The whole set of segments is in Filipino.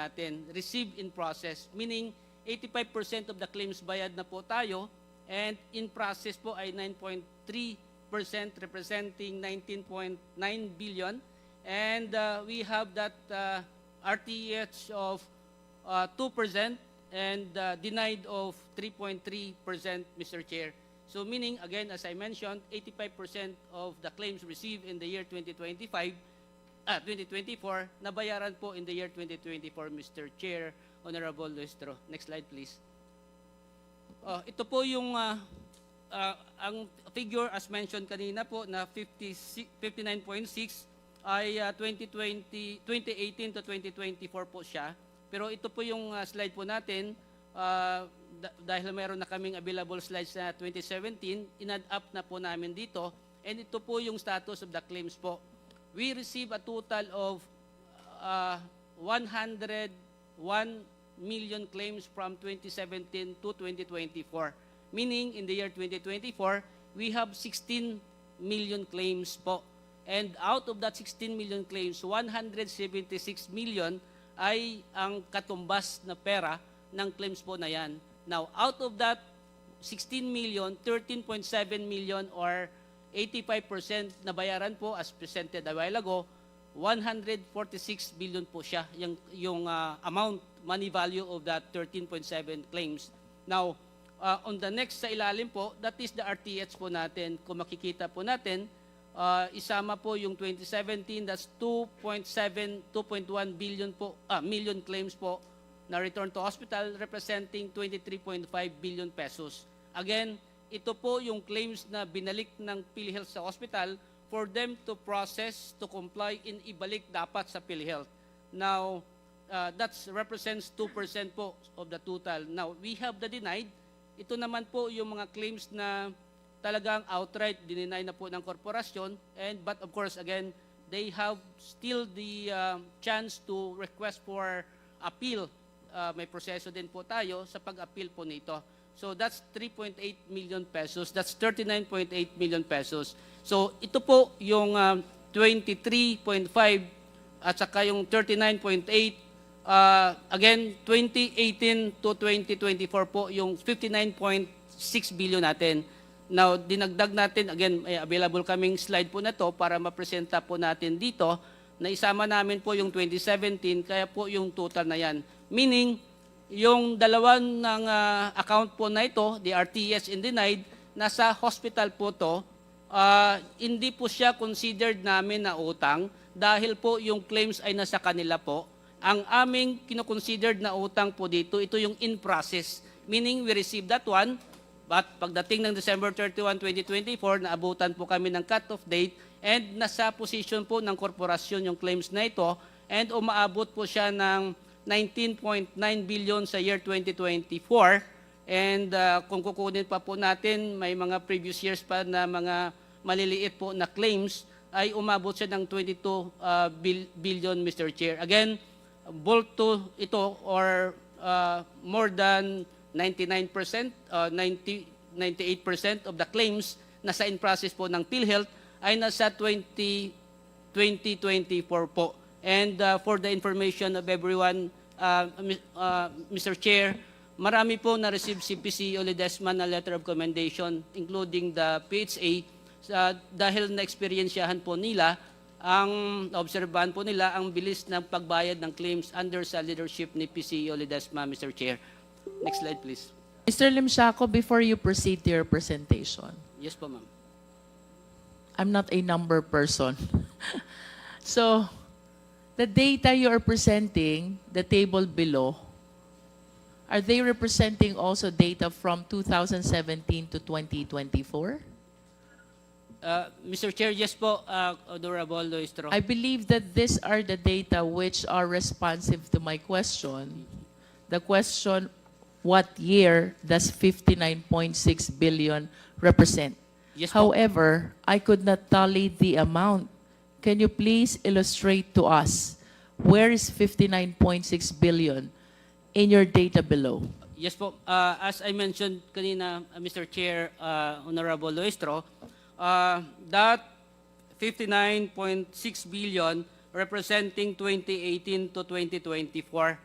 natin, received in process, meaning 85% of the claims bayad na po tayo, and in process po ay 9.3%, representing 19.9 billion. And we have that RTH of 2% and denied of 3.3%, Mr. Chair. So meaning, again, as I mentioned, 85% of the claims received in the year 2024, nabayaran po in the year 2024, Mr. Chair, Honorable Luistro. Next slide, please. Ito po yung ang figure as mentioned kanina po na 59.6 ay 2018 to 2024 po siya. Pero ito po yung slide po natin, dahil mayroon na kaming available slides na 2017, in-add up na po namin dito. And ito po yung status of the claims po. We receive a total of 101 million claims from 2017 to 2024. Meaning, in the year 2024, we have 16 million claims po. And out of that 16 million claims, 176 million ay ang katumbas na pera ng claims po na yan. Now, out of that 16 million, 13.7 million or 85% na bayaran po as presented a while ago, 146 billion po siya, yung amount, money value of that 13.7 claims. Now, on the next sa ilalim po, that is the RTH po natin. Kung makikita po natin, isama po yung 2017, that's 2.1 billion po, million claims po na return to hospital, representing 23.5 billion pesos. Again, ito po yung claims na binalik ng PhilHealth sa hospital for them to process, to comply, in ibalik dapat sa PhilHealth. Now, that represents 2% po of the total. Now, we have the denied. Ito naman po yung mga claims na talagang outright dininay na po ng korporasyon, but of course, again, they have still the chance to request for appeal. May proseso din po tayo sa pag-appeal po nito. So that's 3.8 million pesos. That's 39.8 million pesos. So ito po yung 23.5 at saka yung 39.8. Again, 2018 to 2024 po yung 59.6 billion natin. Now, dinagdag natin, again, may available kaming slide po na to para mapresenta po natin dito na isama namin po yung 2017, kaya po yung total na yan. Meaning, yung dalawa ng account po na ito, the RTS and denied, nasa hospital po to, hindi po siya considered namin na utang dahil po yung claims ay nasa kanila po. Ang aming kinoconsidered na utang po dito, ito yung in process. Meaning, we received that one, but pagdating ng December 31, 2024, naabutan po kami ng cut-off date and nasa position po ng korporasyon yung claims na ito and umaabot po siya ng 19.9 billion sa year 2024. And kung kukunin pa po natin, may mga previous years pa na mga maliliit po na claims, ay umabot siya ng 22 billion, Mr. Chair. Again, bulk to ito or more than 99%, 98% of the claims nasa in process po ng PhilHealth ay nasa 2024 po. And for the information of everyone, Mr. Chair, marami po na-receive si PCO Ledesma na letter of commendation, including the PHA, dahil na-experiensyahan po nila, obserbahan po nila ang bilis ng pagbayad ng claims under sa leadership ni PCO Ledesma, Mr. Chair. Next slide, please. Mr. Limsiaco, before you proceed to your presentation. Yes po, ma'am. I'm not a number person. So, the data you are presenting, the table below, are they representing also data from 2017 to 2024? Mr. Chair, yes po, Honorable Luistro. I believe that these are the data which are responsive to my question. The question, what year does 59.6 billion represent? Yes po. However, I could not tally the amount. Can you please illustrate to us where is 59.6 billion in your data below? Yes po. As I mentioned kanina, Mr. Chair, Honorable Luistro, that 59.6 billion representing 2018 to 2024.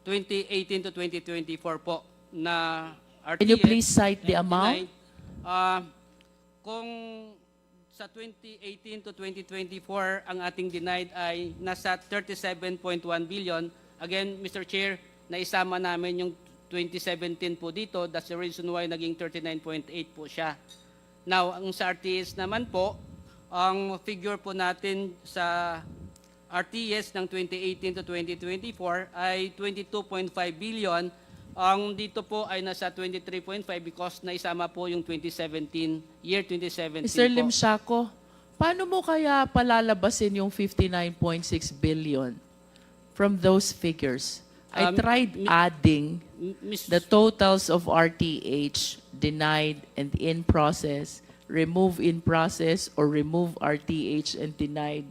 2018 to 2024 po na RTH. Can you please cite the and amount? denied. Kung sa 2018 to 2024, ang ating denied ay nasa 37.1 billion. Again, Mr. Chair, naisama namin yung 2017 po dito. That's the reason why naging 39.8 po siya. Now, ang sa RTS naman po, ang figure po natin sa RTS ng 2018 to 2024 ay 22.5 billion. Ang dito po ay nasa 23.5 because naisama po yung 2017, year 2017 Mr. po. Limsiaco, paano mo kaya palalabasin yung 59.6 billion from those figures? I tried adding the totals of RTH denied and in process, remove in process, or remove RTH and denied.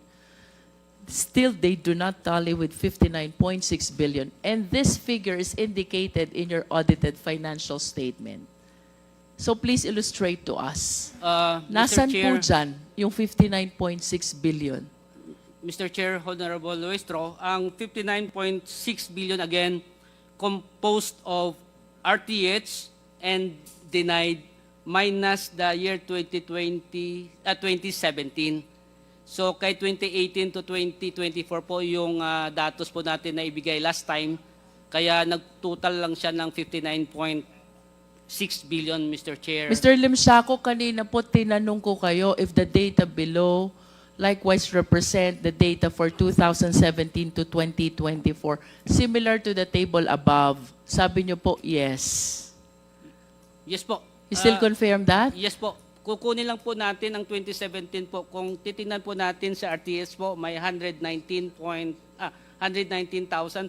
Still, they do not tally with 59.6 billion. And this figure is indicated in your audited financial statement. So please illustrate to us. Nasaan po dyan yung 59.6 billion? Mr. Chair, Honorable Luistro, ang 59.6 billion again composed of RTH and denied minus the year 2017. So kay 2018 to 2024 po yung datos po natin na ibigay last time. Kaya nagtotal lang siya ng 59.6 billion, Mr. Chair. Mr. Limsiaco, kanina po tinanong ko kayo if the data below likewise represent the data for 2017 to 2024. Similar to the table above. Sabi niyo po, yes. Yes po. You still confirm that? Yes po. Kukunin lang po natin ang 2017 po. Kung titingnan po natin sa RTS po, may 119,000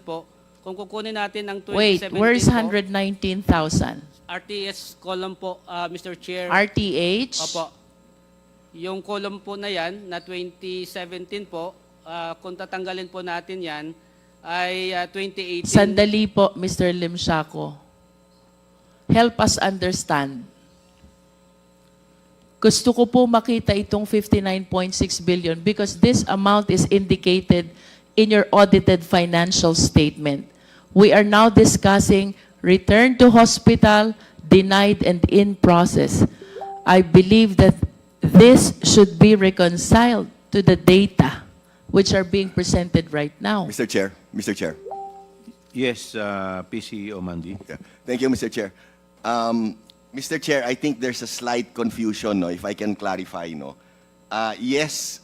po. Kung kukunin natin ang 2017 Wait, where's po, 119,000? RTS column po, Mr. Chair. RTH? Opo. Yung column po na yan, na 2017 po, kung tatanggalin po natin yan, ay 2018. Sandali po, Mr. Limsiaco. Help us understand. Gusto ko po makita itong 59.6 billion because this amount is indicated in your audited financial statement. We are now discussing return to hospital, denied and in process. I believe that this should be reconciled to the data which are being presented right now. Mr. Chair. Yes, PC Omandi. Yeah. Thank you, Mr. Chair. Mr. Chair, I think there's a slight confusion, no, if I can clarify. No? Yes,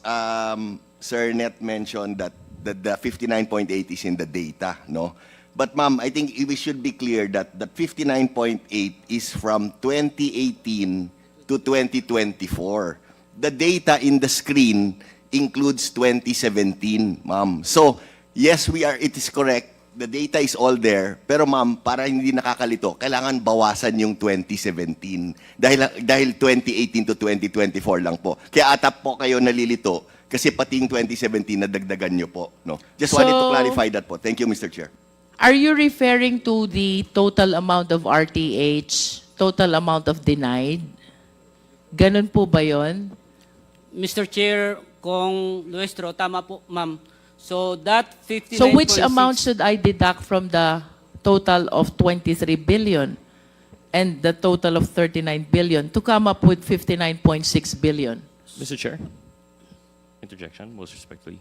Sir Net mentioned that the 59.8 is in the data. No? But ma'am, I think we should be clear that the 59.8 is from 2018 to 2024. The data in the screen includes 2017, ma'am. So, yes, it is correct. The data is all there. Pero ma'am, para hindi nakakalito, kailangan bawasan yung 2017. Dahil 2018 to 2024 lang po. Kaya atap po kayo nalilito kasi pati yung 2017 nadagdagan nyo po. No? Just wanted to clarify that po. Thank you, Mr. Chair. Are you referring to the total amount of RTH, total amount of denied? Ganun po ba yun? Mr. Chair, kung Luestro, tama po, ma'am. So that 59.6... So which amount should I deduct from the total of 23 billion and the total of 39 billion to come up with 59.6 billion? Mr. Chair, interjection, most respectfully.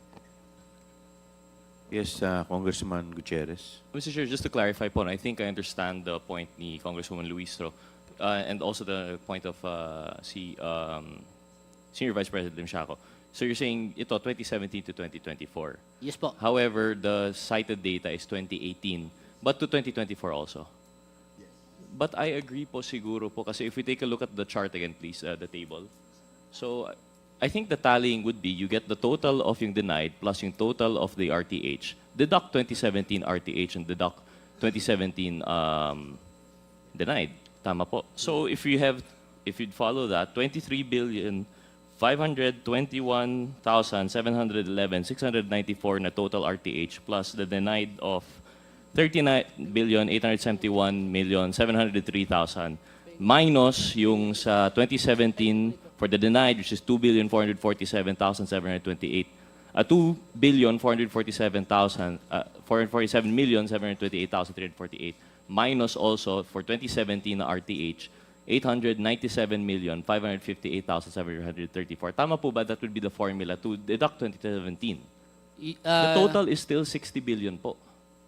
Yes, Congressman Gutierrez. Mr. Chair, just to clarify po, I think I understand the point ni Congresswoman Luistro and also the point of Senior Vice President Limsiaco. So you're saying ito 2017 to 2024. Yes po. However, the cited data is 2018, but to 2024 also. Yes. But I agree po siguro po kasi if we take a look at the chart again, please, the table. So I think the tallying would be you get the total of yung denied plus yung total of the RTH. Deduct 2017 RTH and deduct 2017 denied. Tama po. So if you'd follow that, 23,521,711,694 na total RTH plus the denied of 39,871,703,000 minus yung sa 2017 for the denied, which is 2,447,728. 2,447,728,348 minus also for 2017 na RTH 897,558,734. Tama po ba that would be the formula to deduct 2017? The total is still 60 billion po.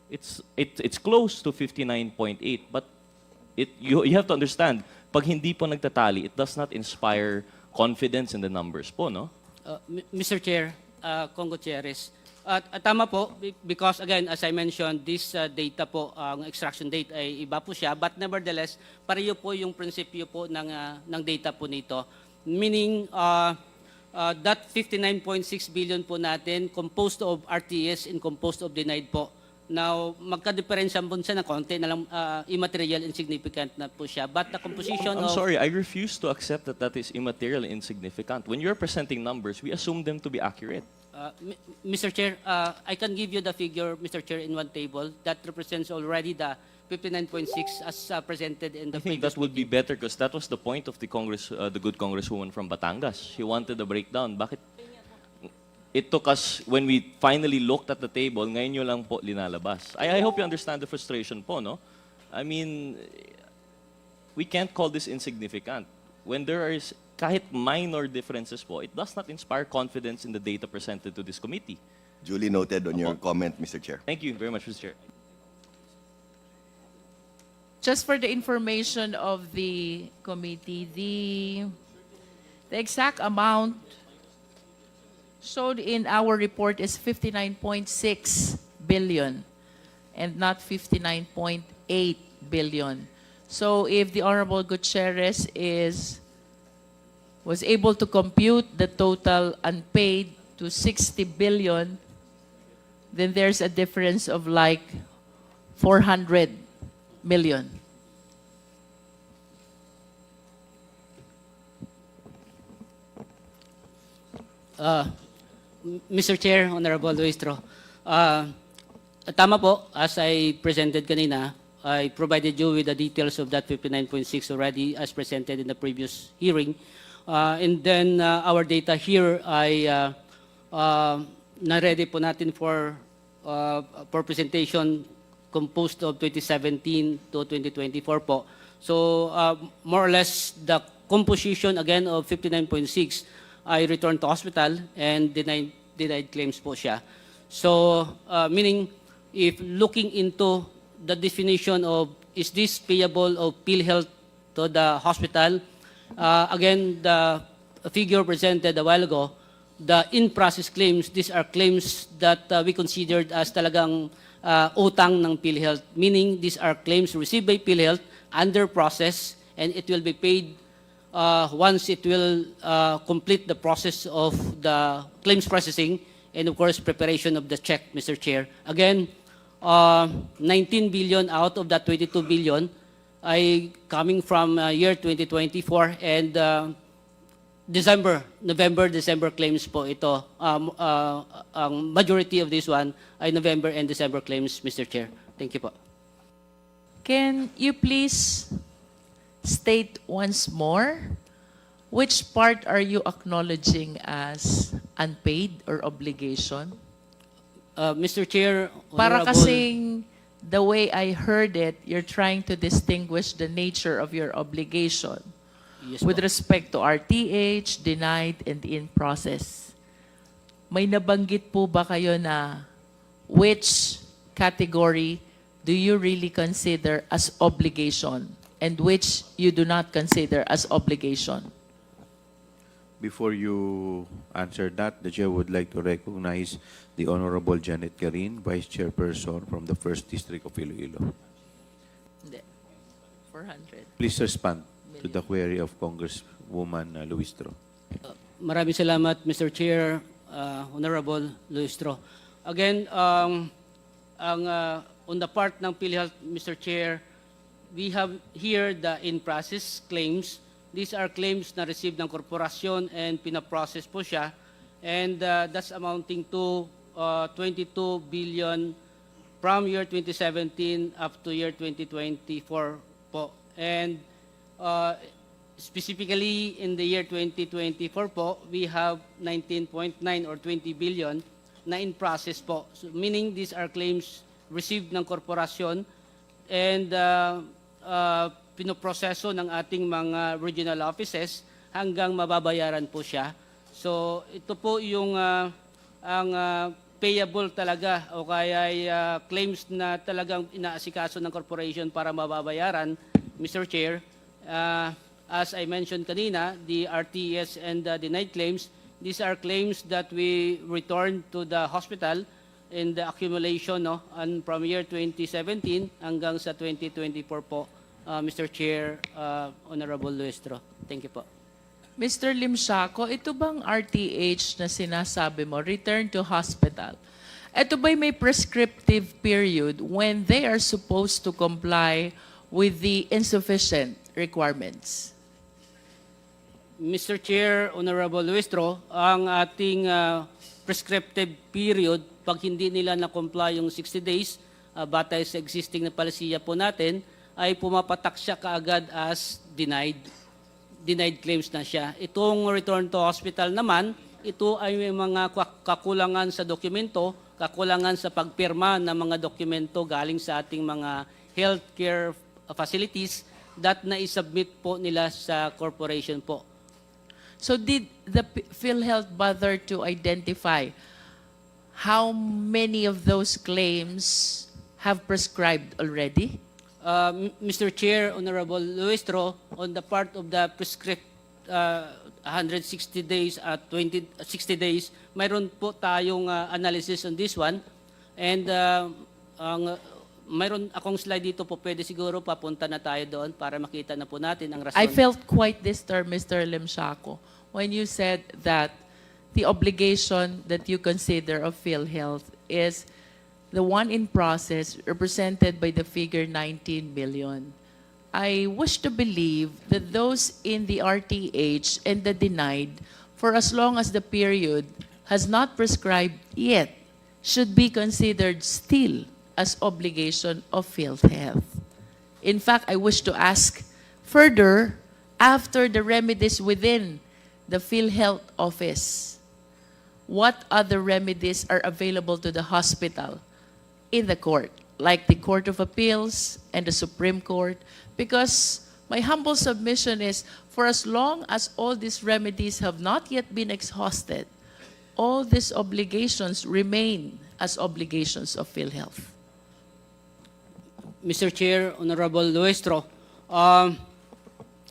It's close to 59.8, but you have to understand, pag hindi po nagtatali, it does not inspire confidence in the numbers po, no? Mr. Chair, Kong Gutierrez, tama po, because again, as I mentioned, this data po, ang extraction date ay iba po siya, but nevertheless, pareho po yung prinsipyo po ng data po nito. Meaning, that 59.6 billion po natin, composed of RTS and composed of denied po. Now, magka-diferensya po siya na konti na lang, immaterial, insignificant na po siya. But the composition I'm of... sorry, I refuse to accept that that is immaterial and insignificant. When you're presenting numbers, we assume them to be accurate. Mr. Chair, I can give you the figure, Mr. Chair, in one table that represents already the 59.6 as presented in the I think previous that would be meeting. better because that was the point of the the good congresswoman from Batangas. She wanted a breakdown. Bakit? It took us, when we finally looked at the table, ngayon nyo lang po linalabas. I hope you understand the frustration po, no? I mean, we can't call this insignificant. When there is kahit minor differences po, it does not inspire confidence in the data presented to this committee. Duly noted on your comment, Mr. Chair. Thank you very much, Mr. Chair. Just for the information of the committee, the exact amount showed in our report is 59.6 billion and not 59.8 billion. So if the Honorable Gutierrez was able to compute the total unpaid to 60 billion, then there's a difference of like 400 million. Mr. Chair, Honorable Luistro, tama po, as I presented kanina, I provided you with the details of that 59.6 already as presented in the previous hearing. And then our data here ay na-ready po natin for presentation composed of 2017 to 2024 po. So more or less the composition again of 59.6 ay returned to hospital and denied claims po siya. So meaning if looking into the definition of is this payable of PhilHealth to the hospital, again the figure presented a while ago, the in-process claims, these are claims that we considered as talagang utang ng PhilHealth, meaning these are claims received by PhilHealth under process and it will be paid once it will complete the process of the claims processing and of course preparation of the check, Mr. Chair. Again, 19 billion out of that 22 billion ay coming from year 2024 and November, December claims po ito. Ang majority of this one ay November and December claims, Mr. Chair. Thank you po. Can you please state once more which part are you acknowledging as unpaid or obligation? Mr. Chair, Para Honorable, kasing the way I heard it, you're trying to distinguish the nature of your obligation yes with po. respect to RTH, denied, and in process. May nabanggit po ba kayo na which category do you really consider as obligation and which you do not consider as obligation? Before you answer that, the chair would like to recognize the Honorable Janet Garin, Vice Chairperson from the 1st District of Iloilo. Hindi. 400. Please respond to the query of Congresswoman Luistro. Maraming salamat, Mr. Chair, Honorable Luistro. Again, on the part ng PhilHealth, Mr. Chair, we have here the in-process claims. These are claims na received ng korporasyon and pinaprocess po siya. And that's amounting to 22 billion from year 2017 up to year 2024 po. And specifically in the year 2024 po, we have 19.9 or 20 billion na in process po. So, meaning these are claims received ng korporasyon and pinoproseso ng ating mga regional offices hanggang mababayaran po siya. So ito po yung ang payable talaga o kaya ay, claims na talagang inaasikaso ng corporation para mababayaran, Mr. Chair. As I mentioned kanina, the RTS and the denied claims, these are claims that we returned to the hospital in the accumulation and from year 2017 hanggang sa 2024 po, Mr. Chair, Honorable Luestro. Thank you po. Mr. Limsiaco, ito bang RTH na sinasabi mo, return to hospital, ito ba'y may prescriptive period when they are supposed to comply with the insufficient requirements? Mr. Chair, Honorable Luestro, ang ating prescriptive period, pag hindi nila na-comply yung 60 days, batay sa existing na palisiya po natin, ay pumapatak siya kaagad as denied claims na siya. Itong return to hospital naman, ito ay may mga kakulangan sa dokumento, kakulangan sa pagpirma ng mga dokumento galing sa ating mga healthcare facilities that na-submit po nila sa corporation po. So did the PhilHealth bother to identify how many of those claims have prescribed already? Mr. Chair, Honorable Luestro, on the part of the prescript 160 days at 60 days, mayroon po tayong analysis on this one. And mayroon akong slide dito po, pwede siguro papunta na tayo doon para makita na po natin ang rason. I felt quite disturbed, Mr. Limsiaco, when you said that the obligation that you consider of PhilHealth is the one in process represented by the figure 19 million. I wish to believe that those in the RTH and the denied, for as long as the period has not prescribed yet, should be considered still as obligation of PhilHealth. In fact, I wish to ask further, after the remedies within the PhilHealth office, what other remedies are available to the hospital in the court, like the Court of Appeals and the Supreme Court? Because my humble submission is, for as long as all these remedies have not yet been exhausted, all these obligations remain as obligations of PhilHealth. Mr. Chair, Honorable Luestro,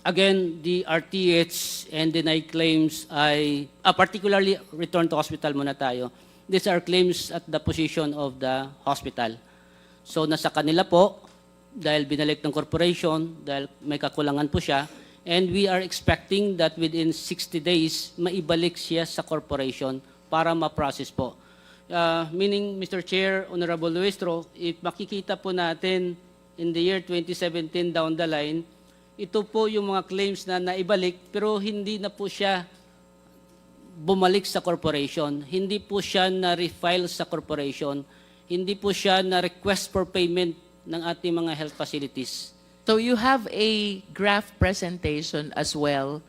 again, the RTH and denied claims ay, particularly return to hospital muna tayo. These are claims at the position of the hospital. So nasa kanila po, dahil binalik ng corporation, dahil may kakulangan po siya, and we are expecting that within 60 days, maibalik siya sa corporation para ma-process po. Meaning, Mr. Chair, Honorable Luestro, if makikita po natin in the year 2017 down the line, ito po yung mga claims na naibalik pero hindi na po siya bumalik sa corporation. Hindi po siya na-refile sa corporation. Hindi po siya na-request for payment ng ating mga health facilities. So you have a graph presentation as well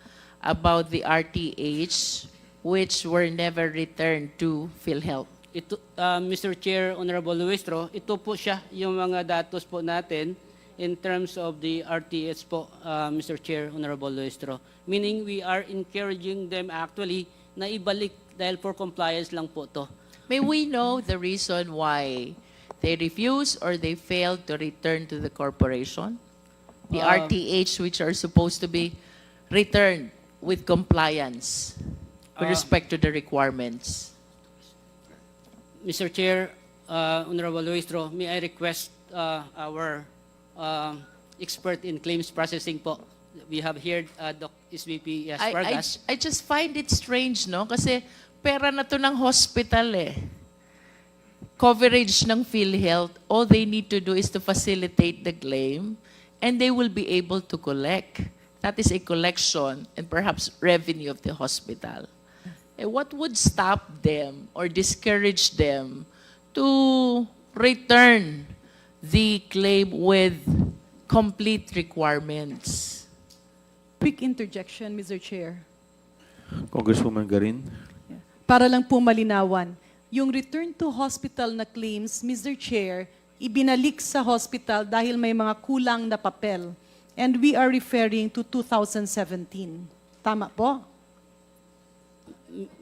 about the RTH which were never returned to PhilHealth. Ito, Mr. Chair, Honorable Luestro, ito po siya yung mga datos po natin in terms of the RTH po, Mr. Chair, Honorable Luestro. Meaning we are encouraging them actually na ibalik dahil for compliance lang po to. May we know the reason why they refuse or they failed to return to the corporation? The RTH which are supposed to be returned with compliance with respect to the requirements. Mr. Chair, Honorable Luestro, may I request our expert in claims processing po. We have here Doc SVP Vargas. I just find it strange, no? Kasi pera na to ng hospital eh. Coverage ng PhilHealth, all they need to do is to facilitate the claim and they will be able to collect. That is a collection and perhaps revenue of the hospital. What would stop them or discourage them to return the claim with complete requirements? Quick interjection, Mr. Chair. Congresswoman Garin. Para lang po malinawan, yung return to hospital na claims, Mr. Chair, ibinalik sa hospital dahil may mga kulang na papel. And we are referring to 2017. Tama po?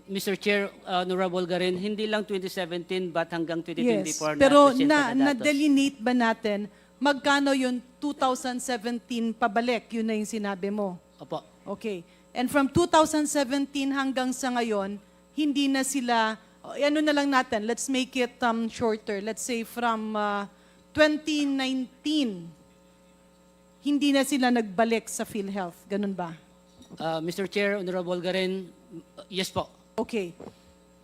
Mr. Chair, Honorable Garin, hindi lang 2017 but hanggang 2024 Yes. na Pero present na datos. na-delineate ba natin magkano yung 2017 pabalik? Yun na yung sinabi mo. Opo. Okay. And from 2017 hanggang sa ngayon, hindi na sila, ano na lang natin, let's make it shorter. Let's say from 2019, hindi na sila nagbalik sa PhilHealth. Ganun ba? Mr. Chair, Honorable Garin, yes po. Okay.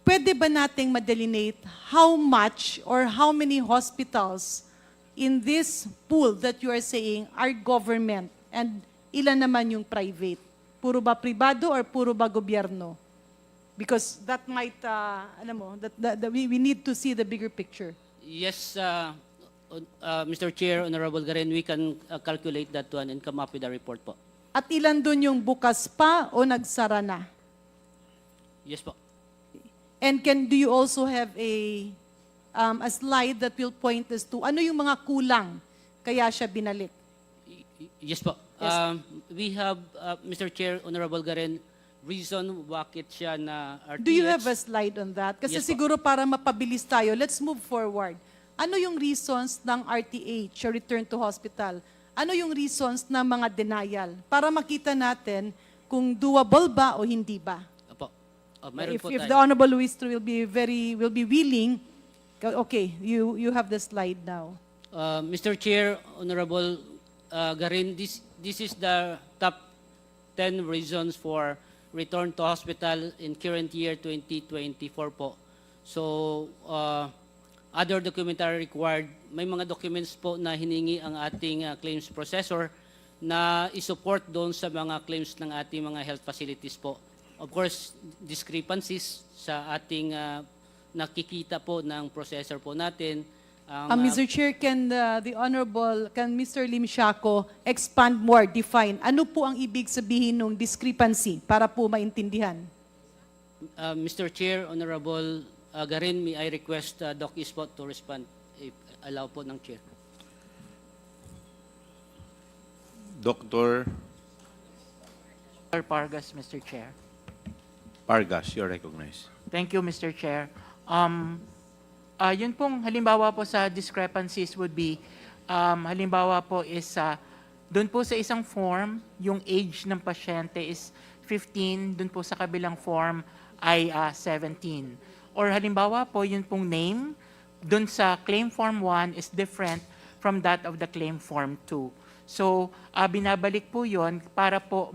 Pwede ba nating ma-delineate how much or how many hospitals in this pool that you are saying are government and ilan naman yung private? Puro ba pribado or puro ba gobyerno? Because that might, alam mo, we need to see the bigger picture. Yes, Mr. Chair, Honorable Garin, we can calculate that one and come up with a report po. At ilan dun yung bukas pa o nagsara na? Yes po. And do you also have a slide that will point us to ano yung mga kulang kaya siya binalik? Yes po. Yes. We have, Mr. Chair, Honorable Garin, reason bakit siya na RTH. Do you have a slide on that? Kasi Yes po. siguro para mapabilis tayo, let's move forward. Ano yung reasons ng RTH, or return to hospital? Ano yung reasons ng mga denial? Para makita natin kung doable ba o hindi ba. Opo. Mayroon If po the tayo. Honorable Luis will be willing, okay, you have the slide now. Mr. Chair, Honorable Garin, this is the top 10 reasons for return to hospital in current year 2024 po. So, other documentary required, may mga documents po na hiningi ang ating claims processor na isupport doon sa mga claims ng ating mga health facilities po. Of course, discrepancies sa ating nakikita po ng processor po natin. Mr. Chair, can Mr. Lim Siaco expand more, define, ano po ang ibig sabihin ng discrepancy para po maintindihan? Mr. Chair, Honorable Garin, may I request Doc Ispot to respond if allow po ng Chair. Dr. Pargas, Mr. Chair. Pargas, you're recognized. Thank you, Mr. Chair. Yun pong halimbawa po sa discrepancies would be, halimbawa po is, doon po sa isang form, yung age ng pasyente is 15, doon po sa kabilang form ay 17. Or halimbawa po, yun pong name, doon sa claim form 1 is different from that of the claim form 2. So, binabalik po yun para po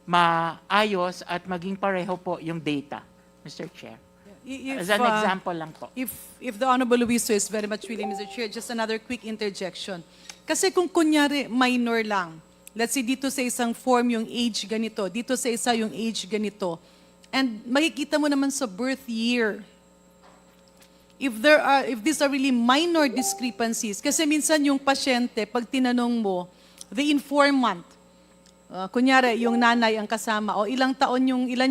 maayos at maging pareho po yung data, Mr. Chair. As an example lang po. If the Honorable Luiso is very much willing, Mr. Chair, just another quick interjection. Kasi kung kunyari minor lang, let's say dito sa isang form yung age ganito, dito sa isa yung age ganito, and makikita mo naman sa birth year, if these are really minor discrepancies, kasi minsan yung pasyente, pag tinanong mo, the informant, kunyari yung nanay ang kasama, o ilan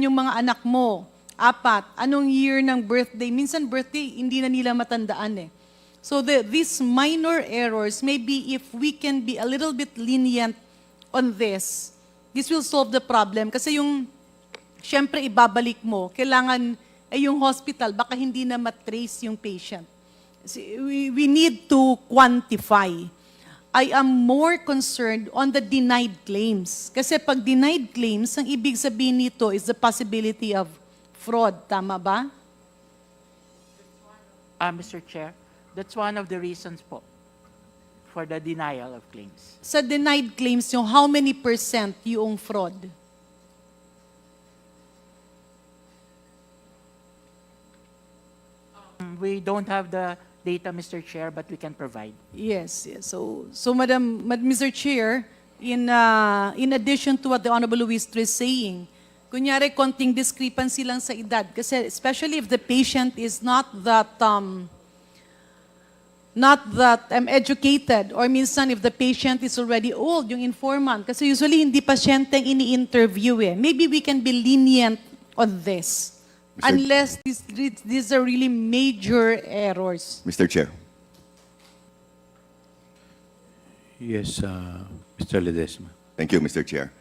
yung mga anak mo, 4, anong year ng birthday, minsan birthday, hindi na nila matandaan eh. So these minor errors, maybe if we can be a little bit lenient on this will solve the problem. Kasi yung, syempre ibabalik mo, kailangan, yung hospital, baka hindi na matrace yung patient. We need to quantify. I am more concerned on the denied claims. Kasi pag denied claims, ang ibig sabihin nito is the possibility of fraud. Tama ba? Mr. Chair, that's one of the reasons po for the denial of claims. Sa denied claims, yung how many percent yung fraud? We don't have the data, Mr. Chair, but we can provide. Yes, yes. So Mr. Chair, in addition to what the Honorable Luis is saying, kunyari konting discrepancy lang sa edad, kasi especially if the patient is not that educated, or minsan if the patient is already old, yung informant, kasi usually hindi pasyente ang ini-interview eh. Maybe we can be lenient on this. unless these are really major errors. Mr. Chair. Yes, Mr. Ledesma. Thank you, Mr. Chair.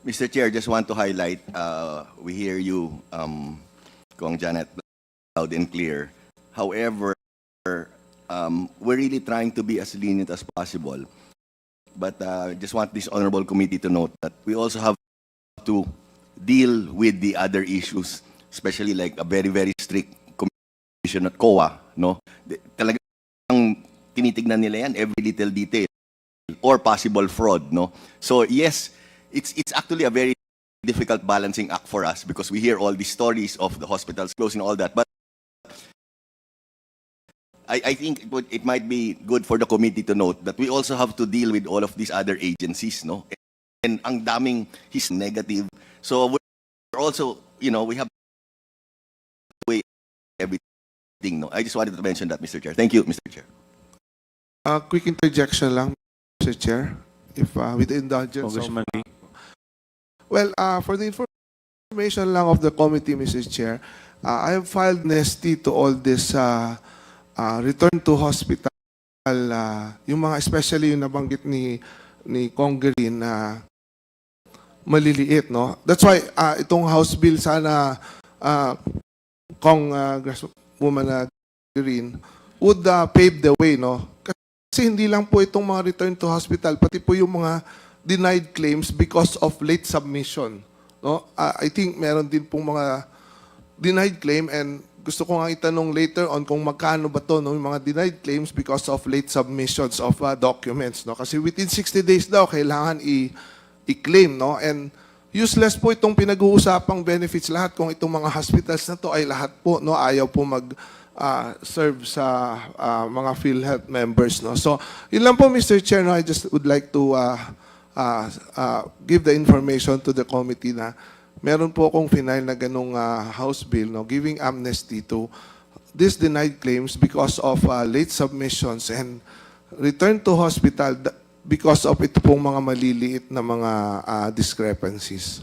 Mr. Chair, just want to highlight, we hear you, Kong Janet, loud and clear. However, we're really trying to be as lenient as possible. But just want this honorable committee to note that we also have to deal with the other issues, especially like a very, very strict commission at COA, no? Talagang tinitignan nila yan, every little detail or possible fraud, no? So yes, it's actually a very difficult balancing act for us because we hear all these stories of the hospitals closing and all that. But I think it might be good for the committee to note that we also have to deal with all of these other agencies, no? And ang daming his negative. So we're also, you know, we have to weigh everything, no? I just wanted to mention that, Mr. Chair. Thank you, Mr. Chair. Quick interjection lang, Mr. Chair, if with the indulgence of... Congressman Lee. Well, for the information lang of the committee, Mr. Chair, I have filed amnesty to all this return to hospital, yung mga especially yung nabanggit ni Congressman na maliliit, no? That's why itong House Bill sana Congresswoman Green would pave the way, no? Kasi hindi lang po itong mga return to hospital, pati po yung mga denied claims because of late submission, no? I think meron din pong mga denied claim and gusto ko nga itanong later on kung magkano ba to, no, yung mga denied claims because of late submissions of documents, no? Kasi within 60 days daw kailangan i-claim, no? And useless po itong pinag-uusapang benefits lahat kung itong mga hospitals na to ay lahat po, no, ayaw po serve sa mga PhilHealth members, no? So, yun lang po, Mr. Chair, no? I just would like to give the information to the committee na meron po akong final na ganung House Bill, no, giving amnesty to these denied claims because of late submissions and return to hospital because of ito pong mga maliliit na mga discrepancies.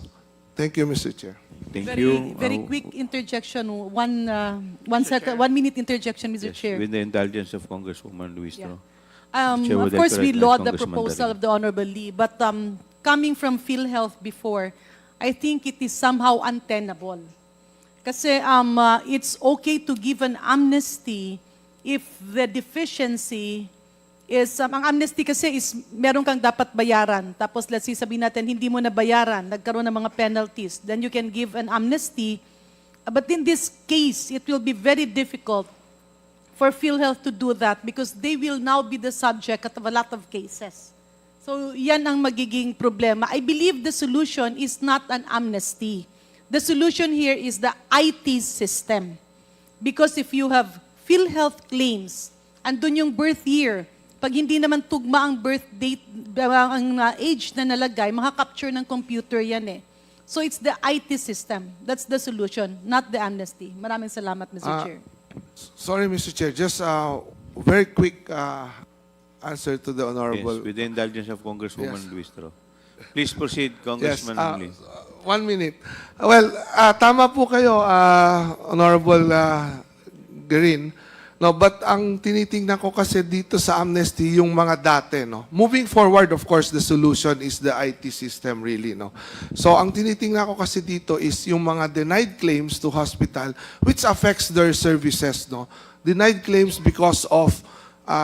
Thank you, Mr. Chair. Thank Very, you. very quick interjection. One minute interjection, Mr. Yes, Chair. with the indulgence of Congresswoman Luis. Yeah. No? Chair Of would like course, to we recognize laud the Congressman proposal Darin. of the Honorable Lee, but coming from PhilHealth before, I think it is somehow untenable. Kasi it's okay to give an amnesty if the deficiency is, ang amnesty kasi is meron kang dapat bayaran. Tapos let's say sabihin natin, hindi mo na bayaran, nagkaroon ng mga penalties. Then you can give an amnesty. But in this case, it will be very difficult for PhilHealth to do that because they will now be the subject of a lot of cases. So yan ang magiging problema. I believe the solution is not an amnesty. The solution here is the IT system. Because if you have PhilHealth claims, andun yung birth year, pag hindi naman tugma ang birth date, ang age na nalagay, makakapture ng computer yan eh. So it's the IT system. That's the solution, not the amnesty. Maraming salamat, Mr. Chair. Sorry, Mr. Chair, just very quick answer to the Yes, Honorable. with the indulgence of Congresswoman Yes. Luis. Please proceed, Congressman Lee. 1 minute. Well, tama po kayo, Honorable Green. No, but ang tinitingnan ko kasi dito sa amnesty yung mga dati, no. Moving forward, of course, the solution is the IT system really, no. So ang tinitingnan ko kasi dito is yung mga denied claims to hospital which affects their services, no. Denied claims because of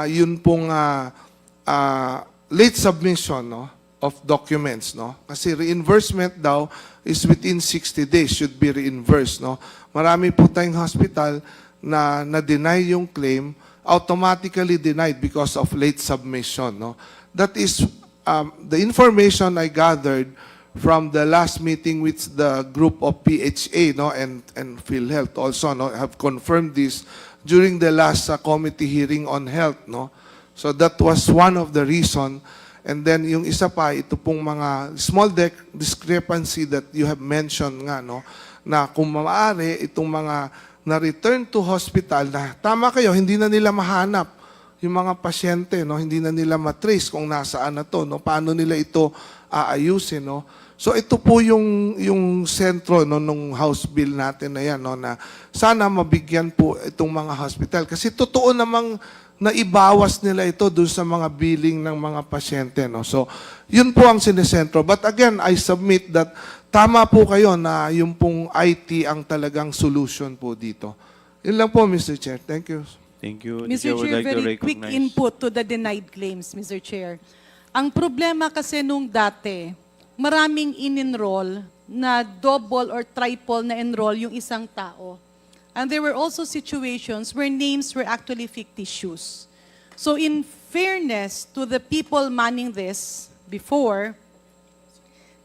yun pong late submission, no, of documents, no. Kasi reimbursement daw is within 60 days should be reimbursed, no. Marami po tayong hospital na na-deny yung claim, automatically denied because of late submission, no. That is the information I gathered from the last meeting with the group of PHA, no, and PhilHealth also, no, have confirmed this during the last committee hearing on health, no. So that was one of the reason. And then yung isa pa, ito pong mga small discrepancy that you have mentioned nga, no, na kung maaari itong mga na-return to hospital na tama kayo, hindi na nila mahanap yung mga pasyente, no, hindi na nila matrace kung nasaan na to, no, paano nila ito aayusin, no. So ito po yung sentro no, nung House Bill natin na yan, no, na sana mabigyan po itong mga hospital. Kasi totoo namang naibawas nila ito dun sa mga billing ng mga pasyente. No? So yun po ang sinesentro. But again, I submit that tama po kayo na yung pong IT ang talagang solution po dito. Yun lang po, Mr. Chair. Thank you. Thank you. The Mr. would Chair, like to very quick recognize- input to the denied claims, Mr. Chair. Ang problema kasi nung dati, maraming in-enroll na double or triple na enroll yung isang tao. And there were also situations where names were actually fictitious. So in fairness to the people manning this before,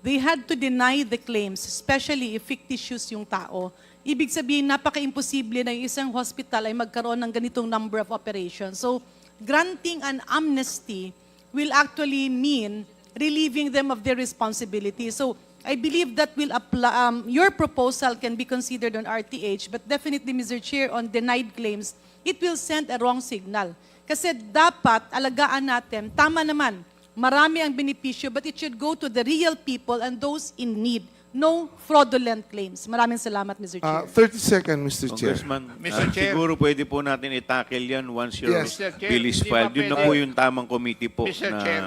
they had to deny the claims, especially if fictitious yung tao. Ibig sabihin, napaka-imposible na yung isang hospital ay magkaroon ng ganitong number of operations. So, granting an amnesty will actually mean relieving them of their responsibility. So, I believe that will apply, your proposal can be considered on RTH, but definitely, Mr. Chair, on denied claims, it will send a wrong signal. Kasi dapat, alagaan natin, tama naman, marami ang benepisyo, but it should go to the real people and those in need. No fraudulent claims. Maraming salamat, Mr. Chair. 30 seconds, Mr. Chair. Congressman, Mr. Chair. siguro pwede po natin i-tackle yan once your Yes. Mr. Chair, bill is hindi ba filed. Yun na pwede- po yung tamang committee po Mr. na... Chair.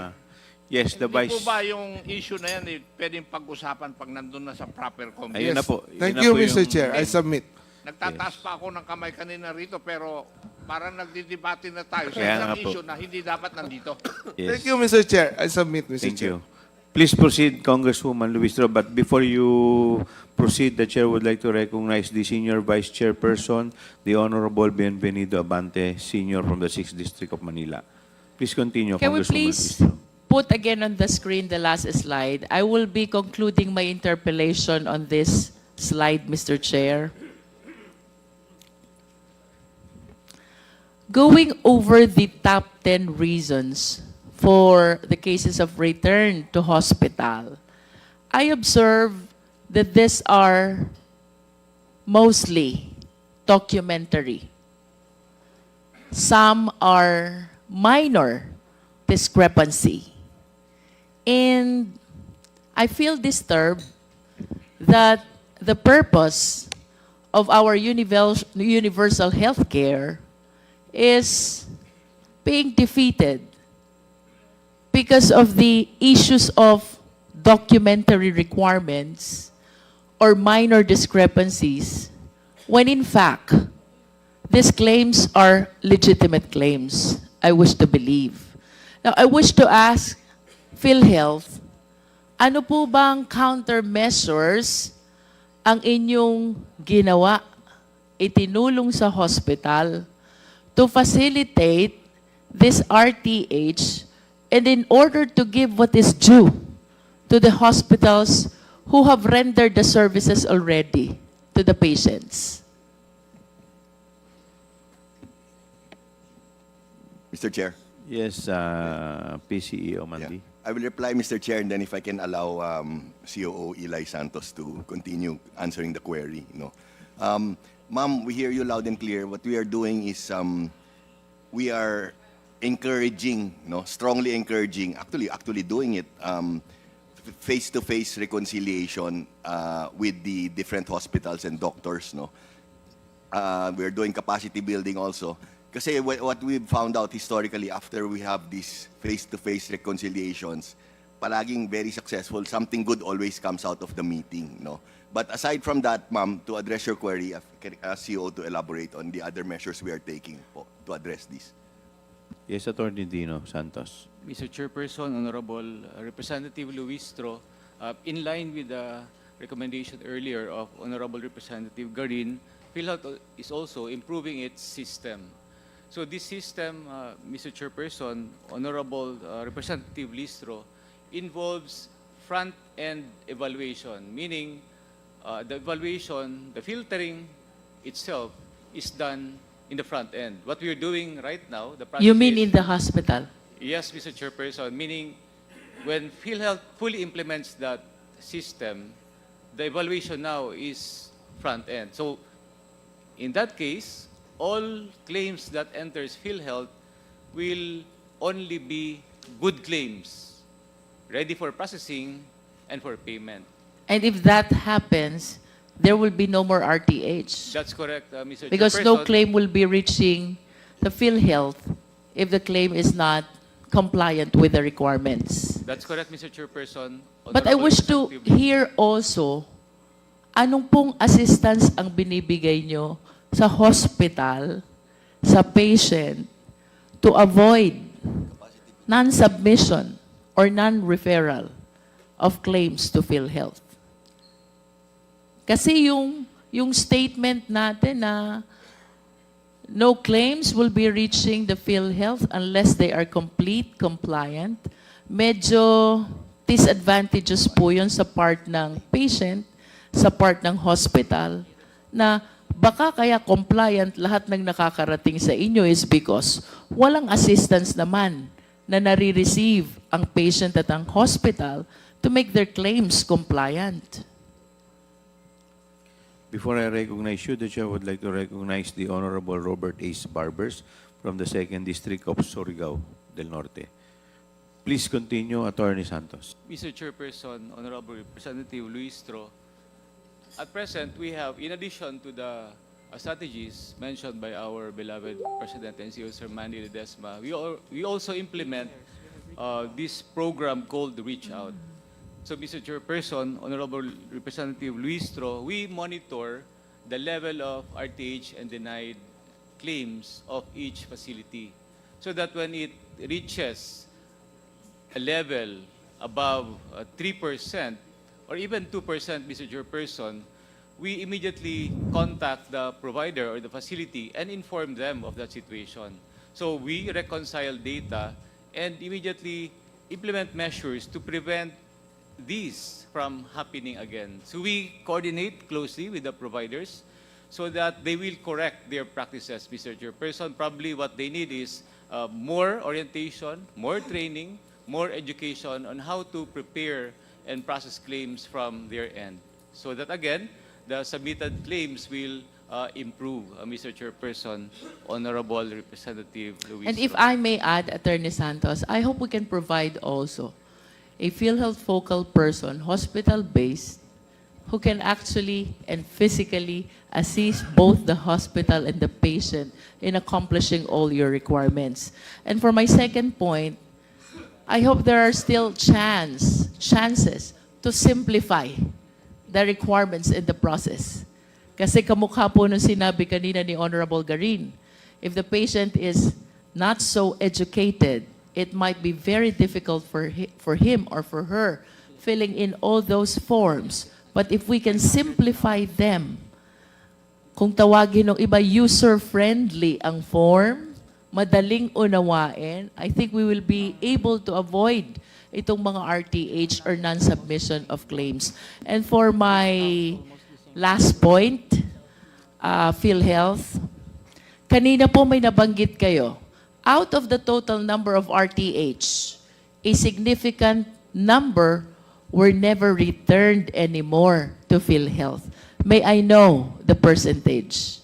Yes, the Hindi Vice... po ba yung issue na yan pwedeng pag-usapan pag nandun na sa proper committee? Ayun na po. Yun Thank na you, po Mr. yung- Chair. I submit. Nagtataas pa ako ng kamay kanina rito pero parang nagdidebate na tayo sa Kaya isang nga po. issue na hindi dapat nandito. Yes. Thank you, Mr. Chair. I submit, Mr. Thank Chair. you. Please proceed, Congresswoman Luistro. But before you proceed, the Chair would like to recognize the Senior Vice Chairperson, the Honorable Bienvenido Abante, Senior from the 6th District of Manila. Please continue, Can we Congresswoman please Luistro. put again on the screen the last slide? I will be concluding my interpellation on this slide, Mr. Chair. Going over the top 10 reasons for the cases of return to hospital, I observe that these are mostly documentary. Some are minor discrepancy. And I feel disturbed that the purpose of our universal health care is being defeated because of the issues of documentary requirements or minor discrepancies, when in fact, these claims are legitimate claims, I wish to believe. Now, I wish to ask PhilHealth, ano po bang countermeasures ang inyong ginawa, itinulong sa hospital to facilitate this RTH and in order to give what is due to the hospitals who have rendered the services already to the patients? Mr. Chair. Yes, PCEO Mandy. I will reply, Mr. Chair, and then if I can allow COO Eli Santos to continue answering the query. Ma'am, we hear you loud and clear. What we are doing is we are encouraging, strongly encouraging, actually doing it, face-to-face reconciliation with the different hospitals and doctors. We are doing capacity building also. Kasi what we've found out historically after we have these face-to-face reconciliations, palaging very successful. Something good always comes out of the meeting. But aside from that, ma'am, to address your query, can I ask CEO to elaborate on the other measures we are taking po to address this? Yes, Attorney Dino Santos. Mr. Chairperson, Honorable Representative Luistro, in line with the recommendation earlier of Honorable Representative Garin, PhilHealth is also improving its system. So this system, Mr. Chairperson, Honorable Representative Listro, involves front-end evaluation, meaning the evaluation, the filtering itself is done in the front end. What we are doing right now, the process You mean is- in the hospital? Yes, Mr. Chairperson, meaning when PhilHealth fully implements that system, the evaluation now is front end. So in that case, all claims that enters PhilHealth will only be good claims, ready for processing and for payment. And if that happens, there will be no more RTH. That's correct, Mr. Because no Chairperson. claim will be reaching the PhilHealth if the claim is not compliant with the requirements. That's correct, Mr. Chairperson. But I Honorable wish to Representative- hear also, anong pong assistance ang binibigay nyo sa hospital, sa patient, to avoid non-submission or non-referral of claims to PhilHealth? Kasi yung statement natin na no claims will be reaching the PhilHealth unless they are complete, compliant, medyo disadvantageous po yun sa part ng patient, sa part ng hospital, na baka kaya compliant lahat ng nakakarating sa inyo is because walang assistance naman na nare-receive ang patient at ang hospital to make their claims compliant. Before I recognize you, the Chair would like to recognize the Honorable Robert Ace Barbers from the 2nd District of Surigao del Norte. Please continue, Attorney Santos. Mr. Chairperson, Honorable Representative Luistro, at present, we have, in addition to the strategies mentioned by our beloved President and CEO, Sir Manny Ledesma, we also implement this program called Reach Out. So, Mr. Chairperson, Honorable Representative Luistro, we monitor the level of RTH and denied claims of each facility so that when it reaches a level above 3% or even 2%, Mr. Chairperson, we immediately contact the provider or the facility and inform them of that situation. So we reconcile data and immediately implement measures to prevent these from happening again. So we coordinate closely with the providers so that they will correct their practices, Mr. Chairperson. Probably what they need is more orientation, more training, more education on how to prepare and process claims from their end. So that again, the submitted claims will improve, Mr. Chairperson, Honorable Representative Luis. And if I may add, Attorney Santos, I hope we can provide also a PhilHealth focal person, hospital-based, who can actually and physically assist both the hospital and the patient in accomplishing all your requirements. And for my second point, I hope there are still chances to simplify the requirements in the process. Kasi kamukha po nung sinabi kanina ni Honorable Garin, if the patient is not so educated, it might be very difficult for him or for her filling in all those forms. But if we can simplify them, kung tawagin ng iba, user-friendly ang form, madaling unawain, I think we will be able to avoid itong mga RTH or non-submission of claims. And for my last point, PhilHealth, kanina po may nabanggit kayo, out of the total number of RTH, a significant number were never returned anymore to PhilHealth. May I know the percentage?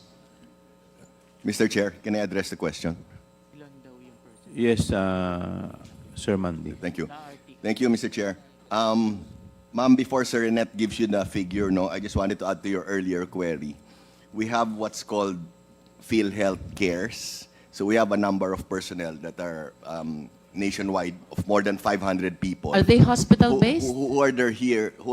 Mr. Chair, can I address the question? Yes, Sir Mandy. Thank you. Thank you, Mr. Chair. Ma'am, before Sir Renet gives you the figure, no, I just wanted to add to your earlier query. We have what's called PhilHealth Cares. So we have a number of personnel that are nationwide of more than 500 people. Are they hospital-based? Who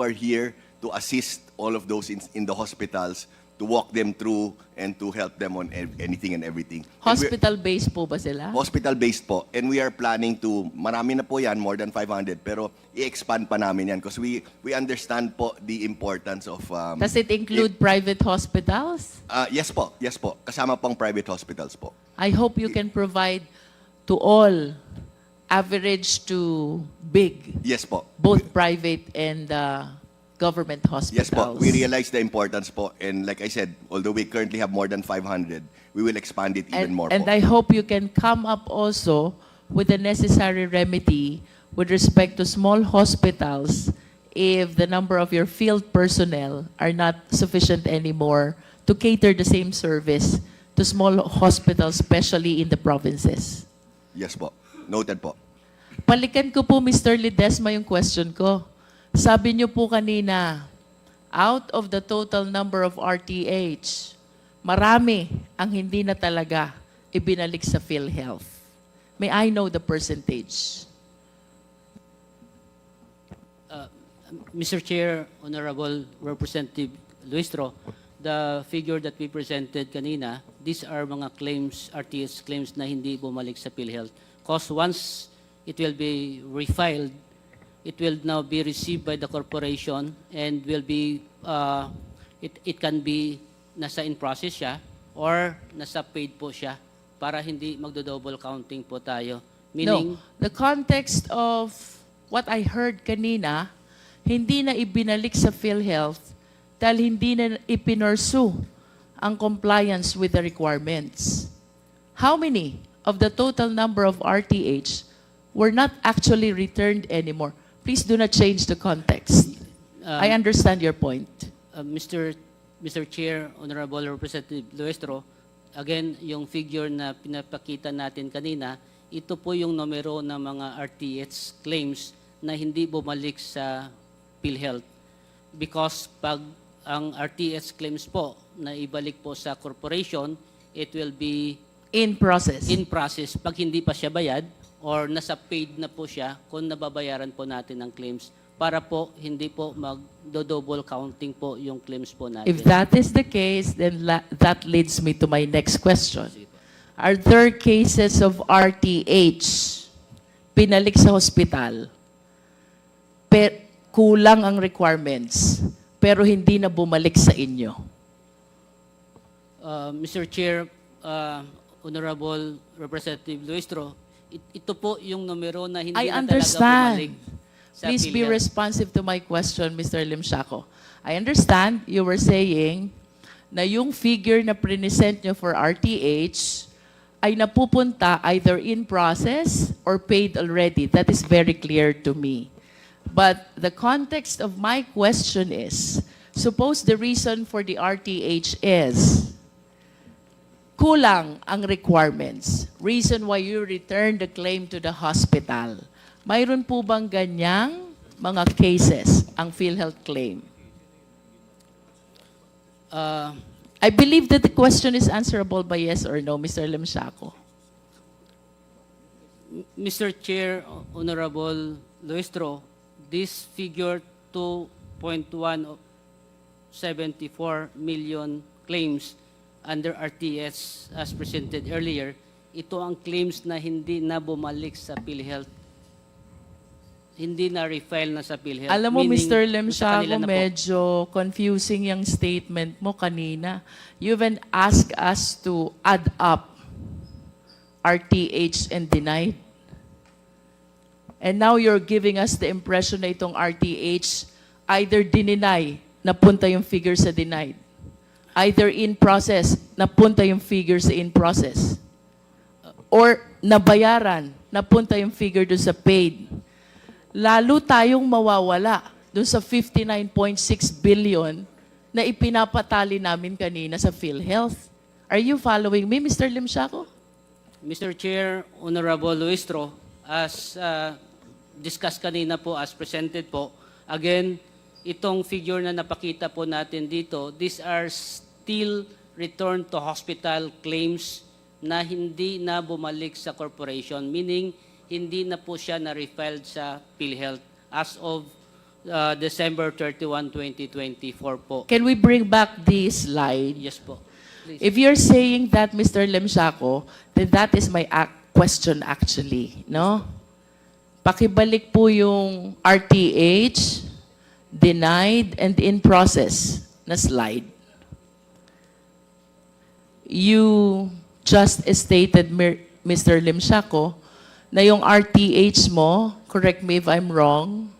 are here to assist all of those in the hospitals, to walk them through and to help them on anything and everything. And Hospital-based po ba sila? hospital-based po. And we are planning to, marami na po yan, more than 500, pero i-expand pa namin yan because we understand po the importance of... Does it include private hospitals? Yes po. Kasama pong private hospitals po. I hope you can provide to all, average to big, Yes po. both private and government hospitals. Yes po. We realize the importance po. And like I said, although we currently have more than 500, we will expand it even more And po. I hope you can come up also with the necessary remedy with respect to small hospitals if the number of your field personnel are not sufficient anymore to cater the same service to small hospitals, especially in the provinces. Yes po. Noted po. Palikan ko po, Mr. Ledesma, yung question ko. Sabi niyo po kanina, out of the total number of RTH, marami ang hindi na talaga ibinalik sa PhilHealth. May I know the percentage? Mr. Chair, Honorable Representative Luistro, the figure that we presented kanina, these are mga claims, RTS claims na hindi bumalik sa PhilHealth. Because once it will be refiled, it will now be received by the corporation and will be, it can be nasa in process siya or nasa paid po siya para hindi magdo-double counting po tayo. Meaning, No, the context of what I heard kanina, hindi na ibinalik sa PhilHealth dahil hindi na ipinursu ang compliance with the requirements. How many of the total number of RTH were not actually returned anymore? Please do not change the context. I understand your point. Mr. Chair, Honorable Representative Luestro, again, yung figure na pinapakita natin kanina, ito po yung numero ng mga RTH claims na hindi bumalik sa PhilHealth. Because pag ang RTH claims po na ibalik po sa corporation, it will be In process. in process pag hindi pa siya bayad or nasa paid na po siya kung nababayaran po natin ang claims para po hindi po mag-double counting po yung claims po natin. If that is the case, then that leads me to my next question. Are there cases of RTH pinalik sa hospital, kulang ang requirements, pero hindi na bumalik sa inyo? Mr. Chair, Honorable Representative Luistro, ito po yung numero na hindi I na talaga understand. bumalik sa Please be PhilHealth. responsive to my question, Mr. Limsiaco. I understand you were saying na yung figure na present nyo for RTH ay napupunta either in process or paid already. That is very clear to me. But the context of my question is, suppose the reason for the RTH is kulang ang requirements. Reason why you return the claim to the hospital. Mayroon po bang ganyang mga cases ang PhilHealth claim? I believe that the question is answerable by yes or no, Mr. Limsiaco. Mr. Chair, Honorable Luistro, this figure 2.174 million claims under RTS as presented earlier, ito ang claims na hindi na bumalik sa PhilHealth. Hindi na refile na sa PhilHealth. Alam mo, Meaning, Mr. sa Limsiaco, kanila na po. medyo confusing yung statement mo kanina. You even asked us to add up RTH and denied. And now you're giving us the impression na itong RTH either dininay, napunta yung figure sa denied. Either in process, napunta yung figure sa in process. Or nabayaran, napunta yung figure doon sa paid. Lalo tayong mawawala doon sa 59.6 billion na ipinapatali namin kanina sa PhilHealth. Are you following me, Mr. Limsiaco? Mr. Chair, Honorable Luistro, as discussed kanina po, as presented po, again, itong figure na napakita po natin dito, these are still return to hospital claims na hindi na bumalik sa corporation, meaning hindi na po siya na-refiled sa PhilHealth as of December 31, 2024 po. Can we bring back this slide? Yes po. Please. If you're saying that, Mr. Limsiaco, then that is my question actually, no? Pakibalik po yung RTH, denied, and in process na slide. You just stated, Mr. Limsiaco, na yung RTH mo, correct me if I'm wrong,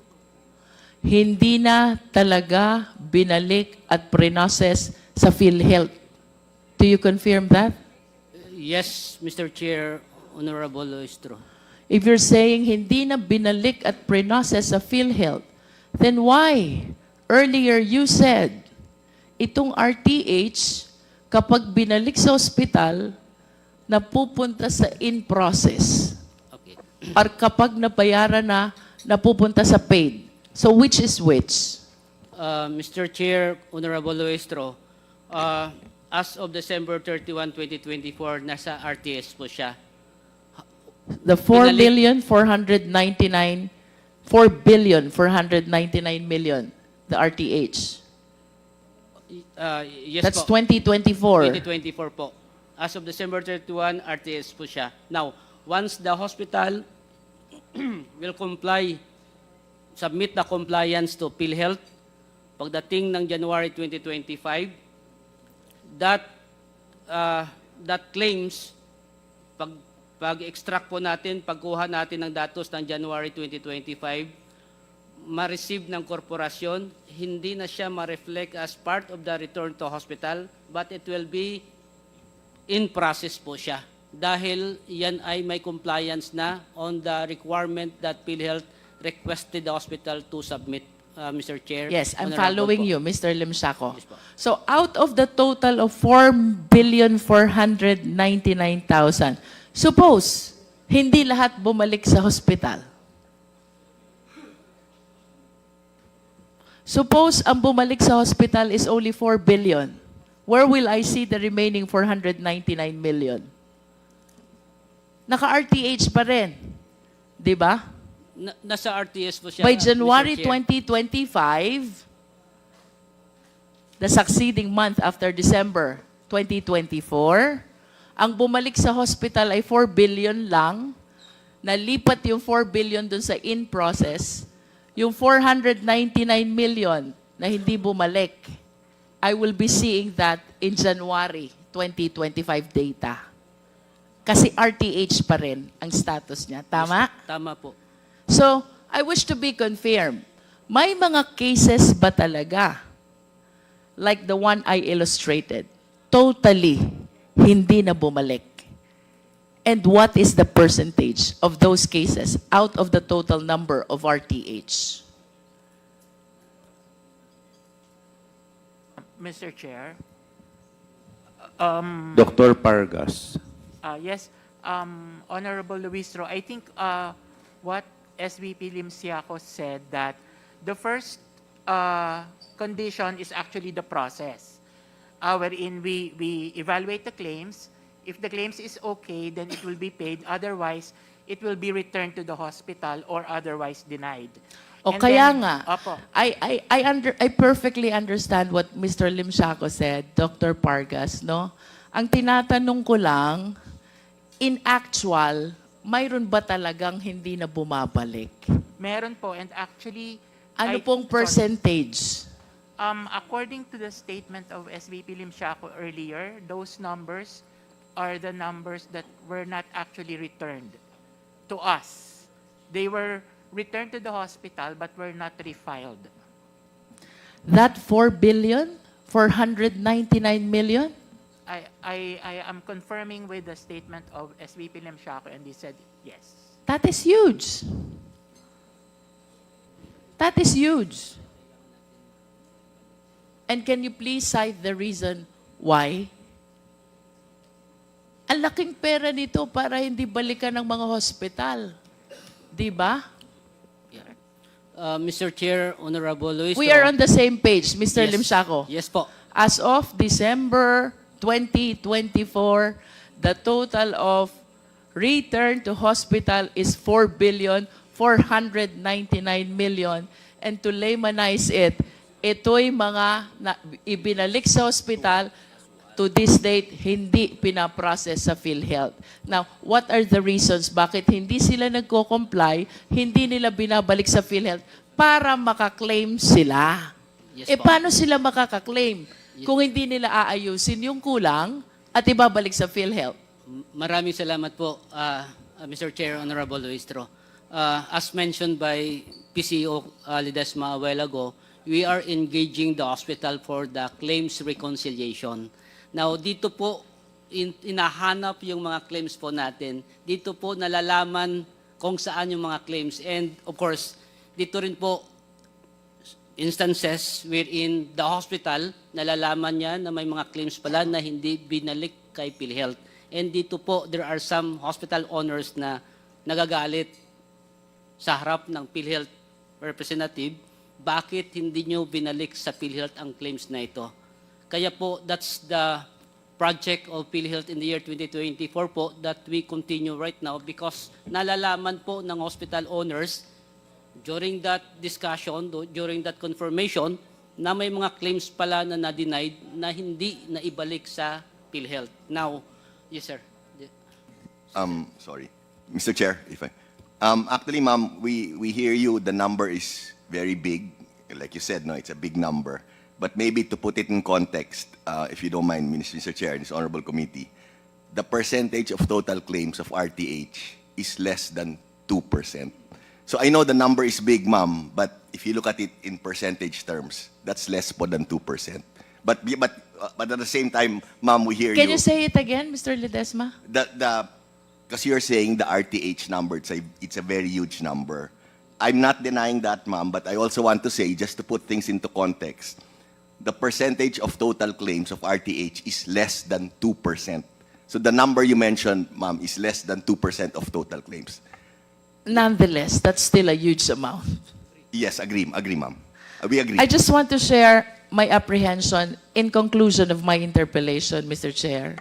hindi na talaga binalik at pre-process sa PhilHealth. Do you confirm that? Yes, Mr. Chair, Honorable Luistro. If you're saying hindi na binalik at pre-process sa PhilHealth, then why? Earlier you said, itong RTH, kapag binalik sa ospital, napupunta sa in-process. Okay. Or kapag nabayaran na, napupunta sa paid. So which is which? Mr. Chair, Honorable Luistro, as of December 31, 2024, nasa RTS po siya. The 4 Pinalik- billion 499 4,499 million, the RTH. Yes That's po. 2024. 2024 po. As of December 31, RTS po siya. Now, once the hospital will comply, submit the compliance to PhilHealth, pagdating ng January 2025, that claims, pag-extract po natin, pagkuha natin ng datos ng January 2025, ma-receive ng korporasyon, hindi na siya ma-reflect as part of the return to hospital, but it will be in process po siya. Dahil yan ay may compliance na on the requirement that PhilHealth requested the hospital to submit, Mr. Chair. Yes, I'm Honorable following po. you, Mr. Limsako. Yes po. So out of the total of 4,499,000, suppose hindi lahat bumalik sa hospital. Suppose ang bumalik sa hospital is only 4 billion. Where will I see the remaining 499 million? Naka-RTH pa rin. Di ba? Nasa RTS po siya. By Mr. January Chair. 2025, the succeeding month after December 2024, ang bumalik sa hospital ay 4 billion lang, nalipat yung 4 billion dun sa in-process, yung 499 million na hindi bumalik, I will be seeing that in January 2025 data. Kasi RTH pa rin ang status niya. Tama? Tama po. So, I wish to be confirmed. May mga cases ba talaga, like the one I illustrated, totally hindi na bumalik? And what is the percentage of those cases out of the total number of RTH? Mr. Chair. Dr. Pargas. Yes, Honorable Luistro, I think what SVP Limsiaco said that the first condition is actually the process, wherein we evaluate the claims. If the claims is okay, then it will be paid. Otherwise, it will be returned to the hospital or otherwise denied. O And kaya then- nga, Opo. I perfectly understand what Mr. Limshaco said, Dr. Pargas, no? Ang tinatanong ko lang, in actual, mayroon ba talagang hindi na bumabalik? Meron po, and actually, Ano I- pong sorry. percentage? According to the statement of SVP Limsiaco earlier, those numbers are the numbers that were not actually returned to us. They were returned to the hospital but were not refiled. That 4 billion? 499 million? I am confirming with the statement of SVP Limsiaco, and he said yes. That is huge. That is huge. And can you please cite the reason why? Ang laking pera nito para hindi balikan ng mga hospital. Di ba? Mr. Chair, Honorable Luis. We are on the same page, Mr. Yes. Limshaco. Yes po. As of December 2024, the total of return to hospital is 4,499,000,000. And to laymanize it, ito'y mga ibinalik sa hospital, to this date, hindi pinaprocess sa PhilHealth. Now, what are the reasons bakit hindi sila nagko-comply, hindi nila binabalik sa PhilHealth para makaklaim sila? Yes po. Paano sila makakaklaim kung hindi nila aayusin yung kulang at ibabalik sa PhilHealth? Maraming salamat po, Mr. Chair, Honorable Luistro. As mentioned by PCO Ledesma a while ago, we are engaging the hospital for the claims reconciliation. Now, dito po, inahanap yung mga claims po natin. Dito po nalalaman kung saan yung mga claims. And of course, dito rin po instances wherein the hospital, nalalaman niya na may mga claims pala na hindi binalik kay PhilHealth. And dito po, there are some hospital owners na nagagalit sa harap ng PhilHealth Representative, bakit hindi nyo binalik sa PhilHealth ang claims na ito? Kaya po, that's the project of PhilHealth in the year 2024 po that we continue right now because nalalaman po ng hospital owners during that discussion, during that confirmation, na may mga claims pala na na-denied na hindi na ibalik sa PhilHealth. Now, yes sir. Sorry. Mr. Chair, if I... actually, ma'am, we hear you. The number is very big. Like you said, no, it's a big number. But maybe to put it in context, if you don't mind, Mr. Chair, this honorable committee, the percentage of total claims of RTH is less than 2%. So I know the number is big, ma'am, but if you look at it in percentage terms, that's less po than 2%. But at the same time, ma'am, we hear Can you say it again, Mr. Ledesma? Because you're saying the RTH number, it's a very huge number. I'm not denying that, ma'am, but I also want to say, just to put things into context, the percentage of total claims of RTH is less than 2%. So the number you mentioned, ma'am, is less than 2% of total claims. Nonetheless, that's still a huge amount. Yes, agree, ma'am. We agree. I just want to share my apprehension in conclusion of my interpellation, Mr. Chair.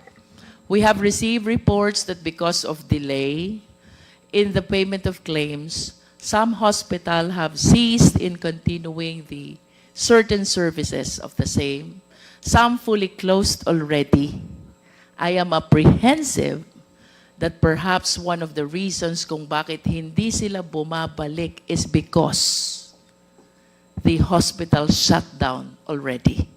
We have received reports that because of delay in the payment of claims, some hospitals have ceased in continuing the certain services of the same. Some fully closed already. I am apprehensive that perhaps one of the reasons kung bakit hindi sila bumabalik is because the hospital shut down already.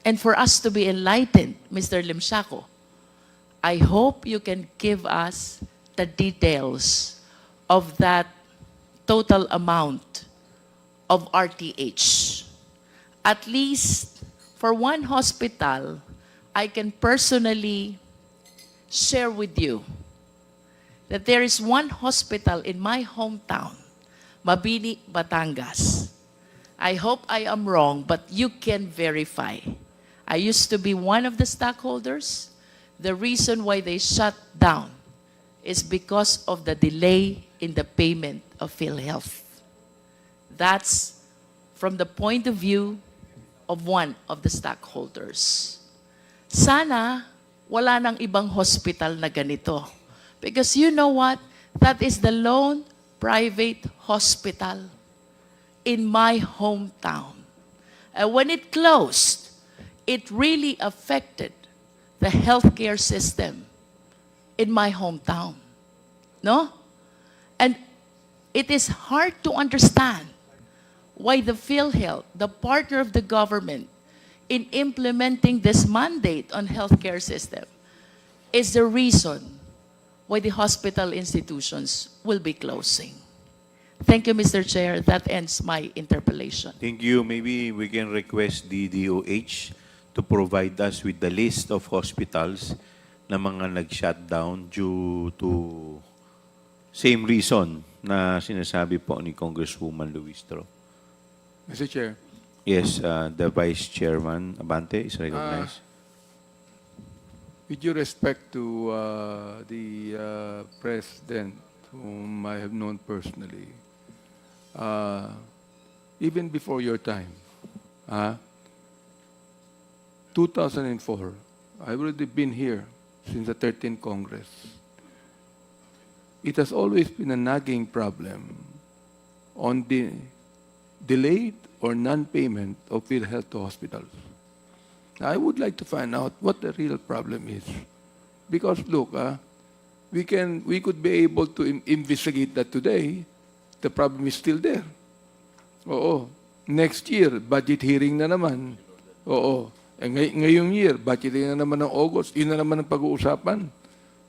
And for us to be enlightened, Mr. Limshaco, I hope you can give us the details of that total amount of RTH. At least for one hospital, I can personally share with you that there is one hospital in my hometown, Mabini, Batangas. I hope I am wrong, but you can verify. I used to be one of the stockholders. The reason why they shut down is because of the delay in the payment of PhilHealth. That's from the point of view of one of the stockholders. Sana wala nang ibang hospital na ganito. Because you know what? That is the lone private hospital in my hometown. And when it closed, it really affected the healthcare system in my hometown. No? And it is hard to understand why the PhilHealth, the partner of the government, in implementing this mandate on healthcare system, is the reason why the hospital institutions will be closing. Thank you, Mr. Chair. That ends my interpellation. Thank you. Maybe we can request the DOH to provide us with the list of hospitals na mga nag-shutdown due to same reason na sinasabi po ni Congresswoman Luistro. Mr. Chair, Yes, the Vice Chairman Abante is recognized. with due respect to the President, whom I have known personally, even before your time, 2004, I've already been here since the 13th Congress. It has always been a nagging problem on the delayed or non-payment of PhilHealth to hospitals. Now, I would like to find out what the real problem is. Because look, we could be able to investigate that today. The problem is still there. Oo. Next year, budget hearing na naman. Oo. Ngayong year, budget hearing na naman ng August. Yun na naman ang pag-uusapan.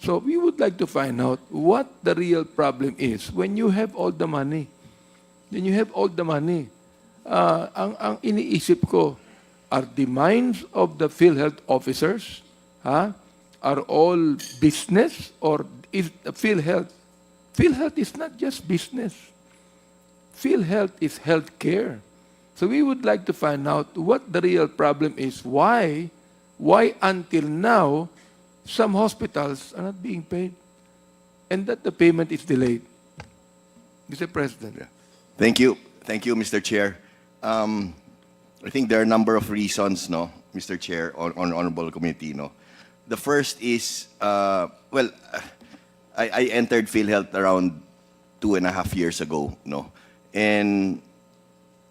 So we would like to find out what the real problem is when you have all the money. Then you have all the money. Ang iniisip ko, are the minds of the PhilHealth officers are all business, or is PhilHealth? PhilHealth is not just business. PhilHealth is healthcare. So we would like to find out what the real problem is. Why until now some hospitals are not being paid, and that the payment is delayed. Mr. President. Thank you. Thank you, Mr. Chair. I think there are a number of reasons, no, Mr. Chair, on honorable committee, no. The first is, well, I entered PhilHealth around 2.5 years ago, no, and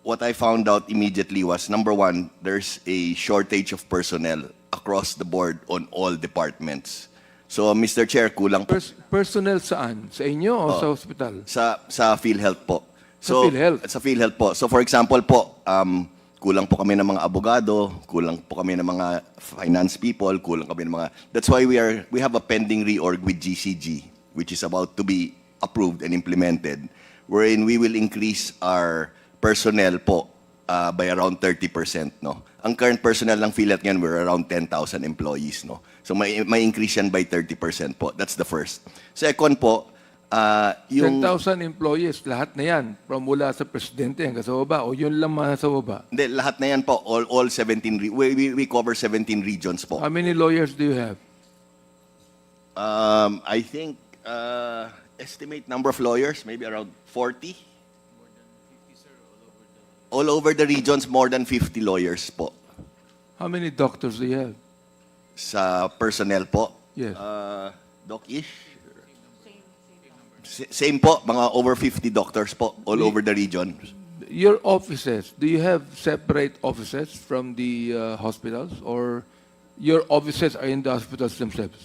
what I found out immediately was, number one, there's a shortage of personnel across the board on all departments. So, Mr. Chair, kulang po Personnel saan? Sa inyo o sa hospital? sa PhilHealth po. Sa PhilHealth? Sa PhilHealth po. So, for example po, kulang po kami ng mga abogado, kulang po kami ng mga finance people, kulang kami ng mga... That's why we have a pending reorg with GCG, which is about to be approved and implemented, wherein we will increase our personnel po by around 30%, no? Ang current personnel ng PhilHealth ngayon, we're around 10,000 employees, no? So may increase yan by 30% po. That's the first. Second po, yung 10,000 employees, lahat na yan, from mula sa presidente hanggang sa baba, o yun lang mga sa baba? hindi, lahat na yan po, all 17 we cover 17 regions po. How many lawyers do you have? I think estimate number of lawyers maybe around 40. All over the regions, more than 50 lawyers po. How many doctors do you have? Sa personnel po. Yes. Doc-ish? Same po, mga over 50 doctors po, all over the region. Your offices, do you have separate offices from the hospitals, or your offices are in the hospitals themselves?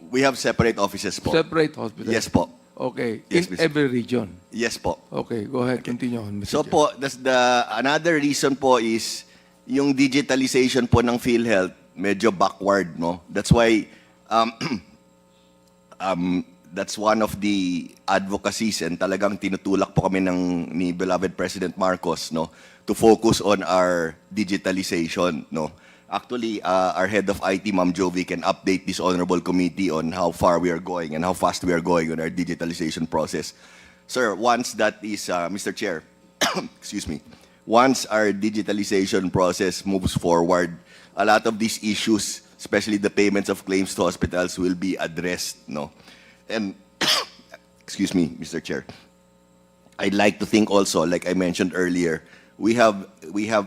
We have separate offices po. Separate hospitals? Yes po. Okay, Yes, in Mr. every region? Yes po. Okay, go ahead, continue on, Mr. So Chair. po, another reason po is yung digitalization po ng PhilHealth medyo backward, no? That's why that's one of the advocacies, and talagang tinutulak po kami ni beloved President Marcos, no, to focus on our digitalization, no. Actually, our head of IT, Ma'am Jovi, can update this honorable committee on how far we are going and how fast we are going on our digitalization process. Sir, once that is, Mr. Chair, excuse me, once our digitalization process moves forward, a lot of these issues, especially the payments of claims to hospitals, will be addressed, no? And, excuse me, Mr. Chair, I'd like to think also, like I mentioned earlier, we have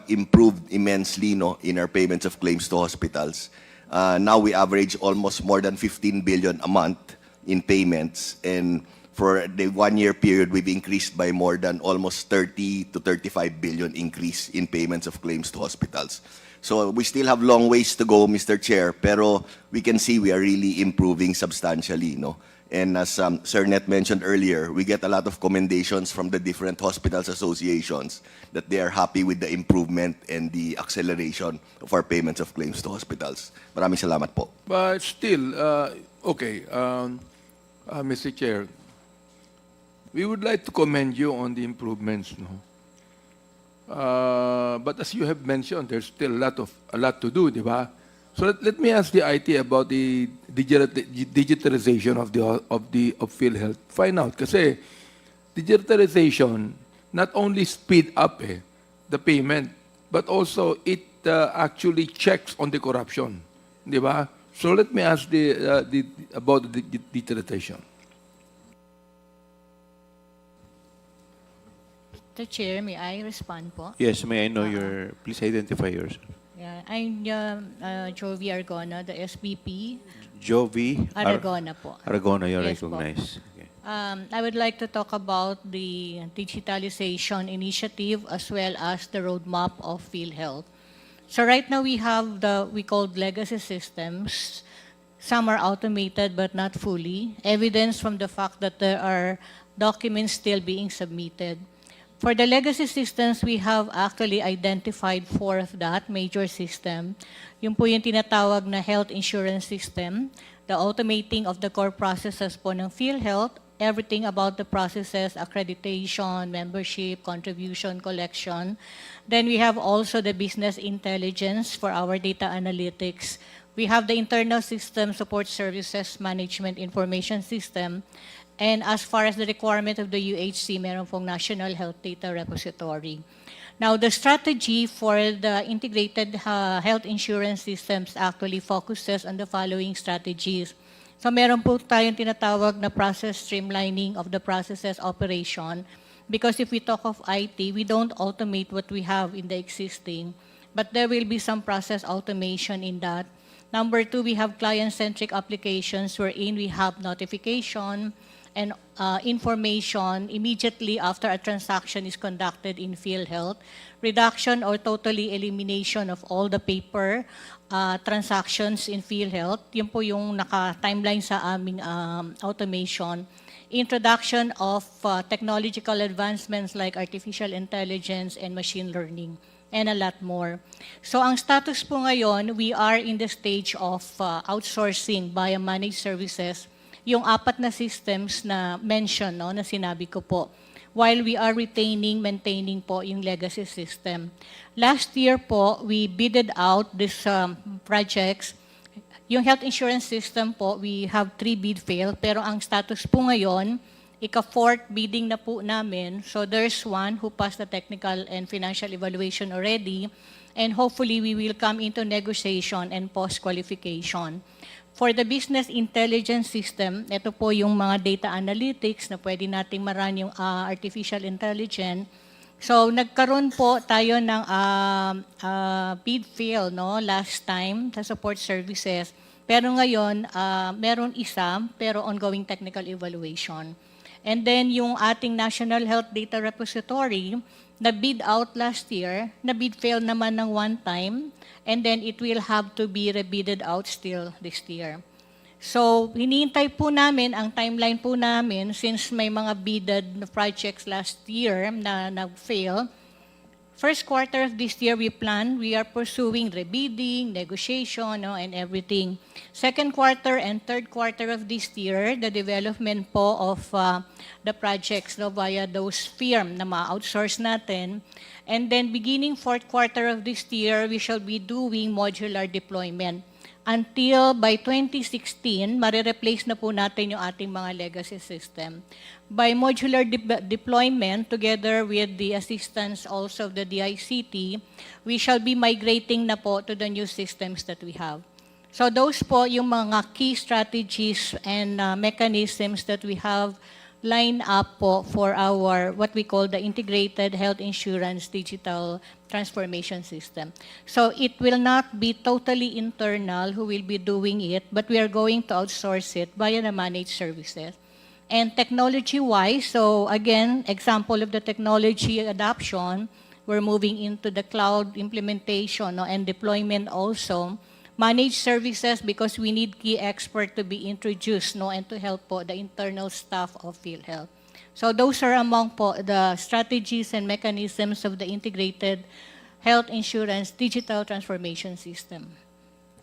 improved immensely, no, in our payments of claims to hospitals. Now we average almost more than 15 billion a month in payments, and for the 1 year period, we've increased by more than almost 30 to 35 billion increase in payments of claims to hospitals. So we still have long ways to go, Mr. Chair, pero we can see we are really improving substantially, no? And as Sir Net mentioned earlier, we get a lot of commendations from the different hospitals associations that they are happy with the improvement and the acceleration of our payments of claims to hospitals. Maraming salamat po. But still, okay, Mr. Chair, we would like to commend you on the improvements, no? But as you have mentioned, there's still a lot to do, di ba? So let me ask the IT about the digitalization of PhilHealth. Find out, kasi digitalization not only speed up the payment, but also it actually checks on the corruption, di ba? So let me ask about the digitalization. Mr. Chair, may I respond po? Yes, may I know please identify yourself. Yeah, I'm Jovi Argona, the SVP. Jovi Aragona po. Aragona, you're Yes po. recognized. Okay. I would like to talk about the digitalization initiative as well as the roadmap of PhilHealth. So right now we have we called legacy systems. Some are automated but not fully. Evidence from the fact that there are documents still being submitted. For the legacy systems, we have actually identified 4 of that major system. Yung po yung tinatawag na health insurance system, the automating of the core processes po ng PhilHealth, everything about the processes, accreditation, membership, contribution, collection. Then we have also the business intelligence for our data analytics. We have the internal system support services management information system. And as far as the requirement of the UHC, meron pong National Health Data Repository. Now, the strategy for the integrated health insurance systems actually focuses on the following strategies. So meron po tayong tinatawag na process streamlining of the processes operation. Because if we talk of IT, we don't automate what we have in the existing, but there will be some process automation in that. Number two, we have client-centric applications wherein we have notification and information immediately after a transaction is conducted in PhilHealth, reduction or totally elimination of all the paper transactions in PhilHealth. Yun po yung naka-timeline sa aming automation. Introduction of technological advancements like artificial intelligence and machine learning, and a lot more. So ang status po ngayon, we are in the stage of outsourcing via managed services yung 4 na systems na mention, no, na sinabi ko po, while we are maintaining po yung legacy system. Last year po, we bidded out these projects. Yung health insurance system po, we have 3 bid fail, pero ang status po ngayon, ika-4th bidding na po namin. So there's one who passed the technical and financial evaluation already, and hopefully we will come into negotiation and post-qualification. For the business intelligence system, ito po yung mga data analytics na pwede nating maran yung artificial intelligence. So nagkaroon po tayo ng bid fail, no, last time sa support services. Pero ngayon, meron isa, pero ongoing technical evaluation. And then yung ating National Health Data Repository, na bid out last year, na bid fail naman ng one time, and then it will have to be rebidded out still this year. So, hinihintay po namin, ang timeline po namin, since may mga bidded na projects last year na nag-fail, first quarter of this year, we are pursuing rebidding, negotiation, no, and everything. Second quarter and third quarter of this year, the development po of the projects, no, via those firm na ma-outsource natin. And then beginning fourth quarter of this year, we shall be doing modular deployment. Until by 2016, marireplace na po natin yung ating mga legacy system. By modular deployment, together with the assistance also of the DICT, we shall be migrating na po to the new systems that we have. So those po yung mga key strategies and mechanisms that we have lined up po for our, what we call the Integrated Health Insurance Digital Transformation System. So it will not be totally internal who will be doing it, but we are going to outsource it via the managed services. And technology-wise, so again, example of the technology adoption, we're moving into the cloud implementation, no, and deployment also. Managed services because we need key expert to be introduced, no, and to help po the internal staff of PhilHealth. So those are among po the strategies and mechanisms of the Integrated Health Insurance Digital Transformation System.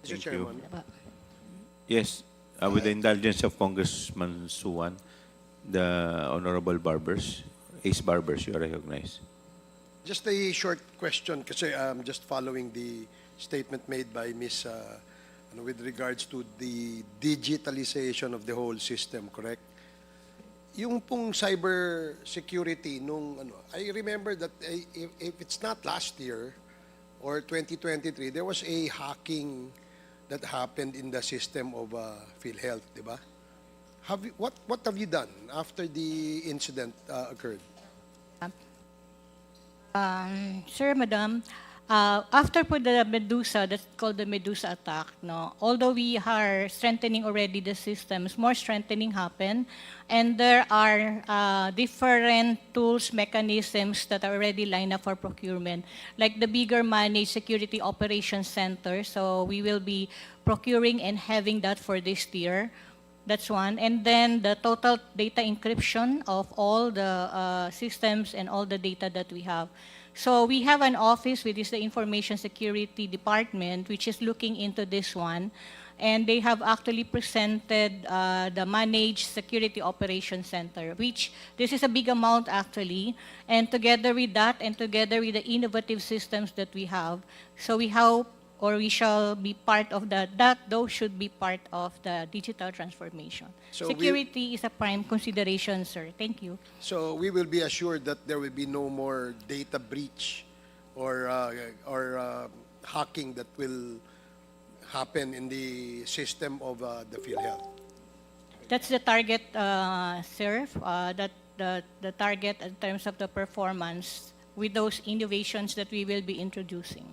Mr. Chairman. Yes, with the indulgence of Congressman Suwan, the Honorable Barbers, Ace Barbers, you are recognized. Just a short question kasi just following the statement made by Ms. With regards to the digitalization of the whole system, correct? Yung pong cyber security nung I remember that if it's not last year or 2023, there was a hacking that happened in the system of PhilHealth, di ba? What have you done after the incident occurred? Sir, Madam, after po the Medusa, that's called the Medusa attack, no, although we are strengthening already the systems, more strengthening happened, and there are different tools, mechanisms that are already lined up for procurement, like the bigger managed security operations center, so we will be procuring and having that for this year. That's one. And then the total data encryption of all the systems and all the data that we have. So we have an office, which is the Information Security Department, which is looking into this one. And they have actually presented the Managed Security Operations Center, which this is a big amount actually. And together with that, and together with the innovative systems that we have, so we hope, or we shall be part of those should be part of the digital transformation. So Security is a prime consideration, sir. Thank you. So we will be assured that there will be no more data breach or hacking that will happen in the system of the PhilHealth. That's the target, sir, the target in terms of the performance with those innovations that we will be introducing.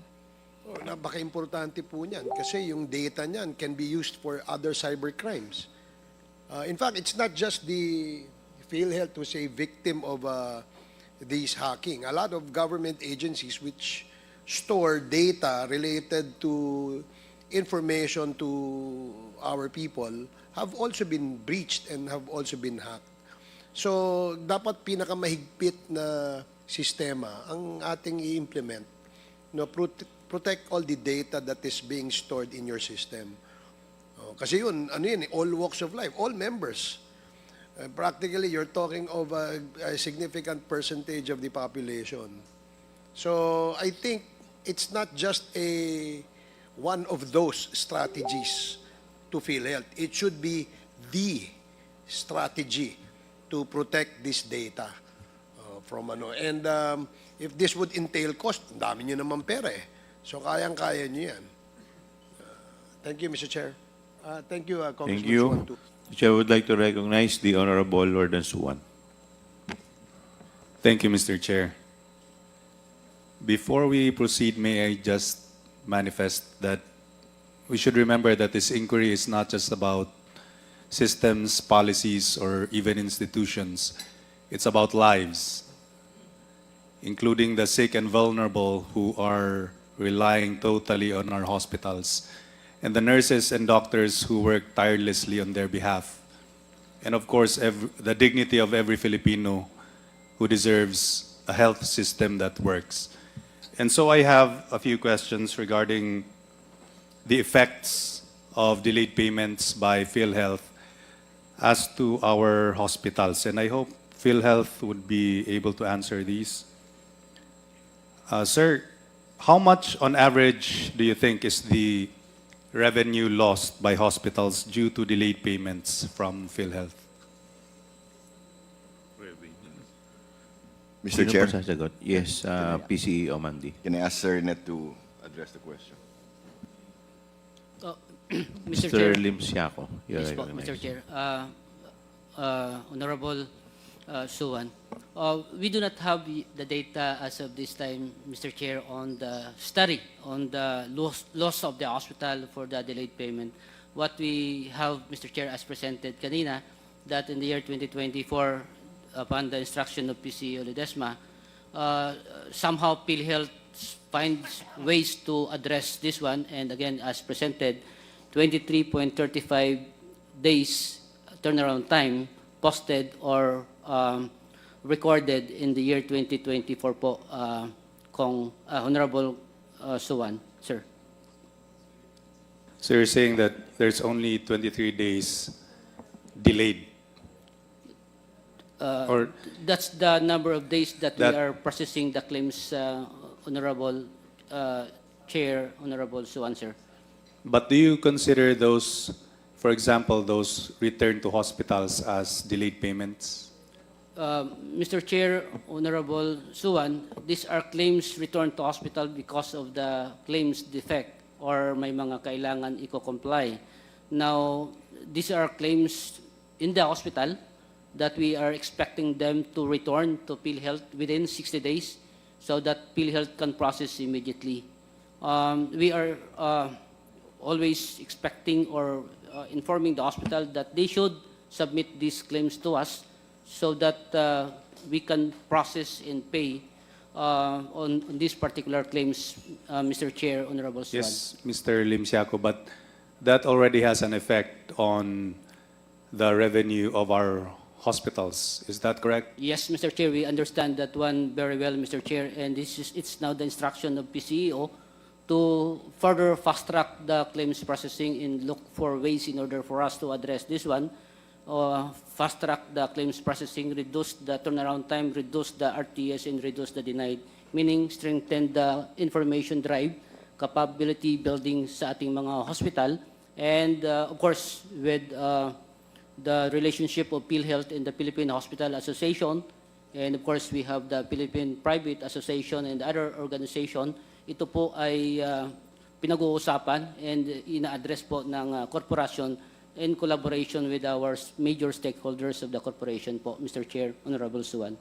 Oh, napaka-importante po niyan kasi yung data niyan can be used for other cyber crimes. In fact, it's not just the PhilHealth who's a victim of these hacking. A lot of government agencies which store data related to information to our people have also been breached and have also been hacked. So, dapat pinakamahigpit na sistema ang ating i-implement, no, protect all the data that is being stored in your system. Kasi yun, all walks of life, all members. Practically, you're talking of a significant percentage of the population. So, I think it's not just one of those strategies to PhilHealth. It should be the strategy to protect this data from ano. And if this would entail cost, ang dami nyo naman pera eh. So, kayang-kaya nyo yan. Thank you, Mr. Chair. Thank you, Congressman Thank you. Suwan, too. The Chair would like to recognize the Honorable Lord Suwan. Thank you, Mr. Chair. Before we proceed, may I just manifest that we should remember that this inquiry is not just about systems, policies, or even institutions. It's about lives, including the sick and vulnerable who are relying totally on our hospitals, and the nurses and doctors who work tirelessly on their behalf. And of course, the dignity of every Filipino who deserves a health system that works. And so I have a few questions regarding the effects of delayed payments by PhilHealth as to our hospitals. And I hope PhilHealth would be able to answer these. Sir, how much on average do you think is the revenue lost by hospitals due to delayed payments from PhilHealth? Mr. Chair, Yes, PCE Omandi. can I ask Sir Net to address the question? Mr. Chair. Lim Siaco, you're Yes po, recognized. Mr. Chair. Honorable Suwan, we do not have the data as of this time, Mr. Chair, on the study on the loss of the hospital for the delayed payment. What we have, Mr. Chair, as presented kanina, that in the year 2024, upon the instruction of PCO Ledesma, somehow PhilHealth finds ways to address this one, and again, as presented, 23.35 days turnaround time posted or recorded in the year 2024 po, Honorable Suwan, sir. So you're saying that there's only 23 days delayed? Or That's the number of days that we That- are processing the claims, Honorable Chair, Honorable Suwan, sir. but do you consider those, for example, those returned to hospitals as delayed payments? Mr. Chair, Honorable Suwan, these are claims returned to hospital because of the claims defect or may mga kailangan i-comply. Now, these are claims in the hospital that we are expecting them to return to PhilHealth within 60 days so that PhilHealth can process immediately. We are always expecting or informing the hospital that they should submit these claims to us so that we can process and pay on these particular claims, Mr. Chair, Honorable Suwan. Yes, Mr. Lim Siaco, but that already has an effect on the revenue of our hospitals. Is that correct? Yes, Mr. Chair, we understand that one very well, Mr. Chair, and it's now the instruction of PCEO to further fast-track the claims processing and look for ways in order for us to address this one, fast-track the claims processing, reduce the turnaround time, reduce the RTS, and reduce the denied, meaning strengthen the information drive, capability building sa ating mga hospital, and of course, with the relationship of PhilHealth and the Philippine Hospital Association, and of course, we have the Philippine Private Association and other organization. Ito po ay pinag-uusapan and ina-address po ng korporasyon in collaboration with our major stakeholders of the corporation po, Mr. Chair, Honorable Suwan.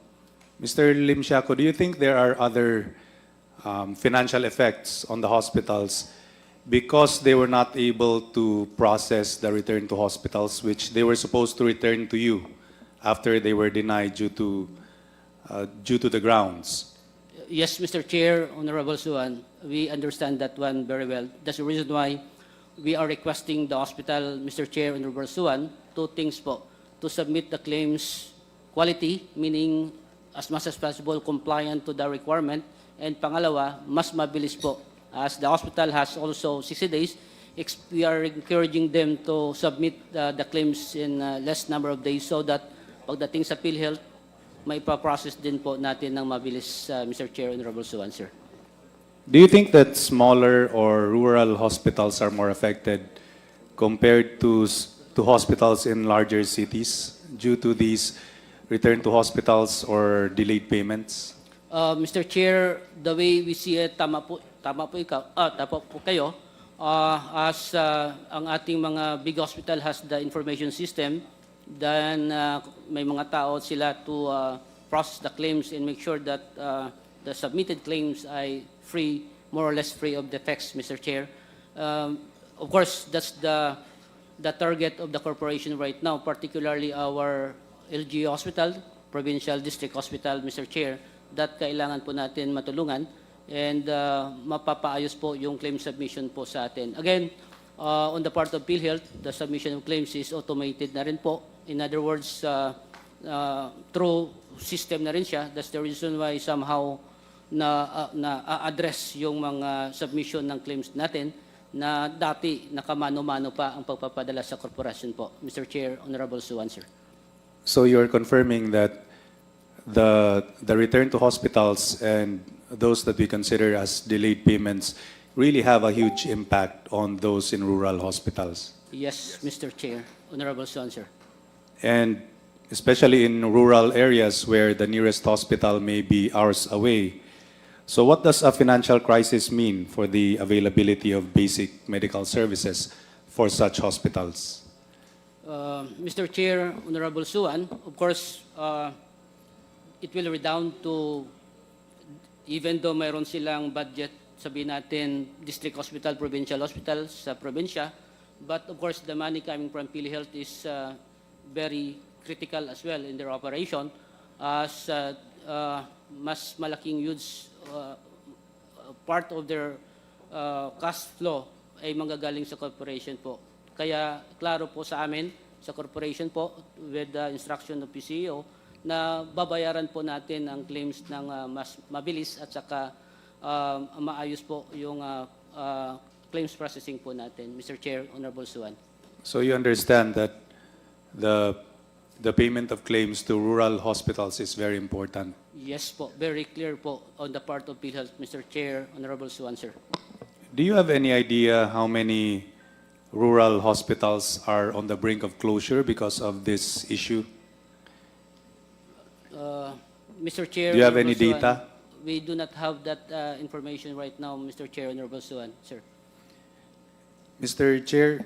Mr. Lim Siaco, do you think there are other financial effects on the hospitals because they were not able to process the return to hospitals, which they were supposed to return to you after they were denied due to the grounds? Yes, Mr. Chair, Honorable Suwan, we understand that one very well. That's the reason why we are requesting the hospital, Mr. Chair, Honorable Suwan, two things po. To submit the claims quality, meaning as much as possible compliant to the requirement, and pangalawa, mas mabilis po. As the hospital has also 60 days, we are encouraging them to submit the claims in less number of days so that pagdating sa PhilHealth, may pa-process din po natin ng mabilis, Mr. Chair, Honorable Suwan, sir. Do you think that smaller or rural hospitals are more affected compared to hospitals in larger cities due to these return to hospitals or delayed payments? Mr. Chair, the way we see it, tama po kayo. As ang ating mga big hospital has the information system, then may mga tao sila to process the claims and make sure that the submitted claims are free, more or less free of defects, Mr. Chair. Of course, that's the target of the corporation right now, particularly our LG Hospital, Provincial District Hospital, Mr. Chair, that kailangan po natin matulungan and mapapaayos po yung claim submission po sa atin. Again, on the part of PhilHealth, the submission of claims is automated na rin po. In other words, through system na rin siya. That's the reason why somehow na-address yung mga submission ng claims natin na dati nakamano-mano pa ang pagpapadala sa korporasyon po. Mr. Chair, Honorable Suwan, sir. So you're confirming that the return to hospitals and those that we consider as delayed payments really have a huge impact on those in rural hospitals? Yes, Mr. Chair, Honorable Suwan, sir. And especially in rural areas where the nearest hospital may be hours away. So what does a financial crisis mean for the availability of basic medical services for such hospitals? Mr. Chair, Honorable Suwan, of course, it will redound to, even though mayroon silang budget, sabihin natin, district hospital, provincial hospital sa probinsya, but of course, the money coming from PhilHealth is very critical as well in their operation as mas malaking huge part of their cash flow ay manggagaling sa corporation po. Kaya klaro po sa amin, sa corporation po, with the instruction of PCEO, na babayaran po natin ang claims ng mas mabilis at saka maayos po yung claims processing po natin. Mr. Chair, Honorable Suwan. So you understand that the payment of claims to rural hospitals is very important. Yes po, very clear po on the part of PhilHealth, Mr. Chair, Honorable Suwan, sir. Do you have any idea how many rural hospitals are on the brink of closure because of this issue? Mr. Chair, Do you have any Honorable Suwan, data? we do not have that information right now, Mr. Chair, Honorable Suwan, sir. Mr. Chair,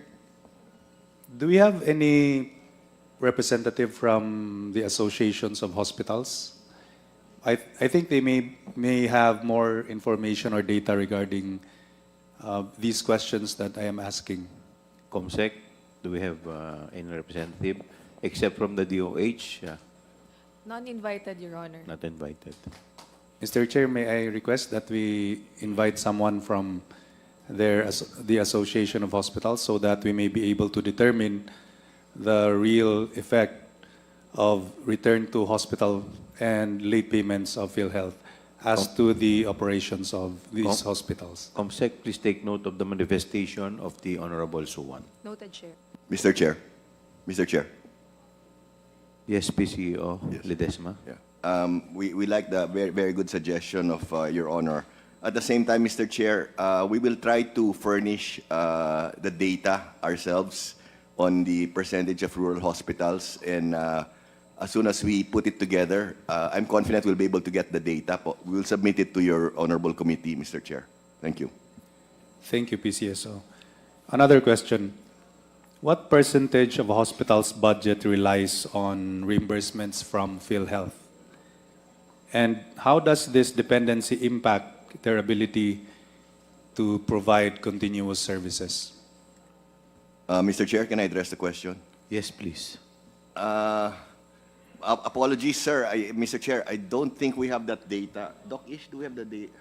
do we have any representative from the associations of hospitals? I think they may have more information or data regarding these questions that I am asking. COMSEC, do we have any representative? Except from the DOH, Non-invited, Your Honor. not invited. Mr. Chair, may I request that we invite someone from the Association of Hospitals so that we may be able to determine the real effect of return to hospital and late payments of PhilHealth as to the operations of these hospitals. COMSEC, please take note of the manifestation of the Honorable Suwan. Noted, Chair. Mr. Chair. Mr. Chair. Yes, PCO Ledesma. We like the very good suggestion of Your Honor. At the same time, Mr. Chair, we will try to furnish the data ourselves on the percentage of rural hospitals, and as soon as we put it together, I'm confident we'll be able to get the data. We will submit it to your honorable committee, Mr. Chair. Thank you. Thank you, PCSO. Another question. What percentage of a hospital's budget relies on reimbursements from PhilHealth? And how does this dependency impact their ability to provide continuous services? Mr. Chair, can I address the question? Yes, please. Apologies, sir. Mr. Chair, I don't think we have that data. Doc Ish, do we have the data?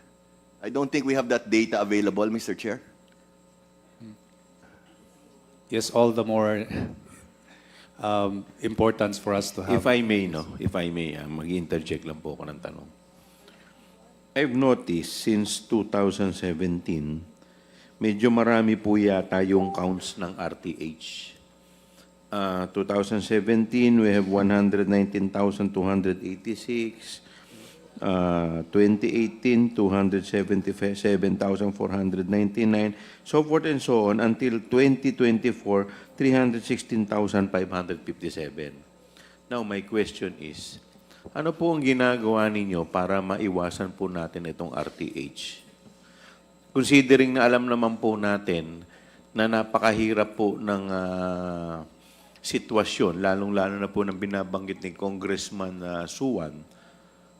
I don't think we have that data available, Mr. Chair. Yes, all the more importance for us to have. If I may, mag-interject lang po ako ng tanong. I've noticed since 2017, medyo marami po yata yung counts ng RTH. 2017, we have 119,286. 2018, 277,499, so forth and so on, until 2024, 316,557. Now, my question is, ano po ang ginagawa ninyo para maiwasan po natin itong RTH? Considering na alam naman po natin na napakahirap po ng sitwasyon, lalong-lalo na po ng binabanggit ni Congressman Suwan,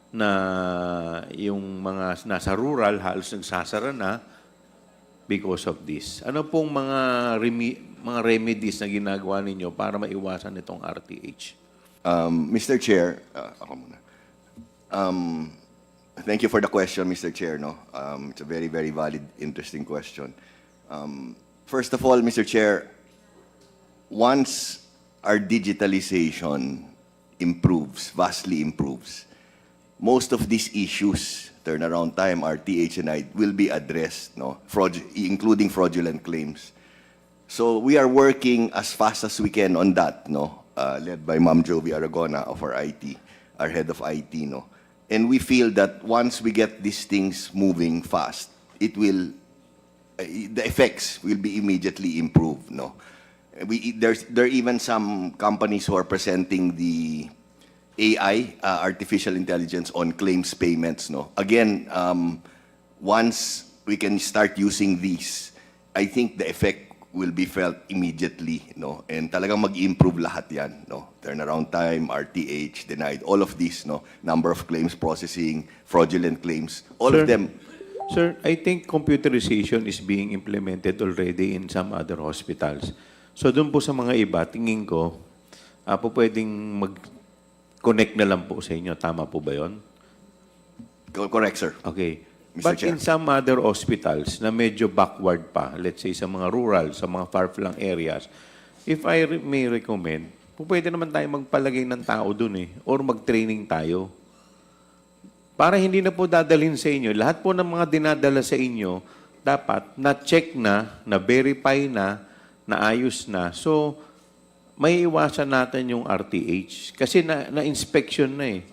na yung mga nasa rural halos nagsasara na because of this. Ano pong mga remedies na ginagawa ninyo para maiwasan itong RTH? Mr. Chair, ako muna. Thank you for the question, Mr. Chair. No? It's a very, very valid, interesting question. First of all, Mr. Chair, once our digitalization improves, vastly improves, most of these issues, turnaround time, RTH, and I, will be addressed, no? Including fraudulent claims. So we are working as fast as we can on that, no? Led by Ma'am Jovi Aragona of our IT, our head of IT, no? And we feel that once we get these things moving fast, it will, the effects will be immediately improved, no? There are even some companies who are presenting the AI, artificial intelligence, on claims payments. No, again, once we can start using these, I think the effect will be felt immediately. No, and talagang mag-improve lahat yan. No, turnaround time, RTH, denied, all of these. No, number of claims processing, fraudulent claims, all of them. Sir, I think computerization is being implemented already in some other hospitals. So doon po sa mga iba, tingin ko, po pwedeng connect na lang po sa inyo. Tama po ba yun? Correct, sir. Okay. Mr. But Chair. in some other hospitals na medyo backward pa, let's say sa mga rural, sa mga far-flung areas, if I may recommend, pwede naman tayo magpalagay ng tao dun or mag-training tayo. Para hindi na po dadalhin sa inyo. Lahat po ng mga dinadala sa inyo, dapat na-check na verify na ayos na. So, may iwasan natin yung RTH. Kasi na-inspection na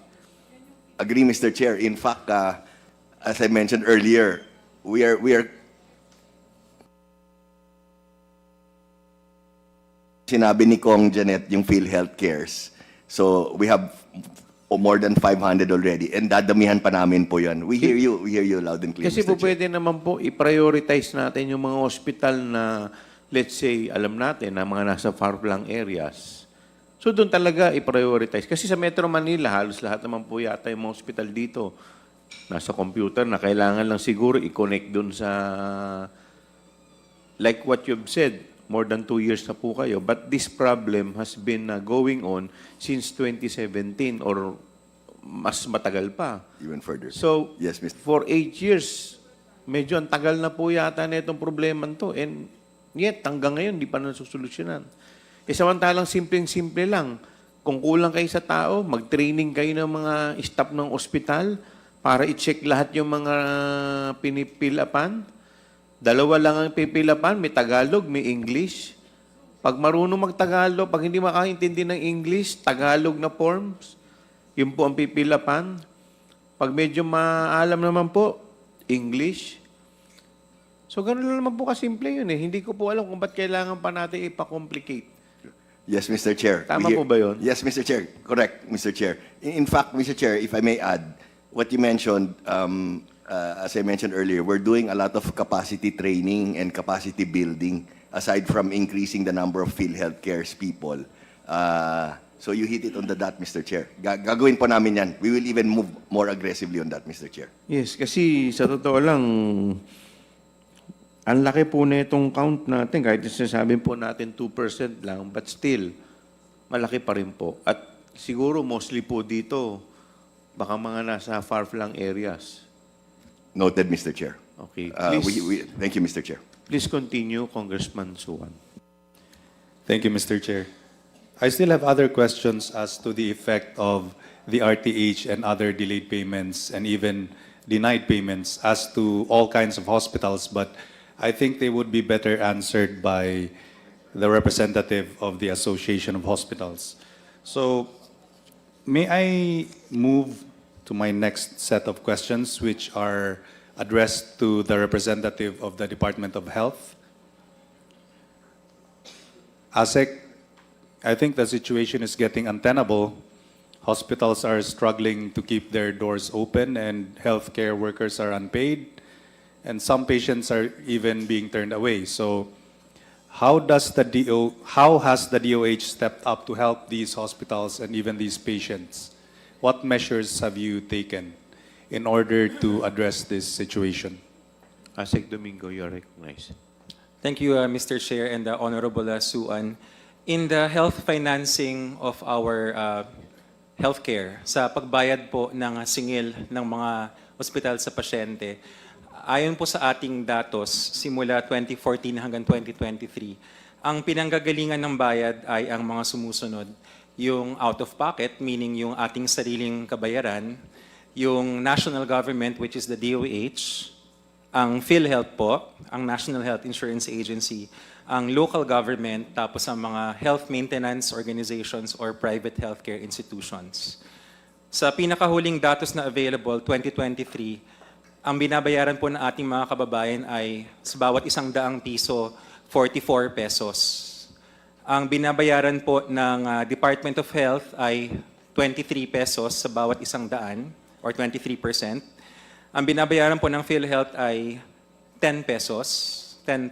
Agree, Mr. Chair. In fact, as I mentioned earlier, we are sinabi ni Kong Janet yung PhilHealth Cares. So we have more than 500 already, and dadamihan pa namin po yan. We hear you loud and clear, Kasi Mr. po Chair. pwede naman po i-prioritize natin yung mga hospital na, let's say, alam natin na mga nasa far-flung areas. So doon talaga i-prioritize. Kasi sa Metro Manila, halos lahat naman po yata yung mga hospital dito. Nasa computer na kailangan lang siguro i-connect doon sa, like what you've said, more than 2 years na po kayo. But this problem has been going on since 2017 or mas matagal pa. Even further. So, Yes, Mr. for 8 years, medyo ang tagal na po yata na itong problema to. And yet, hanggang ngayon, di pa nasusolusyonan. Samantalang simpleng-simple lang. Kung kulang kayo sa tao, mag-training kayo ng mga staff ng ospital para i-check lahat yung mga pinipilapan. 2 lang ang pipilapan, may Tagalog, may English. Pag marunong mag-Tagalog, pag hindi makaintindi ng English, Tagalog na forms, yun po ang pipilapan. Pag medyo maalam naman po, English. So, ganun lang naman po kasimple yun Hindi ko po alam kung ba't kailangan pa natin ipa-complicate. Yes, Mr. Chair. Tama po ba yun? Yes, Mr. Chair. Correct, Mr. Chair. In fact, Mr. Chair, if I may add, what you mentioned, as I mentioned earlier, we're doing a lot of capacity training and capacity building aside from increasing the number of PhilHealth cares people. So you hit it on the dot, Mr. Chair. Gagawin po namin yan. We will even move more aggressively on that, Mr. Chair. Yes, kasi sa totoo lang, ang laki po na itong count natin. Kahit sinasabi po natin 2% lang, but still, malaki pa rin po. At siguro mostly po dito, baka mga nasa far-flung areas. Noted, Mr. Chair. Okay, please, Thank you, Mr. Chair. please continue, Congressman Suwan. Thank you, Mr. Chair. I still have other questions as to the effect of the RTH and other delayed payments and even denied payments as to all kinds of hospitals, but I think they would be better answered by the representative of the Association of Hospitals. So, may I move to my next set of questions, which are addressed to the representative of the Department of Health? ASEC, I think the situation is getting untenable. Hospitals are struggling to keep their doors open and healthcare workers are unpaid, and some patients are even being turned away. So how has the DOH stepped up to help these hospitals and even these patients? What measures have you taken in order to address this situation? Asek Domingo, you are recognized. Thank you, Mr. Chair and Honorable Suan. In the health financing of our healthcare, sa pagbayad po ng singil ng mga ospital sa pasyente, ayon po sa ating datos, simula 2014 hanggang 2023, ang pinanggagalingan ng bayad ay ang mga sumusunod. Yung out-of-pocket, meaning yung ating sariling kabayaran, yung national government, which is the DOH, ang PhilHealth po, ang National Health Insurance Agency, ang local government, tapos ang mga health maintenance organizations or private healthcare institutions. Sa pinakahuling datos na available, 2023, ang binabayaran po ng ating mga kababayan ay sa bawat 100 piso, 44 pesos. Ang binabayaran po ng Department of Health ay 23 pesos sa bawat 100 or 23%. Ang binabayaran po ng PhilHealth ay 10 pesos, 10%.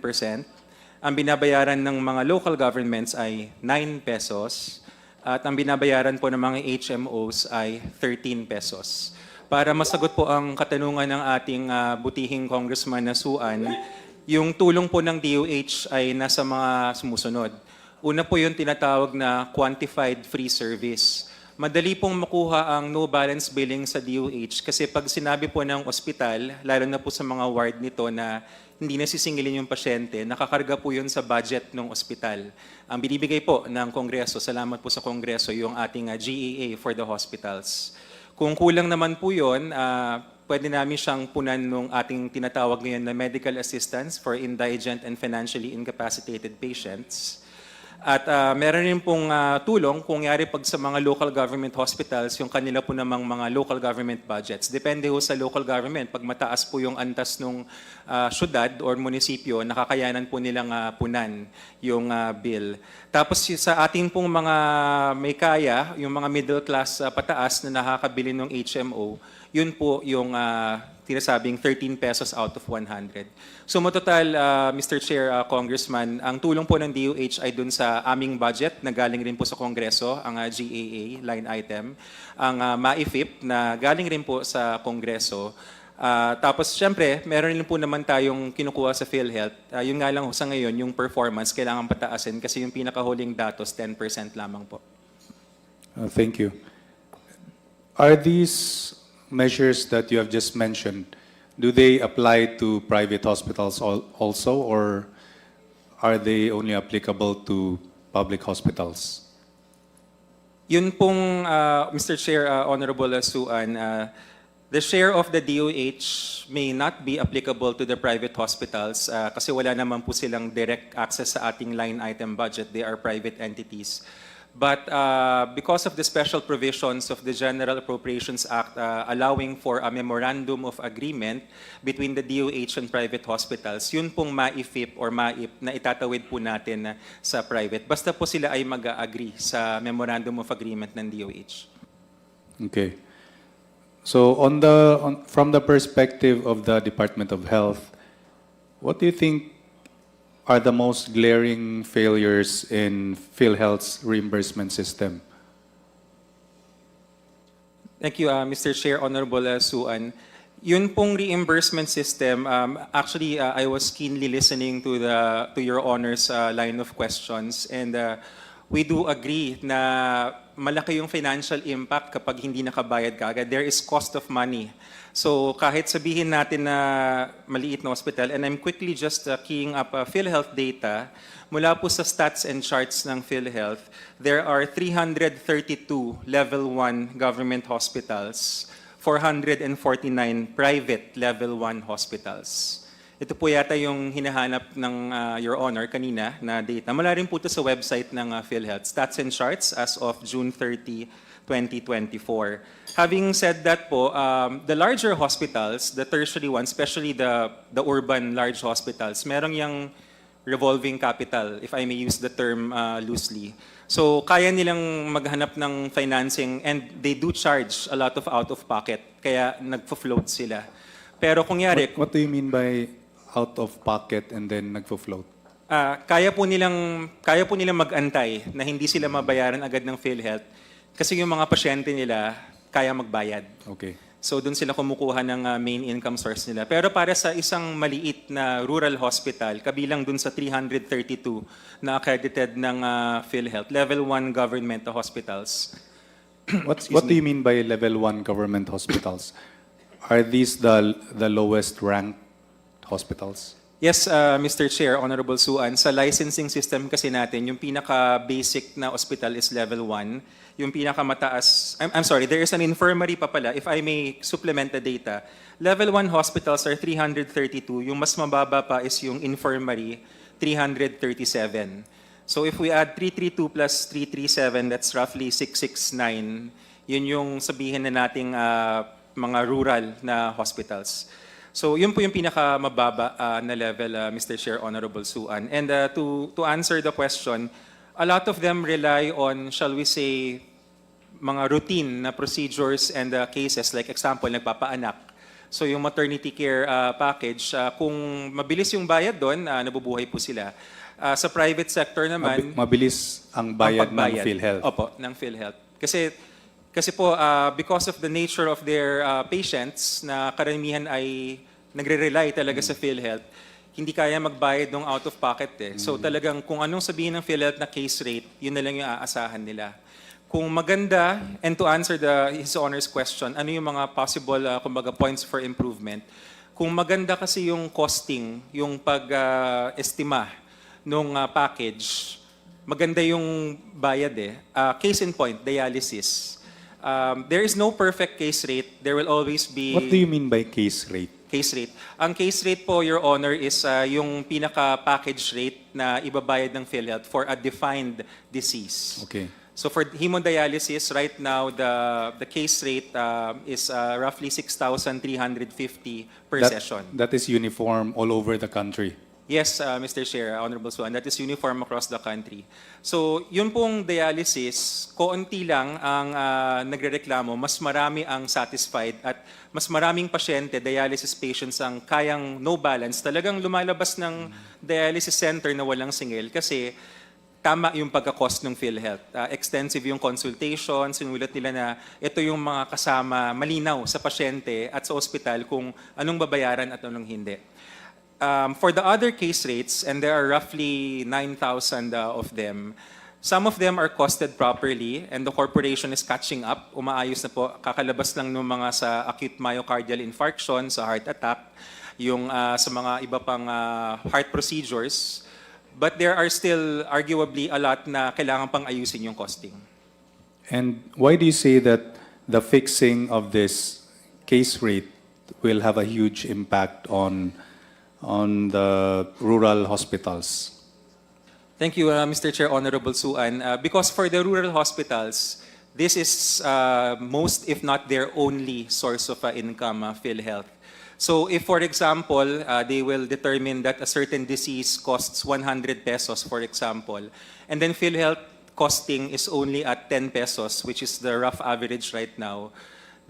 Ang binabayaran ng mga local governments ay 9 pesos at ang binabayaran po ng mga HMOs ay 13 pesos. Para masagot po ang katanungan ng ating butihing Congressman na Suan, yung tulong po ng DOH ay nasa mga sumusunod. Una po yung tinatawag na quantified free service. Madali pong makuha ang no balance billing sa DOH kasi pag sinabi po ng ospital, lalo na po sa mga ward nito na hindi nasisingilin yung pasyente, nakakarga po yun sa budget ng ospital. Ang binibigay po ng Kongreso, salamat po sa Kongreso, yung ating GAA for the hospitals. Kung kulang naman po yun, pwede namin siyang punan ng ating tinatawag ngayon na medical assistance for indigent and financially incapacitated patients. At meron rin pong tulong kung yari pag sa mga local government hospitals, yung kanila po namang mga local government budgets. Depende ho sa local government. Pag mataas po yung antas ng syudad or munisipyo, nakakayanan po nilang punan yung bill. Tapos sa ating pong mga may kaya, yung mga middle class pataas na nakakabili ng HMO, yun po yung tinasabing 13 pesos out of 100. So total, Mr. Chair, Congressman, ang tulong po ng DOH ay dun sa aming budget na galing rin po sa Kongreso, ang GAA line item, ang MAIFIP na galing rin po sa Kongreso. Tapos syempre, meron rin po naman tayong kinukuha sa PhilHealth. Yung nga lang sa ngayon, yung performance, kailangan pataasin kasi yung pinakahuling datos, 10% lamang po. Thank you. Are these measures that you have just mentioned, do they apply to private hospitals also, or are they only applicable to public hospitals? Yun pong, Mr. Chair, Honorable Suan, the share of the DOH may not be applicable to the private hospitals kasi wala naman po silang direct access sa ating line item budget. They are private entities. But because of the special provisions of the General Appropriations Act allowing for a memorandum of agreement between the DOH and private hospitals, yun pong MAIFIP or MAIP na itatawid po natin sa private. Basta po sila ay mag-agree sa memorandum of agreement ng DOH. Okay. So from the perspective of the Department of Health, what do you think are the most glaring failures in PhilHealth's reimbursement system? Thank you, Mr. Chair, Honorable Suan. Yun pong reimbursement system, actually, I was keenly listening to your Honor's line of questions, and we do agree na malaki yung financial impact kapag hindi nakabayad ka agad. There is cost of money. So kahit sabihin natin na maliit na hospital, and I'm quickly just keying up PhilHealth data, mula po sa stats and charts ng PhilHealth, there are 332 level 1 government hospitals, 449 private level 1 hospitals. Ito po yata yung hinahanap ng Your Honor kanina na data. Mula rin po ito sa website ng PhilHealth, stats and charts as of June 30, 2024. Having said that po, the larger hospitals, the tertiary ones, especially the urban large hospitals, merong yung revolving capital, if I may use the term loosely. So kaya nilang maghanap ng financing, and they do charge a lot of out-of-pocket, kaya nagfo-float sila. Pero kung yari, What do you mean by out-of-pocket and then nagfo-float? kaya po nilang mag-antay na hindi sila mabayaran agad ng PhilHealth kasi yung mga pasyente nila kaya magbayad. Okay. So doon sila kumukuha ng main income source nila. Pero para sa isang maliit na rural hospital, kabilang dun sa 332 na accredited ng PhilHealth, level 1 government hospitals. What do you mean by level 1 government hospitals? Are these the lowest ranked hospitals? Yes, Mr. Chair, Honorable Suan, sa licensing system kasi natin, yung pinaka-basic na hospital is level 1. Yung pinakamataas, I'm sorry, there is an infirmary pa pala, if I may supplement the data. Level 1 hospitals are 332. Yung mas mababa pa is yung infirmary, 337. So if we add 332 plus 337, that's roughly 669. Yun yung sabihin na nating mga rural na hospitals. So yun po yung pinakamababa na level, Mr. Chair, Honorable Suan. And to answer the question, a lot of them rely on, shall we say, mga routine na procedures and cases. Like example, nagpapaanak. So yung maternity care package, kung mabilis yung bayad doon, nabubuhay po sila. Sa private sector naman, Mabilis ang bayad ng pagbayad. PhilHealth. Opo, ng PhilHealth. Kasi po, because of the nature of their patients, na karamihan ay nagre-rely talaga sa PhilHealth, hindi kaya magbayad ng out-of-pocket eh. So talagang kung anong sabihin ng PhilHealth na case rate, yun na lang yung aasahan nila. Kung maganda, and to answer His Honor's question, ano yung mga possible kumbaga points for improvement, kung maganda kasi yung costing, yung pag-estima nung package, maganda yung bayad eh. Case in point, dialysis. There is no perfect case rate. There will always be... What do you mean by case rate? Case rate. Ang case rate po, Your Honor, is yung pinaka-package rate na ibabayad ng PhilHealth for a defined disease. Okay. So for hemodialysis, right now, the case rate is roughly 6,350 per session. That is uniform all over the country. Yes, Mr. Chair, Honorable Suan, that is uniform across the country. So, yun pong dialysis, koonti lang ang nagrereklamo, mas marami ang satisfied at mas maraming pasyente, dialysis patients ang kayang no balance. Talagang lumalabas ng dialysis center na walang singil kasi tama yung pagka-cost ng PhilHealth. Extensive yung consultation, sinulat nila na ito yung mga kasama malinaw sa pasyente at sa ospital kung anong babayaran at anong hindi. For the other case rates, and there are roughly 9,000 of them, some of them are costed properly and the corporation is catching up. Umaayos na po, kakalabas lang ng mga sa acute myocardial infarction, sa heart attack, yung sa mga iba pang heart procedures. But there are still arguably a lot na kailangan pang ayusin yung costing. And why do you say that the fixing of this case rate will have a huge impact on the rural hospitals? Thank you, Mr. Chair, Honorable Suan. Because for the rural hospitals, this is most, if not their only source of income, PhilHealth. So if, for example, they will determine that a certain disease costs 100 pesos, for example, and then PhilHealth costing is only at 10 pesos, which is the rough average right now,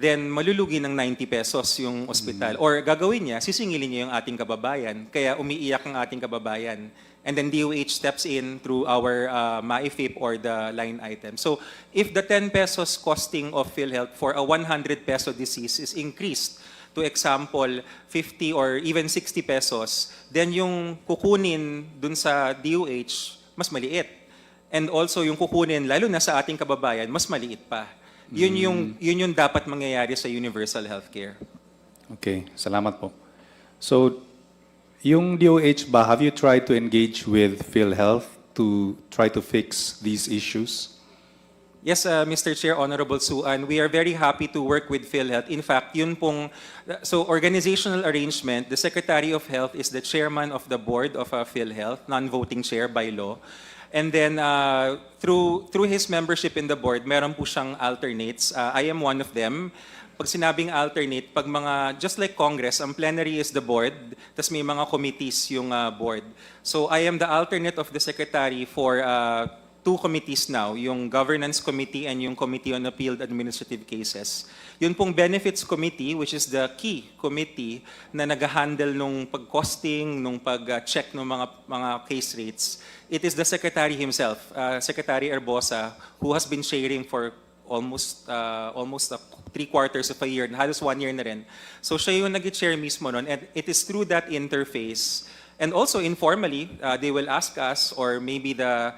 then malulugi ng 90 pesos yung ospital. Or gagawin niya, sisingilin niya yung ating kababayan. Kaya umiiyak ang ating kababayan. and then DOH steps in through our MAIFIP or the line item. So if the 10 pesos costing of PhilHealth for a 100 peso disease is increased to example 50 or even 60 pesos, then yung kukunin dun sa DOH mas maliit. And also yung kukunin lalo na sa ating kababayan mas maliit pa. Yun yung dapat mangyayari sa universal healthcare. Okay, salamat po. So, yung DOH ba, have you tried to engage with PhilHealth to try to fix these issues? Yes, Mr. Chair, Honorable Suan, we are very happy to work with PhilHealth. In fact, yun pong, so organizational arrangement, the Secretary of Health is the chairman of the board of PhilHealth, non-voting chair by law. And then through his membership in the board, meron po siyang alternates. I am one of them. Pag sinabing alternate, pag mga, just like Congress, ang plenary is the board, tas may mga committees yung board. So I am the alternate of the secretary for 2 committees now, yung Governance Committee and yung Committee on Appealed Administrative Cases. Yun pong Benefits Committee, which is the key committee na nag-handle nung pag-costing, nung pag-check ng mga case rates, it is the secretary himself, Secretary Erbosa, who has been chairing for almost 3/4 of a year, halos 1 year na rin. So siya yung nag-chair mismo nun, and it is through that interface, and also informally, they will ask us, or maybe the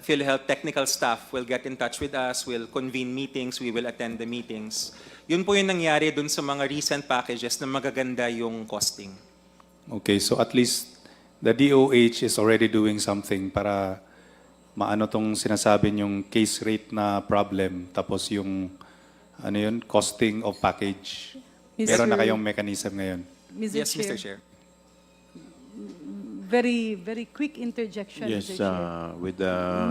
PhilHealth technical staff will get in touch with us, will convene meetings, we will attend the meetings. Yun po yung nangyari dun sa mga recent packages na magaganda yung costing. Okay, so at least the DOH is already doing something para maano tong sinasabi yung case rate na problem, tapos yung ano yun, costing of package. Meron na kayong mechanism ngayon. Yes, Mr. Chair. Very, very quick interjection, Yes, Mr. Chair.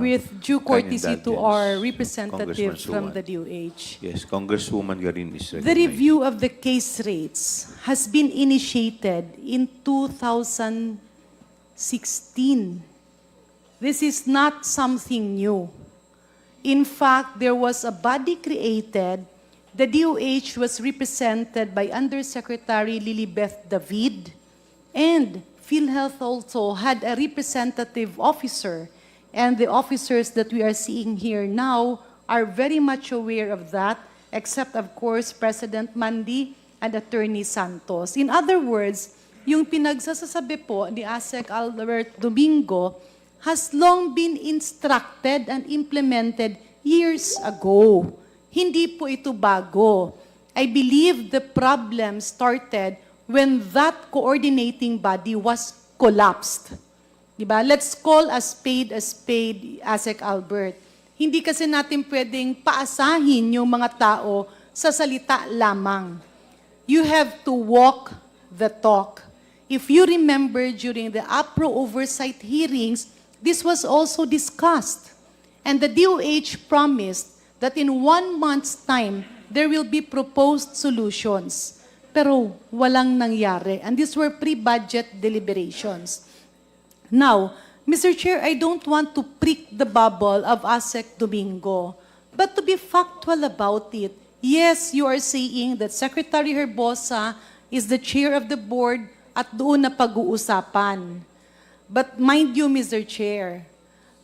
with due courtesy to indulgence, our representative Congressman from Suwan. the DOH. Yes, Congresswoman Garin is The recognized. review of the case rates has been initiated in 2016. This is not something new. In fact, there was a body created. The DOH was represented by Undersecretary Lilibeth David, and PhilHealth also had a representative officer, and the officers that we are seeing here now are very much aware of that, except of course President Mandi and Attorney Santos. In other words, yung pinagsasabi po ni ASEC Albert Domingo has long been instructed and implemented years ago. Hindi po ito bago. I believe the problem started when that coordinating body was collapsed. Diba? Let's call a spade, ASEC Albert. Hindi kasi natin pwedeng paasahin yung mga tao sa salita lamang. You have to walk the talk. If you remember during the APRO oversight hearings, this was also discussed. And the DOH promised that in 1 month's time, there will be proposed solutions. Pero walang nangyari. And these were pre-budget deliberations. Now, Mr. Chair, I don't want to prick the bubble of ASEC Domingo. But to be factual about it, yes, you are saying that Secretary Herbosa is the chair of the board at doon na pag-uusapan. But mind you, Mr. Chair,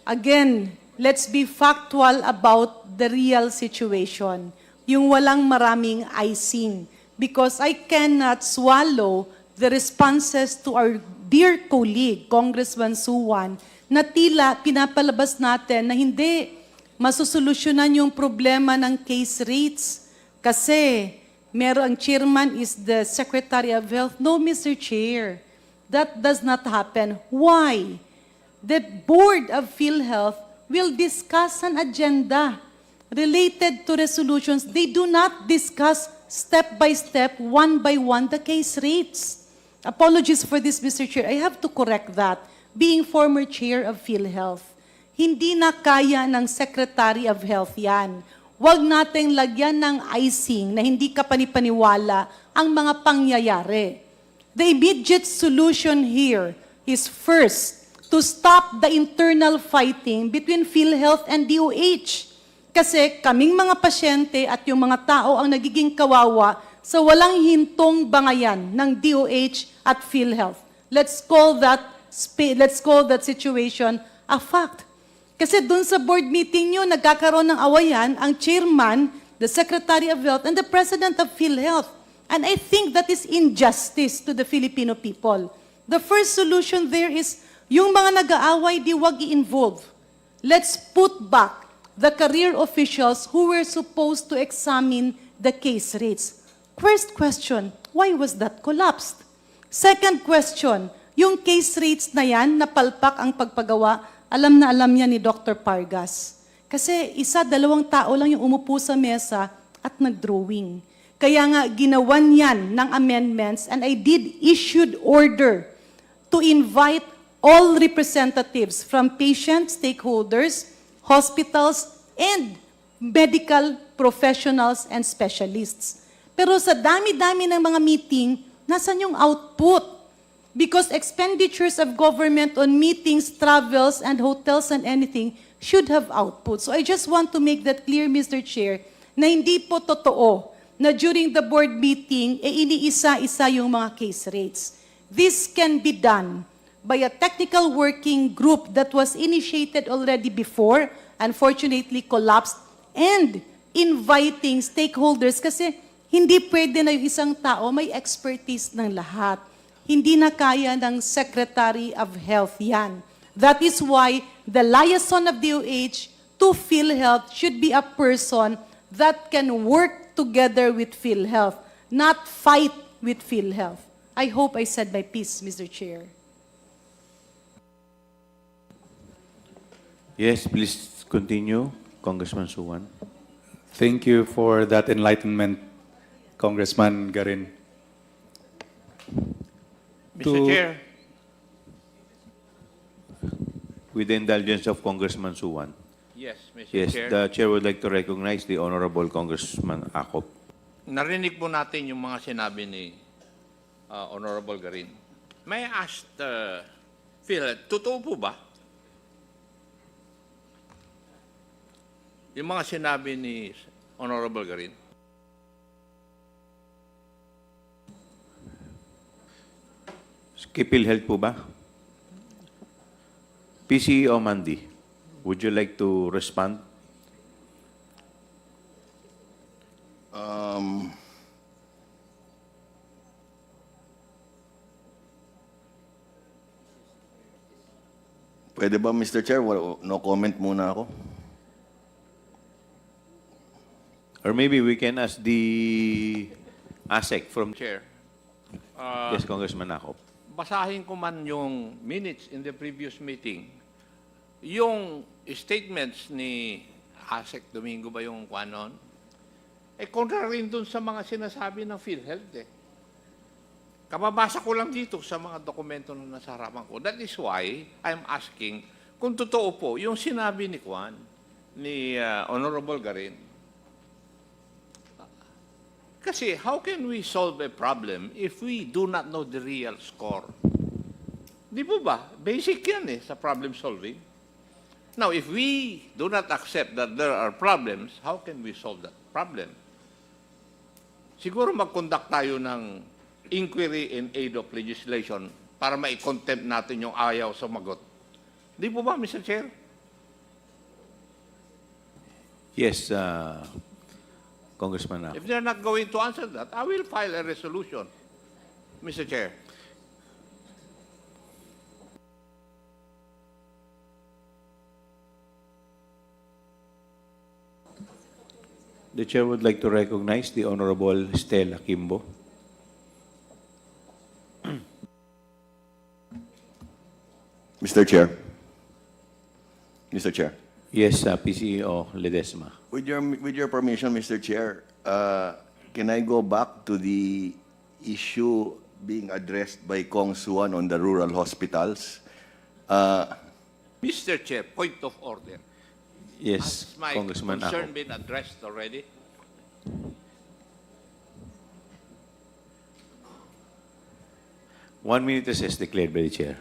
again, let's be factual about the real situation. Yung walang maraming icing. Because I cannot swallow the responses to our dear colleague, Congressman Suwan, na tila pinapalabas natin na hindi masusolusyonan yung problema ng case rates. Kasi ang chairman is the Secretary of Health. No, Mr. Chair. That does not happen. Why? The board of PhilHealth will discuss an agenda related to resolutions. They do not discuss step by step, one by one, the case rates. Apologies for this, Mr. Chair. I have to correct that. Being former chair of PhilHealth, hindi na kaya ng Secretary of Health yan. Huwag nating lagyan ng icing na hindi ka panipaniwala ang mga pangyayari. The immediate solution here is first, to stop the internal fighting between PhilHealth and DOH. Kasi kaming mga pasyente at yung mga tao ang nagiging kawawa sa walang hintong bangayan ng DOH at PhilHealth. Let's call that let's call that situation a fact. Kasi dun sa board meeting nyo, nagkakaroon ng awayan ang chairman, the Secretary of Health, and the President of PhilHealth. And I think that is injustice to the Filipino people. The first solution there is, yung mga nag-aaway, di wag i-involve. Let's put back the career officials who were supposed to examine the case rates. First question, why was that collapsed? Second question, yung case rates na yan, napalpak ang pagpagawa, alam na alam niya ni Dr. Pargas. Kasi isa, dalawang tao lang yung umupo sa mesa at nag-drawing. Kaya nga, ginawan yan ng amendments and I did issued order to invite all representatives from patients, stakeholders, hospitals, and medical professionals and specialists. Pero sa dami-dami ng mga meeting, nasan yung output? Because expenditures of government on meetings, travels, and hotels and anything should have output. So I just want to make that clear, Mr. Chair, na hindi po totoo na during the board meeting, iniisa-isa yung mga case rates. This can be done by a technical working group that was initiated already before, unfortunately collapsed, and inviting stakeholders kasi hindi pwede na yung isang tao may expertise ng lahat. Hindi na kaya ng Secretary of Health yan. That is why the liaison of DOH to PhilHealth should be a person that can work together with PhilHealth, not fight with PhilHealth. I hope I said my piece, Mr. Chair. Yes, please continue, Congressman Suwan. Thank you for that enlightenment, Congressman Garin. Mr. Chair, With the indulgence of Congressman Suwan. yes, Mr. Yes, Chair. the chair would like to recognize the Honorable Congressman Acop. Narinig po natin yung mga sinabi ni Honorable Garin. May I ask Phil, totoo po ba? Yung mga sinabi ni Honorable Garin. Kipil Health po ba? PCO Mandy, would you like to respond? Pwede ba, Mr. Chair? No comment muna ako. Or maybe we can ask the ASEC from... Chair, Yes, Congressman Acop. basahin ko man yung minutes in the previous meeting. Yung statements ni ASEC Domingo ba yung kwanon? Contrary dun sa mga sinasabi ng PhilHealth eh. Kababasa ko lang dito sa mga dokumento na nasa harapan ko. That is why I'm asking kung totoo po yung sinabi ni Kwan, ni Honorable Garin. Kasi how can we solve a problem if we do not know the real score? Di po ba? Basic yan eh sa problem solving. Now, if we do not accept that there are problems, how can we solve that problem? Siguro mag-conduct tayo ng inquiry in aid of legislation para ma-contempt natin yung ayaw sumagot. Di po ba, Mr. Chair? Yes, Congressman If Acop. they're not going to answer that, I will file a resolution, Mr. Chair. The chair would like to recognize the Honorable Stella Kimbo. Mr. Chair. Mr. Chair. Yes, PCO Ledesma. With your permission, Mr. Chair, can I go back to the issue being addressed by Kong Suan on the rural hospitals? Mr. Chair, point of order. Yes, Has my Congressman concern Acop. been addressed already? One minute recess declared by the chair.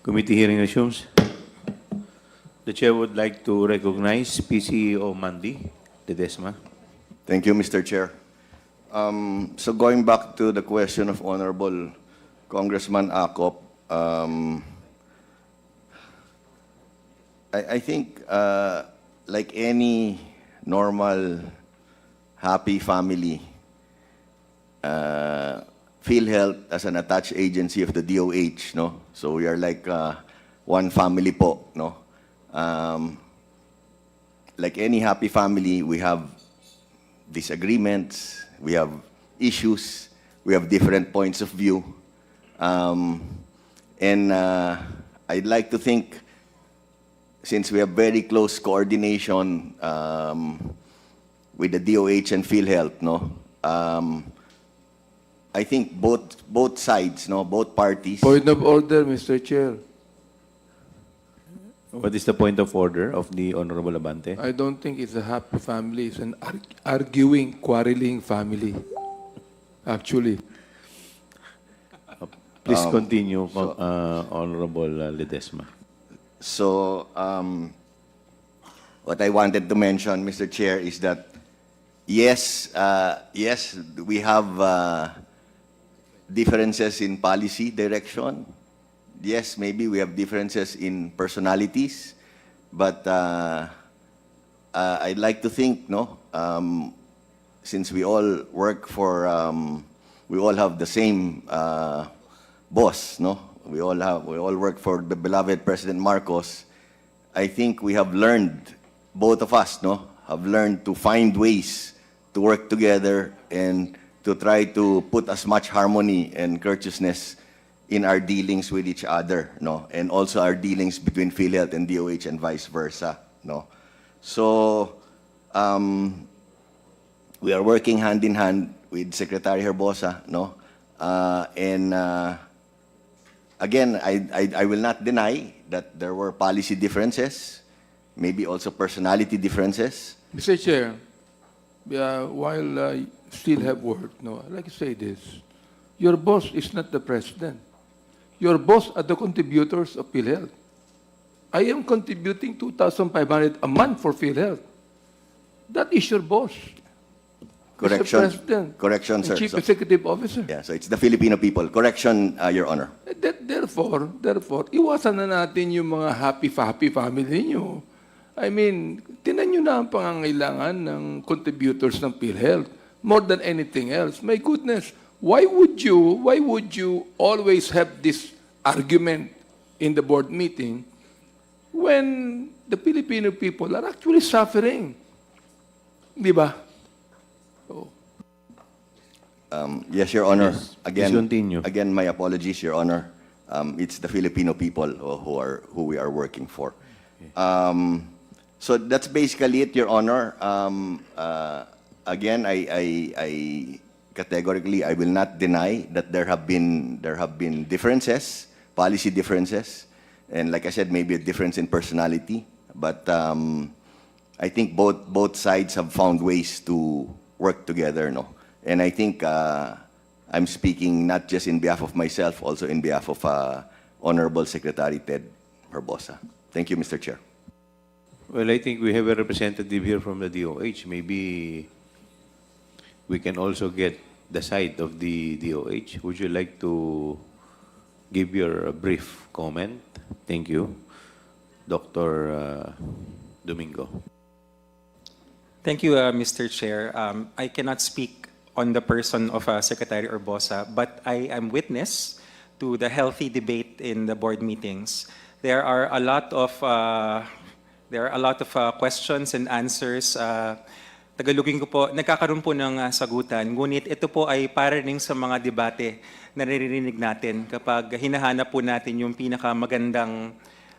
Committee hearing resumes. The chair would like to recognize PCEO Mandy Ledesma. Thank you, Mr. Chair. So going back to the question of Honorable Congressman Acop, I think like any normal, happy family, PhilHealth as an attached agency of the DOH, no? So we are like one family po, no? Like any happy family, we have disagreements, we have issues, we have different points of view. And I'd like to think, since we have very close coordination with the DOH and PhilHealth, no? I think both sides, no, both parties. Point of order, Mr. Chair. What is the point of order of the Honorable Abante? I don't think it's a happy family. It's an arguing, quarreling family. Actually. Please continue, Honorable Ledesma. So, what I wanted to mention, Mr. Chair, is that yes, we have differences in policy direction. Yes, maybe we have differences in personalities, but I'd like to think, no, since we all work for, we all have the same boss, no? We all work for the beloved President Marcos. I think we have learned, both of us, no, have learned to find ways to work together and to try to put as much harmony and courteousness in our dealings with each other, no, and also our dealings between PhilHealth and DOH and vice versa, no. So we are working hand in hand with Secretary Herbosa, no, and again, I will not deny that there were policy differences, maybe also personality differences. Mr. Chair, while I still have word, no, I'd like to say this. Your boss is not the president. Your boss are the contributors of PhilHealth. I am contributing 2,500 a month for PhilHealth. That is your boss. Correction, Mr. President. correction, And sir. Chief So- Executive Officer. Yeah, so it's the Filipino people. Correction, Your Honor. Therefore, iwasan na natin yung mga happy family niyo. I mean, tinan nyo na ang pangangailangan ng contributors ng PhilHealth more than anything else. My goodness, why would you always have this argument in the board meeting when the Filipino people are actually suffering? Di ba? Yes, Your Honor. Yes, Again, please continue. again, my apologies, Your Honor. It's the Filipino people who we are working for. So that's basically it, Your Honor. Again, I categorically I will not deny that there have been differences, policy differences, and like I said, maybe a difference in personality. But I think both sides have found ways to work together, no. And I think I'm speaking not just in behalf of myself, also in behalf of Honorable Secretary Ted Herbosa. Thank you, Mr. Chair. Well, I think we have a representative here from the DOH. Maybe we can also get the side of the DOH. Would you like to give your brief comment? Thank you. Dr. Domingo. Thank you, Mr. Chair. I cannot speak on the person of Secretary Herbosa, but I am witness to the healthy debate in the board meetings. There are a lot of questions and answers. Tagalogin ko po, nagkakaroon po ng sagutan. Ngunit ito po ay para rin sa mga debate na naririnig natin kapag hinahanap po natin yung pinakamagandang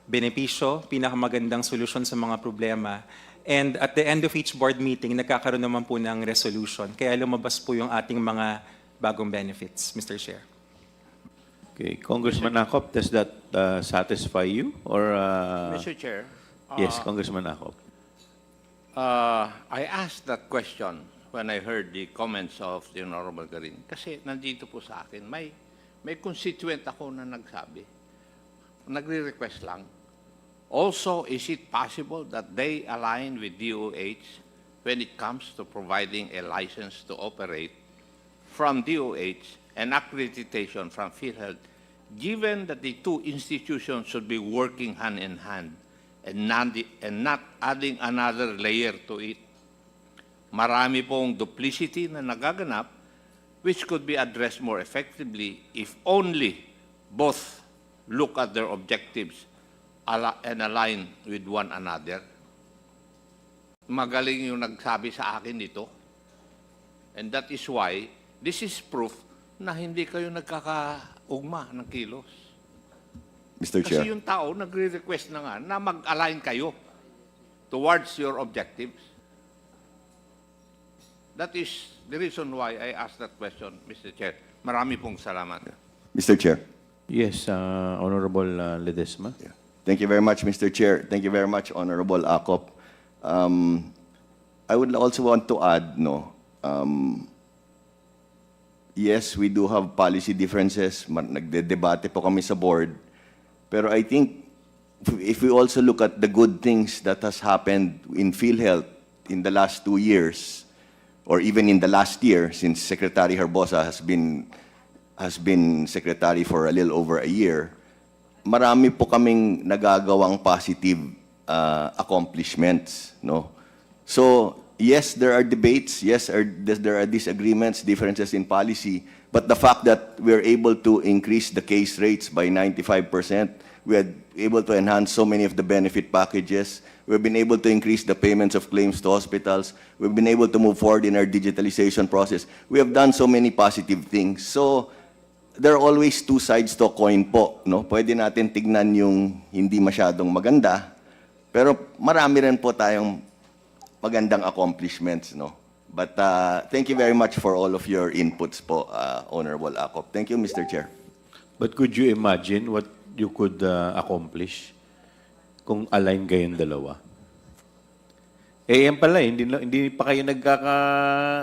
benepisyo, pinakamagandang solusyon sa mga problema. And at the end of each board meeting, nagkakaroon naman po ng resolution. Kaya lumabas po yung ating mga bagong benefits, Mr. Chair. Okay, Congressman Acop, does that satisfy you? Or Mr. Chair, yes, Congressman Acop. I asked that question when I heard the comments of the Honorable Garin. Kasi nandito po sa akin, may constituent ako na nagsabi. nagre-request lang. Also, is it possible that they align with DOH when it comes to providing a license to operate from DOH and accreditation from PhilHealth, given that the two institutions should be working hand in hand and not adding another layer to it? Marami pong duplicity na nagaganap which could be addressed more effectively if only both look at their objectives and align with one another. Magaling yung nagsabi sa akin dito. And that is why this is proof na hindi kayo nagkakaugma ng kilos. Mr. Chair. Kasi yung tao nagre-request na nga na mag-align kayo towards your objectives. That is the reason why I asked that question, Mr. Chair. Marami pong salamat. Mr. Chair. Yes, Honorable Ledesma. Yeah. Thank you very much, Mr. Chair. Thank you very much, Honorable Acop. I would also want to add, yes, we do have policy differences. Nagde-debate po kami sa board. Pero I think if we also look at the good things that has happened in PhilHealth in the last 2 years, or even in the last year, since Secretary Herbosa has been secretary for a little over a year, marami po kaming nagagawang positive accomplishments, no? So, yes, there are debates, yes, there are disagreements, differences in policy, but the fact that we're able to increase the case rates by 95%, we are able to enhance so many of the benefit packages, we've been able to increase the payments of claims to hospitals, we've been able to move forward in our digitalization process. We have done so many positive things. So, there are always two sides to a coin po, no? Pwede natin tignan yung hindi masyadong maganda, pero marami rin po tayong magandang accomplishments, no? But thank you very much for all of your inputs po, Honorable Acop. Thank you, Mr. Chair. But could you imagine what you could accomplish kung align kayong dalawa? Yan pala, hindi pa kayo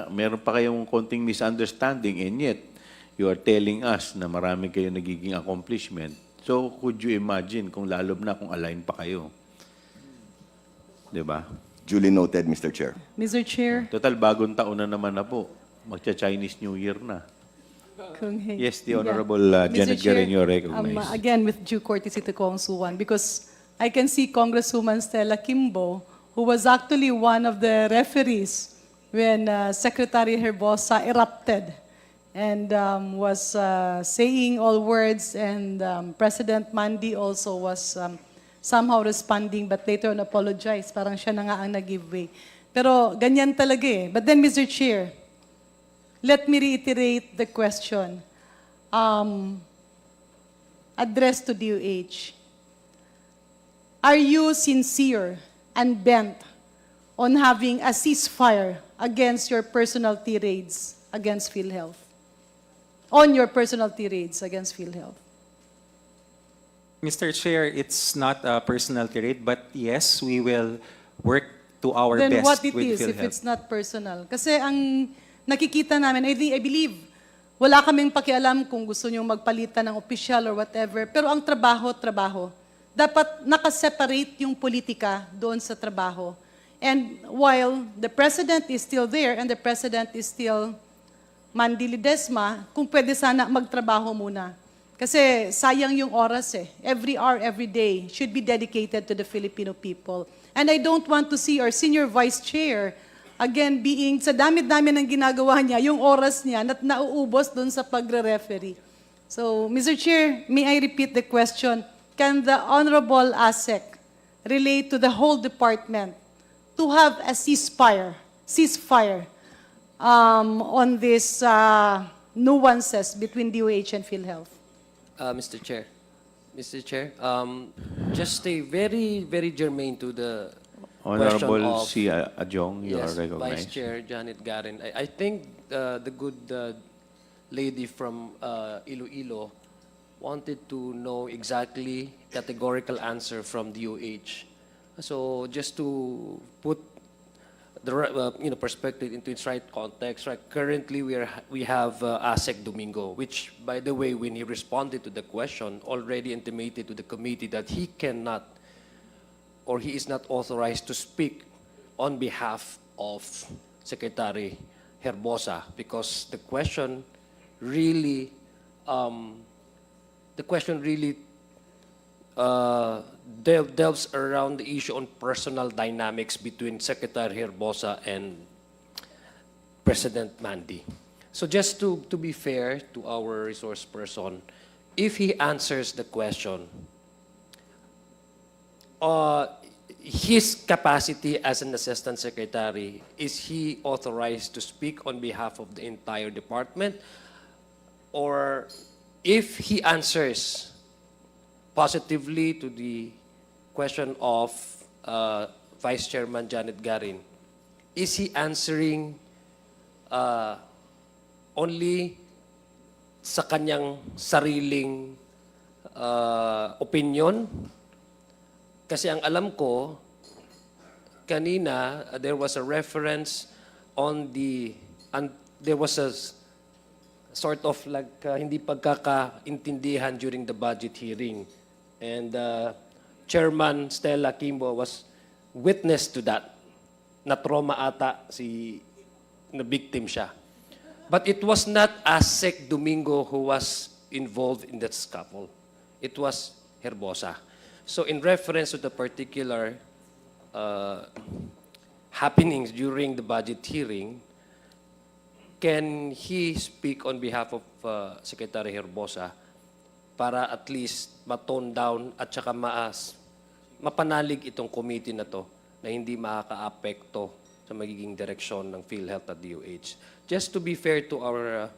meron pa kayong konting misunderstanding, and yet, you are telling us na marami kayo nagiging accomplishment. So, could you imagine kung lalo na kung align pa kayo? Diba? Duly noted, Mr. Chair. Mr. Chair. Total, bagong taon na naman na po. Magcha-Chinese New Year na. Yes, the Honorable Janet Garreño recognized. Again, with due courtesy to Kong Suwan, because I can see Congresswoman Stella Kimbo, who was actually one of the referees when Secretary Herbosa erupted and was saying all words, and President Mandi also was somehow responding, but later on apologized. Parang siya na nga ang nag-give way. Pero ganyan talaga eh. But then, Mr. Chair, let me reiterate the question addressed to DOH. Are you sincere and bent on having a ceasefire against your personal tirades against PhilHealth? On your personal tirades against PhilHealth? Mr. Chair, it's not a personal tirade, but yes, we will work to our Then best what it with is if PhilHealth. it's not personal? Kasi ang nakikita namin, I believe, wala kaming pakialam kung gusto nyo magpalitan ng opisyal or whatever, pero ang trabaho, trabaho. Dapat nakaseparate yung politika doon sa trabaho. And while the President is still there and the President is still Mandi Ledesma, kung pwede sana magtrabaho muna. Kasi sayang yung oras eh. Every hour, every day should be dedicated to the Filipino people. And I don't want to see our Senior Vice Chair again being, sa dami-dami ng ginagawa niya, yung oras niya nauubos doon sa pagre-referee. So, Mr. Chair, may I repeat the question? Can the Honorable ASEC relate to the whole department to have a ceasefire on these nuances between DOH and PhilHealth? Mr. Chair, just a very, very germane to the Honorable question of, C. Adjong, you are yes, recognized. Vice Chair Janet Garin. I think the good lady from Iloilo wanted to know exactly categorical answer from DOH. So just to put perspective into its right context, right? Currently, we have ASEC Domingo, which, by the way, when he responded to the question, already intimated to the committee that he cannot or he is not authorized to speak on behalf of Secretary Herbosa because the question really delves around the issue on personal dynamics between Secretary Herbosa and President Mandy. So just to be fair to our resource person, if he answers the question, his capacity as an assistant secretary, is he authorized to speak on behalf of the entire department? Or if he answers positively to the question of Vice Chairman Janet Garin, is he answering only sa kanyang sariling opinion? Kasi ang alam ko, kanina, there was a reference on there was a sort of like hindi pagkakaintindihan during the budget hearing. And Chairman Stella Kimbo was witness to that. Na-trauma ata na victim siya. But it was not ASEC Domingo who was involved in that scuffle. It was Herbosa. So in reference to the particular happenings during the budget hearing, can he speak on behalf of Secretary Herbosa para at least ma-tone down at saka mapanalig itong committee na to na hindi makaka-apekto sa magiging direksyon ng PhilHealth at DOH? Just to be fair to our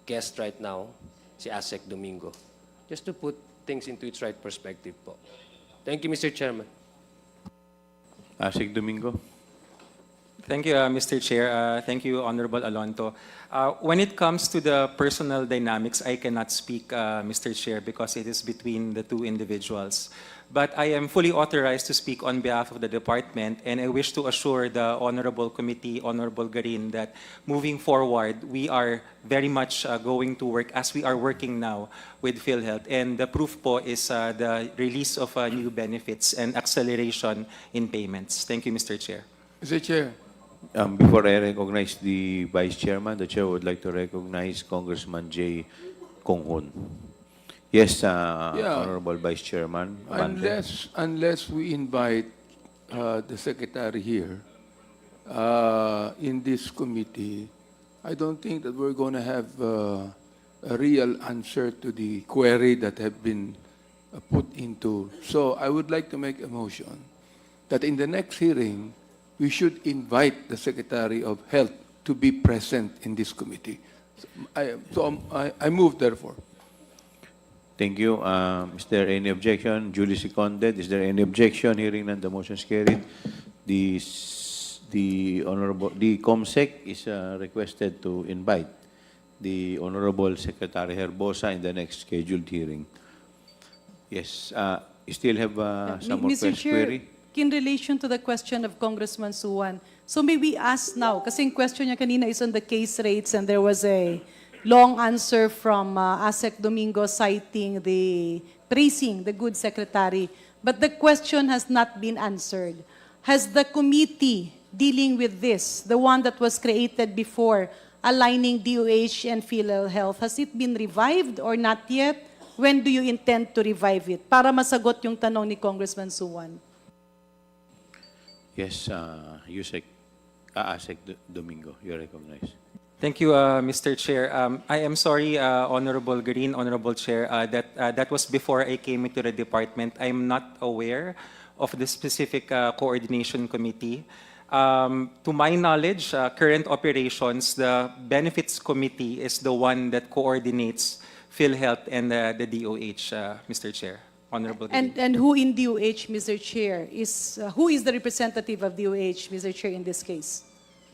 guest right now, si ASEC Domingo, just to put things into its right perspective po. Thank you, Mr. Chairman. ASEC Domingo. Thank you, Mr. Chair. Thank you, Honorable Alonto. When it comes to the personal dynamics, I cannot speak, Mr. Chair, because it is between the two individuals. But I am fully authorized to speak on behalf of the department, and I wish to assure the Honorable Committee, Honorable Garin, that moving forward, we are very much going to work as we are working now with PhilHealth. And the proof po is the release of new benefits and acceleration in payments. Thank you, Mr. Chair. Mr. Chair. Before I recognize the Vice Chairman, the Chair would like to recognize Congressman J. Konghon. Yes, Honorable Vice Chairman. Unless we invite the Secretary here in this committee, I don't think that we're going to have a real answer to the query that have been put into. So I would like to make a motion that in the next hearing, we should invite the Secretary of Health to be present in this committee. I move, therefore. Thank you. Is there any objection? Duly seconded. Is there any objection? Hearing none, the motion is carried. The COMSEC is requested to invite the Honorable Secretary Herbosa in the next scheduled hearing. Yes. You still have some more Mr. Chair, query? in relation to the question of Congressman Suwan, so may we ask now, kasi yung question niya kanina is on the case rates and there was a long answer from ASEC Domingo citing praising the good secretary. But the question has not been answered. Has the committee dealing with this, the one that was created before, aligning DOH and PhilHealth, has it been revived or not yet? When do you intend to revive it? Para masagot yung tanong ni Congressman Suwan. Yes, ASEC Domingo, you are recognized. Thank you, Mr. Chair. I am sorry, Honorable Green, Honorable Chair, that was before I came into the department. I am not aware of the specific coordination committee. To my knowledge, current operations, the Benefits Committee is the one that coordinates PhilHealth and the DOH, Mr. Chair. Honorable Green. And who in DOH, Mr. Chair, who is the representative of DOH, Mr. Chair, in this case?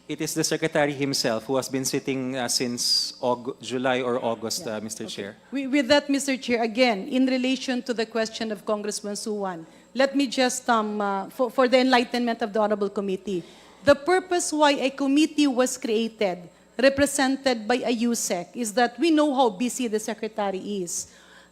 It is the Secretary himself who has been sitting since July or August, Mr. Chair. With that, Mr. Chair, again, in relation to the question of Congressman Suwan, let me just, for the enlightenment of the Honorable Committee, The purpose why a committee was created, represented by a USEC, is that we know how busy the secretary is.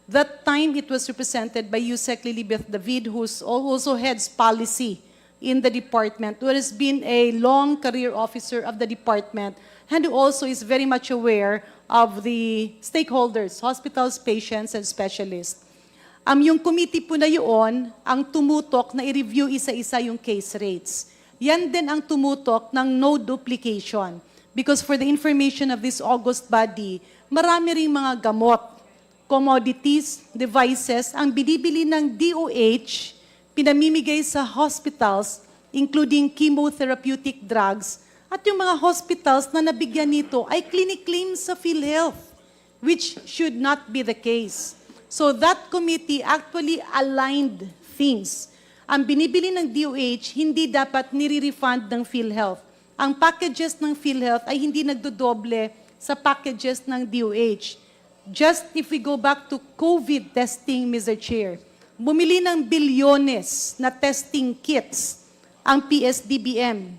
That time it was represented by USEC Lilibeth David, who also heads policy in the department, who has been a long career officer of the department, and who also is very much aware of the stakeholders, hospitals, patients, and specialists. Yung committee po na yun, ang tumutok na i-review isa-isa yung case rates. Yan din ang tumutok ng no duplication. Because for the information of this August body, marami ring mga gamot, commodities, devices, ang binibili ng DOH, pinamimigay sa hospitals, including chemotherapeutic drugs, at yung mga hospitals na nabigyan nito ay clinic claims sa PhilHealth, which should not be the case. So that committee actually aligned things. Ang binibili ng DOH, hindi dapat nire-refund ng PhilHealth. Ang packages ng PhilHealth ay hindi nagdodoble sa packages ng DOH. Just if we go back to COVID testing, Mr. Chair, bumili ng bilyones na testing kits ang PSDBM.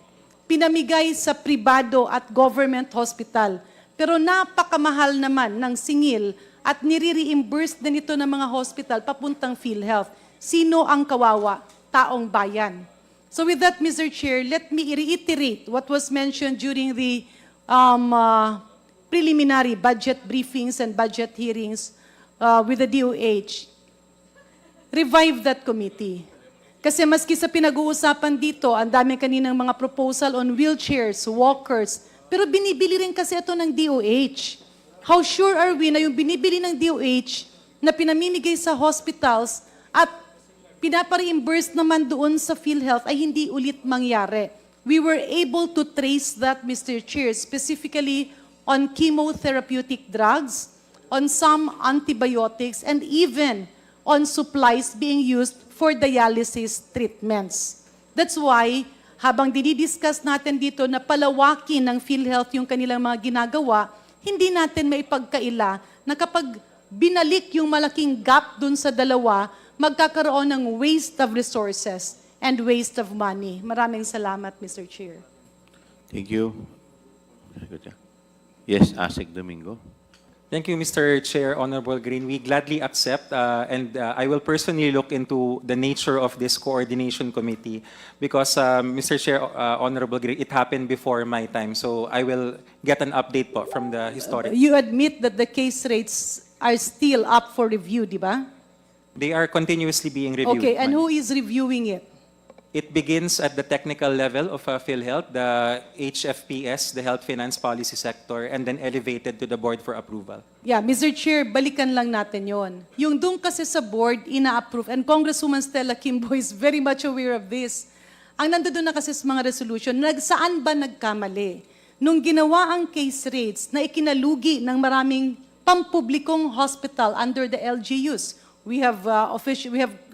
Pinamigay sa pribado at government hospital. Pero napakamahal naman ng singil at nire-reimburse din ito ng mga hospital papuntang PhilHealth. Sino ang kawawa? Taong bayan. So with that, Mr. Chair, let me reiterate what was mentioned during the preliminary budget briefings and budget hearings with the DOH. Revive that committee. Kasi maski sa pinag-uusapan dito, ang dami kaninang mga proposal on wheelchairs, walkers, pero binibili rin kasi ito ng DOH. How sure are we na yung binibili ng DOH na pinamimigay sa hospitals at pinapa-reimburse naman doon sa PhilHealth ay hindi ulit mangyari? We were able to trace that, Mr. Chair, specifically on chemotherapeutic drugs, on some antibiotics, and even on supplies being used for dialysis treatments. That's why, habang dinidiscuss natin dito na palawakin ng PhilHealth yung kanilang mga ginagawa, hindi natin maipagkaila na kapag binalik yung malaking gap dun sa dalawa, magkakaroon ng waste of resources and waste of money. Maraming salamat, Mr. Chair. Thank you. Yes, Asik Domingo. Thank you, Mr. Chair, Honorable Green. We gladly accept, and I will personally look into the nature of this coordination committee because, Mr. Chair, Honorable Green, it happened before my time, so I will get an update po from the historic. You admit that the case rates are still up for review, di ba? They are continuously being reviewed. Okay, and ma'am. who is reviewing it? It begins at the technical level of PhilHealth, the HFPS, the Health Finance Policy Sector, and then elevated to the board for approval. Yeah, Mr. Chair, balikan lang natin yon. Yung doon kasi sa board, ina-approve, and Congresswoman Stella Kimbo is very much aware of this. Ang nandoon na kasi sa mga resolution, saan ba nagkamali? Nung ginawa ang case rates na ikinalugi ng maraming pampublikong hospital under the LGUs, we have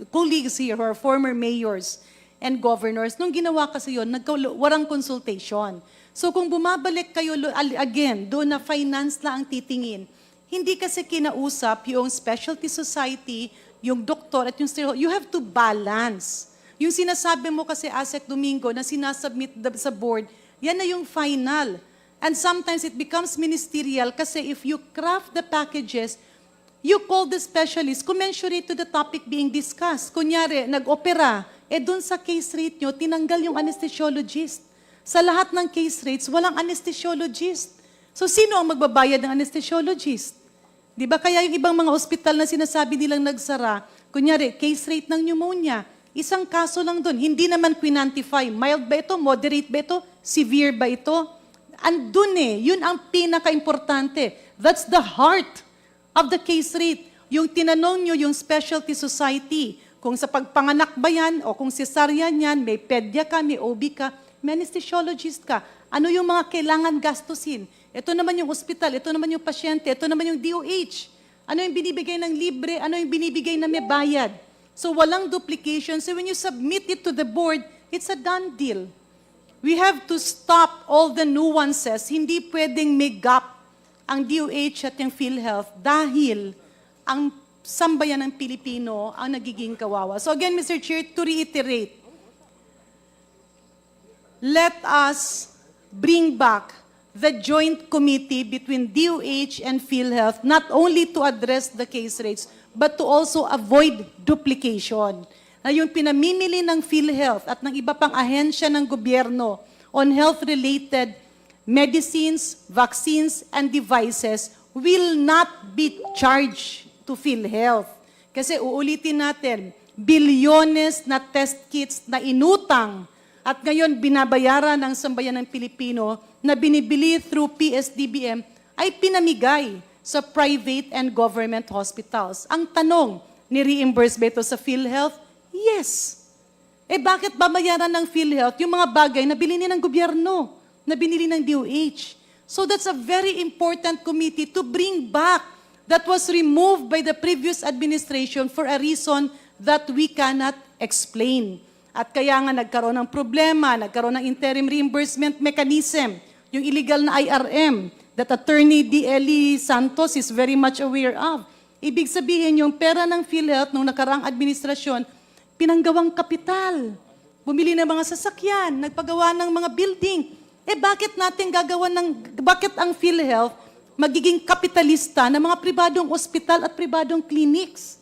colleagues here who are former mayors and governors. Nung ginawa kasi yun, walang consultation. So kung bumabalik kayo again, doon na finance na ang titingin, hindi kasi kinausap yung specialty society, yung doktor at yung stereotype. You have to balance. Yung sinasabi mo kasi, Asek Domingo, na sinasubmit sa board, yan na yung final. And sometimes it becomes ministerial kasi if you craft the packages, you call the specialist commensurate to the topic being discussed. Kunyari, nag-opera, dun sa case rate nyo, tinanggal yung anesthesiologist. Sa lahat ng case rates, walang anesthesiologist. So, sino ang magbabayad ng anesthesiologist? Di ba? Kaya yung ibang mga ospital na sinasabi nilang nagsara, kunyari, case rate ng pneumonia, isang kaso lang dun. Hindi naman quinantify. Mild ba ito? Moderate ba ito? Severe ba ito? Andun yun ang pinaka-importante. That's the heart of the case rate. Yung tinanong nyo yung specialty society, kung sa pagpanganak ba yan, o kung cesarean yan, may pedya ka, may OB ka, may anesthesiologist ka, ano yung mga kailangan gastusin? Ito naman yung ospital, ito naman yung pasyente, ito naman yung DOH. Ano yung binibigay ng libre, ano yung binibigay na may bayad? So walang duplication. So when you submit it to the board, it's a done deal. We have to stop all the nuances. Hindi pwedeng may gap ang DOH at yung PhilHealth dahil ang sambayan ng Pilipino ang nagiging kawawa. So again, Mr. Chair, to reiterate, let us bring back the joint committee between DOH and PhilHealth, not only to address the case rates, but to also avoid duplication. Na yung pinamimili ng PhilHealth at ng iba pang ahensya ng gobyerno on health-related medicines, vaccines, and devices will not be charged to PhilHealth. Kasi uulitin natin, bilyones na test kits na inutang at ngayon binabayaran ng sambayan ng Pilipino na binibili through PSDBM ay pinamigay sa private and government hospitals. Ang tanong, ni-reimburse ba ito sa PhilHealth? Yes. Eh bakit babayaran ng PhilHealth yung mga bagay na bilhin ng gobyerno, na binili ng DOH? So that's a very important committee to bring back that was removed by the previous administration for a reason that we cannot explain. At kaya nga nagkaroon ng problema, nagkaroon ng interim reimbursement mechanism, yung illegal na IRM that Attorney D.L.E. Santos is very much aware of. Ibig sabihin, yung pera ng PhilHealth nung nakaraang administrasyon, pinanggawang kapital. Bumili ng mga sasakyan, nagpagawa ng mga building. Eh bakit natin bakit ang PhilHealth magiging kapitalista ng mga pribadong ospital at pribadong clinics?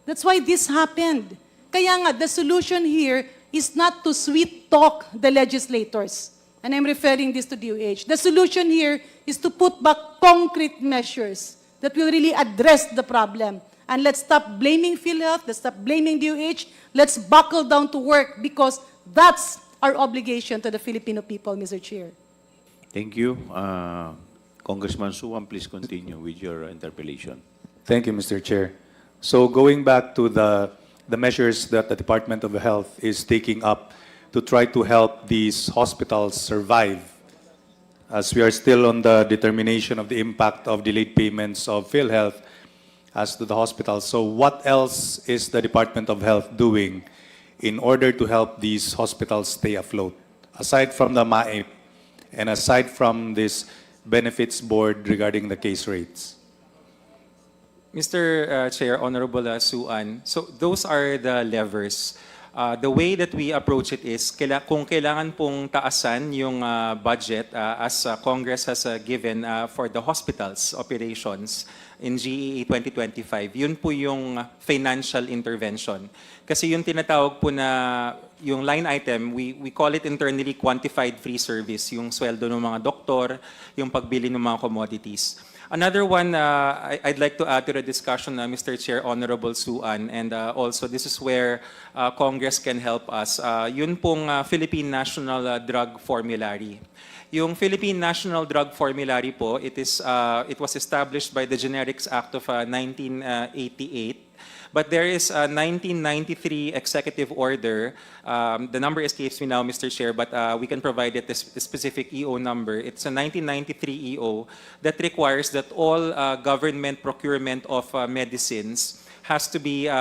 That's why this happened. Kaya nga, the solution here is not to sweet talk the legislators. And I'm referring this to DOH. The solution here is to put back concrete measures that will really address the problem. And let's stop blaming PhilHealth, let's stop blaming DOH, let's buckle down to work because that's our obligation to the Filipino people, Mr. Chair. Thank you. Congressman Suwan, please continue with your interpellation. Thank you, Mr. Chair. So going back to the measures that the Department of Health is taking up to try to help these hospitals survive, as we are still on the determination of the impact of delayed payments of PhilHealth as to the hospitals. So what else is the Department of Health doing in order to help these hospitals stay afloat, aside from the MAEP and aside from this benefits board regarding the case rates? Mr. Chair, Honorable Suan, so those are the levers. The way that we approach it is, kung kailangan pong taasan yung budget as Congress has given for the hospitals operations in GEA 2025, yun po yung financial intervention. Kasi yung tinatawag po na yung line item, we call it internally quantified free service, yung sweldo ng mga doktor, yung pagbili ng mga commodities. Another one I'd like to add to the discussion, Mr. Chair, Honorable Suan, and also this is where Congress can help us. Yun pong Philippine National Drug Formulary. Yung Philippine National Drug Formulary po, it was established by the Generics Act of 1988. But there is a 1993 executive order. The number escapes me now, Mr. Chair, but we can provide it a specific EO number. It's a 1993 EO that requires that all government procurement of medicines has to be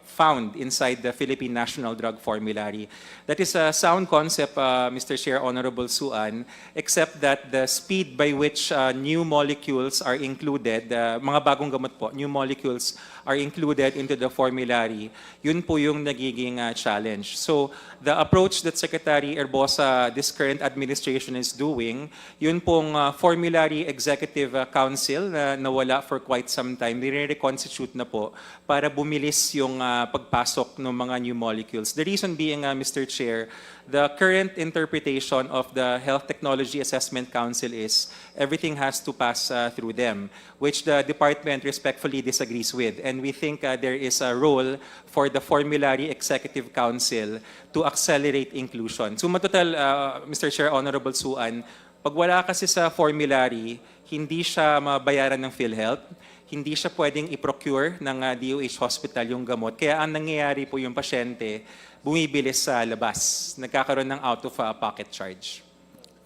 found inside the Philippine National Drug Formulary. That is a sound concept, Mr. Chair, Honorable Suan, except that the speed by which new molecules are included, mga bagong gamot po, new molecules are included into the formulary, yun po yung nagiging challenge. So the approach that Secretary Erbosa, this current administration is doing, yun pong Formulary Executive Council na nawala for quite some time, nire-reconstitute na po para bumilis yung pagpasok ng mga new molecules. The reason being, Mr. Chair, the current interpretation of the Health Technology Assessment Council is everything has to pass through them, which the department respectfully disagrees with. And we think there is a role for the Formulary Executive Council to accelerate inclusion. So matotal, Mr. Chair, Honorable Suan, pag wala kasi sa formulary, hindi siya mabayaran ng PhilHealth, hindi siya pwedeng i-procure ng DOH hospital yung gamot. Kaya ang nangyayari po yung pasyente, bumibilis sa labas. Nagkakaroon ng out-of-pocket charge.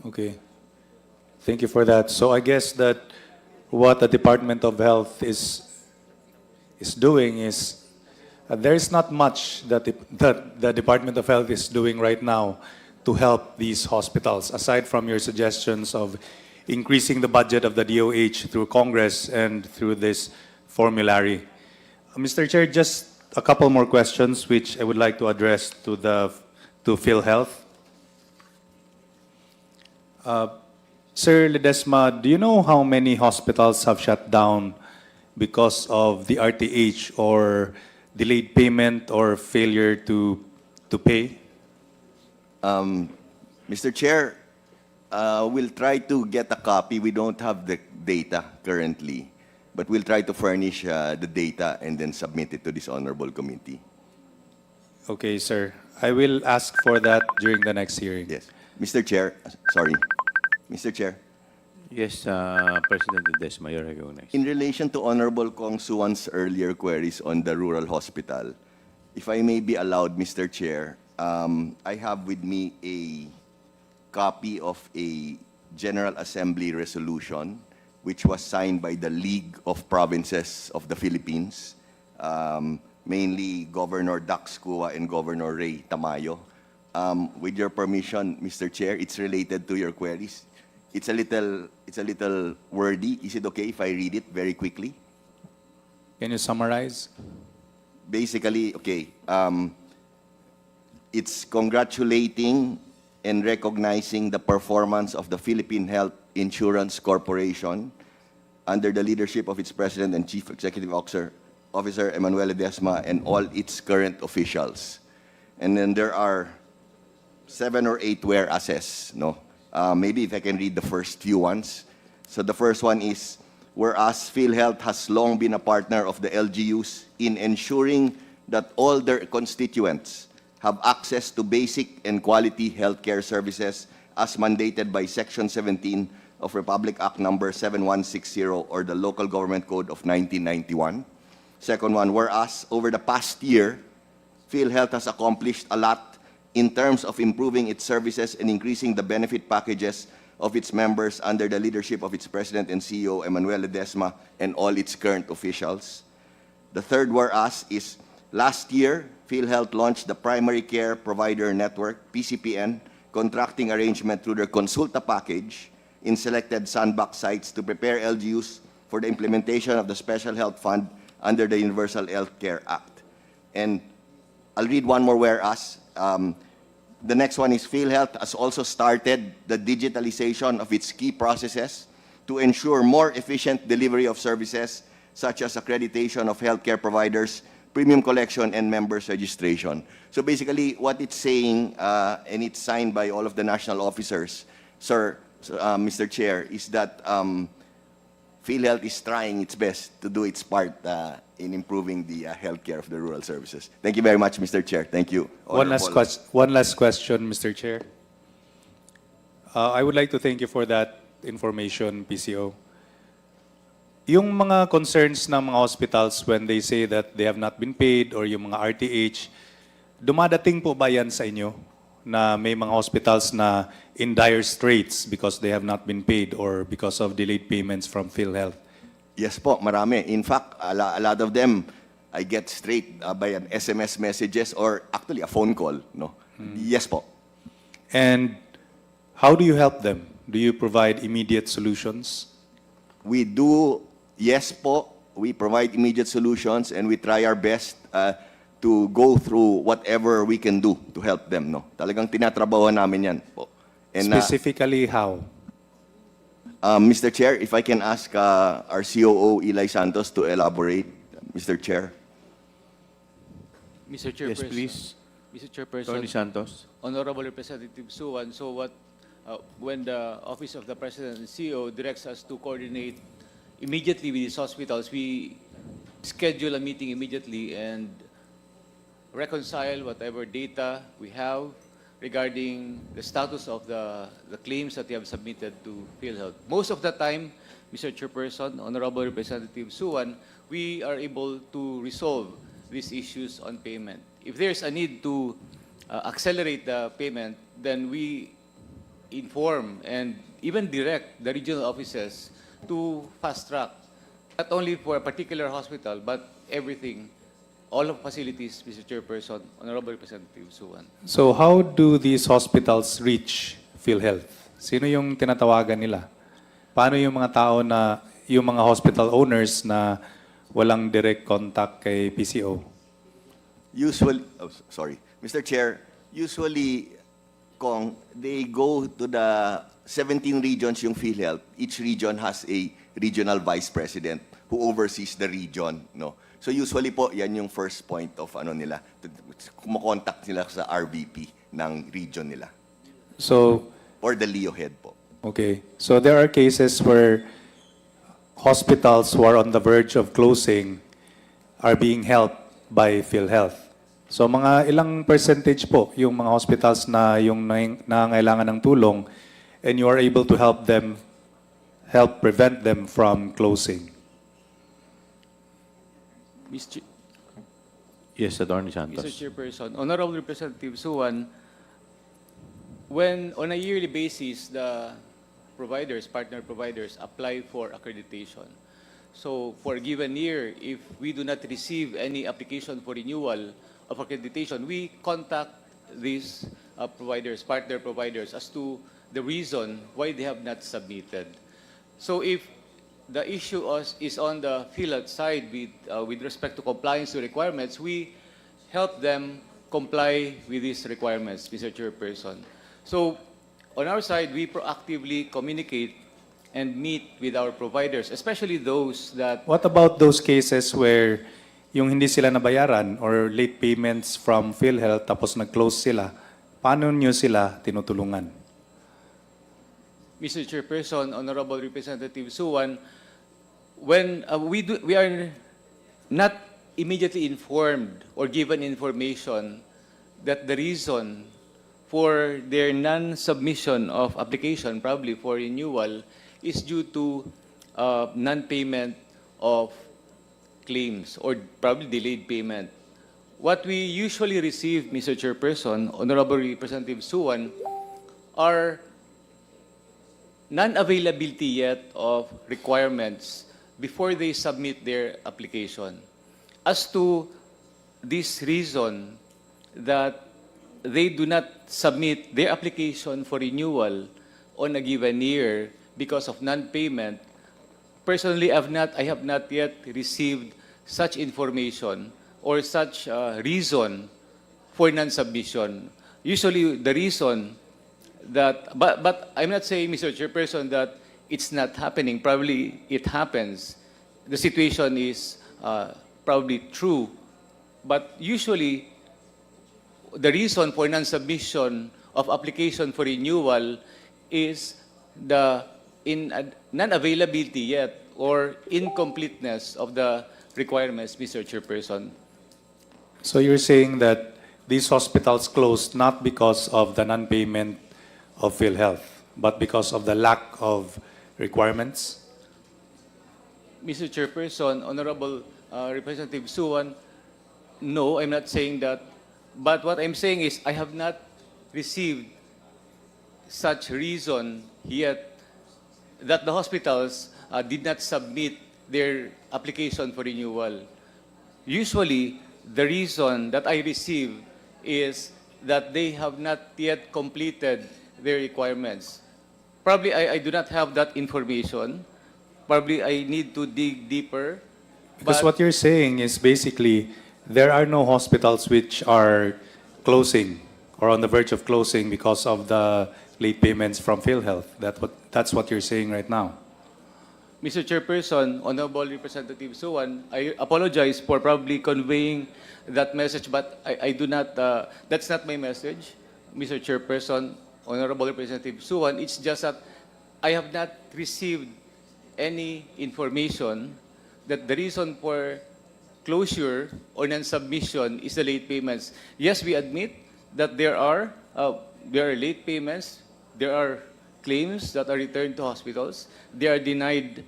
Okay. Thank you for that. So I guess that what the Department of Health is doing is there is not much that the Department of Health is doing right now to help these hospitals, aside from your suggestions of increasing the budget of the DOH through Congress and through this formulary. Mr. Chair, just a couple more questions which I would like to address to PhilHealth. Sir Ledesma, do you know how many hospitals have shut down because of the RTH or delayed payment or failure to pay? Mr. Chair, we'll try to get a copy. We don't have the data currently, but we'll try to furnish the data and then submit it to this honorable committee. Okay, sir. I will ask for that during the next hearing. Yes. Mr. Chair, sorry. Mr. Chair, Yes, President Ledesma, you're recognized. in relation to Honorable Kong Suwan's earlier queries on the rural hospital, if I may be allowed, Mr. Chair, I have with me a copy of a General Assembly resolution which was signed by the League of Provinces of the Philippines, mainly Governor Dax Cua and Governor Ray Tamayo. With your permission, Mr. Chair, it's related to your queries. It's a little wordy. Is it okay if I read it very quickly? Can you summarize? Basically, okay, it's congratulating and recognizing the performance of the Philippine Health Insurance Corporation under the leadership of its President and Chief Executive Officer Emmanuel Ledesma and all its current officials. And then there are 7 or 8 whereases, no? Maybe if I can read the first few ones. So the first one is, whereas PhilHealth has long been a partner of the LGUs in ensuring that all their constituents have access to basic and quality healthcare services as mandated by Section 17 of Republic Act Number 7160 or the Local Government Code of 1991. Second one, whereas over the past year, PhilHealth has accomplished a lot in terms of improving its services and increasing the benefit packages of its members under the leadership of its President and CEO, Emmanuel Ledesma, and all its current officials. The third whereas is, last year, PhilHealth launched the Primary Care Provider Network, PCPN, contracting arrangement through their Consulta package in selected sandbox sites to prepare LGUs for the implementation of the Special Health Fund under the Universal Health Care Act. And I'll read one more whereas. The next one is PhilHealth has also started the digitalization of its key processes to ensure more efficient delivery of services such as accreditation of healthcare providers, premium collection, and members registration. So basically, what it's saying, and it's signed by all of the national officers, sir, Mr. Chair, is that PhilHealth is trying its best to do its part in improving the healthcare of the rural services. Thank you very much, Mr. Chair. Thank you. One last question, Mr. Chair. I would like to thank you for that information, PCO. Yung mga concerns ng mga hospitals when they say that they have not been paid or yung mga RTH, dumadating po ba yan sa inyo na may mga hospitals na in dire straits because they have not been paid or because of delayed payments from PhilHealth? Yes po, marami. In fact, a lot of them, I get straight by an SMS messages or actually a phone call. No? Yes po. And how do you help them? Do you provide immediate solutions? We do, yes po, we provide immediate solutions and we try our best to go through whatever we can do to help them. No? Talagang tinatrabahoan namin yan po. And, Specifically, how? Mr. Chair, if I can ask our COO, Eli Santos, to elaborate, Mr. Chair. Mr. Chairperson. Yes, please. Mr. Chairperson. Tony Santos. Honorable Representative Suwan, so when the Office of the President and CEO directs us to coordinate immediately with these hospitals, we schedule a meeting immediately and reconcile whatever data we have regarding the status of the claims that they have submitted to PhilHealth. Most of the time, Mr. Chairperson, Honorable Representative Suwan, we are able to resolve these issues on payment. If there's a need to accelerate the payment, then we inform and even direct the regional offices to fast track, not only for a particular hospital, but everything, all of facilities, Mr. Chairperson, Honorable Representative Suwan. So how do these hospitals reach PhilHealth? Sino yung tinatawagan nila? Paano yung mga tao na, yung mga hospital owners na walang direct contact kay PCO? Usually, Mr. Chair, usually Kong, they go to the 17 regions yung PhilHealth. Each region has a regional vice president who oversees the region, no? So usually po, yan yung first point of ano nila, kumokontak nila sa RVP ng region nila. So, Or the Leo head po. okay. So there are cases where hospitals who are on the verge of closing are being helped by PhilHealth. So mga ilang percentage po yung mga hospitals na yung nangangailangan ng tulong and you are able to help them, help prevent them from closing? Mr. Yes, Attorney Santos. Mr. Chairperson, Honorable Representative Suwan, when on a yearly basis the providers, partner providers, apply for accreditation. So for a given year, if we do not receive any application for renewal of accreditation, we contact these providers, partner providers, as to the reason why they have not submitted. So if the issue is on the PhilHealth side with respect to compliance to requirements, we help them comply with these requirements, Mr. Chairperson. So on our side, we proactively communicate and meet with our providers, especially those that... What about those cases where yung hindi sila nabayaran or late payments from PhilHealth tapos nag-close sila? Paano nyo sila tinutulungan? Mr. Chairperson, Honorable Representative Suwan, when we are not immediately informed or given information that the reason for their non-submission of application, probably for renewal, is due to non-payment of claims or probably delayed payment. What we usually receive, Mr. Chairperson, Honorable Representative Suwan, are non-availability yet of requirements before they submit their application. As to this reason that they do not submit their application for renewal on a given year because of non-payment, personally, I have not yet received such information or such reason for non-submission. Usually, the reason that, but I'm not saying, Mr. Chairperson, that it's not happening. Probably it happens. The situation is probably true. But usually, the reason for non-submission of application for renewal is the non-availability yet or incompleteness of the requirements, Mr. Chairperson. So you're saying that these hospitals closed not because of the non-payment of PhilHealth, but because of the lack of requirements? Mr. Chairperson, Honorable Representative Suwan, no, I'm not saying that. But what I'm saying is I have not received such reason yet that the hospitals did not submit their application for renewal. Usually, the reason that I receive is that they have not yet completed their requirements. Probably I do not have that information. Probably I need to dig deeper. Because But what you're saying is basically there are no hospitals which are closing or on the verge of closing because of the late payments from PhilHealth. That's what you're saying right now. Mr. Chairperson, Honorable Representative Suwan, I apologize for probably conveying that message, but I do not, that's not my message, Mr. Chairperson, Honorable Representative Suwan. It's just that I have not received any information that the reason for closure or non-submission is the late payments. Yes, we admit that there are late payments, there are claims that are returned to hospitals, there are denied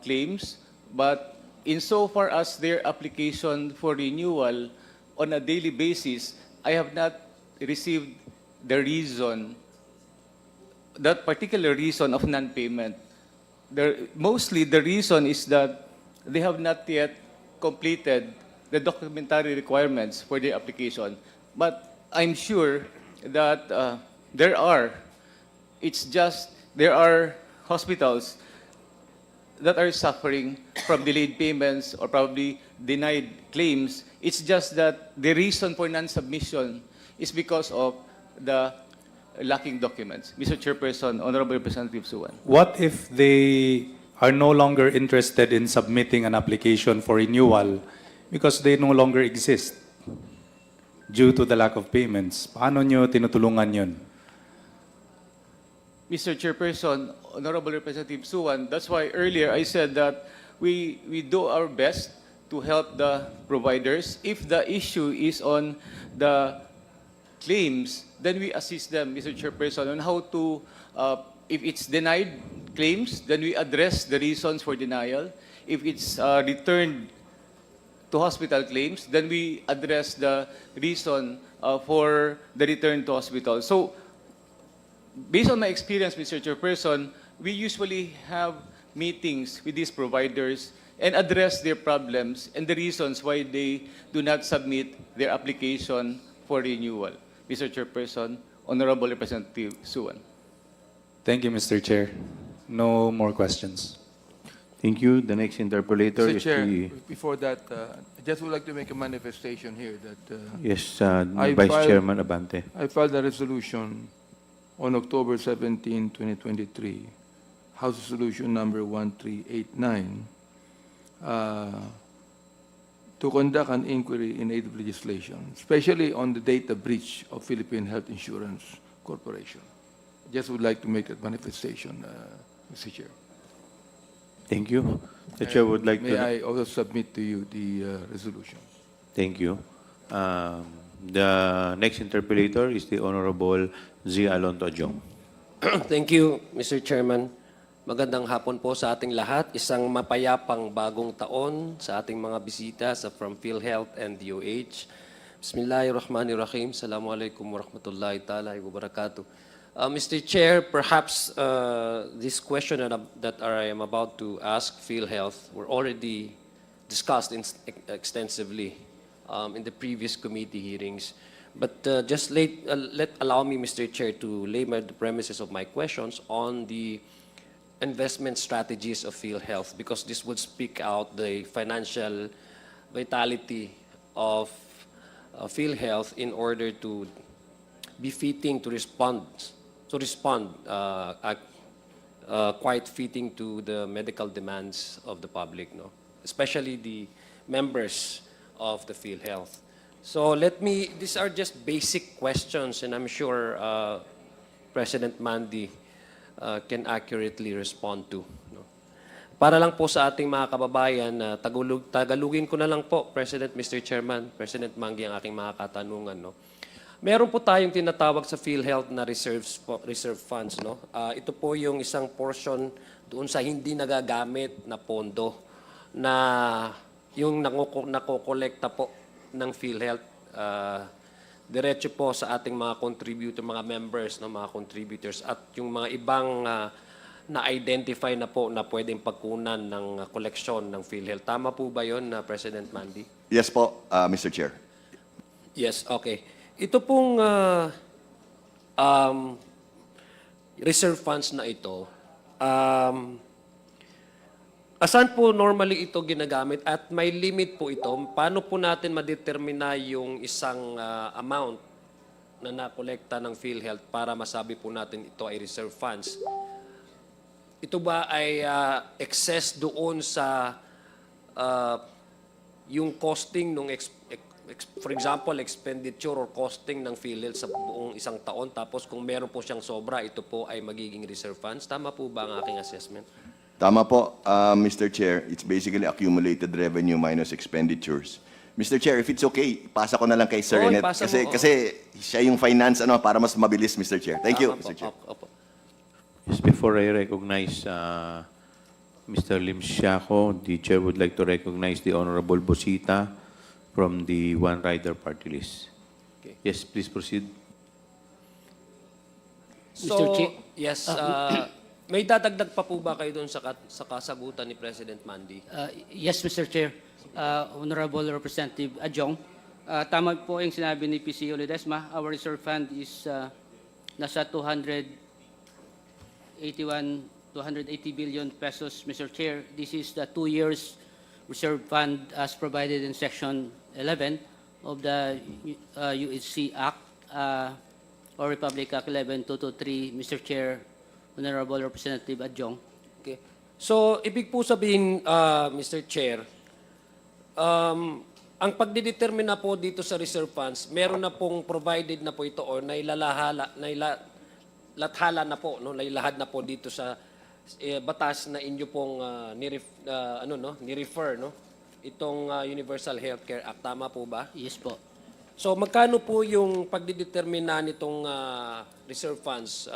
claims, but insofar as their application for renewal on a daily basis, I have not received the reason, that particular reason of non-payment. Mostly the reason is that they have not yet completed the documentary requirements for their application. But I'm sure that there are hospitals that are suffering from delayed payments or probably denied claims. It's just that the reason for non-submission is because of the lacking documents. Mr. Chairperson, Honorable Representative Suwan. What if they are no longer interested in submitting an application for renewal because they no longer exist due to the lack of payments? Paano nyo tinutulungan yun? Mr. Chairperson, Honorable Representative Suwan, that's why earlier I said that we do our best to help the providers. If the issue is on the claims, then we assist them, Mr. Chairperson, on how to, if it's denied claims, then we address the reasons for denial. If it's returned to hospital claims, then we address the reason for the return to hospital. So, based on my experience, Mr. Chairperson, we usually have meetings with these providers and address their problems and the reasons why they do not submit their application for renewal. Mr. Chairperson, Honorable Representative Suwan. Thank you, Mr. Chair. No more questions. Thank you. The next interpolator Mr. is Chair, the... before that, I just would like to make a manifestation here that Yes, I Vice filed- Chairman Abante. I filed a resolution on October 17, 2023, House Resolution number 1389, to conduct an inquiry in aid of legislation, especially on the data breach of Philippine Health Insurance Corporation. Just would like to make that manifestation, Mr. Chair. Thank you. The Chair would like May to... I also submit to you the resolution? Thank you. The next interpolator is the Honorable Z. Alonto Adjong. Thank you, Mr. Chairman. Magandang hapon po sa ating lahat. Isang mapayapang bagong taon sa ating mga bisita from PhilHealth and DOH. Bismillahirrahmanirrahim. Assalamualaikum warahmatullahi ta'ala wa barakatuh. Mr. Chair, perhaps this question that I am about to ask PhilHealth were already discussed extensively in the previous committee hearings. But just allow me, Mr. Chair, to lay the premises of my questions on the investment strategies of PhilHealth, because this would speak out the financial vitality of PhilHealth in order to be fitting to respond quite fitting to the medical demands of the public, no? Especially the members of the PhilHealth. So these are just basic questions, and I'm sure President Mandy can accurately respond to. No? Para lang po sa ating mga kababayan, tagalugin ko na lang po, President, Mr. Chairman, President Mangy, ang aking mga katanungan. No? Meron po tayong tinatawag sa PhilHealth na reserve funds. No? Ito po yung isang portion doon sa hindi nagagamit na pondo na yung nakokolekta po ng PhilHealth diretso po sa ating mga contributor, mga members, no, mga contributors, at yung mga ibang na-identify na po na pwedeng pagkunan ng koleksyon ng PhilHealth. Tama po ba yun, President Mandy? Yes po, Mr. Chair. Yes, okay. Ito pong reserve funds na ito, asan po normally ito ginagamit at may limit po ito? Paano po natin madetermina yung isang amount na nakolekta ng PhilHealth para masabi po natin ito ay reserve funds? Ito ba ay excess doon sa yung costing nung for example, expenditure or costing ng PhilHealth sa buong isang taon, tapos kung meron po siyang sobra, ito po ay magiging reserve funds? Tama po ba ang aking assessment? Tama po, Mr. Chair. It's basically accumulated revenue minus expenditures. Mr. Chair, if it's okay, pasa ko na lang kay Sir Net. ipasa mo, Kasi siya yung finance para mas mabilis, Mr. Chair. Thank you, Tama Mr. po, Chair. opo. Yes, before I recognize Mr. Lim Siaco, the Chair would like to recognize the Honorable Bosita from the One Rider Party List. Okay. Yes, please proceed. So, yes, may dadagdag pa po ba kayo doon sa kasagutan ni President Mandy? Yes, Mr. Chair. Honorable Representative Adjong, tama po yung sinabi ni PC Ledesma. Our reserve fund is nasa 280 billion pesos, Mr. Chair. This is the 2 years reserve fund as provided in Section 11 of the UHC Act. or Republic Act 11223, Mr. Chair, Honorable Representative Adjong. Okay. So, ibig po sabihin, Mr. Chair, ang pagdidetermine na po dito sa reserve funds, meron na pong provided na po ito or nailathala na po, no, nailahad na po dito sa batas na inyo pong ni-refer, no? Itong Universal Healthcare Act, tama po ba? Yes po. So magkano po yung pagdidetermina nitong reserve funds?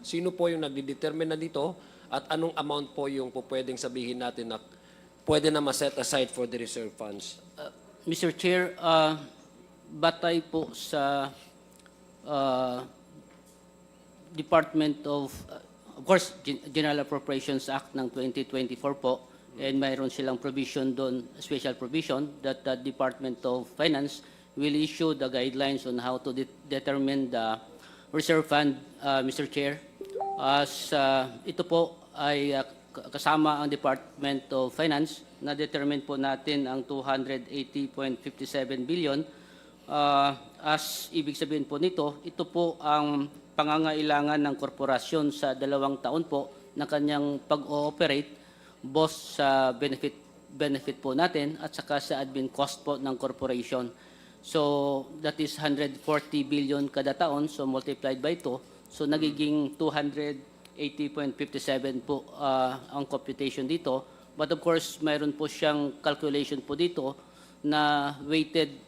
Sino po yung nagdidetermine na dito? At anong amount po yung po pwedeng sabihin natin na pwede na ma-set aside for the reserve funds? Mr. Chair, batay po sa Department of course, General Appropriations Act ng 2024 po, and mayroon silang provision doon, special provision, that the Department of Finance will issue the guidelines on how to determine the reserve fund, Mr. Chair. As ito po ay kasama ang Department of Finance, na-determine po natin ang 280.57 billion. As ibig sabihin po nito, ito po ang pangangailangan ng korporasyon sa 2 taon po na kanyang pag-ooperate, both sa benefit po natin at saka sa admin cost po ng corporation. So that is 140 billion kada taon, so multiplied by 2, so nagiging 280.57 po ang computation dito. But of course, mayroon po siyang calculation po dito na weighted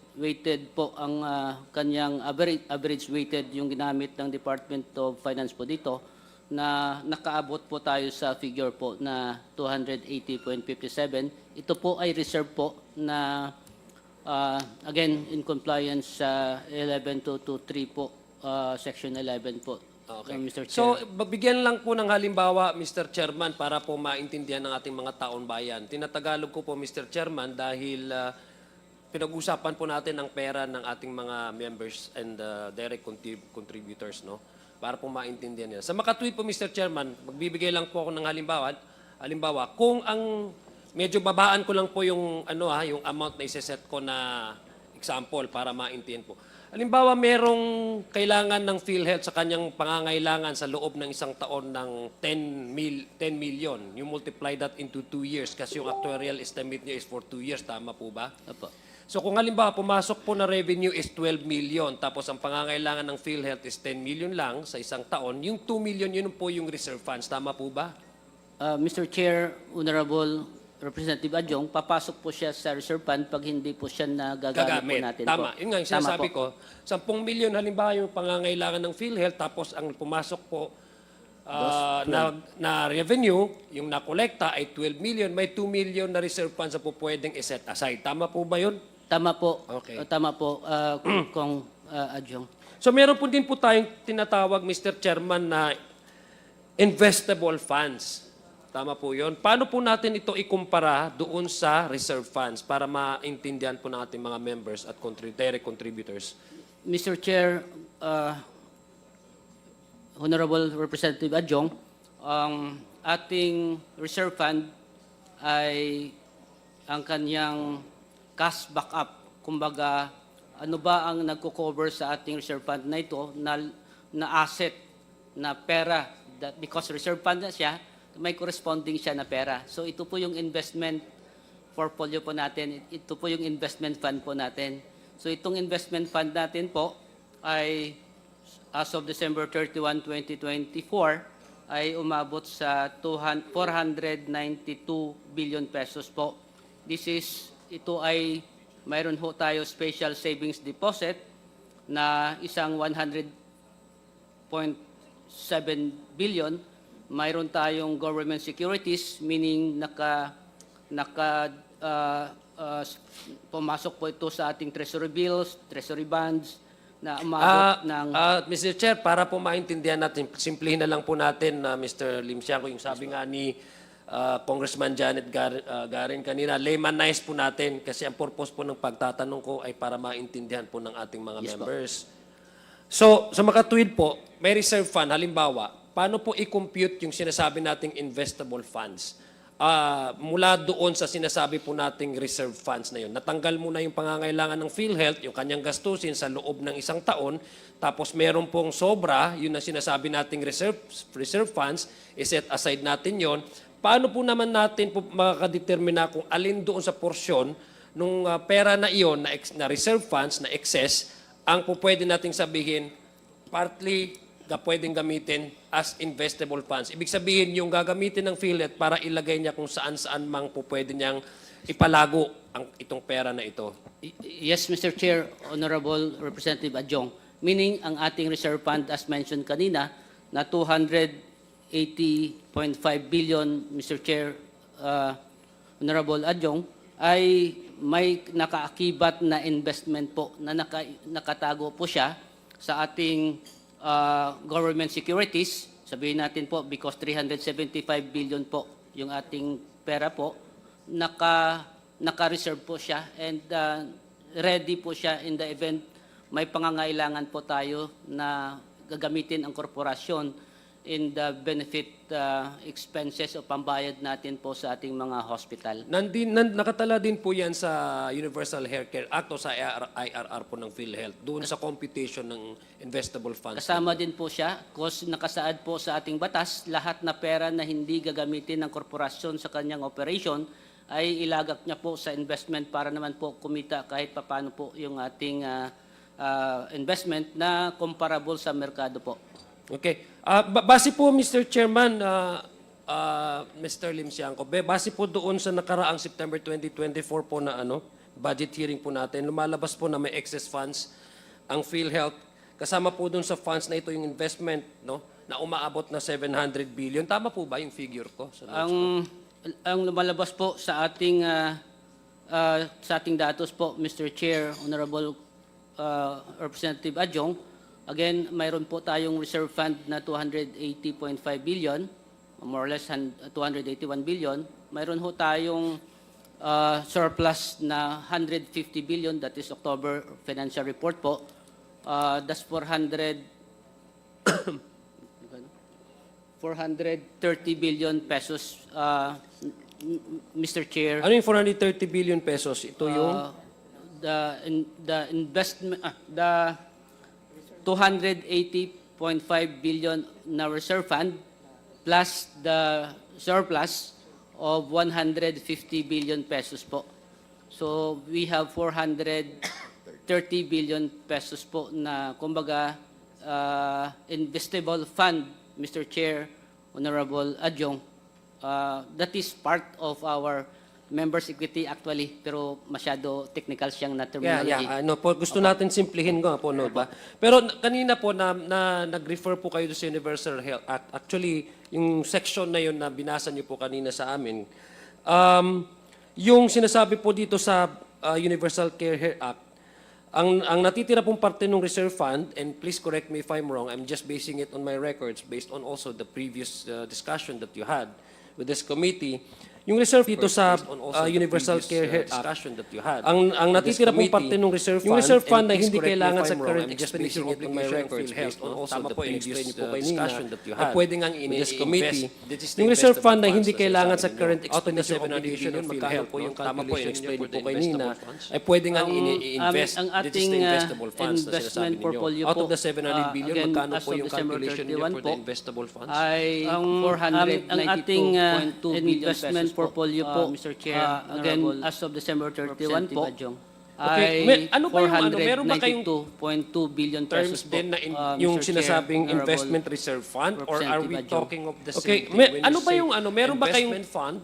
po ang kanyang average weighted yung ginamit ng Department of Finance po dito, na nakaabot po tayo sa figure po na 280.57. Ito po ay reserve po na again in compliance sa 11223 po, section 11 po. Okay. Mr. Chair. So, bigyan lang po ng halimbawa, Mr. Chairman, para po maintindihan ng ating mga taon bayan. Tinatagalog ko po, Mr. Chairman, dahil pinag-usapan po natin ang pera ng ating mga members and direct contributors, no? Para po maintindihan nila. Sa makatwid po, Mr. Chairman, magbibigay lang po ako ng halimbawa. Halimbawa, kung ang medyo babaan ko lang po yung yung amount na iseset ko na example para maintindihan po. Halimbawa, merong kailangan ng PhilHealth sa kanyang pangangailangan sa loob ng isang taon ng 10 million. You multiply that into 2 years kasi yung actuarial estimate niya is for 2 years. Tama po ba? Opo. So kung halimbawa, pumasok po na revenue is 12 million, tapos ang pangangailangan ng PhilHealth is 10 million lang sa isang taon, yung 2 million, yun po yung reserve funds. Tama po ba? Mr. Chair, Honorable Representative Adjong, papasok po siya sa reserve fund pag hindi po siya nagagamit po natin. Tama. Po. Yun nga yung sinasabi ko. 10 million halimbawa yung pangangailangan ng PhilHealth, tapos ang pumasok po na revenue, yung nakolekta ay 12 million, may 2 million na reserve funds na po pwedeng iset aside. Tama po ba yun? Tama po. Okay. Tama po, Kong Adjong. So meron po din po tayong tinatawag, Mr. Chairman, na investable funds. Tama po yun. Paano po natin ito ikumpara doon sa reserve funds para maintindihan po ng ating mga members at direct contributors? Mr. Chair, Honorable Representative Adjong, ang ating reserve fund ay ang kanyang cash backup. Kumbaga, ano ba ang nagko-cover sa ating reserve fund na ito na asset, na pera, because reserve fund na siya, may corresponding siya na pera. So ito po yung investment portfolio po natin. Ito po yung investment fund po natin. So itong investment fund natin po ay as of December 31, 2024 ay umabot sa 492 billion pesos po. Ito ay mayroon ho tayo special savings deposit na isang 100.7 billion. Mayroon tayong government securities, meaning pumasok po ito sa ating treasury bills, treasury bonds, na umabot ng... Mr. Chair, para po maintindihan natin, simplihin na lang po natin, Mr. Lim Siangco, yung sabi nga ni Congressman Janet Garin kanina, laymanize po natin kasi ang purpose po ng pagtatanong ko ay para maintindihan po ng ating mga members. So, sa makatuwid po, may reserve fund, halimbawa, paano po i-compute yung sinasabi nating investable funds? mula doon sa sinasabi po nating reserve funds na yun. Natanggal mo na yung pangangailangan ng PhilHealth, yung kanyang gastusin sa loob ng isang taon, tapos meron pong sobra, yun na sinasabi nating reserve funds, iset aside natin yon. Paano po naman natin po makakadetermina kung alin doon sa porsyon nung pera na iyon, na reserve funds, na excess, ang po pwede nating sabihin, partly pwedeng gamitin as investable funds. Ibig sabihin, yung gagamitin ng PhilHealth para ilagay niya kung saan-saan mang po pwede niyang ipalago itong pera na ito. Yes, Mr. Chair, Honorable Representative Adjong. Meaning, ang ating reserve fund, as mentioned kanina, na 280.5 billion, Mr. Chair, Honorable Adjong, ay may nakaakibat na investment po na nakatago po siya sa ating government securities. Sabihin natin po, because 375 billion po yung ating pera po, naka-reserve po siya and ready po siya in the event may pangangailangan po tayo na gagamitin ang korporasyon in the benefit expenses o pambayad natin po sa ating mga hospital. Nakatala din po yan sa Universal Healthcare Act o sa IRR po ng PhilHealth, doon sa computation ng investable funds. Kasama din po siya, because nakasaad po sa ating batas, lahat na pera na hindi gagamitin ng korporasyon sa kanyang operation ay ilagak niya po sa investment para naman po kumita kahit papano po yung ating investment na comparable sa merkado po. Okay. Base po, Mr. Chairman, Mr. Lim Siangco, base po doon sa nakaraang September 2024 po na budget hearing po natin, lumalabas po na may excess funds ang PhilHealth. Kasama po doon sa funds na ito yung investment, no, na umaabot na 700 billion. Tama po ba yung figure ko? Ang lumalabas po sa ating datos po, Mr. Chair, Honorable Representative Adjong, again, mayroon po tayong reserve fund na 280.5 billion, more or less 281 billion. Mayroon ho tayong surplus na 150 billion, that is October financial report po. That's 430 billion pesos, Mr. Chair. Ano yung 430 billion pesos? Ito yung the investment, the 280.5 billion na reserve fund plus the surplus of 150 billion pesos po. So we have 430 billion pesos po na kumbaga investable fund, Mr. Chair, Honorable Adjong. That is part of our members' equity actually, pero masyado technical siyang na terminology. Gusto natin simplihin ko po, no ba? Pero kanina po na nag-refer po kayo sa Universal Health Act. Actually, yung section na yun na binasa niyo po kanina sa amin, yung sinasabi po dito sa Universal Care Act, ang natitira pong parte ng reserve fund, and please correct me if I'm wrong, I'm just basing it on my records based on also the previous discussion that you had with this committee. Yung reserve dito sa Universal Care Act, ang natitira pong parte ng reserve fund, yung reserve fund na hindi kailangan sa current expenditure obligation of PhilHealth, also the previous discussion that you had with this committee. Yung reserve fund na hindi kailangan sa current expenditure obligation of PhilHealth, tama po yung explain po kanina, ay pwedeng ang i-invest. Ang ating investment portfolio po, out of the 700 billion, again, magkano as po of yung December calculation niyo 31 for po, the investable funds? ay ang ating investment portfolio po, Mr. Chair, again, as of December 31 po, Okay. Ano ba yung meron ba kayong 492.2 billion terms pesos po, din na yung Mr. sinasabing Chair, investment reserve fund, or are we Representative talking of the same Okay, thing? When you say meron ba kayong investment fund,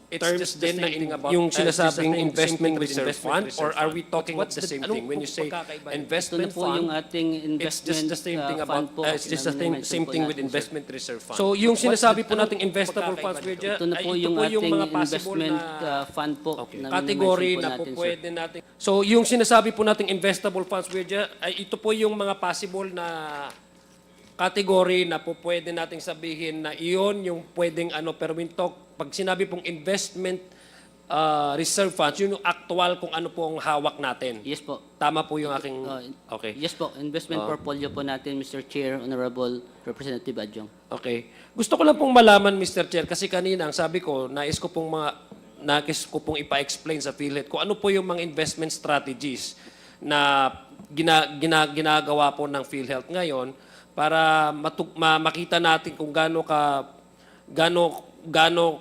terms din na yung sinasabing investment reserve fund, or are we talking of the same thing? When you say investment po yung fund, ating it's just investment the same thing fund about, po. it's just the same po thing with natin, sir. investment reserve fund. So yung sinasabi po nating investable funds, Ito na po yung ating mga possible investment na fund po. na category minimension po na po natin, sir. pwede natin. So yung sinasabi po nating investable funds, ito po yung mga possible na category na po pwede nating sabihin na iyon yung pwedeng pero when talk, pag sinabi pong investment reserve funds, yun yung actual kung ano po ang hawak natin. Yes po. Tama po yung aking... Okay. Yes po, investment portfolio po natin, Mr. Chair, Honorable Representative Adjong. Okay. Gusto ko lang pong malaman, Mr. Chair, kasi kanina, ang sabi ko, nais ko pong ipa-explain sa PhilHealth kung ano po yung mga investment strategies na ginagawa po ng PhilHealth ngayon para makita natin kung gaano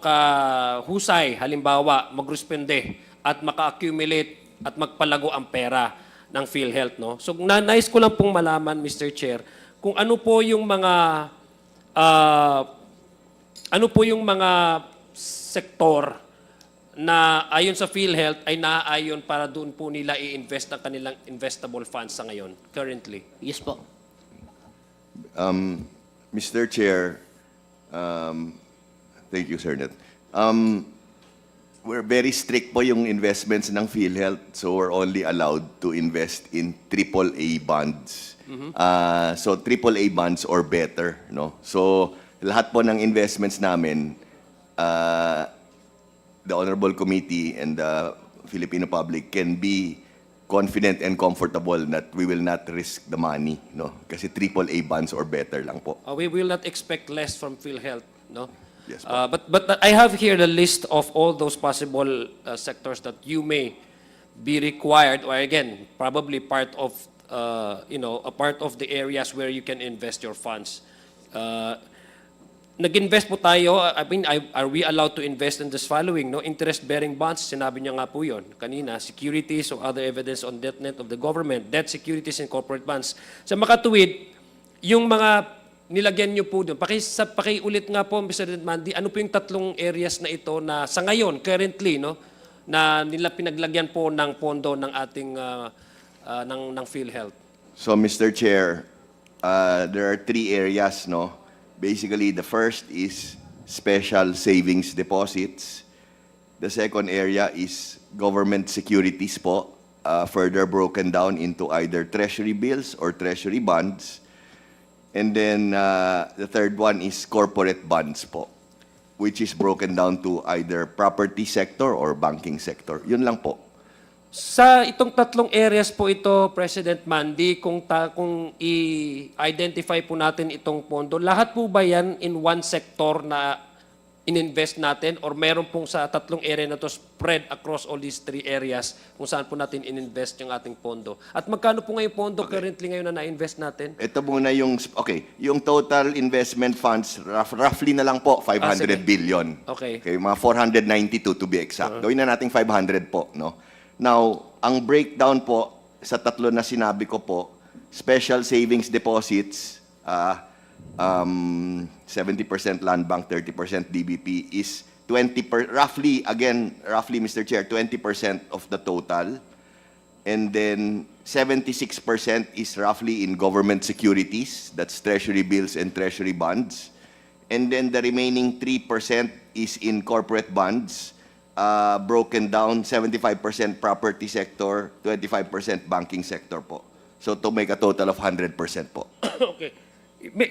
ka husay, halimbawa, mag-respende at maka-accumulate at magpalago ang pera ng PhilHealth, no? So, nais ko lang pong malaman, Mr. Chair, kung ano po yung mga sektor na ayon sa PhilHealth ay naaayon para doon po nila i-invest ang kanilang investable funds sa ngayon, currently. Yes po. Mr. Chair, thank you, Sir Net. We're very strict po yung investments ng PhilHealth, so we're only allowed to invest in AAA bonds. So AAA bonds or better, no? So lahat po ng investments namin, the Honorable Committee and the Filipino public can be confident and comfortable that we will not risk the money, no? Kasi AAA bonds or better lang po. We will not expect less from PhilHealth, no? Yes, po. But I have here the list of all those possible sectors that you may be required, or again, probably part of, a part of the areas where you can invest your funds. Nag-invest po tayo, are we allowed to invest in this following, no? Interest-bearing bonds, sinabi niya nga po yun kanina, securities or other evidence on debt net of the government, debt securities and corporate bonds. Sa makatuwid, yung mga nilagyan niyo po doon. Pakiulit nga po, Mr. Mandy, ano po yung tatlong areas na ito na sa ngayon, currently, no, na nila pinaglagyan po ng pondo ng ating ng PhilHealth? So, Mr. Chair, there are 3 areas, no? Basically, the first is special savings deposits. The second area is government securities po, further broken down into either treasury bills or treasury bonds. And then the third one is corporate bonds po, which is broken down to either property sector or banking sector. Yun lang po. Sa itong tatlong areas po ito, President Mandy, kung i-identify po natin itong pondo, lahat po ba yan in one sector na in-invest natin or meron pong sa tatlong area na to spread across all these 3 areas kung saan po natin in-invest yung ating pondo? At magkano po ngayon pondo currently ngayon na na-invest natin? Ito muna yung, yung total investment funds, roughly na lang po, 500 billion. Okay. Mga 492 to be exact. Gawin na nating 500 po, no? Now, ang breakdown po sa tatlo na sinabi ko po, special savings deposits, 70% land bank, 30% DBP is roughly, Mr. Chair, 20% of the total. And then 76% is roughly in government securities, that's treasury bills and treasury bonds. And then the remaining 3% is in corporate bonds, broken down 75% property sector, 25% banking sector po. So to make a total of 100% po. Okay.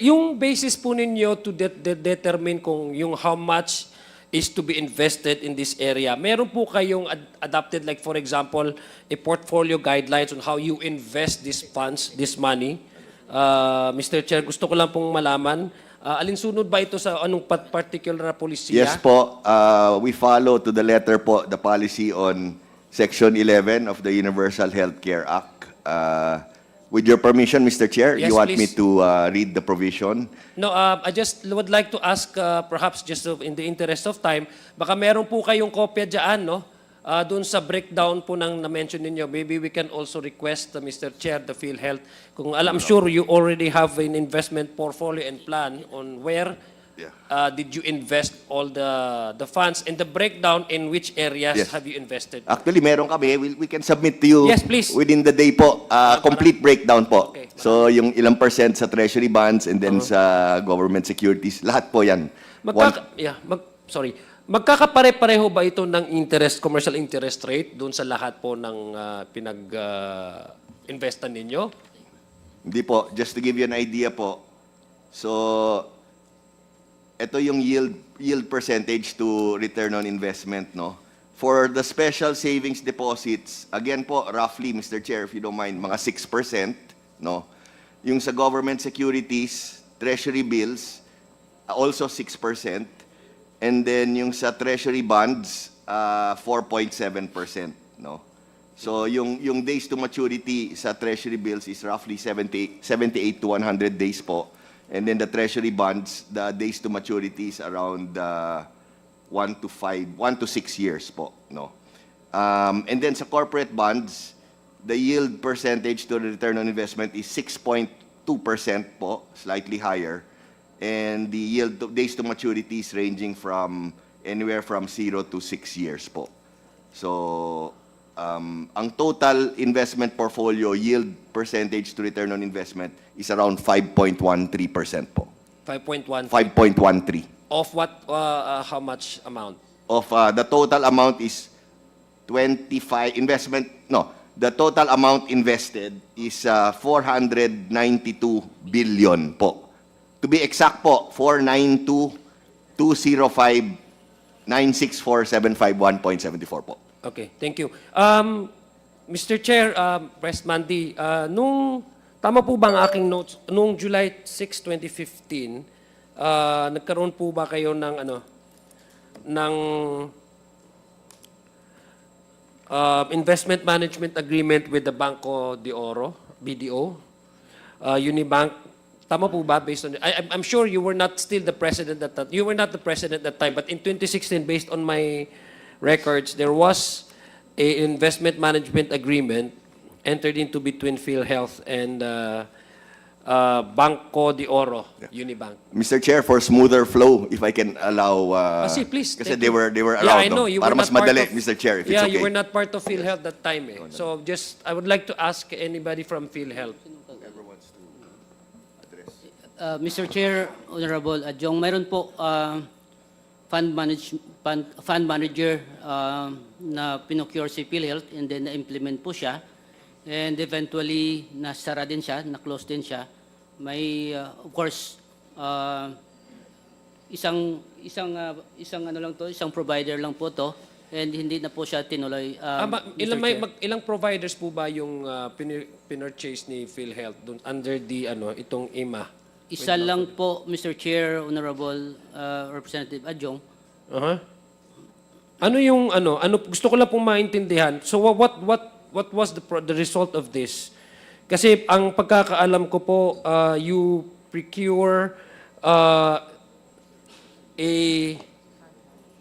Yung basis po ninyo to determine kung yung how much is to be invested in this area, meron po kayong adopted, like for example, a portfolio guidelines on how you invest these funds, this money? Mr. Chair, gusto ko lang pong malaman, alinsunod ba ito sa anong particular na polisiya? Yes po, we follow to the letter po the policy on Section 11 of the Universal Healthcare Act. With your permission, Mr. Chair, Yes, you want me please. to read the provision? No, I just would like to ask, perhaps just in the interest of time, baka meron po kayong kopya dyan, no? Doon sa breakdown po ng na-mention ninyo, maybe we can also request, Mr. Chair, the PhilHealth, kung I'm sure you already have an investment portfolio and plan on where did you invest all the funds and the breakdown in which areas Yes. have you invested? Actually, meron kami. We can submit to you Yes, please. within the day po. Complete breakdown po. Okay. So, yung ilang percent sa treasury bonds and then sa government securities, lahat po yan. Magkakapare-pareho ba ito ng interest, commercial interest rate doon sa lahat po ng pinag-investan ninyo? Hindi po. Just to give you an idea po. So, ito yung yield percentage to return on investment, no? For the special savings deposits, again po, roughly, Mr. Chair, if you don't mind, mga 6%, no? Yung sa government securities, treasury bills, also 6%. And then yung sa treasury bonds, 4.7%, no? So yung days to maturity sa treasury bills is roughly 78 to 100 days po. And then the treasury bonds, the days to maturity is around 1 to 6 years po, no? And then sa corporate bonds, the yield percentage to the return on investment is 6.2% po, slightly higher. And the yield days to maturity is ranging from anywhere from 0 to 6 years po. So, ang total investment portfolio yield percentage to return on investment is around 5.13% po. 5.1. 5.13. Of what, how much amount? Of the total amount is 25 investment, no, the total amount invested is 492 billion po. To be exact po, 492,205,964,751.74 po. Okay, thank you. Mr. Chair, Press Mandy, tama po ba ang aking notes? Nung July 6, 2015, nagkaroon po ba kayo ng investment management agreement with the Banco de Oro, BDO, Unibank? Tama po ba based on I'm sure you were not still the president at that you were not the president at that time, but in 2016, based on my records, there was a investment management agreement entered into between PhilHealth and Banco de Oro, Unibank. Mr. Chair, for smoother flow, if I can allow, Please. kasi thank they you. were Yeah, allowed, I know. no? You Para were mas not part madali, of- Mr. Chair, if Yeah, it's okay. you were not part of PhilHealth that time. So I would like to ask anybody from PhilHealth. Mr. Chair, Honorable Adjong, mayroon po fund manager na pinocure si PhilHealth and then na-implement po siya. And eventually, nasara din siya, na-close din siya. May, of course, isang provider lang po to, and hindi na po siya tinuloy. Mr. Chair. Ilang providers po ba yung pinurchase ni PhilHealth dun, under the itong IMA? Isa lang po, Mr. Chair, Honorable Representative Adjong. Ano yung gusto ko lang pong maintindihan. So what was the result of this? Kasi ang pagkakaalam ko po, you procure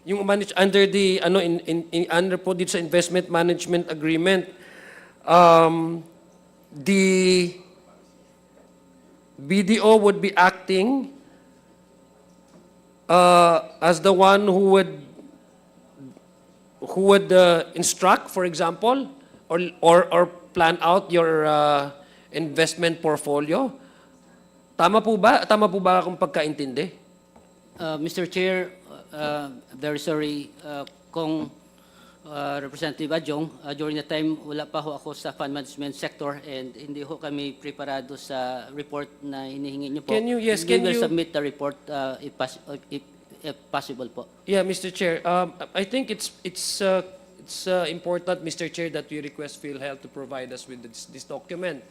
yung under the under po dito sa investment management agreement, the BDO would be acting as the one who would instruct, for example, or plan out your investment portfolio. Tama po ba? Tama po ba akong pagkaintindi? Mr. Chair, very sorry kung Representative Adjong, during the time wala pa ho ako sa fund management sector and hindi ho kami preparado sa report na hinihingi niyo po. Can you submit the report if possible po. Yeah, Mr. Chair. I think it's important, Mr. Chair, that we request PhilHealth to provide us with this document.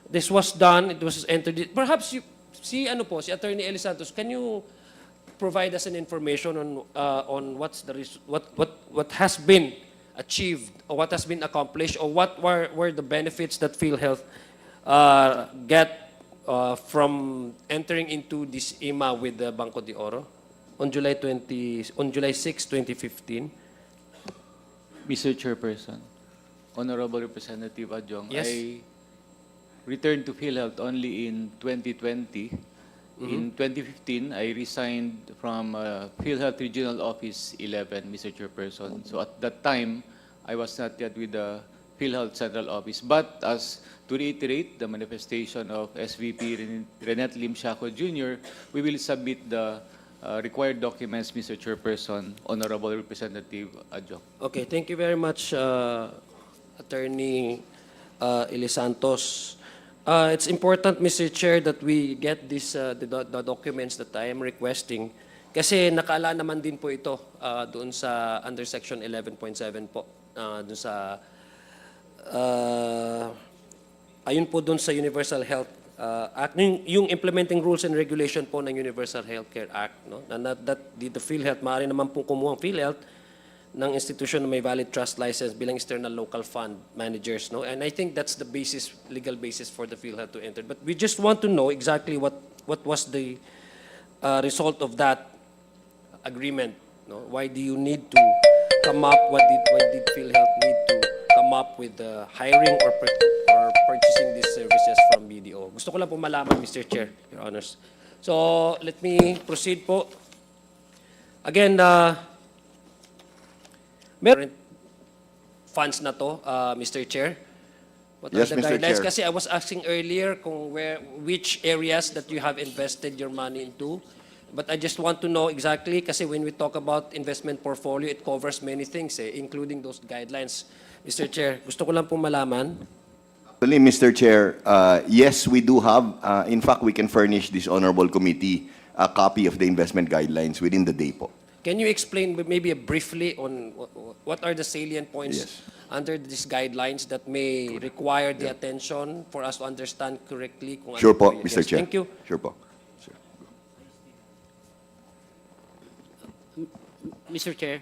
This was done. It was entered. Perhaps si Attorney Eli Santos, can you provide us an information on what has been achieved or what has been accomplished or what were the benefits that PhilHealth get from entering into this IMA with the Banco de Oro on July 6, 2015? Mr. Chairperson, Honorable Representative Adjong, Yes. I returned to PhilHealth only in 2020. In 2015, I resigned from PhilHealth Regional Office 11, Mr. Chairperson. So at that time, I was not yet with the PhilHealth Central Office. But to reiterate the manifestation of SVP Renette Lim Siaco Jr., we will submit the required documents, Mr. Chairperson, Honorable Representative Adjong. Okay, thank you very much, Attorney Eli Santos. It's important, Mr. Chair, that we get the documents that I am requesting. Kasi nakaalaan naman din po ito doon sa under section 11.7 po, doon sa ayun po doon sa Universal Health Act, yung implementing rules and regulation po ng Universal Healthcare Act, no? Na that the PhilHealth, maaari naman po kumuha ang PhilHealth ng institution na may valid trust license bilang external local fund managers, no? And I think that's the basis, legal basis for the PhilHealth to enter. But we just want to know exactly what was the result of that agreement, no? Why do you need to come up? Why did PhilHealth need to come up with hiring or purchasing these services from BDO? Gusto ko lang po malaman, Mr. Chair, Your Honors. So let me proceed po. Again, meron funds na to, Mr. Chair. What are Yes, the Mr. guidelines? Chair. Kasi I was asking earlier kung which areas that you have invested your money into. But I just want to know exactly, kasi when we talk about investment portfolio, it covers many things, including those guidelines. Mr. Chair, gusto ko lang pong malaman. Actually, Mr. Chair, yes, we do have. In fact, we can furnish this honorable committee a copy of the investment guidelines within the day po. Can you explain maybe briefly on what are the salient points Yes. under these guidelines that may require the attention for us to understand correctly? Kung Sure ano po, yun? Mr. Yes, Chair. thank you. Sure po. Mr. Chair,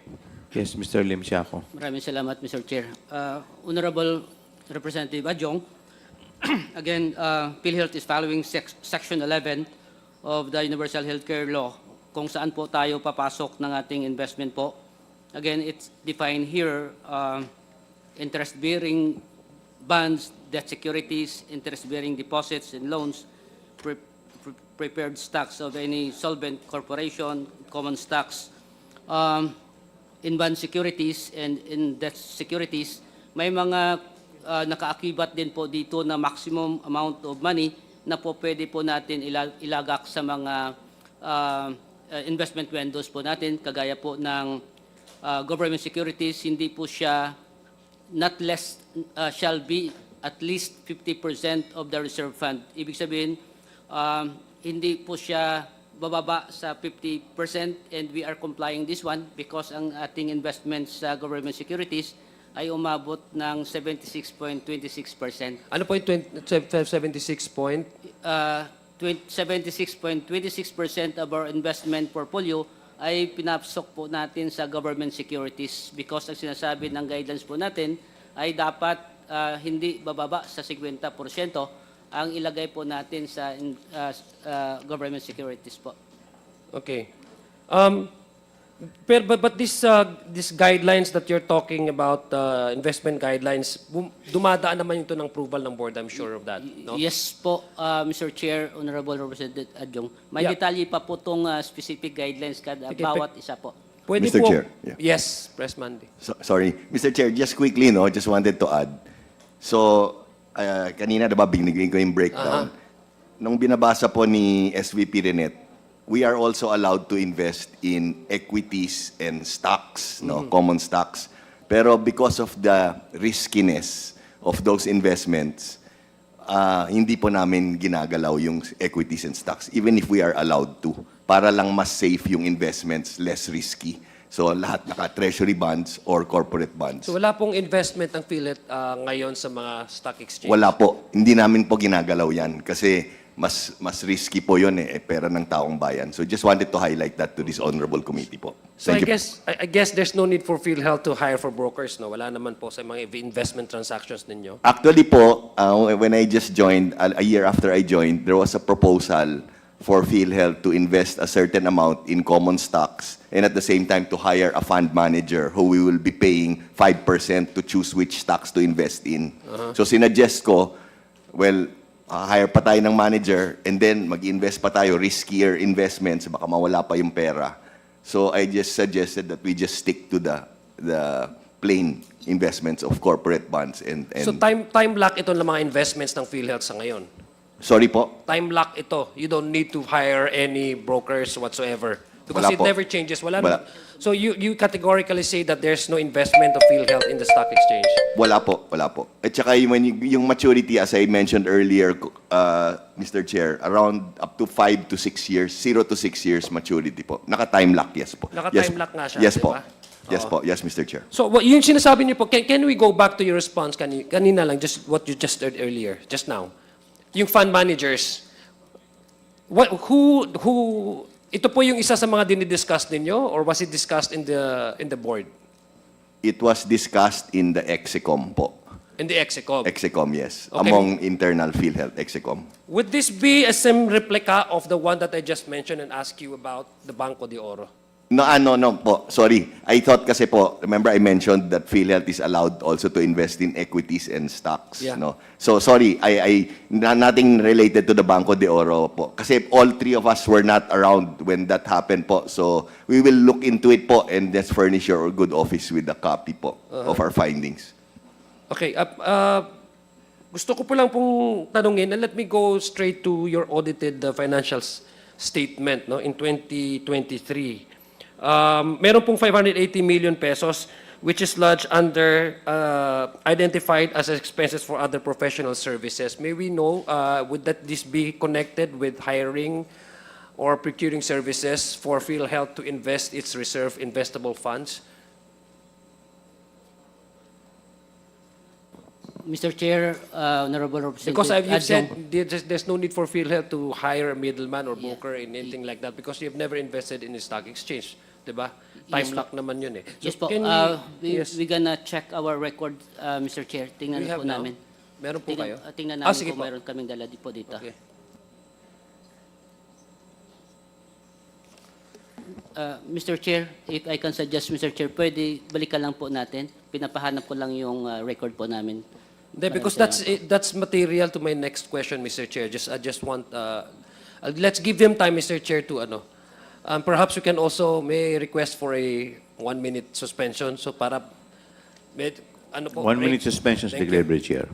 Yes, Mr. Lim Siako. maraming salamat, Mr. Chair. Honorable Representative Adjong, again, PhilHealth is following Section 11 of the Universal Healthcare Law, kung saan po tayo papasok ng ating investment po. Again, it's defined here, interest-bearing bonds, debt securities, interest-bearing deposits and loans, prepared stocks of any solvent corporation, common stocks, in bond securities and in debt securities. May mga nakaakibat din po dito na maximum amount of money na po pwede po natin ilagak sa mga investment windows po natin, kagaya po ng government securities. Hindi po siya not less, shall be at least 50% of the reserve fund. Ibig sabihin, hindi po siya bababa sa 50%, and we are complying this one because ang ating investments sa government securities ay umabot ng 76.26%. Ano po yung 76 point? 76.26% of our investment portfolio ay pinapasok po natin sa government securities because ang sinasabi ng guidelines po natin ay dapat hindi bababa sa 50% ang ilagay po natin sa government securities po. Okay. But these guidelines that you're talking about, investment guidelines, dumadaan naman ito ng approval ng board, I'm sure of that, no? Yes po, Mr. Chair, Honorable Representative Adjong. May Yeah. detalye pa po itong specific guidelines kada Okay, bawat isa po. Pwede Mr. po. Chair, yeah. Yes, Press Monday. Sorry. Mr. Chair, just quickly, no, just wanted to add. So, kanina, diba, binigay ko yung breakdown. Nung binabasa po ni SVP Renet, we are also allowed to invest in equities and stocks, no, common stocks. Pero because of the riskiness of those investments, hindi po namin ginagalaw yung equities and stocks, even if we are allowed to, para lang mas safe yung investments, less risky. So lahat naka-treasury bonds or corporate bonds. So wala pong investment ang PhilHealth ngayon sa mga stock exchange? Wala po. Hindi namin po ginagalaw yan kasi mas risky po yun pera ng taong bayan. So just wanted to highlight that to this honorable committee po. So Thank you. I guess there's no need for PhilHealth to hire for brokers, no? Wala naman po sa mga investment transactions ninyo. Actually po, when I just joined, a year after I joined, there was a proposal for PhilHealth to invest a certain amount in common stocks and at the same time to hire a fund manager who we will be paying 5% to choose which stocks to invest in. So sinuggest ko, well, hire pa tayo ng manager and then mag-invest pa tayo, riskier investments, baka mawala pa yung pera. So I just suggested that we just stick to the plain investments of corporate bonds and So time lock ito ng mga investments ng PhilHealth sa ngayon? sorry po. Time lock ito. You don't need to hire any brokers whatsoever. Because Wala it po. never changes. Wala. Wala. So you categorically say that there's no investment of PhilHealth in the stock exchange. Wala po, wala po. At saka yung maturity, as I mentioned earlier, Mr. Chair, around up to 5 to 6 years, 0 to 6 years maturity po. Naka-time lock, yes po. Naka-time lock nga siya, Yes di po. ba? Yes Oo. po, yes, Mr. Chair. So yung sinasabi niyo po, can we go back to your response kanina lang, just what you just said earlier, just now? Yung fund managers, ito po yung isa sa mga dinidiscuss ninyo or was it discussed in the board? It was discussed in the EXECOM po. In the EXECOM? EXECOM, yes. Okay. Among internal PhilHealth EXECOM. Would this be a same replica of the one that I just mentioned and asked you about, the Banco de Oro? No, no po. Sorry. I thought kasi po, remember I mentioned that PhilHealth is allowed also to invest in equities and stocks. Yeah. No? So, sorry. Nothing related to the Banco de Oro po. Kasi all three of us were not around when that happened po. So, we will look into it po and just furnish your good office with a copy po of our findings. Okay. Gusto ko po lang pong tanungin, and let me go straight to your audited financial statement no, in 2023. Meron pong 580 million pesos which is lodged under identified as expenses for other professional services. May we know, would this be connected with hiring or procuring services for PhilHealth to invest its reserve investable funds? Mr. Chair, Honorable Representative Because you've said Adjong. there's no need for PhilHealth to hire a middleman or broker in anything like that because you've never invested in a stock exchange. Diba? Time Yes po. lock naman yun eh. So Yes po, can yes. we gonna check our record, Mr. Chair. Tingnan We have po now? namin. Meron po kayo? Tingnan namin sige kung po. meron kaming dala po dito. Okay. Mr. Chair, if I can suggest, Mr. Chair, pwede balikan lang po natin. Pinapahanap ko lang yung record po namin. Hindi, because that's material to my next question, Mr. Chair. I just want, let's give them time, Mr. Chair, to perhaps we can also may request for a 1-minute suspension. So para, ano po? 1 minute break? suspension, Thank declared you. by Chair.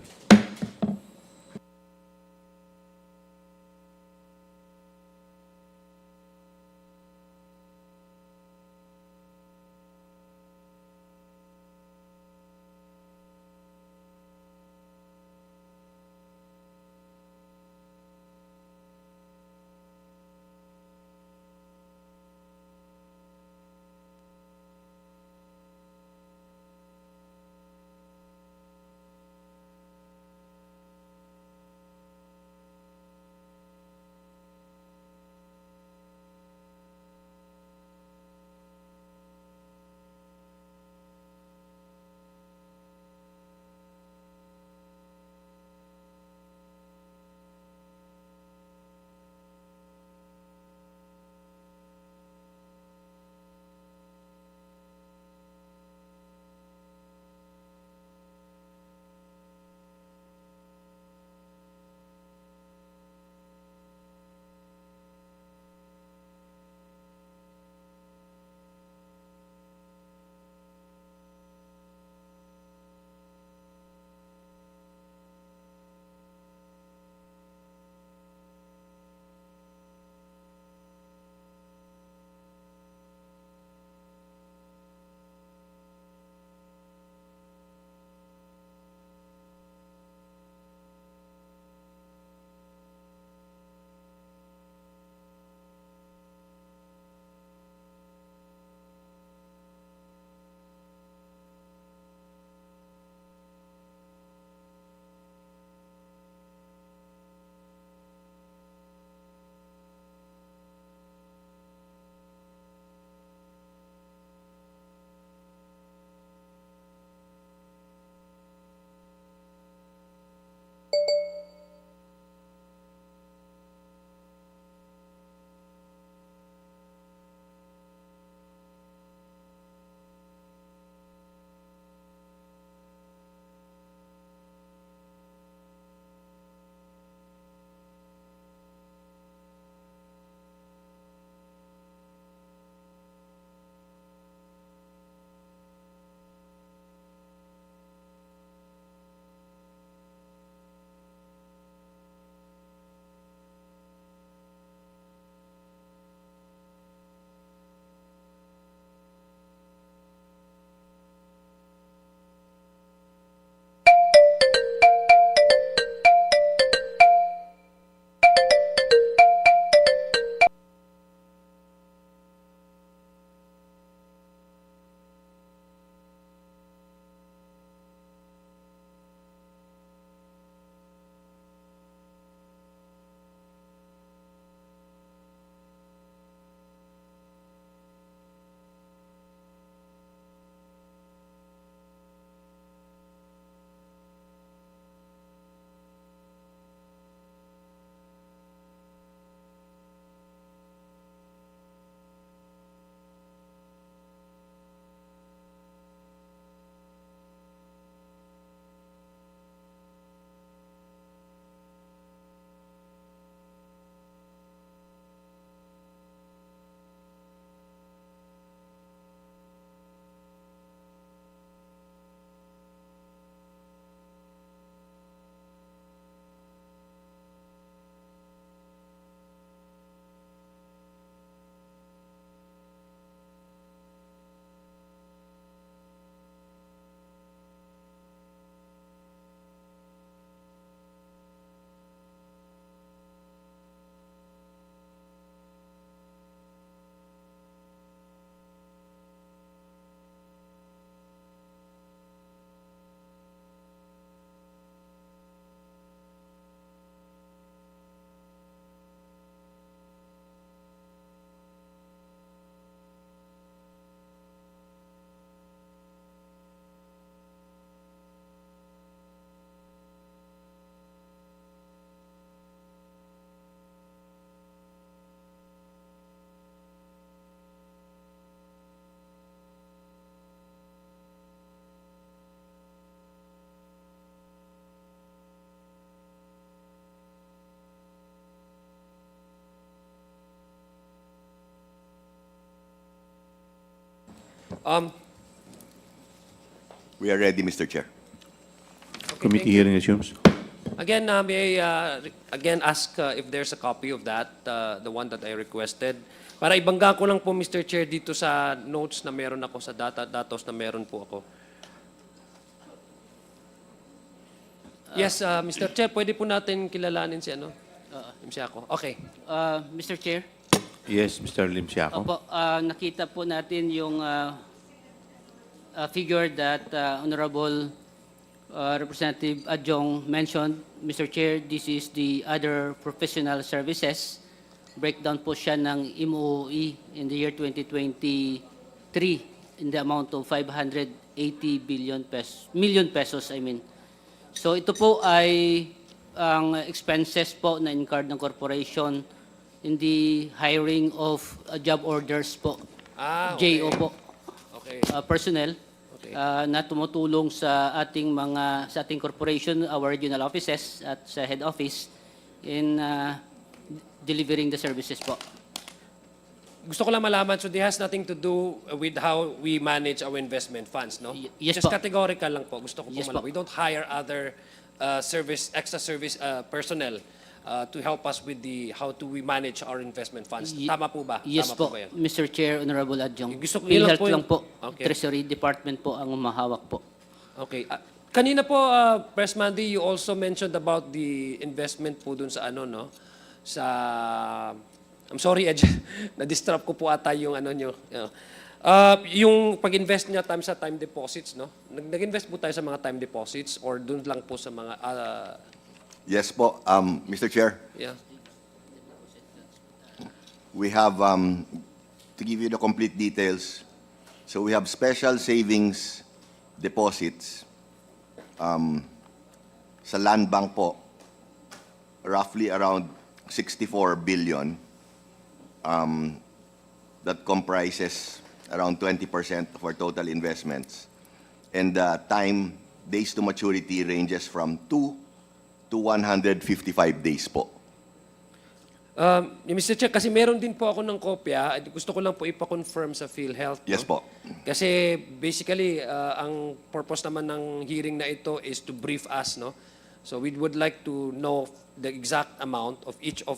We are ready, Mr. Chair. Committee hearing resumes. Again, may I again ask if there's a copy of that, the one that I requested. Para ibangga ko lang po, Mr. Chair, dito sa notes na meron ako, sa datos na meron po ako. Yes, Mr. Chair, pwede po natin kilalanin si ano? Si ako. Okay. Mr. Chair, Yes, Mr. Lim Siaco. opo, nakita po natin yung figure that Honorable Representative Adjong mentioned. Mr. Chair, this is the other professional services. Breakdown po siya ng MOE in the year 2023 in the amount of 580 million pesos, I mean. So ito po ay ang expenses po na incurred ng corporation in the hiring of job orders po. Okay. JO po. Okay. Personnel Okay. na tumutulong sa ating corporation, our regional offices at sa head office in delivering the services po. Gusto ko lang malaman, so this has nothing to do with how we manage our investment funds, no? Yes Just po. categorical lang po. Gusto ko po Yes malaman. po. We don't hire other extra service personnel to help us with how do we manage our investment funds. Tama po ba? Yes Tama po, ba yan? Mr. Chair, Honorable Adjong. Gusto ko- yun lang PhilHealth po lang po. Okay. Treasury Department po ang mahawak po. Okay. Kanina po, Press Mandy, you also mentioned about the investment po dun sa ano, no? Sa, I'm sorry, Ed, na-disrupt ko po ata yung ano nyo. Yung pag-invest niya sa time deposits, no? Nag-invest po tayo sa mga time deposits or dun lang po sa mga, Yes po, Mr. Chair. yeah. We have, to give you the complete details, so we have special savings deposits sa land bank po, roughly around 64 billion. That comprises around 20% of our total investments. And the time, days to maturity ranges from 2 to 155 days po. Mr. Chair, kasi meron din po ako ng kopya. Gusto ko lang po ipa-confirm sa PhilHealth. No? Yes po. Kasi basically, ang purpose naman ng hearing na ito is to brief us, no? So we would like to know the exact amount of each of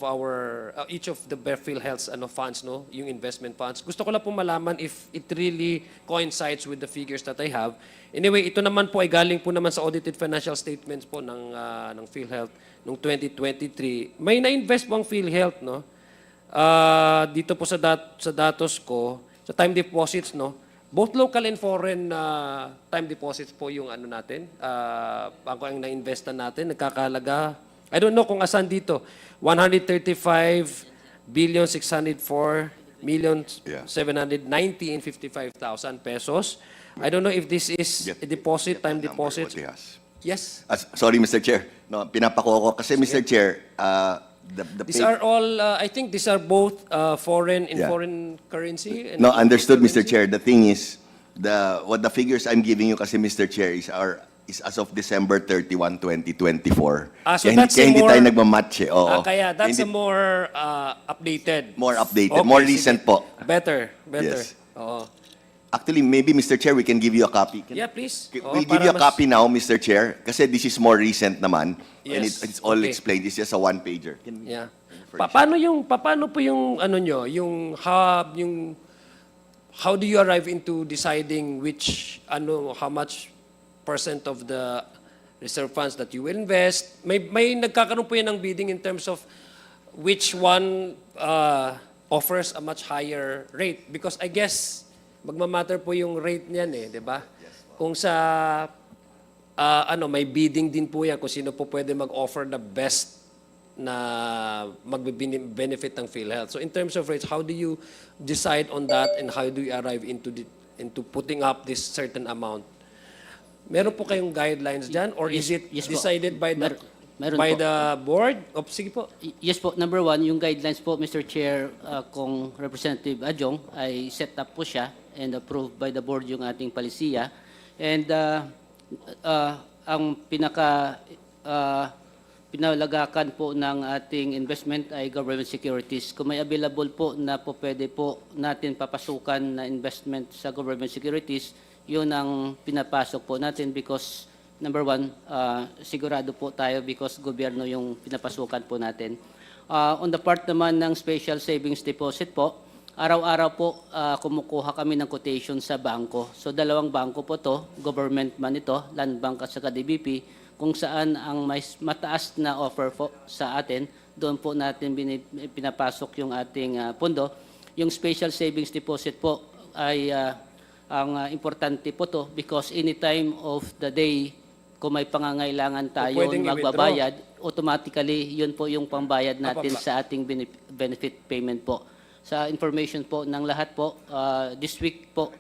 the PhilHealth's funds, no? Yung investment funds. Gusto ko lang po malaman if it really coincides with the figures that I have. Anyway, ito naman po ay galing po naman sa audited financial statements po ng PhilHealth noong 2023. May na-invest po ang PhilHealth, no? Dito po sa datos ko, sa time deposits, no? Both local and foreign time deposits po yung ano natin, ang na-investan natin, nagkakalaga, I don't know kung asan dito, 135,604,790,55,000 pesos. I don't know if this is a deposit, time deposit. Yes. Sorry, Mr. Chair. No, pinapako ko. Kasi, Mr. Chair, the These are all, I think these are both foreign in Yeah. foreign currency. And No, understood, Mr. Chair. The thing is, what the figures I'm giving you kasi, Mr. Chair, is as of December 31, 2024. So Kaya that's hindi more, tayo nagmamatch eh. Oo. Kaya that's Hindi- a more updated. More updated, Okay, more sige. recent po. Better. Yes. Oo. Actually, maybe, Mr. Chair, we can give you a copy. Yeah, please. Oo, We'll give para you a mas- copy now, Mr. Chair, kasi this is more recent naman. And Yes. it's all Okay. explained. It's just a one-pager. Yeah. Paano po yung ano nyo, yung how do you arrive into deciding how much percent of the reserve funds that you will invest? May nagkakaroon po yan ng bidding in terms of which one offers a much higher rate, because I guess magmamatter po yung rate niyan eh, 'di ba? Kung sa may bidding din po yan kung sino po pwede mag-offer the best na magbe-benefit ng PhilHealth. So in terms of rates, how do you decide on that and how do you arrive into putting up this certain amount? Meron po kayong guidelines dyan or is it Yes po. decided by the Meron by po. the board? Sige po. Yes po, number one, yung guidelines po, Mr. Chair, kung Representative Adjong, ay set up po siya and approved by the board yung ating palisiya. And ang pinaka pinalagakan po ng ating investment ay government securities. Kung may available po na po pwede po natin papasukan na investment sa government securities, yun ang pinapasok po natin because number one, sigurado po tayo because gobyerno yung pinapasukan po natin. On the part naman ng special savings deposit po, araw-araw po kumukuha kami ng quotation sa bangko. So dalawang bangko po to, government man ito, Land Bank at saka DBP, kung saan ang mas mataas na offer po sa atin, doon po natin pinapasok yung ating pondo. Yung special savings deposit po ay ang importante po to because any time of the day, kung may pangangailangan tayo pwedeng magbabayad, automatically yun po yung pambayad natin sa ating benefit payment po. Sa information po ng lahat po, this week po,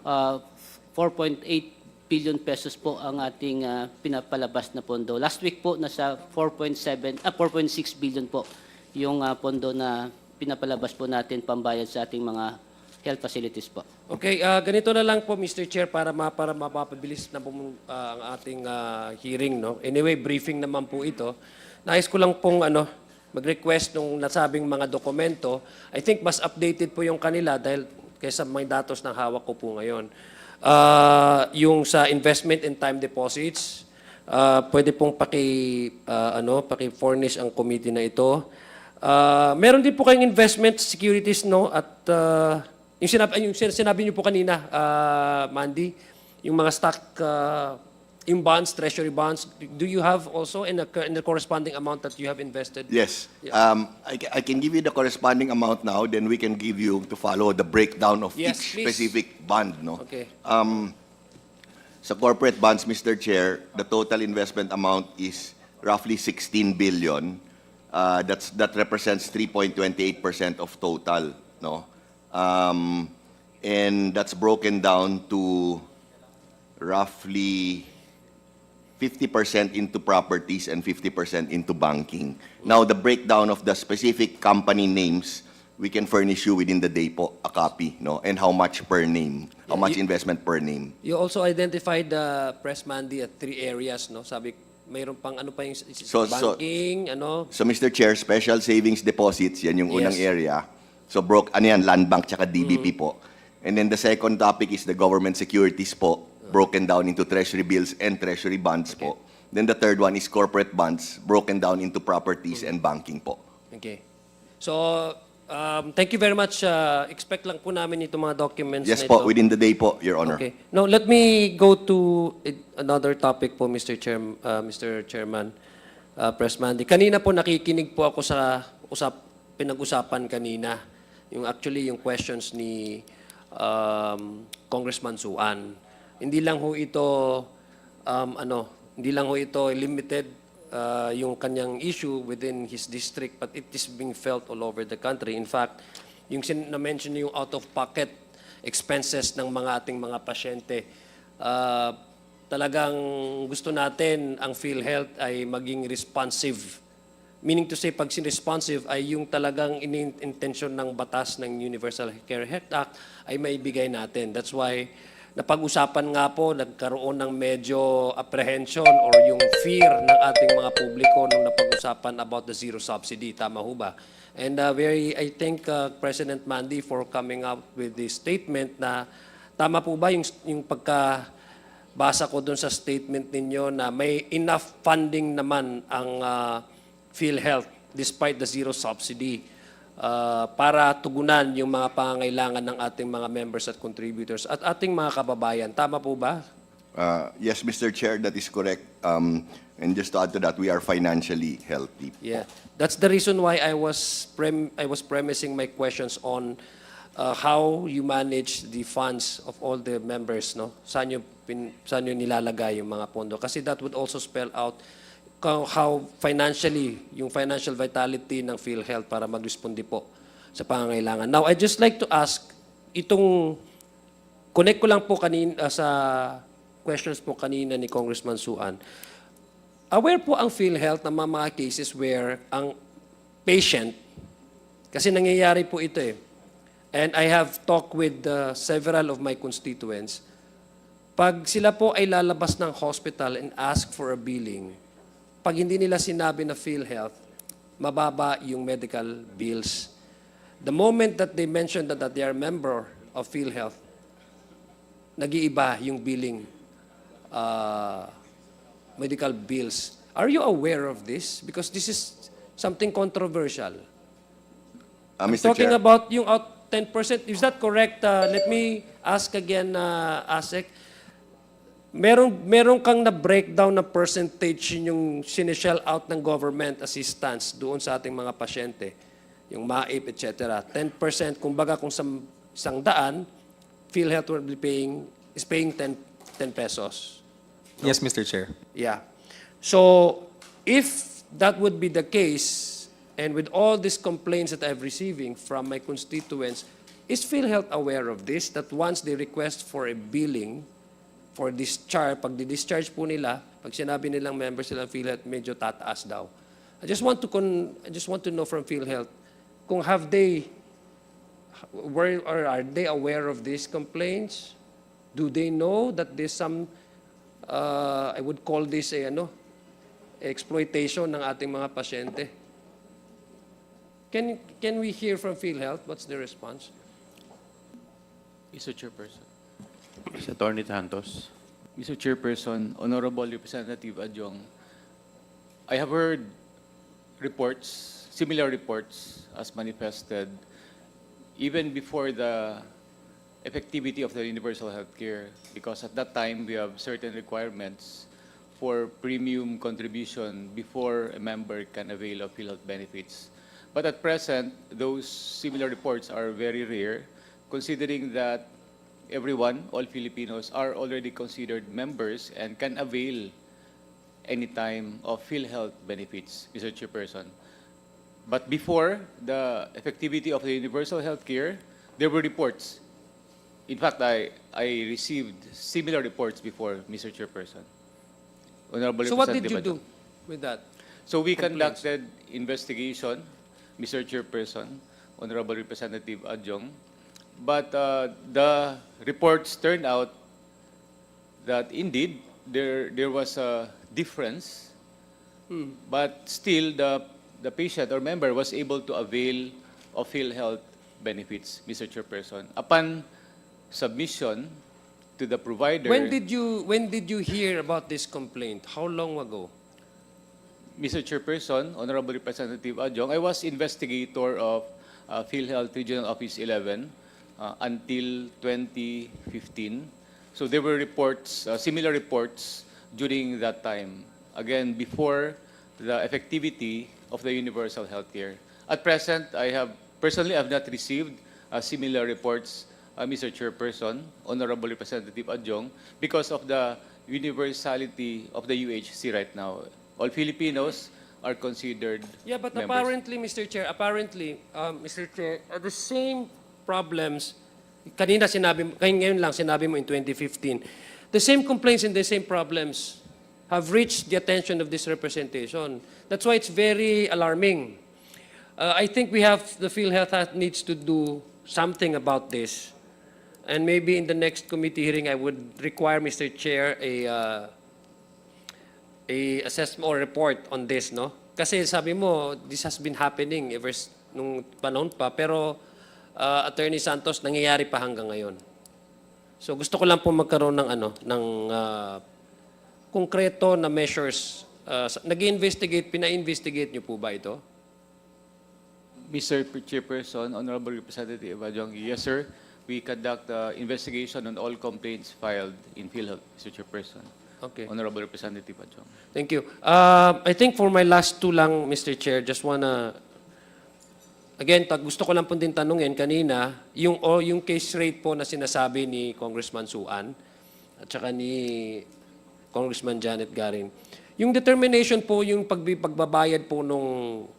4.8 billion pesos po ang ating pinapalabas na pondo. Last week po, nasa 4.6 billion po yung pondo na pinapalabas po natin pambayad sa ating mga health facilities po. Okay, ganito na lang po, Mr. Chair, para mapapabilis na po ang ating hearing. No? Anyway, briefing naman po ito. Nais ko lang pong mag-request nung nasabing mga dokumento. I think mas updated po yung kanila dahil kaysa may datos na hawak ko po ngayon. Yung sa investment and time deposits, pwede pong paki-furnish ang committee na ito. Meron din po kayong investment securities, no? At yung sinabi niyo po kanina, Mandy, yung mga stock, yung bonds, treasury bonds, do you have also in the corresponding amount that you have invested? Yes. I can give you the corresponding amount now, then we can give you to follow the breakdown of Yes, each please. specific bond. No? Okay. Sa corporate bonds, Mr. Chair, the total investment amount is roughly 16 billion. That represents 3.28% of total. No? And that's broken down to roughly 50% into properties and 50% into banking. Now, the breakdown of the specific company names, we can furnish you within the day po, a copy, no? And how much per name, how much investment per name. You also identified the Press Mandy at 3 areas, no? Sabi, mayroon pang ano pa yung banking, So, Mr. Chair, special savings deposits, yan yung unang Yes. area. So, Land Bank tsaka DBP po. And then the second topic is the government securities po, broken down into treasury bills and treasury bonds po. Then the third one is corporate bonds, broken down into properties and banking po. Okay. So, thank you very much. Expect lang po namin itong mga documents Yes na po, ito. within the day po, Your Honor. Okay. Now, let me go to another topic po, Mr. Chairman, Press Mandy. Kanina po nakikinig po ako sa pinag-usapan kanina. Yung questions ni Congressman Suan. Hindi lang ho ito limited yung kanyang issue within his district, but it is being felt all over the country. In fact, yung na-mention yung out-of-pocket expenses ng ating mga pasyente, talagang gusto natin ang PhilHealth ay maging responsive. Meaning to say, pag responsive ay yung talagang intensyon ng batas ng Universal Care Health Act ay maibigay natin. That's why napag-usapan nga po, nagkaroon ng medyo apprehension or yung fear ng ating mga publiko nung napag-usapan about the zero subsidy. Tama ho ba? And I thank President Mandy for coming out with this statement na tama po ba yung pagkabasa ko dun sa statement ninyo na may enough funding naman ang PhilHealth despite the zero subsidy para tugunan yung mga pangangailangan ng ating mga members at contributors at ating mga kababayan. Tama po ba? Yes, Mr. Chair, that is correct. And just to add to that, we are financially healthy. Yeah. That's the reason why I was premising my questions on how you manage the funds of all the members, no? Saan nyo nilalagay yung mga pondo? Kasi that would also spell out how yung financial vitality ng PhilHealth para mag-responde po sa pangangailangan. Now, I'd just like to ask, connect ko lang po kanina sa questions po kanina ni Congressman Suan. Aware po ang PhilHealth ng mga cases where ang patient, kasi nangyayari po ito and I have talked with several of my constituents, pag sila po ay lalabas ng hospital and ask for a billing, pag hindi nila sinabi na PhilHealth, mababa yung medical bills. The moment that they mention that they are a member of PhilHealth, nag-iiba yung billing medical bills. Are you aware of this? Because this is something controversial. I'm Mr. talking Chair. about yung out 10%. Is that correct? Let me ask again, ASEC. Meron kang na-breakdown na percentage yung sinishell out ng government assistance doon sa ating mga pasyente, yung MAIP, etc. 10%, kumbaga kung 100, PhilHealth will be is paying 10 pesos. Yes, Mr. Chair. Yeah. So, if that would be the case, and with all these complaints that I'm receiving from my constituents, is PhilHealth aware of this, that once they request for a billing, for discharge, pag di-discharge po nila, pag sinabi nilang members sila ng PhilHealth, medyo tataas daw. I just want to know from PhilHealth, kung are they aware of these complaints? Do they know that there's some, I would call this exploitation ng ating mga pasyente? Can we hear from PhilHealth? What's the response? Mr. Chairperson. Mr. Attorney Santos. Mr. Chairperson, Honorable Representative Adjong, I have heard reports, similar reports as manifested even before the effectivity of the universal health care, because at that time we have certain requirements for premium contribution before a member can avail of PhilHealth benefits. But at present, those similar reports are very rare, considering that everyone, all Filipinos, are already considered members and can avail anytime of PhilHealth benefits, Mr. Chairperson. But before the effectivity of the universal health care, there were reports. In fact, I received similar reports before, Mr. Chairperson. Honorable So what did Representative you do with that? So we complaints? conducted investigation, Mr. Chairperson, Honorable Representative Adjong, but the reports turned out that indeed there was a difference, but still the patient or member was able to avail of PhilHealth benefits, Mr. Chairperson. Upon submission to the provider, When did you hear about this complaint? How long ago? Mr. Chairperson, Honorable Representative Adjong, I was investigator of PhilHealth Regional Office 11 until 2015. So there were reports, similar reports during that time. Again, before the effectivity of the universal health care. At present, I have not received similar reports, Mr. Chairperson, Honorable Representative Adjong, because of the universality of the UHC right now. All Filipinos are considered Yeah, but members. apparently, Mr. Chair, the same problems, ngayon lang sinabi mo in 2015, the same complaints and the same problems have reached the attention of this representation. That's why it's very alarming. I think the PhilHealth needs to do something about this. And maybe in the next committee hearing, I would require, Mr. Chair, a assessment or report on this, no? Kasi sabi mo, this has been happening nung panahon pa, pero Attorney Santos, nangyayari pa hanggang ngayon. So gusto ko lang po magkaroon ng konkreto na measures. Nag-investigate, pina-investigate niyo po ba ito? Mr. Chairperson, Honorable Representative Adjong, yes, sir. We conduct investigation on all complaints filed in PhilHealth, Mr. Chairperson. Okay. Honorable Representative Adjong. Thank you. I think for my last two lang, Mr. Chair, just wanna, again, gusto ko lang po din tanungin kanina, yung case rate po na sinasabi ni Congressman Suan at saka ni Congressman Janet Garin. Yung determination po, yung pagbabayad po nung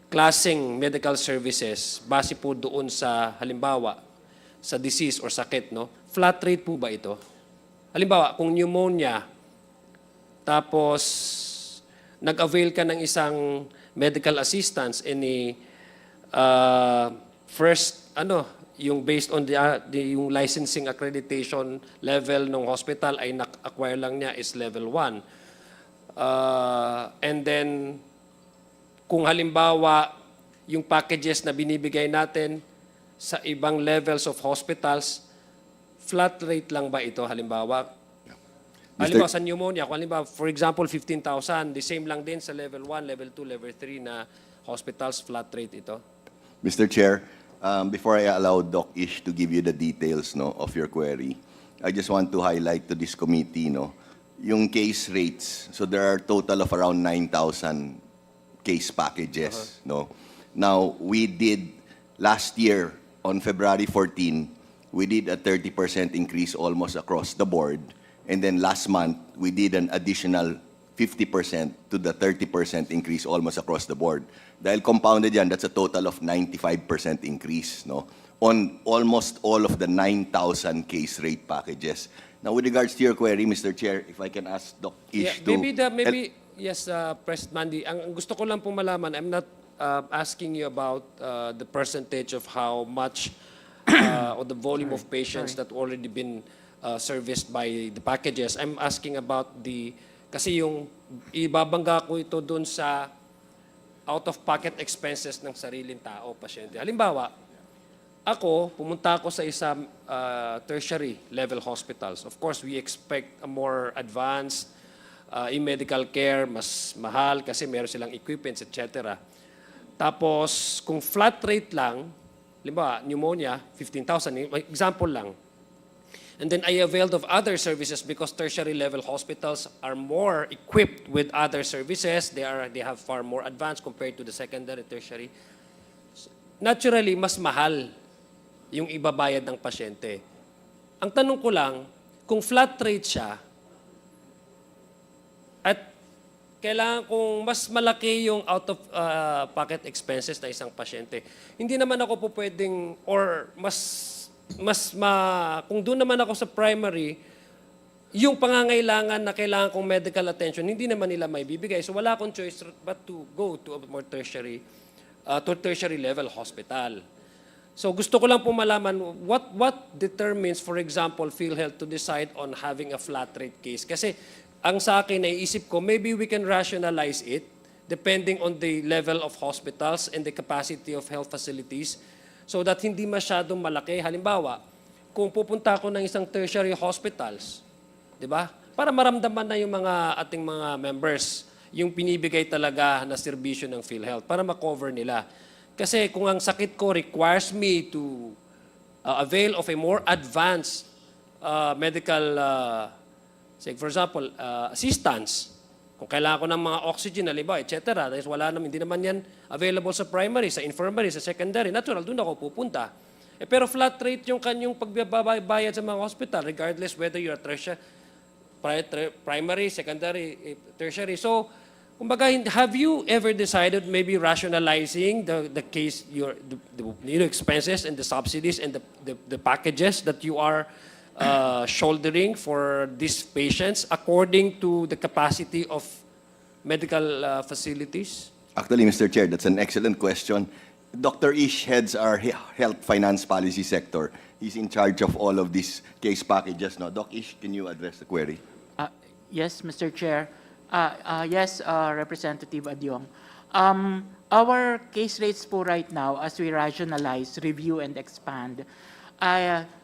klaseng medical services, base po doon sa, halimbawa, sa disease or sakit, no? Flat rate po ba ito? Halimbawa, kung pneumonia, tapos nag-avail ka ng isang medical assistance, yung based on yung licensing accreditation level ng hospital ay na-acquire lang niya is level 1. And then, kung halimbawa, yung packages na binibigay natin sa ibang levels of hospitals, flat rate lang ba ito halimbawa? Halimbawa sa pneumonia, kung halimbawa, for example, 15,000, the same lang din sa level 1, level 2, level 3 na hospitals, flat rate ito? Mr. Chair, before I allow Doc Ish to give you the details of your query, I just want to highlight to this committee yung case rates. So there are total of around 9,000 case packages. Now, we did last year on February 14, we did a 30% increase almost across the board. And then last month, we did an additional 50% to the 30% increase almost across the board. Dahil compounded yan, that's a total of 95% increase on almost all of the 9,000 case rate packages. Now, with regards to your query, Mr. Chair, if I can ask Doc Ish to... Yes, President Mandy, ang gusto ko lang pong malaman, I'm not asking you about the percentage of how much or the volume of patients that already been serviced by the packages. I'm asking about kasi yung ibabangga ko ito dun sa out-of-pocket expenses ng sariling tao, pasyente. Halimbawa, ako, pumunta ako sa isang tertiary level hospitals. Of course, we expect a more advanced medical care, mas mahal kasi meron silang equipments, etc. Tapos, kung flat rate lang, halimbawa, pneumonia, 15,000, example lang. And then I availed of other services because tertiary level hospitals are more equipped with other services. They have far more advanced compared to the secondary, tertiary. Naturally, mas mahal yung ibabayad ng pasyente. Ang tanong ko lang, kung flat rate siya, at kailangan kung mas malaki yung out-of-pocket expenses na isang pasyente, hindi naman ako po pwedeng, or kung doon naman ako sa primary, yung pangangailangan na kailangan kong medical attention, hindi naman nila may bibigay. So wala akong choice but to go to a more tertiary level hospital. So gusto ko lang po malaman, what determines, for example, PhilHealth to decide on having a flat rate case? Kasi ang sa akin, naiisip ko, maybe we can rationalize it depending on the level of hospitals and the capacity of health facilities so that hindi masyadong malaki. Halimbawa, kung pupunta ako ng isang tertiary hospitals, di ba? Para maramdaman na yung ating mga members, yung pinibigay talaga na serbisyo ng PhilHealth para ma-cover nila. Kasi kung ang sakit ko requires me to avail of a more advanced medical say, for example, assistance. Kung kailangan ko ng mga oxygen, halimbawa, etc. Dahil hindi naman yan available sa primary, sa infirmary, sa secondary. Natural, doon ako pupunta. Pero flat rate yung kanyang pagbabayad sa mga hospital, regardless whether you're primary, secondary, tertiary. So, kumbaga, have you ever decided maybe rationalizing the case, the expenses and the subsidies and the packages that you are shouldering for these patients according to the capacity of medical facilities? Actually, Mr. Chair, that's an excellent question. Dr. Ish heads our health finance policy sector. He's in charge of all of these case packages. No, Doc Ish, can you address the query? Yes, Mr. Chair. Yes, Representative Adyong. Our case rates po right now, as we rationalize, review, and expand,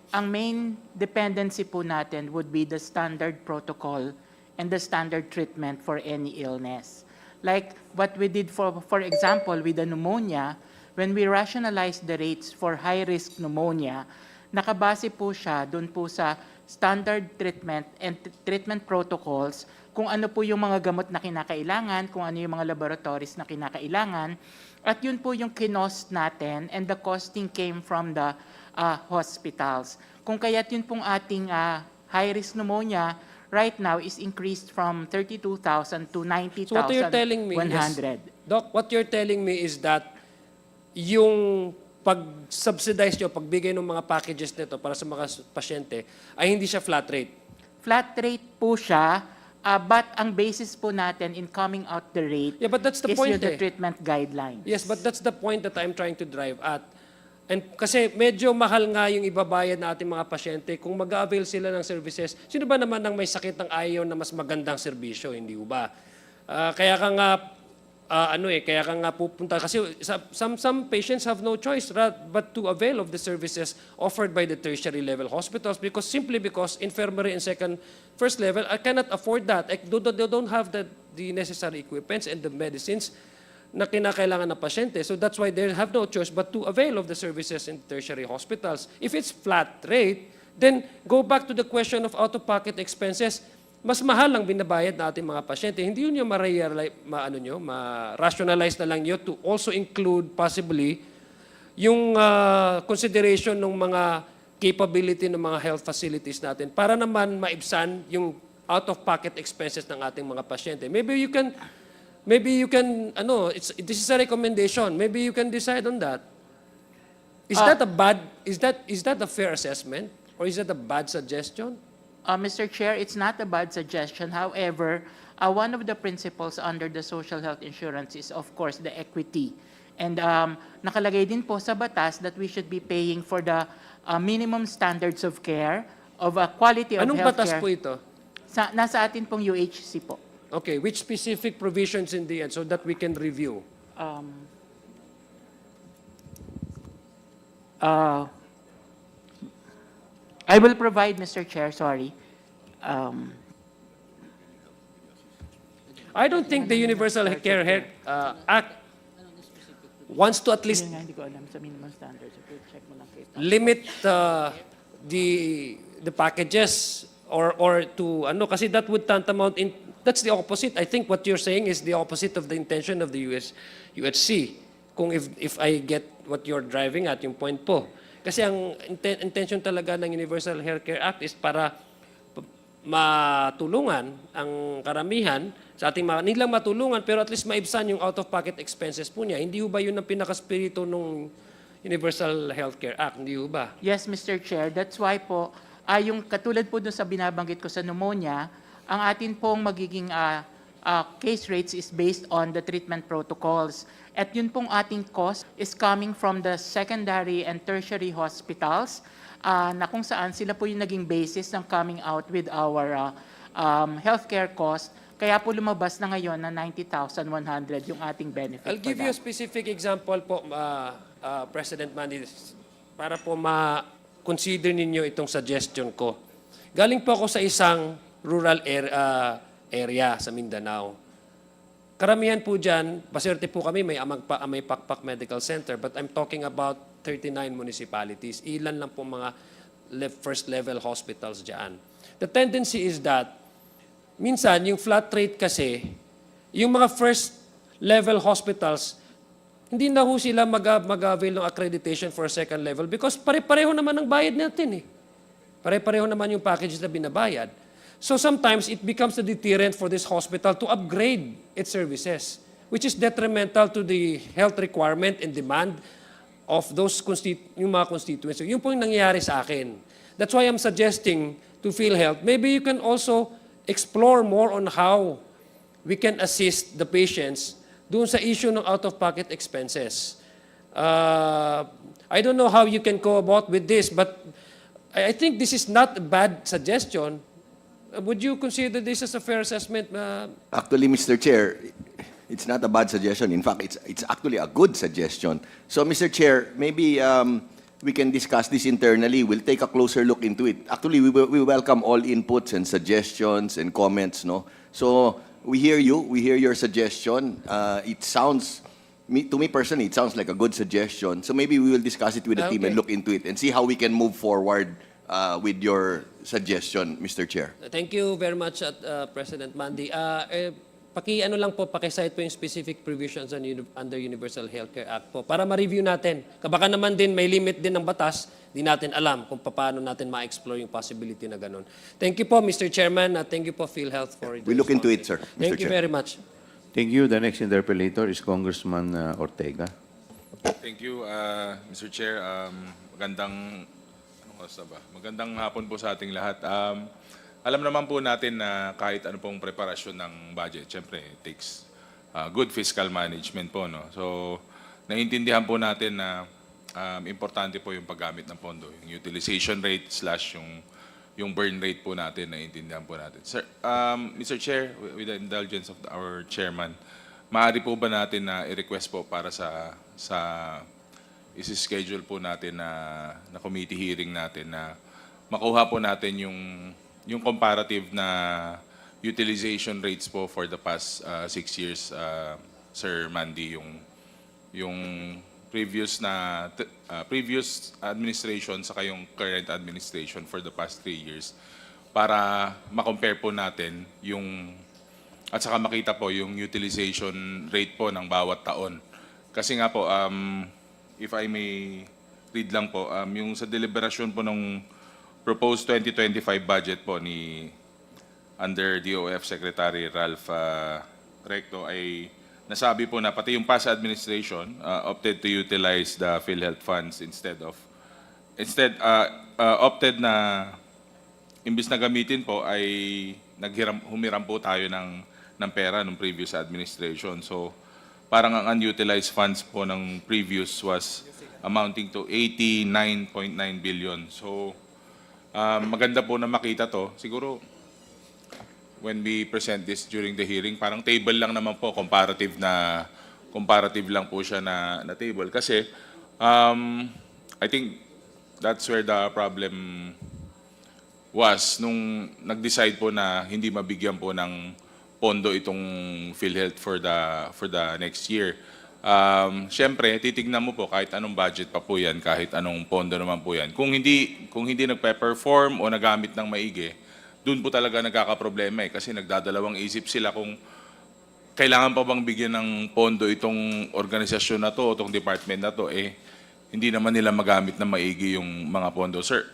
ang main dependency po natin would be the standard protocol and the standard treatment for any illness. Like what we did for example, with the pneumonia, when we rationalized the rates for high-risk pneumonia, nakabase po siya doon po sa standard treatment and treatment protocols, kung ano po yung mga gamot na kinakailangan, kung ano yung mga laboratories na kinakailangan, at yun po yung kinost natin, and the costing came from the hospitals. Kung kaya't yun pong ating high-risk pneumonia right now is increased from 32,000 to 90,100. So what you're telling me, Doc, what you're telling me is that yung pag-subsidize nyo, pagbigay ng mga packages nito para sa mga pasyente, ay hindi siya flat rate? Flat rate po siya, but ang basis po natin in coming out the rate but that's the point, the treatment guidelines. Yes, but that's the point that I'm trying to drive at. And kasi medyo mahal nga yung ibabayad na ating mga pasyente kung mag-avail sila ng services. Sino ba naman ang may sakit ng ayaw na mas magandang serbisyo, hindi ba? Kaya ka nga kaya ka nga pupunta kasi some patients have no choice but to avail of the services offered by the tertiary level hospitals simply because infirmary and first level I cannot afford that. They don't have the necessary equipments and the medicines na kinakailangan ng pasyente. So that's why they have no choice but to avail of the services in tertiary hospitals. If it's flat rate, then go back to the question of out-of-pocket expenses. Mas mahal ang binabayad na ating mga pasyente. Hindi yun yung ma-rationalize na lang yun to also include possibly yung consideration ng mga capability ng mga health facilities natin para naman maibsan yung out-of-pocket expenses ng ating mga pasyente. Maybe you can, this is a recommendation. Maybe you can decide on that. Is that a fair assessment? Or is that a bad suggestion? Mr. Chair, it's not a bad suggestion. However, one of the principles under the social health insurance is, of course, the equity. And nakalagay din po sa batas that we should be paying for the minimum standards of care, of quality of Anong healthcare. batas po ito? Nasa atin pong UHC po. Okay, which specific provisions in the end so that we can review? I will provide, Mr. Chair, sorry. I don't think the Universal Care Act wants to at least Yun nga, hindi ko alam sa minimum standards. Check mo lang kayo. limit the packages or to kasi that would tantamount in that's the opposite. I think what you're saying is the opposite of the intention of the UHC. Kung if I get what you're driving at, yung point po. Kasi ang intention talaga ng Universal Healthcare Act is para matulungan ang karamihan sa ating mga, hindi lang matulungan pero at least maibsan yung out-of-pocket expenses po niya. Hindi ho ba yun ang pinakaspirito ng Universal Healthcare Act? Hindi ho ba? Yes, Mr. Chair. That's why po, yung katulad po dun sa binabanggit ko sa pneumonia, ang atin pong magiging case rates is based on the treatment protocols. At yun pong ating cost is coming from the secondary and tertiary hospitals na kung saan sila po yung naging basis ng coming out with our healthcare cost. Kaya po lumabas na ngayon na 90,100 yung ating benefit. I'll give you a specific example po, President Manny, para po ma-consider ninyo itong suggestion ko. Galing po ako sa isang rural area sa Mindanao. Karamihan po dyan, paswerte po kami, may Pakpak Medical Center, but I'm talking about 39 municipalities. Ilan lang po mga first level hospitals dyan. The tendency is that, minsan, yung flat rate kasi, yung mga first level hospitals, hindi na ho sila mag-avail ng accreditation for second level because pare-pareho naman ang bayad natin eh. Pare-pareho naman yung packages na binabayad. So sometimes it becomes a deterrent for this hospital to upgrade its services, which is detrimental to the health requirement and demand of those yung mga constituents. Yun po yung nangyayari sa akin. That's why I'm suggesting to PhilHealth, maybe you can also explore more on how we can assist the patients doon sa issue ng out-of-pocket expenses. I don't know how you can go about with this, but I think this is not a bad suggestion. Would you consider this as a fair assessment? Actually, Mr. Chair, it's not a bad suggestion. In fact, it's actually a good suggestion. So, Mr. Chair, maybe we can discuss this internally. We'll take a closer look into it. Actually, we welcome all inputs and suggestions and comments. No, so we hear you. We hear your suggestion. It sounds, to me personally, it sounds like a good suggestion. So maybe we will discuss it with the team and look into it and see how we can move forward with your suggestion, Mr. Chair. Thank you very much, President Mandy. Paki-cite po yung specific provisions under Universal Healthcare Act po para ma-review natin. Baka naman din may limit din ng batas, di natin alam kung paano natin ma-explore yung possibility na ganun. Thank you po, Mr. Chairman. Thank you po, PhilHealth, for We look into it, sir. Mr. Thank you Chair. very much. Thank you. The next interpellator is Congressman Ortega. Thank you, Mr. Chair. Magandang hapon po sa ating lahat. Alam naman po natin na kahit ano pong preparasyon ng budget, syempre, it takes good fiscal management po. No? So, naiintindihan po natin na importante po yung paggamit ng pondo, yung utilization rate / yung yung burn rate po natin, naiintindihan po natin. Sir, Mr. Chair, with the indulgence of our chairman, maaari po ba natin na i-request po para sa isi-schedule po natin na committee hearing natin na makuha po natin yung comparative na utilization rates po for the past 6 years, Sir Mandy, yung previous administration saka yung current administration for the past 3 years para ma-compare po natin at saka makita po yung utilization rate po ng bawat taon. Kasi nga po, if I may read lang po, yung sa deliberasyon po ng proposed 2025 budget po under DOF Secretary Ralph Recto ay nasabi po na pati yung past administration opted to utilize the PhilHealth funds opted na imbis na gamitin po ay humiram po tayo ng pera ng previous administration. So parang ang unutilized funds po ng previous was amounting to 89.9 billion. So maganda po na makita to. Siguro when we present this during the hearing, parang table lang naman po, comparative lang po siya na table. Kasi I think that's where the problem was nung nag-decide po na hindi mabigyan po ng pondo itong PhilHealth for the next year. Siyempre, titignan mo po kahit anong budget pa po yan, kahit anong pondo naman po yan. Kung hindi nagpe-perform o nagamit ng maigi, doon po talaga nagkakaproblema kasi nagdadalawang isip sila kung kailangan pa bang bigyan ng pondo itong organisasyon na to o itong department na to, hindi naman nila magamit na maigi yung mga pondo. Sir,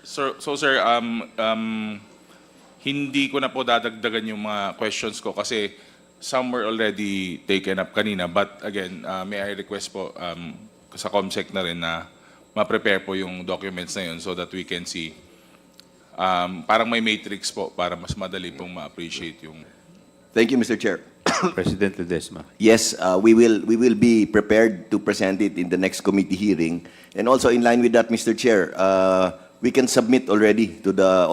hindi ko na po dadagdagan yung mga questions ko kasi some were already taken up kanina. But again, may I request po sa COMSEC na rin na ma-prepare po yung documents na yun so that we can see parang may matrix po para mas madali pong ma-appreciate yung... Thank you, Mr. Chair. President Ledesma. Yes, we will be prepared to present it in the next committee hearing. And also in line with that, Mr. Chair, we can submit already to the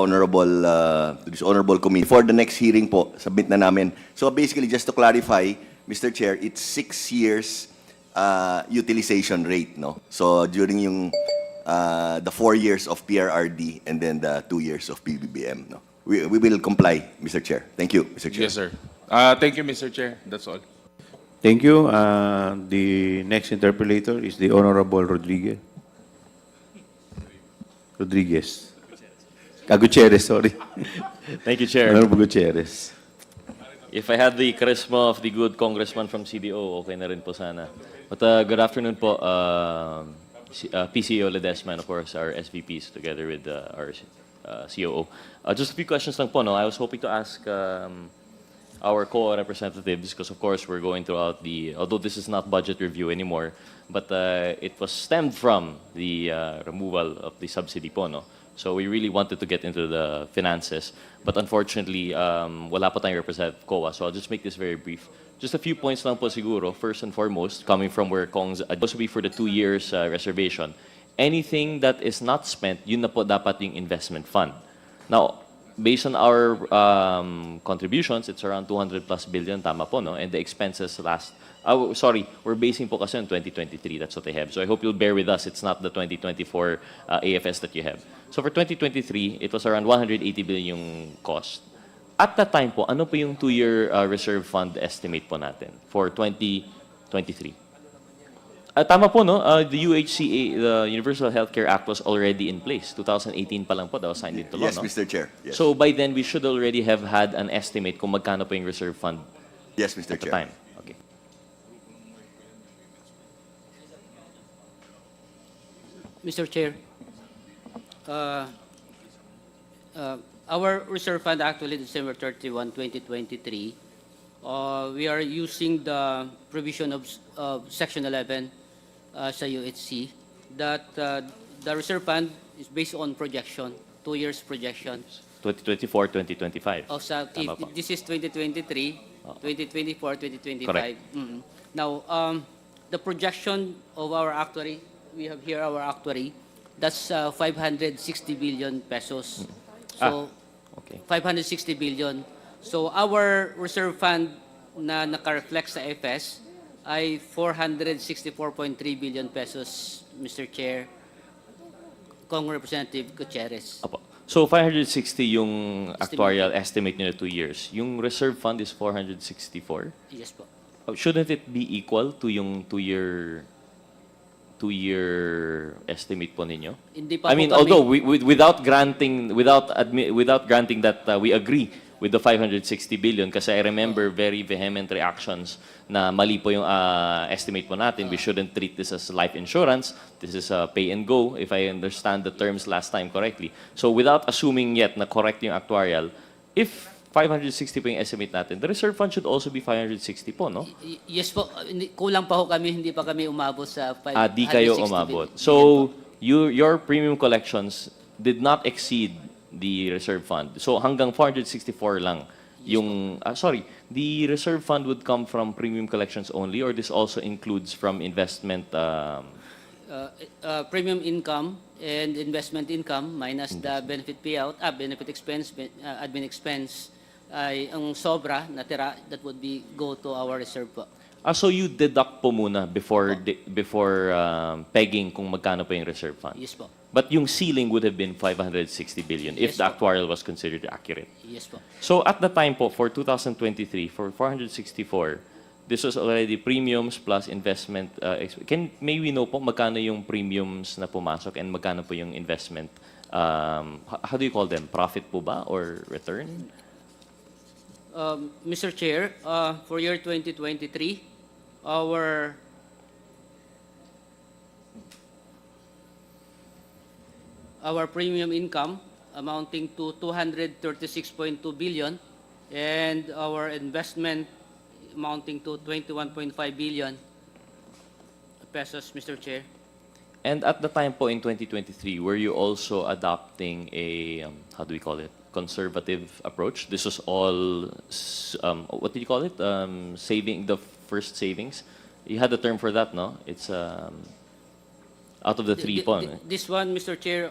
this honorable committee. For the next hearing po, submit na namin. So basically, just to clarify, Mr. Chair, it's 6 years utilization rate, no? So during the 4 years of PRRD and then the 2 years of PBBM, no? We will comply, Mr. Chair. Thank you, Mr. Chair. Yes, sir. Thank you, Mr. Chair. That's all. Thank you. The next interpolator is the Honorable Rodriguez. Gutierrez, sorry. Thank you, Chair. Honorable Gutierrez. If I had the charisma of the good congressman from CDO, okay na rin po sana. But good afternoon po, PCO Ledesma, and of course our SVPs together with our COO. Just a few questions lang po. No? I was hoping to ask our COA representatives because of course we're going throughout although this is not budget review anymore, but it was stemmed from the removal of the subsidy po. No? So we really wanted to get into the finances, but unfortunately, wala pa tayong representative COA. So I'll just make this very brief. Just a few points lang po siguro. First and foremost, coming from where Kong's supposed to be for the 2 years reservation. Anything that is not spent, yun na po dapat yung investment fund. Now, based on our contributions, it's around 200 plus billion, tama po, no? And the expenses we're basing po kasi on 2023. That's what I have. So I hope you'll bear with us. It's not the 2024 AFS that you have. So for 2023, it was around 180 billion yung cost. At that time po, ano po yung 2-year reserve fund estimate po natin for 2023? Tama po, no? The UHCA, the Universal Healthcare Act was already in place. 2018 pa lang po, that was signed into law, Yes, no? Mr. Chair. Yes. So by then, we should already have had an estimate kung magkano po yung reserve fund Yes, Mr. at the Chair. time. Okay. Mr. Chair, our reserve fund actually December 31, 2023, we are using the provision of Section 11 sa UHC that the reserve fund is based on projection, 2 years projection. 2024, 2025. Tama po. This is 2023, 2024, 2025. Correct. Now, the projection of our actuary, we have here our actuary, that's 560 billion pesos. So, Okay. 560 billion. So, our reserve fund na naka-reflect sa FS ay 464.3 billion pesos, Mr. Chair, Kong Representative Gutierrez. Apo. So 560 yung actuarial estimate nyo na 2 years. Yung reserve fund is 464. Yes po. Shouldn't it be equal to yung 2-year estimate po ninyo? Hindi pa I po mean, kami- although without granting that we agree with the 560 billion, kasi I remember very vehement reactions na mali po yung estimate po natin. We shouldn't treat this as life insurance. This is a pay and go, if I understand the terms last time correctly. So without assuming yet na correct yung actuarial, if 560 po yung estimate natin, the reserve fund should also be 560 po, no? Yes po, kulang pa ho kami, hindi pa kami umabot sa 560 Di kayo umabot. billion. So, your premium collections did not exceed the reserve fund. So, hanggang 464 lang. Yung, the reserve fund would come from premium collections only, or this also includes from investment? Premium income and investment income minus the benefit payout, benefit expense, admin expense, ay ang sobra natira, that would be go to our reserve po. So you deduct po muna before pegging kung magkano pa yung reserve fund? Yes po. But yung ceiling would have been 560 billion if Yes the po. actuarial was considered accurate. Yes po. So at the time po, for 2023, for 464, this was already premiums plus investment. May we know po magkano yung premiums na pumasok and magkano po yung investment? How do you call them? Profit po ba or return? Mr. Chair, for year 2023, our premium income amounting to 236.2 billion and our investment amounting to 21.5 billion pesos, Mr. Chair. And at the time po in 2023, were you also adopting a, how do we call it, conservative approach? This was all, what did you call it? The first savings? You had a term for that, no? It's out of the three po. no? This one, Mr. Chair,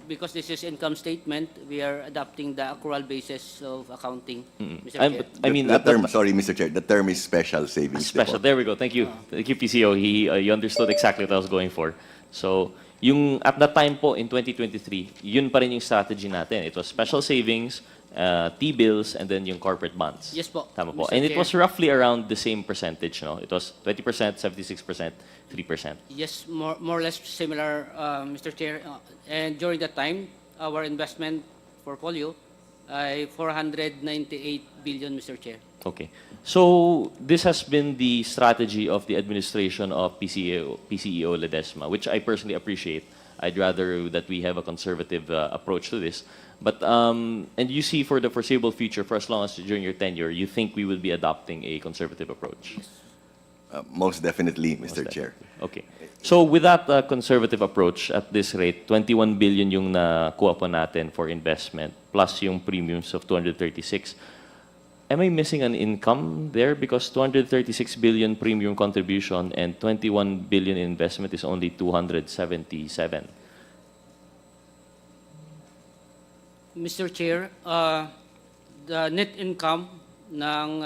because this is income statement, we are adopting the accrual basis of accounting, Mr. Chair. I mean, the at the term, sorry, Mr. Chair, the term is special savings. Special. depo. There we go. Thank you. Thank you, PCO. You understood exactly what I was going for. So, yung at that time po in 2023, yun pa rin yung strategy natin. It was special savings, T-bills, and then yung corporate bonds. Yes po, Tama po. Mr. And it Chair. was roughly around the same percentage, no? It was 20%, 76%, 3%. Yes, more or less similar, Mr. Chair. And during that time, our investment portfolio ay 498 billion, Mr. Chair. Okay. So, this has been the strategy of the administration of PCEO Ledesma, which I personally appreciate. I'd rather that we have a conservative approach to this. But, and you see for the foreseeable future, for as long as during your tenure, you think we will be adopting a conservative approach? Most definitely, Mr. Chair. Okay. So with that conservative approach, at this rate, 21 billion yung nakuha po natin for investment, plus yung premiums of 236. Am I missing an income there? Because 236 billion premium contribution and 21 billion investment is only 277. Mr. Chair, the net income ng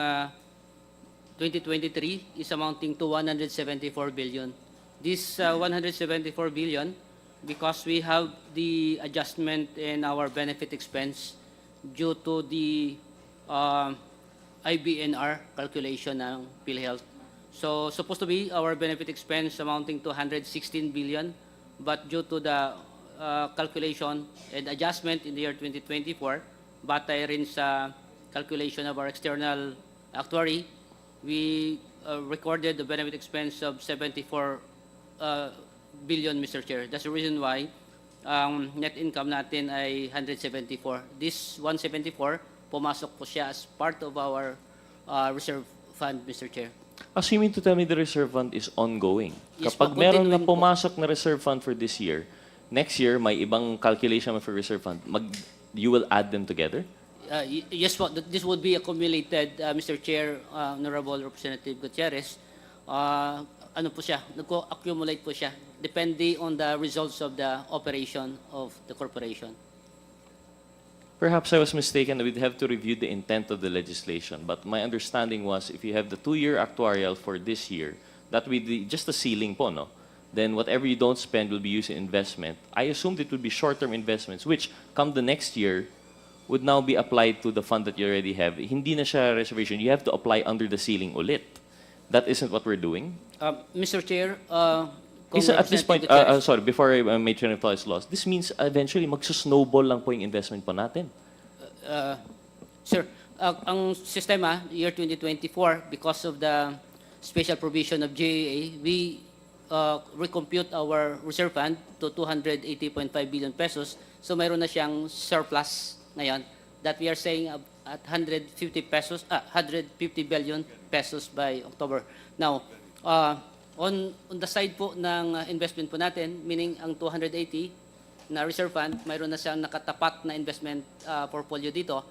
2023 is amounting to 174 billion. This 174 billion, because we have the adjustment in our benefit expense due to the IBNR calculation ng PhilHealth. So, supposed to be our benefit expense amounting to 116 billion, but due to the calculation and adjustment in the year 2024, batay rin sa calculation of our external actuary, we recorded the benefit expense of 74 billion, Mr. Chair. That's the reason why net income natin ay 174. This 174, pumasok po siya as part of our reserve fund, Mr. Chair. So you mean to tell me the reserve fund is ongoing? Yes Kapag po, meron na continuing po. pumasok na reserve fund for this year, next year may ibang calculation for reserve fund, you will add them together? Yes po, this would be accumulated, Mr. Chair, Honorable Representative Gutierrez. Ano po siya, nag-accumulate po siya, depende on the results of the operation of the corporation. Perhaps I was mistaken. We'd have to review the intent of the legislation. But my understanding was if you have the 2-year actuarial for this year, that would be just a ceiling po, no? Then whatever you don't spend will be used in investment. I assumed it would be short-term investments, which come the next year would now be applied to the fund that you already have. Hindi na siya reservation. You have to apply under the ceiling ulit. That isn't what we're doing. Mr. Chair, At this point, Representative sorry, before I may turn it to lost, this means eventually magsusnowball lang po yung investment po natin. Sir, ang sistema, year 2024, because of the special provision of JAA, we recompute our reserve fund to 280.5 billion pesos. So mayroon na siyang surplus ngayon that we are saying at 150 billion pesos by October. Now, on the side po ng investment po natin, meaning ang 280 na reserve fund, mayroon na siyang nakatapat na investment portfolio dito,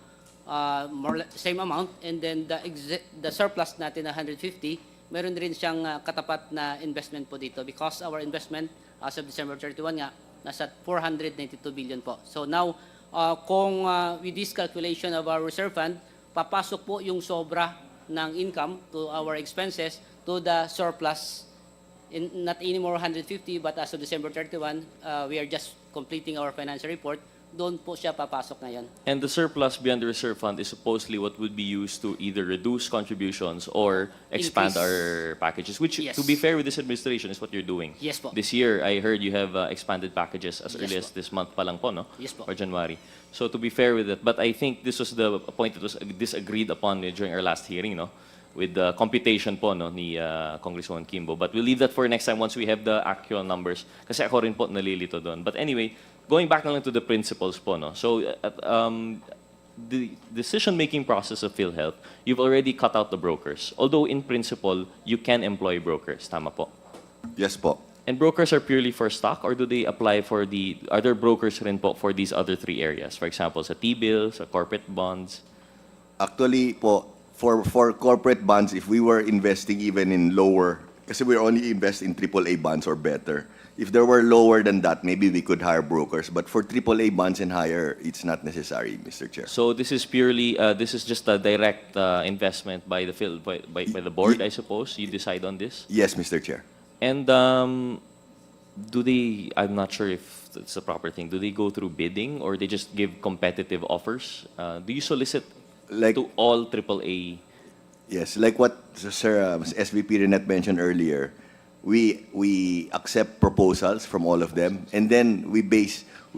same amount, and then the surplus natin na 150, mayroon rin siyang katapat na investment po dito because our investment as of December 31 nga, nasa 492 billion po. So now, kung with this calculation of our reserve fund, papasok po yung sobra ng income to our expenses to the surplus, not anymore 150, but as of December 31, we are just completing our financial report. Doon po siya papasok ngayon. And the surplus beyond the reserve fund is supposedly what would be used to either reduce contributions or expand Increase. our packages, which, Yes. to be fair with this administration, is what you're doing. Yes po. This year, I heard you have expanded packages as Yes early po. as this month pa lang po, no? Yes po. Or January. So to be fair with it, but I think this was the point that was disagreed upon during our last hearing, no? With the computation po, no, ni Congresswoman Kimbo. But we'll leave that for next time once we have the actual numbers. Kasi ako rin po nalilito doon. But anyway, going back na lang to the principles po, no? So, the decision-making process of PhilHealth, you've already cut out the brokers. Although, in principle, you can employ brokers. Tama po. Yes po. And brokers are purely for stock, or do they apply for are there brokers rin po for these other 3 areas? For example, sa T-bills, sa corporate bonds? Actually po, for corporate bonds, if we were investing even in lower, kasi we only invest in AAA bonds or better. If there were lower than that, maybe we could hire brokers. But for AAA bonds and higher, it's not necessary, Mr. Chair. So this is purely, this is just a direct investment by the board, I suppose. You decide on this. Yes, Mr. Chair. And do they? I'm not sure if it's the proper thing. Do they go through bidding or they just give competitive offers? Do you solicit to all AAA? Yes, like what Sir SVP Renet mentioned earlier, we accept proposals from all of them, and then we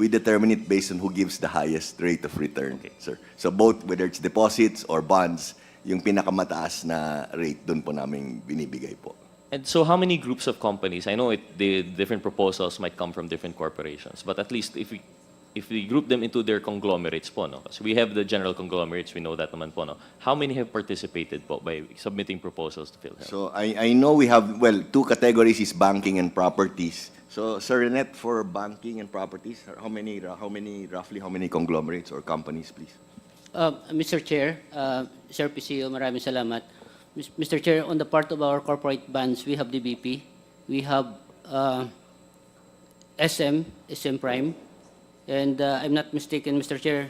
determine it based on who gives the highest rate of return, sir. So both, whether it's deposits or bonds, yung pinakamataas na rate doon po namin binibigay po. And so how many groups of companies? I know the different proposals might come from different corporations, but at least if we group them into their conglomerates po, no? Kasi we have the general conglomerates, we know that naman po, no? How many have participated po by submitting proposals to PhilHealth? So I know we have, well, 2 categories is banking and properties. So Sir Renet, for banking and properties, how many conglomerates or companies, please? Mr. Chair, Sir PCO, maraming salamat. Mr. Chair, on the part of our corporate bonds, we have DBP, we have SM Prime, and I'm not mistaken, Mr. Chair,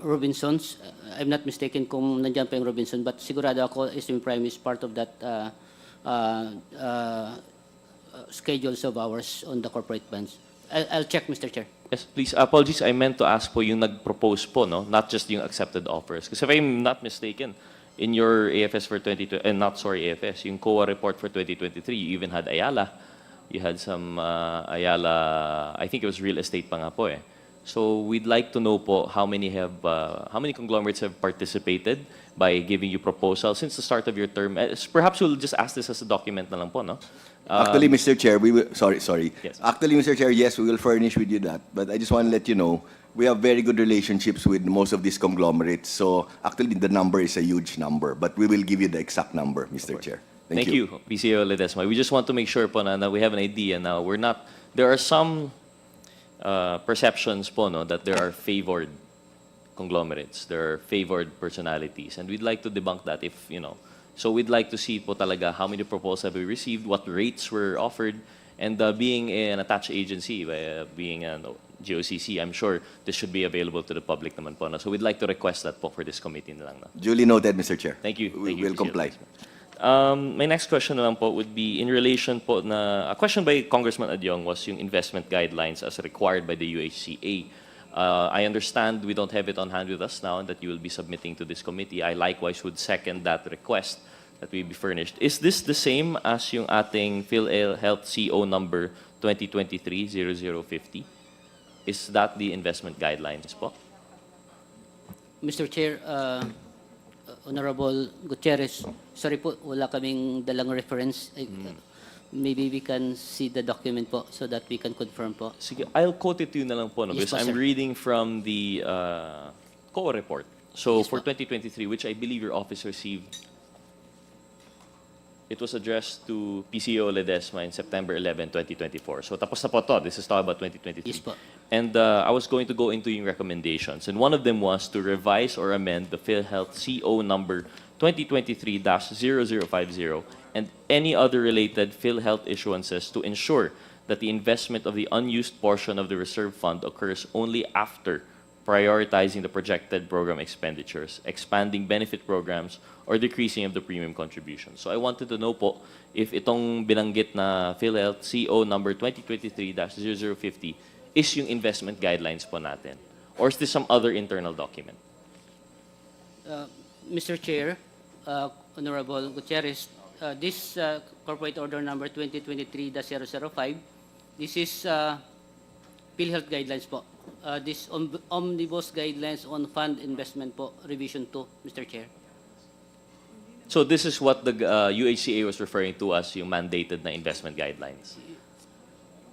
Robinsons. I'm not mistaken kung nandiyan pa yung Robinson, but sigurado ako SM Prime is part of that schedules of ours on the corporate bonds. I'll check, Mr. Chair. Yes, please. Apologies, I meant to ask po yung nag-propose po, no? Not just yung accepted offers. Because if I'm not mistaken, in your AFS for 2020, AFS, yung COA report for 2023, you even had Ayala. You had some Ayala, I think it was real estate pa nga po eh. So we'd like to know po how many conglomerates have participated by giving you proposals since the start of your term. Perhaps we'll just ask this as a document na lang po, no? Actually, Mr. Chair, we will, sorry. Yes. Actually, Mr. Chair, yes, we will furnish with you that. But I just want to let you know, we have very good relationships with most of these conglomerates. So actually, the number is a huge number. But we will give you the exact number, Mr. Chair. Thank you, PCO Ledesma. We just want to make sure po na we have an idea now. There are some perceptions po, no, that there are favored conglomerates, there are favored personalities, and we'd like to debunk that if, you know. So we'd like to see po talaga how many proposals have we received, what rates were offered, and being an attached agency, being GOCC, I'm sure this should be available to the public naman po. No? So we'd like to request that po for this committee na lang. No? Duly noted, Mr. Chair. Thank you. We Thank you, will comply. My next question na lang po would be in relation po na, a question by Congressman Adyong was yung investment guidelines as required by the UHCA. I understand we don't have it on hand with us now and that you will be submitting to this committee. I likewise would second that request that we be furnished. Is this the same as yung ating PhilHealth CO number 2023-0050? Is that the investment guidelines po? Mr. Chair, Honorable Gutierrez, sorry po, wala kaming dalang reference. Maybe we can see the document po so that we can confirm po. Sige, I'll quote it to you na lang po, no? Yes Because po, I'm sir. reading from the COA report. So Yes for po. 2023, which I believe your office received, it was addressed to PCO Ledesma in September 11, 2024. So tapos na po to. This is talking about 2023. Yes po. And I was going to go into yung recommendations. And one of them was to revise or amend the PhilHealth CO number 2023-0050 and any other related PhilHealth issuances to ensure that the investment of the unused portion of the reserve fund occurs only after prioritizing the projected program expenditures, expanding benefit programs, or decreasing of the premium contribution. So I wanted to know po if itong binanggit na PhilHealth CO number 2023-0050 is yung investment guidelines po natin, or is this some other internal document? Mr. Chair, Honorable Gutierrez, this corporate order number 2023-005, this is PhilHealth guidelines po. This omnibus guidelines on fund investment po, revision 2, Mr. Chair. So this is what the UHCA was referring to as yung mandated na investment guidelines.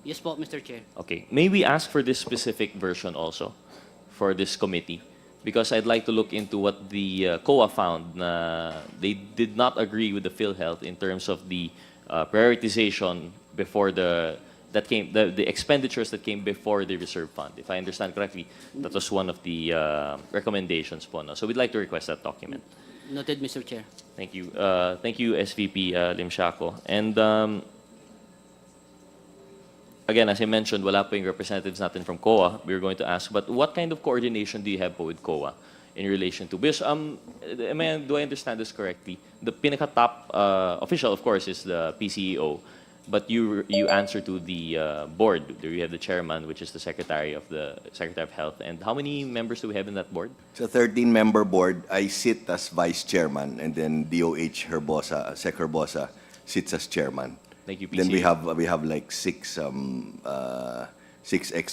Yes po, Mr. Chair. Okay. May we ask for this specific version also for this committee? Because I'd like to look into what the COA found. They did not agree with the PhilHealth in terms of the prioritization before the expenditures that came before the reserve fund. If I understand correctly, that was one of the recommendations po. No? So we'd like to request that document. Noted, Mr. Chair. Thank you. Thank you, SVP Limsiaco. And again, as I mentioned, wala po yung representatives natin from COA. We were going to ask, but what kind of coordination do you have po with COA in relation to? Because, do I understand this correctly? The pinaka-top official, of course, is the PCEO, but you answer to the board. There you have the chairman, which is the Secretary of Health. And how many members do we have in that board? It's a 13-member board. I sit as vice chairman, and then DOH Herbosa, Sec Herbosa, sits as chairman. Thank you, Then PCEO. we have like six ex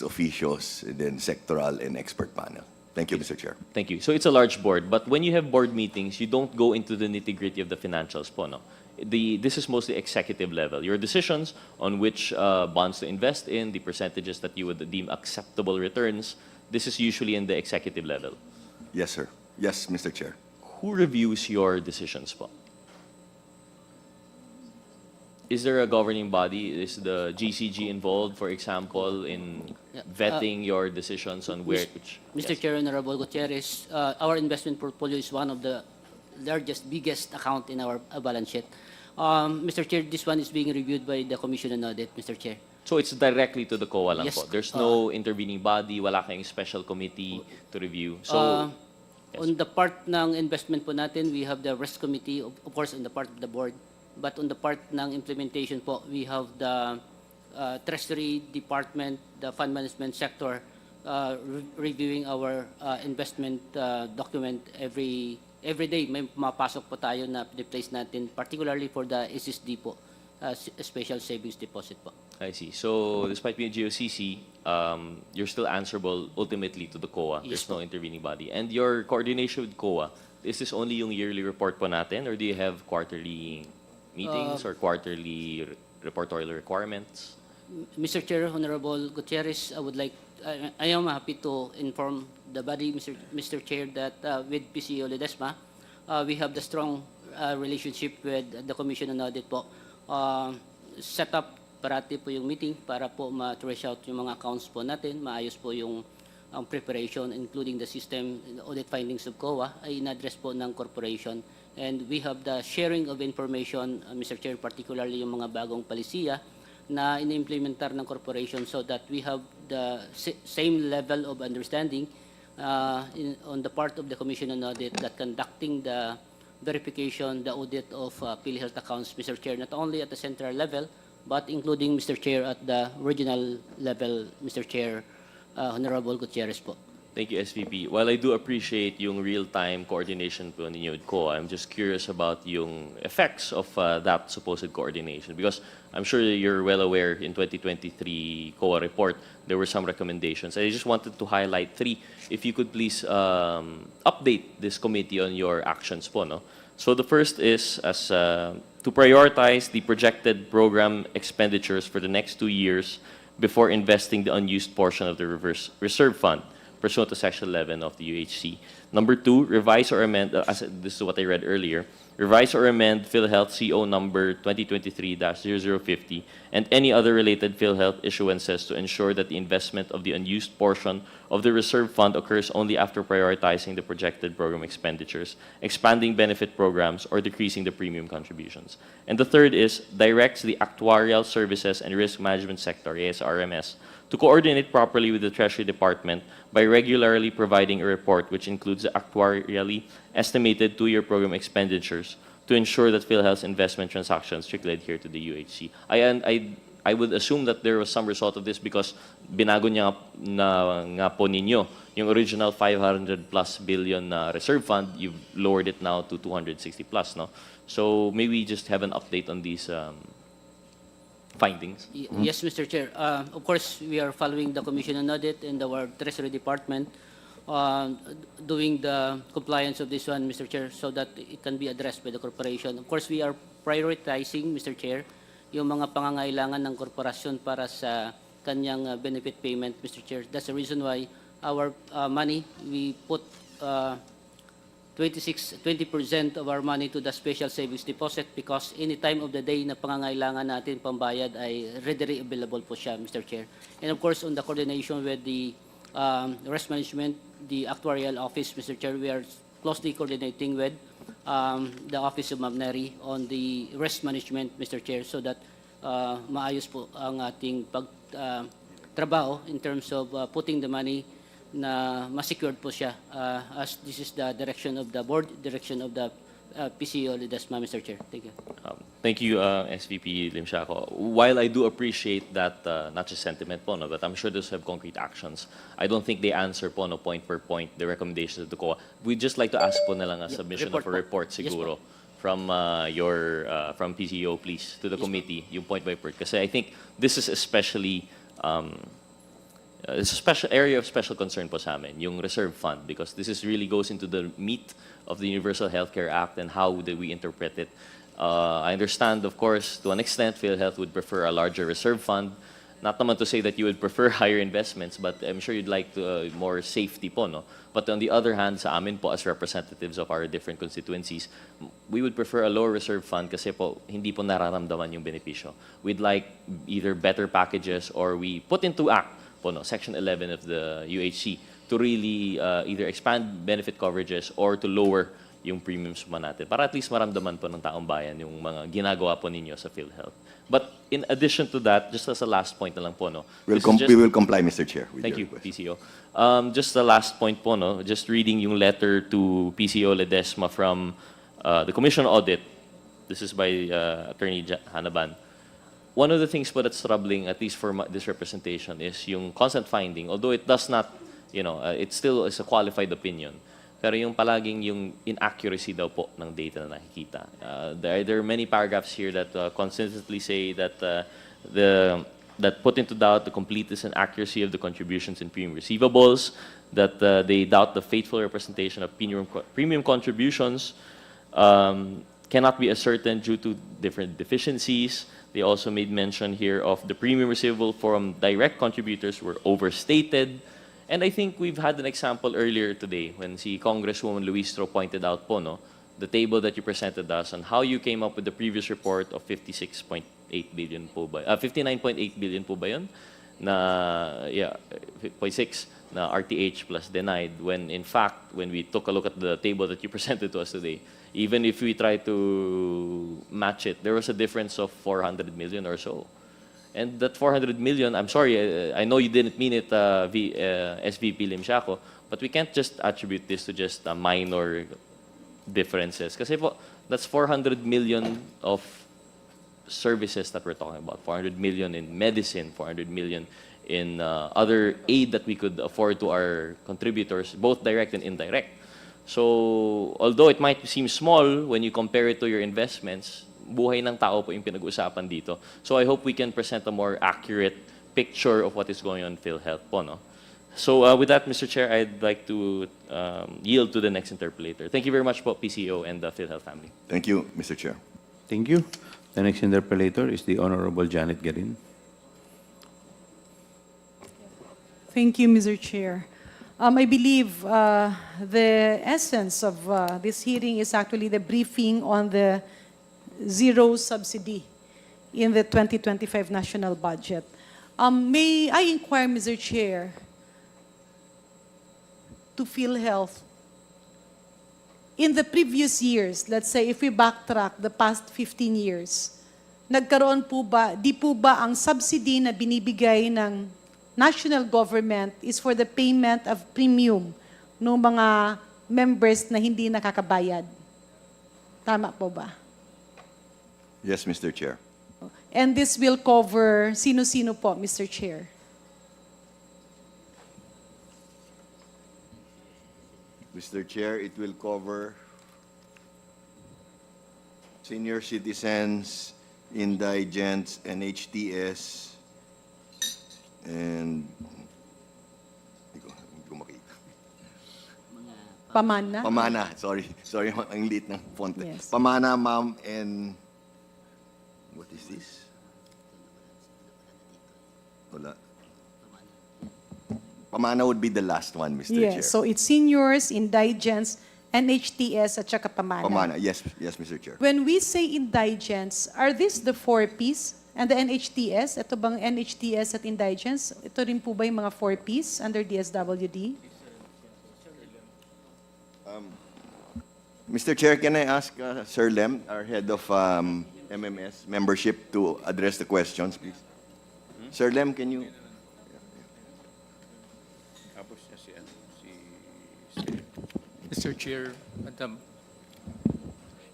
officios, and then sectoral and expert panel. Thank you, Mr. Chair. Thank you. So it's a large board, but when you have board meetings, you don't go into the nitty-gritty of the financials po, no? This is mostly executive level. Your decisions on which bonds to invest in, the percentages that you would deem acceptable returns, this is usually in the executive level. Yes, sir. Yes, Mr. Chair. Who reviews your decisions po? Is there a governing body? Is the GCG involved, for example, in vetting your decisions on where? Mr. Chair, Honorable Gutierrez, our investment portfolio is one of the largest, biggest account in our balance sheet. Mr. Chair, this one is being reviewed by the Commission on Audit, Mr. Chair. So it's directly to the COA lang Yes. po? There's no intervening body, wala kayong special committee to review? So, On the part ng investment po natin, we have the risk committee, of course, on the part of the board. But on the part ng implementation po, we have the Treasury Department, the fund management sector, reviewing our investment document every day. May mapasok po tayo na place natin, particularly for the SSD po, special savings deposit po. I see. So despite being GOCC, you're still answerable ultimately to the COA. There's Yes no intervening body. And your coordination with COA, is this only yung yearly report po natin, or do you have quarterly meetings or quarterly reportorial requirements? Mr. Chair, Honorable Gutierrez, I am happy to inform the body, Mr. Chair, that with PCO Ledesma, we have the strong relationship with the Commission on Audit po. Set up parati po yung meeting para po ma-trace out yung mga accounts po natin, maayos po yung preparation, including the system, the audit findings of COA, ay in-address po ng corporation. And we have the sharing of information, Mr. Chair, particularly yung mga bagong palisiya na inimplementar ng corporation so that we have the same level of understanding on the part of the Commission on Audit that conducting the verification, the audit of PhilHealth accounts, Mr. Chair, not only at the central level, but including, Mr. Chair, at the regional level, Mr. Chair, Honorable Gutierrez po. Thank you, SVP. While I do appreciate yung real-time coordination po ninyo with COA, I'm just curious about yung effects of that supposed coordination. Because I'm sure you're well aware in 2023 COA report, there were some recommendations. I just wanted to highlight 3. If you could please update this committee on your actions po, no? So the first is to prioritize the projected program expenditures for the next 2 years before investing the unused portion of the reserve fund pursuant to Section 11 of the UHC. Number 2, revise or amend, this is what I read earlier, revise or amend PhilHealth CO number 2023-0050 and any other related PhilHealth issuances to ensure that the investment of the unused portion of the reserve fund occurs only after prioritizing the projected program expenditures, expanding benefit programs, or decreasing the premium contributions. And the third is directs the Actuarial Services and Risk Management Sector, ASRMS, to coordinate properly with the Treasury Department by regularly providing a report which includes the actuarially estimated 2-year program expenditures to ensure that PhilHealth's investment transactions strictly adhere to the UHC. I would assume that there was some result of this because binago niya nga po ninyo yung original 500 plus billion reserve fund, you've lowered it now to 260 plus, no? So maybe just have an update on these findings. Yes, Mr. Chair. Of course, we are following the Commission on Audit and our Treasury Department doing the compliance of this one, Mr. Chair, so that it can be addressed by the corporation. Of course, we are prioritizing, Mr. Chair, yung mga pangangailangan ng korporasyon para sa kanyang benefit payment, Mr. Chair. That's the reason why our money, we put 20% of our money to the special savings deposit because any time of the day na pangangailangan natin pambayad ay readily available po siya, Mr. Chair. And of course, on the coordination with the risk management, the actuarial office, Mr. Chair, we are closely coordinating with the Office of Ma'am Neri on the risk management, Mr. Chair, so that maayos po ang ating pagtrabaho in terms of putting the money na ma-secured po siya as this is the direction of the board, direction of the PCO Ledesma, Mr. Chair. Thank you. Thank you, SVP Lim Siaco. While I do appreciate that, not just sentiment po, no, but I'm sure those have concrete actions. I don't think they answer po, no, point per point, the recommendations of the COA. We'd just like to ask po na lang a submission of a report siguro from from PCO, please, to the committee, yung point by point. Kasi I think this is especially it's a special area of special concern po sa amin, yung reserve fund, because this is really goes into the meat of the Universal Healthcare Act and how do we interpret it. I understand, of course, to an extent, PhilHealth would prefer a larger reserve fund. Not naman to say that you would prefer higher investments, but I'm sure you'd like more safety po, no? But on the other hand, sa amin po as representatives of our different constituencies, we would prefer a lower reserve fund kasi po hindi po nararamdaman yung benepisyo. We'd like either better packages or we put into act po, no, Section 11 of the UHC to really either expand benefit coverages or to lower yung premiums po natin para at least maramdaman po ng taong bayan yung mga ginagawa po ninyo sa PhilHealth. But in addition to that, just as a last point na lang po, no, we will comply, Mr. Chair. Thank you, PCO. Just the last point po, no, just reading yung letter to PCO Ledesma from the Commission on Audit. This is by Attorney Hanaban. One of the things po that's troubling, at least for this representation, is yung consent finding. Although it does not, it still is a qualified opinion. Pero yung palaging yung inaccuracy daw po ng data na nakikita. There are many paragraphs here that consistently say that that put into doubt the completeness and accuracy of the contributions in premium receivables, that they doubt the faithful representation of premium contributions, cannot be ascertained due to different deficiencies. They also made mention here of the premium receivable from direct contributors were overstated. And I think we've had an example earlier today when si Congresswoman Luistro pointed out po, no, the table that you presented us on how you came up with the previous report of 56.8 billion po ba? 59.8 billion po ba yun? Na, 0.6 na RTH plus denied when in fact, when we took a look at the table that you presented to us today, even if we try to match it, there was a difference of 400 million or so. And that 400 million, I'm sorry, I know you didn't mean it, SVP Lim Siaco, but we can't just attribute this to just minor differences. Kasi po, that's 400 million of services that we're talking about. 400 million in medicine, 400 million in other aid that we could afford to our contributors, both direct and indirect. So, although it might seem small when you compare it to your investments, buhay ng tao po yung pinag-uusapan dito. So, I hope we can present a more accurate picture of what is going on in PhilHealth po, no? So, with that, Mr. Chair, I'd like to yield to the next interpolator. Thank you very much po, PCO and the PhilHealth family. Thank you, Mr. Chair. Thank you. The next interpolator is the Honorable Janet Garin. Thank you, Mr. Chair. I believe the essence of this hearing is actually the briefing on the zero subsidy in the 2025 national budget. May I inquire, Mr. Chair, to PhilHealth, in the previous years, let's say if we backtrack the past 15 years, nagkaroon po ba, di po ba ang subsidy na binibigay ng national government is for the payment of premium ng mga members na hindi nakakabayad? Tama po ba? Yes, Mr. Chair. And this will cover sino-sino po, Mr. Chair? Mr. Chair, it will cover senior citizens, indigents, NHTS, and hindi ko makita. Pamana? Pamana, sorry, ang liit ng font. Yes. Pamana, ma'am, and what is this? Wala. Pamana would be the last one, Mr. Chair. Yes, so it's seniors, indigents, NHTS, at saka Pamana. Pamana, yes, Mr. Chair. When we say indigents, are these the 4Ps and the NHTS? Ito bang NHTS at indigents? Ito rin po ba yung mga 4Ps under DSWD? Mr. Chair, can I ask Sir Lem, our head of MMS membership, to address the questions, please? Sir Lem, can you? Mr. Chair, Madam.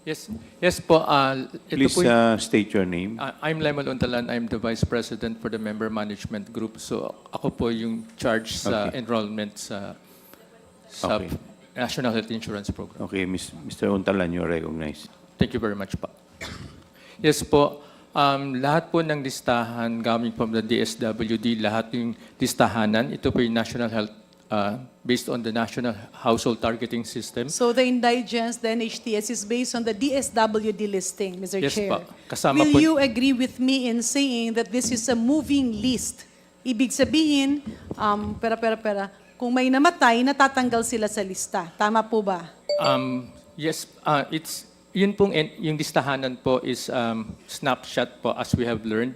Yes po. Ito Please po state your name. I'm Lemon Untalan. I'm the Vice President for the Member Management Group. So ako po yung charge sa Okay. enrollment sa Okay. National Health Insurance Program. Okay, Mr. Untalan, you're recognized. Thank you very much pa. Yes po. Lahat po ng listahan coming from the DSWD, lahat yung listahanan, ito po yung National Health based on the National Household Targeting System. So the indigents, the NHTS is based on the DSWD listing, Mr. Yes Chair. pa. Kasama Will po- you agree with me in saying that this is a moving list? Ibig sabihin, kung may namatay, natatanggal sila sa lista. Tama po ba? Yes, yun pong yung listahanan po is snapshot po as we have learned.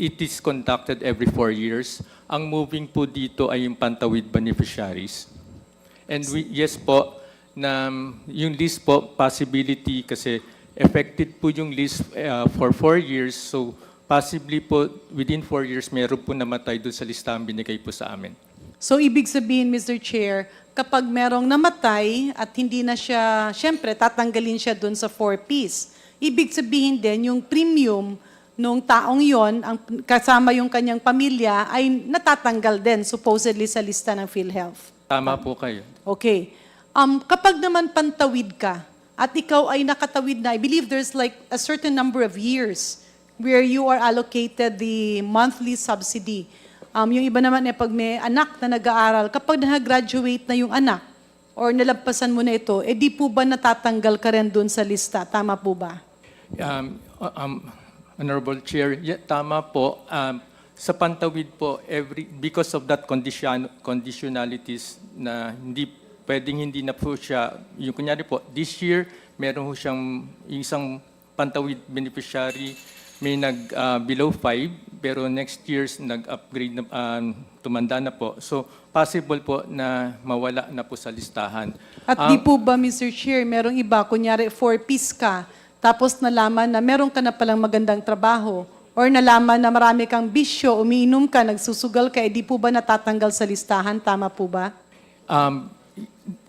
It is conducted every 4 years. Ang moving po dito ay yung pantawid beneficiaries. And yes po, na yung list po, possibility kasi affected po yung list for 4 years. So possibly po, within 4 years, meron po namatay doon sa listahan binigay po sa amin. So ibig sabihin, Mr. Chair, kapag merong namatay at hindi na siya, syempre, tatanggalin siya dun sa 4Ps. Ibig sabihin din, yung premium nung taong yon, ang kasama yung kanyang pamilya, ay natatanggal din, supposedly, sa lista ng PhilHealth. Tama po kayo. Okay. Kapag naman pantawid ka, at ikaw ay nakatawid na, I believe there's like a certain number of years where you are allocated the monthly subsidy. Yung iba naman pag may anak na nag-aaral, kapag na-graduate na yung anak, or nalagpasan mo na ito, di po ba natatanggal ka rin dun sa lista? Tama po ba? Honorable Chair, tama po. Sa pantawid po, because of that conditionalities na hindi na po siya, yung kunyari po, this year, meron po siyang isang pantawid beneficiary, may below 5, pero next year's nag-upgrade na, tumanda na po. So, possible po na mawala na po sa listahan. At di po ba, Mr. Chair, merong iba, kunyari 4Ps ka, tapos nalaman na meron ka na palang magandang trabaho, or nalaman na marami kang bisyo, umiinom ka, nagsusugal ka, di po ba natatanggal sa listahan? Tama po ba?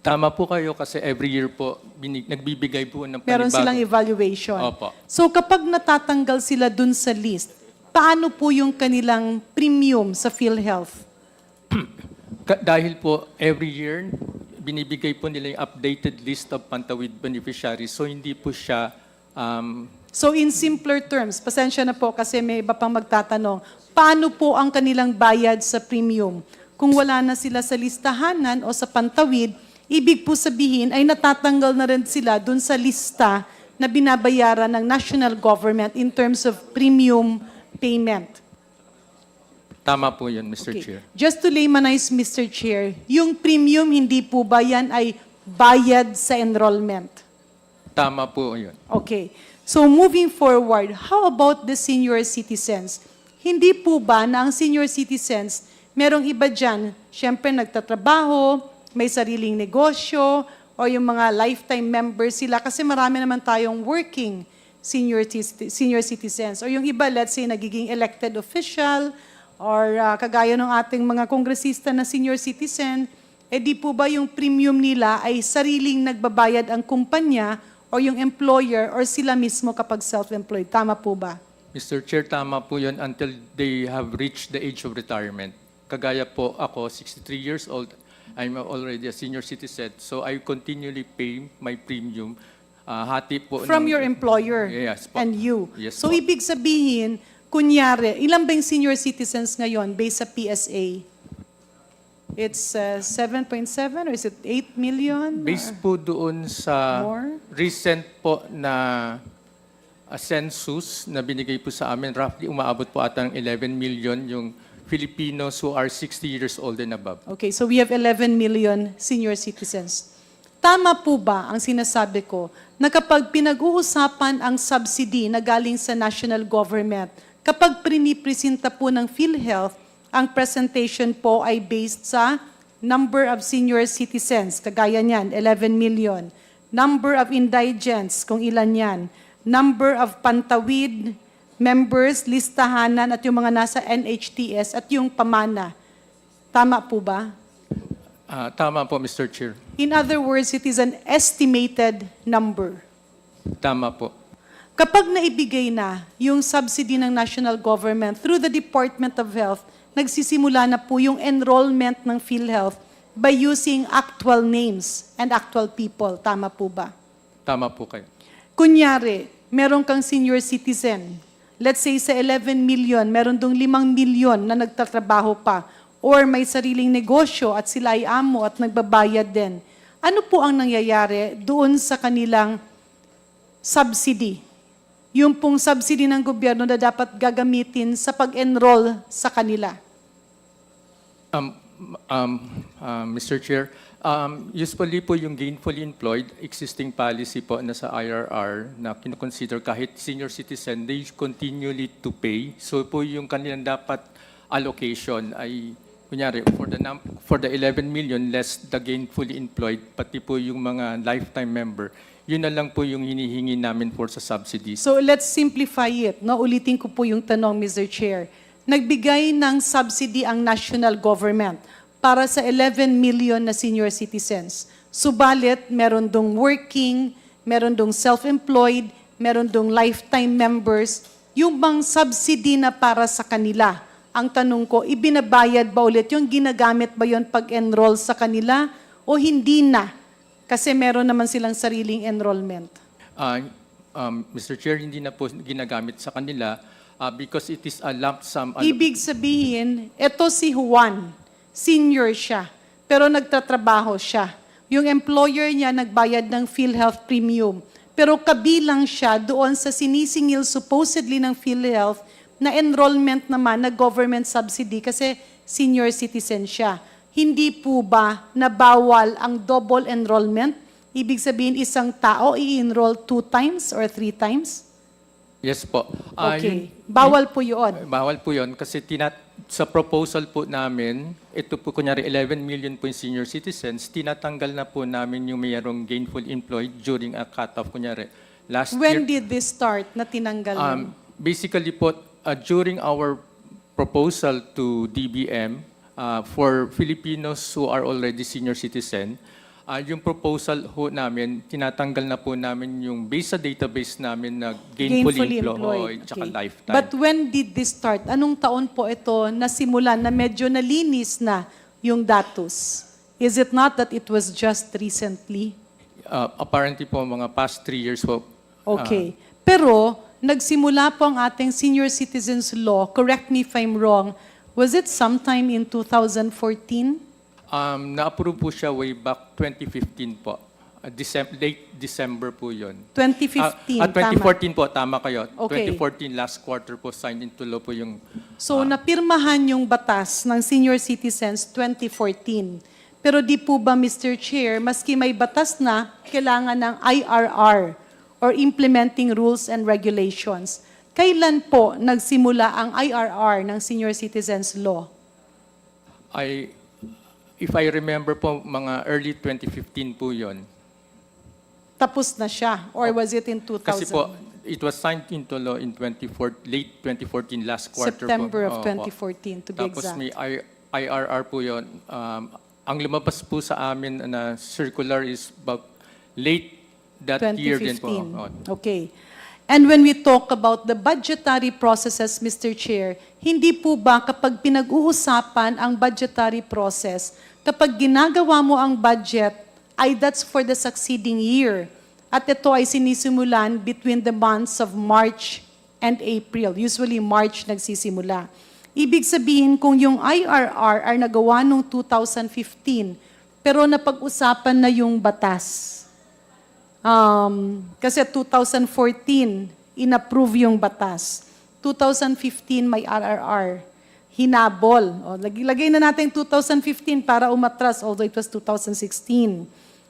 Tama po kayo kasi every year po nagbibigay po ng Meron panibago. silang evaluation. Opo. So kapag natatanggal sila dun sa list, paano po yung kanilang premium sa PhilHealth? Dahil po every year binibigay po nila yung updated list of Pantawid beneficiaries. So hindi po siya So in simpler terms, pasensya na po kasi may iba pang magtatanong, paano po ang kanilang bayad sa premium? Kung wala na sila sa listahanan o sa Pantawid, ibig po sabihin ay natatanggal na rin sila dun sa lista na binabayaran ng national government in terms of premium payment. tama po yun, Mr. Okay. Chair. Just to laymanize, Mr. Chair, yung premium hindi po ba yan ay bayad sa enrollment? Tama po yun. Okay. So moving forward, how about the senior citizens? Hindi po ba na ang senior citizens, merong iba dyan, syempre nagtatrabaho, may sariling negosyo, o yung mga lifetime members sila, kasi marami naman tayong working senior citizens. O yung iba, let's say, nagiging elected official, or kagaya ng ating mga kongresista na senior citizen, di po ba yung premium nila ay sariling nagbabayad ang kumpanya, o yung employer, or sila mismo kapag self-employed? Tama po ba? Mr. Chair, tama po yun until they have reached the age of retirement. Kagaya po ako, 63 years old, I'm already a senior citizen, so I continually pay my premium. Hati po From ng- your employer Yes po. and you. Yes So po. ibig sabihin, kunyari, ilan ba yung senior citizens ngayon based sa PSA? It's 7.7 or is it 8 million? Based po doon sa More? recent po na census na binigay po sa amin, roughly umaabot po ata ng 11 million yung Filipinos who are 60 years old and above. Okay, so we have 11 million senior citizens. Tama po ba ang sinasabi ko na kapag pinag-uusapan ang subsidy na galing sa national government, kapag prinipresenta po ng PhilHealth, ang presentation po ay based sa number of senior citizens, kagaya niyan, 11 million. Number of indigents, kung ilan yan. Number of Pantawid members, listahanan, at yung mga nasa NHTS, at yung pamana. Tama po ba? Tama po, Mr. Chair. In other words, it is an estimated number. Tama po. Kapag naibigay na yung subsidy ng national government through the Department of Health, nagsisimula na po yung enrollment ng PhilHealth by using actual names and actual people. Tama po ba? Tama po kayo. Kunyari, meron kang senior citizen. Let's say sa 11 million, meron dong 5 million na nagtatrabaho pa or may sariling negosyo at sila ay amo at nagbabayad din. Ano po ang nangyayari doon sa kanilang subsidy? Yung pong subsidy ng gobyerno na dapat gagamitin sa pag-enroll sa kanila. Mr. Chair, usually po yung gainfully employed, existing policy po na sa IRR na kinoconsider kahit senior citizen, they continually to pay. So po yung kanilang dapat allocation ay, kunyari, for the 11 million less the gainfully employed, pati po yung mga lifetime member, yun na lang po yung hinihingi namin for sa subsidies. So let's simplify it. No? Ulitin ko po yung tanong, Mr. Chair. Nagbigay ng subsidy ang national government para sa 11 million na senior citizens. Subalit, meron dong working, meron dong self-employed, meron dong lifetime members. Yung bang subsidy na para sa kanila, ang tanong ko, ibinabayad ba ulit? Yung ginagamit ba yon pag-enroll sa kanila o hindi na? Kasi meron naman silang sariling enrollment. Mr. Chair, hindi na po ginagamit sa kanila because it is a lump sum. Ibig sabihin, eto si Juan, senior siya, pero nagtatrabaho siya. Yung employer niya nagbayad ng PhilHealth premium, pero kabilang siya doon sa sinisingil supposedly ng PhilHealth na enrollment naman na government subsidy kasi senior citizen siya. Hindi po ba nabawal ang double enrollment? Ibig sabihin, isang tao i-enroll 2 times or 3 times? Yes po. Okay. Bawal po yun. Bawal po yun kasi sa proposal po namin, ito po kunyari 11 million po yung senior citizens, tinatanggal na po namin yung mayroong gainful employed during a cut-off. Kunyari, last When year, did this start na tinanggal yun? basically po, during our proposal to DBM for Filipinos who are already senior citizen, yung proposal ho namin, tinatanggal na po namin yung base sa database namin na gainfully employed tsaka Okay. lifetime. But when did this start? Anong taon po ito nasimulan na medyo nalinis na yung datos? Is it not that it was just recently? Apparently po, mga past 3 years po. Okay. Pero, nagsimula po ang ating Senior Citizens Law, correct me if I'm wrong, was it sometime in 2014? Na-approve po siya way back 2015 po. Late December po yun. 2015, 2014 po, tama kayo. Okay. 2014, last quarter po, signed into law po yung... So, napirmahan yung batas ng senior citizens 2014. Pero di po ba, Mr. Chair, maski may batas na, kailangan ng IRR or Implementing Rules and Regulations. Kailan po nagsimula ang IRR ng Senior Citizens Law? If I remember po, mga early 2015 po yun. Tapos na siya? Or was it in 2000? Kasi po, it was signed into law in late 2014, last quarter September po. of 2014, to be Tapos exact. may IRR po yun. Ang lumabas po sa amin na circular is about late that year din po. 2015. Okay. And when we talk about the budgetary processes, Mr. Chair, hindi po ba kapag pinag-uusapan ang budgetary process, kapag ginagawa mo ang budget, ay that's for the succeeding year. At ito ay sinisimulan between the months of March and April. Usually March nagsisimula. Ibig sabihin kung yung IRR ay nagawa noong 2015, pero napag-usapan na yung batas. Kasi 2014, inapprove yung batas. 2015, may RRR. Hinabol. O, lagay na natin 2015 para umatras, although it was 2016.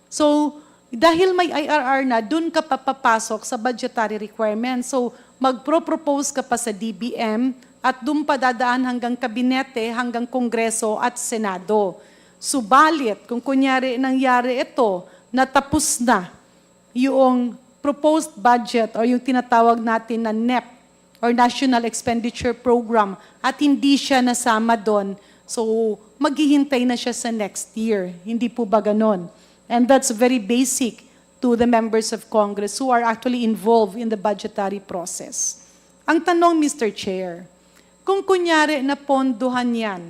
So, dahil may IRR na, dun ka papapasok sa budgetary requirements. So, magpro-propose ka pa sa DBM at dun pa dadaan hanggang kabinete, hanggang Kongreso at Senado. Subalit, kung kunyari nangyari ito, natapos na yung proposed budget or yung tinatawag natin na NEP or National Expenditure Program at hindi siya nasama doon, so maghihintay na siya sa next year. Hindi po ba ganon? And that's very basic to the members of Congress who are actually involved in the budgetary process. Ang tanong, Mr. Chair, kung kunyari na pondohan yan,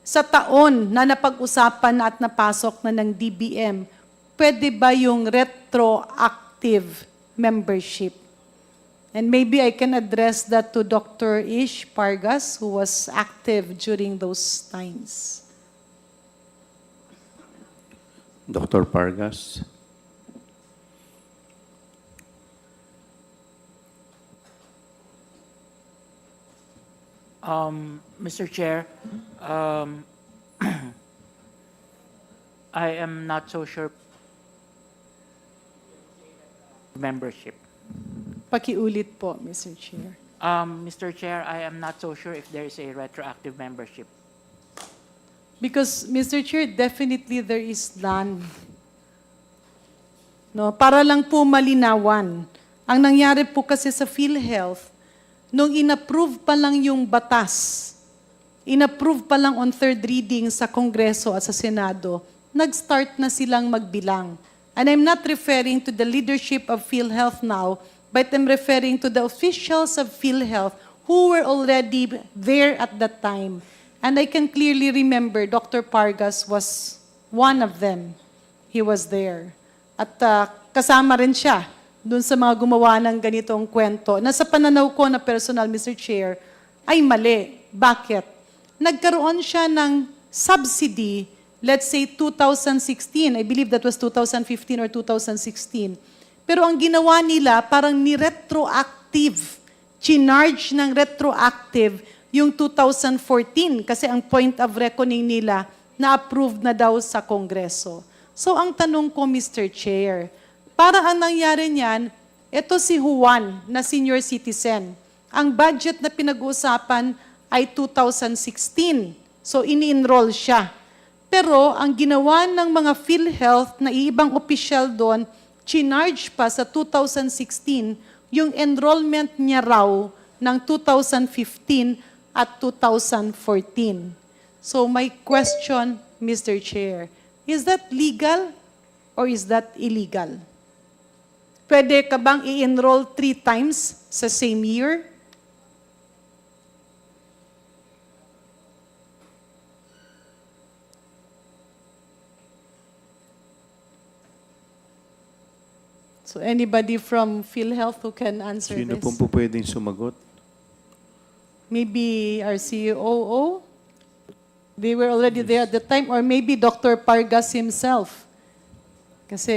sa taon na napag-usapan at napasok na ng DBM, pwede ba yung retroactive membership? And maybe I can address that to Dr. Ish Pargas, who was active during those times. Dr. Pargas. Mr. Chair, I am not so sure membership. Pakiulit po, Mr. Chair. Mr. Chair, I am not so sure if there is a retroactive membership. Because, Mr. Chair, definitely there is none. No, para lang po malinawan. Ang nangyari po kasi sa PhilHealth, nung inapprove pa lang yung batas, inapprove pa lang on third reading sa Kongreso at sa Senado, nag-start na silang magbilang. And I'm not referring to the leadership of PhilHealth now, but I'm referring to the officials of PhilHealth who were already there at that time. And I can clearly remember Dr. Pargas was one of them. He was there. At kasama rin siya dun sa mga gumawa ng ganitong kwento. Na sa pananaw ko na personal, Mr. Chair, ay mali. Bakit? Nagkaroon siya ng subsidy, let's say 2016. I believe that was 2015 or 2016. Pero ang ginawa nila, parang ni-retroactive. Chinarge ng retroactive yung 2014 kasi ang point of reckoning nila na-approved na daw sa Kongreso. So ang tanong ko, Mr. Chair, para ang nangyari niyan, ito si Juan na senior citizen. Ang budget na pinag-uusapan ay 2016. So ini-enroll siya. Pero ang ginawa ng mga PhilHealth na ibang opisyal doon, chinarge pa sa 2016 yung enrollment niya raw ng 2015 at 2014. So my question, Mr. Chair, is that legal or is that illegal? Pwede ka bang i-enroll 3 times sa same year? So anybody from PhilHealth who can answer Sino this? pong po pwedeng sumagot? Maybe our COO? They were already there at the time, or maybe Dr. Pargas himself. Kasi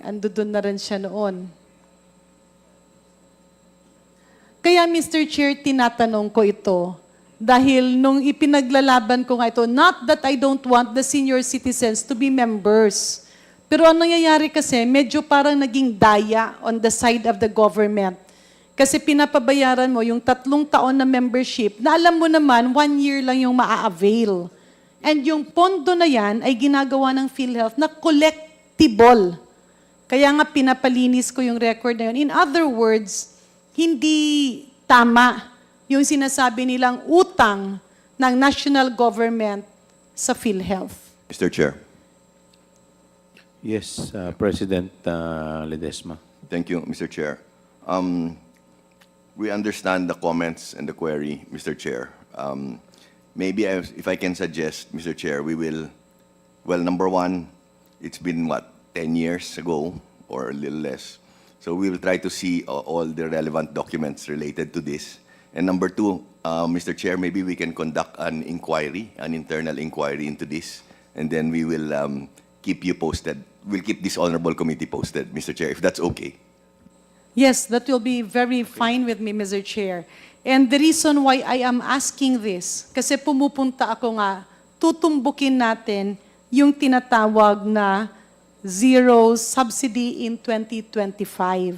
ando doon na rin siya noon. Kaya Mr. Chair, tinatanong ko ito. Dahil nung ipinaglalaban ko nga ito, not that I don't want the senior citizens to be members. Pero ang nangyayari kasi, medyo parang naging daya on the side of the government. Kasi pinapabayaran mo yung 3 taon na membership na alam mo naman, 1 year lang yung maa-avail. And yung pondo na yan ay ginagawa ng PhilHealth na collectible. Kaya nga pinapalinis ko yung record na yun. In other words, hindi tama yung sinasabi nilang utang ng national government sa PhilHealth. Mr. Chair. Yes, President Ledesma. Thank you, Mr. Chair. We understand the comments and the query, Mr. Chair. Maybe if I can suggest, Mr. Chair, we will, well, number one, it's been, 10 years ago or a little less. So we will try to see all the relevant documents related to this. And number two, Mr. Chair, maybe we can conduct an inquiry, an internal inquiry into this, and then we will keep you posted. We'll keep this honorable committee posted, Mr. Chair, if that's okay. Yes, that will be very fine with me, Mr. Chair. And the reason why I am asking this, kasi pumupunta ako nga, tutumbukin natin yung tinatawag na zero subsidy in 2025.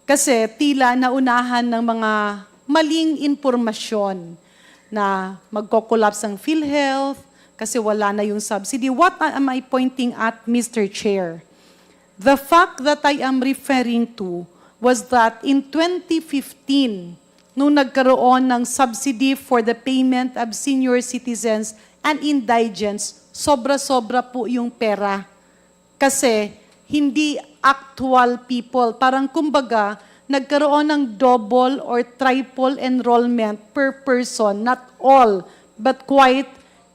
Kasi tila naunahan ng mga maling impormasyon na magko-collapse ang PhilHealth, kasi wala na yung subsidy. What am I pointing at, Mr. Chair? The fact that I am referring to was that in 2015, nung nagkaroon ng subsidy for the payment of senior citizens and indigents, sobra-sobra po yung pera. Kasi hindi actual people. Parang kumbaga, nagkaroon ng double or triple enrollment per person, not all, but quite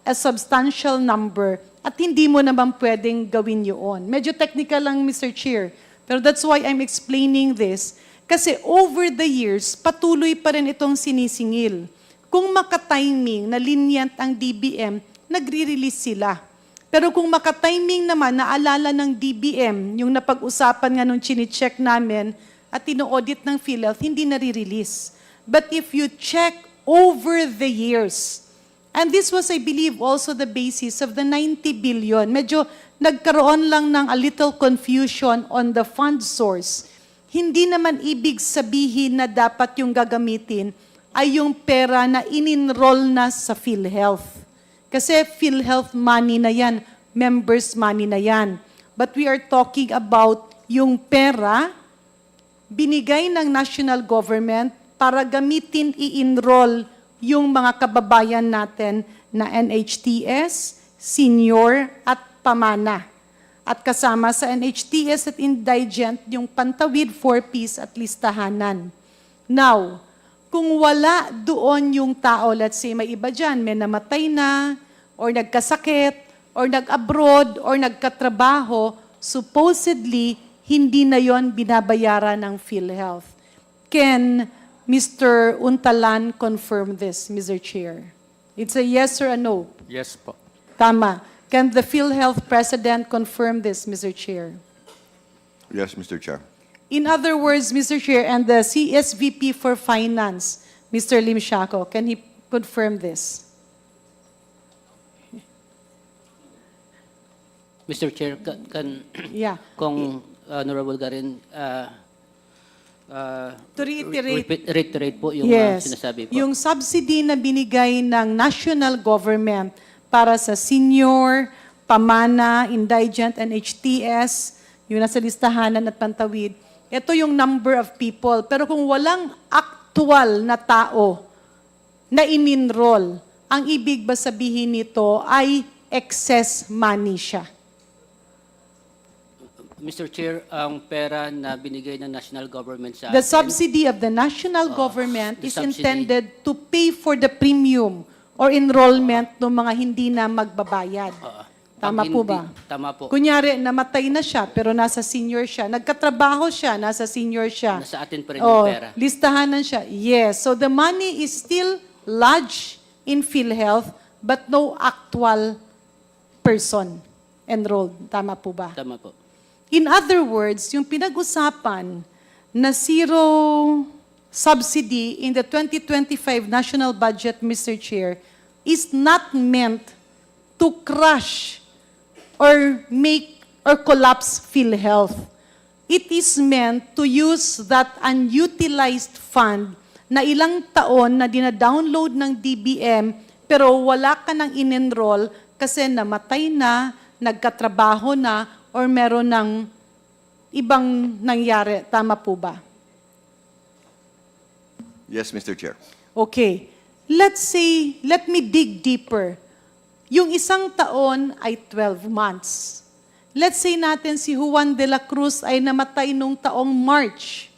a substantial number, at hindi mo naman pwedeng gawin yun. Medyo technical lang, Mr. Chair, pero that's why I'm explaining this. Kasi over the years, patuloy pa rin itong sinisingil. Kung makatiming na lenient ang DBM, nagre-release sila. Pero kung makatiming naman, naalala ng DBM, yung napag-usapan nga nung chine-check namin at tino-audit ng PhilHealth, hindi nare-release. But if you check over the years, and this was, I believe, also the basis of the 90 billion. Medyo nagkaroon lang ng a little confusion on the fund source. Hindi naman ibig sabihin na dapat yung gagamitin ay yung pera na in-enroll na sa PhilHealth. Kasi PhilHealth money na yan, members money na yan. But we are talking about yung pera binigay ng national government para gamitin i-enroll yung mga kababayan natin na NHTS, senior at pamana. At kasama sa NHTS at indigent, yung pantawid, 4Ps at listahanan. Now, kung wala doon yung tao, let's say may iba dyan, may namatay na, or nagkasakit, or nag-abroad, or nagkatrabaho, supposedly, hindi na yon binabayaran ng PhilHealth. Can Mr. Untalan confirm this, Mr. Chair? It's a yes or a no? Yes po. Tama. Can the PhilHealth President confirm this, Mr. Chair? Yes, Mr. Chair. In other words, Mr. Chair, and the CSVP for Finance, Mr. Lim Shaco, can he confirm this? Mr. Chair, Yeah. kung Honorable Garin, To reiterate, reiterate po yung yes, sinasabi po. yung subsidy na binigay ng national government para sa senior, pamana, indigent, and HTS, yung nasa listahanan at pantawid, Ito yung number of people. Pero kung walang actual na tao na in-enroll, ang ibig ba sabihin nito ay excess money siya? Mr. Chair, ang pera na binigay ng national government sa The atin, subsidy of the national government the is subsidy. intended to pay for the premium or enrollment ng mga hindi na magbabayad. Tama pag po hindi- ba? Tama po. Kunyari, namatay na siya, pero nasa senior siya. Nagkatrabaho siya, nasa senior siya. Nasa atin pa rin yung pera. Listahanan siya. Yes. So the money is still lodged in PhilHealth, but no actual person enrolled. Tama po ba? Tama po. In other words, yung pinag-usapan na zero subsidy in the 2025 national budget, Mr. Chair, is not meant to crush or make or collapse PhilHealth. It is meant to use that unutilized fund na ilang taon na dina-download ng DBM pero wala ka nang in-enroll kasi namatay na, nagkatrabaho na, or meron ng ibang nangyari. Tama po ba? Yes, Mr. Chair. Okay. Let's say, let me dig deeper. Yung isang taon ay 12 months. Let's say natin si Juan de la Cruz ay namatay nung taong March.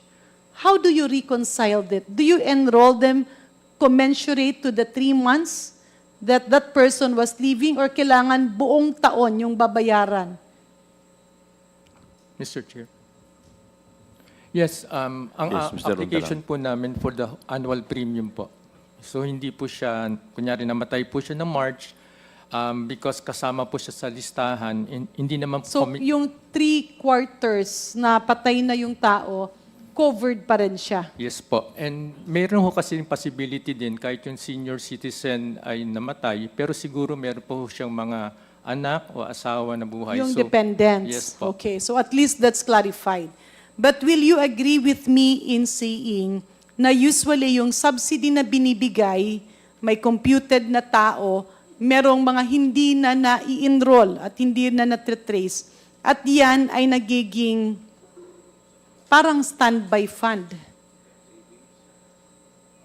How do you reconcile that? Do you enroll them commensurate to the 3 months that that person was living or kailangan buong taon yung babayaran? Mr. Chair. Yes, ang Yes, Mr. application po namin for the annual premium po. So hindi po siya, kunyari namatay po siya ng March, because kasama po siya sa listahan, hindi naman So, yung 3/4 na patay na yung tao, covered pa rin siya. Yes po. And meron ho kasi possibility din kahit yung senior citizen ay namatay, pero siguro meron po siyang mga anak o asawa na buhay. Yung So, dependents. Yes po. Okay, so at least that's clarified. But will you agree with me in saying na usually yung subsidy na binibigay, may computed na tao, merong mga hindi na na-i-enroll at hindi na na-trace, at yan ay nagiging parang standby fund.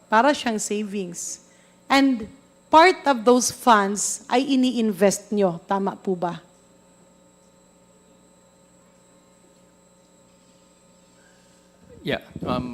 Para siyang savings. And part of those funds ay ini-invest nyo. Tama po ba? Yeah,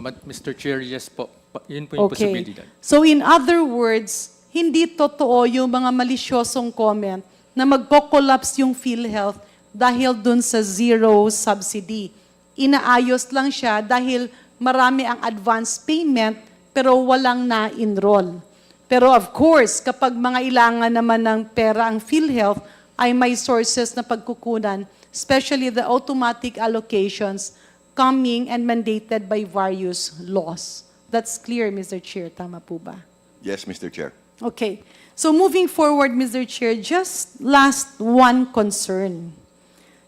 but Mr. Chair, yes po. Yun po yung possibility. So in other words, hindi totoo yung mga malisyosong comment na magko-collapse yung PhilHealth dahil dun sa zero subsidy. Inaayos lang siya dahil marami ang advance payment pero walang na-enroll. Pero of course, kapag mga ilangan naman ng pera ang PhilHealth, ay may sources na pagkukunan, especially the automatic allocations coming and mandated by various laws. That's clear, Mr. Chair. Tama po ba? Yes, Mr. Chair. Okay. So moving forward, Mr. Chair, just last one concern.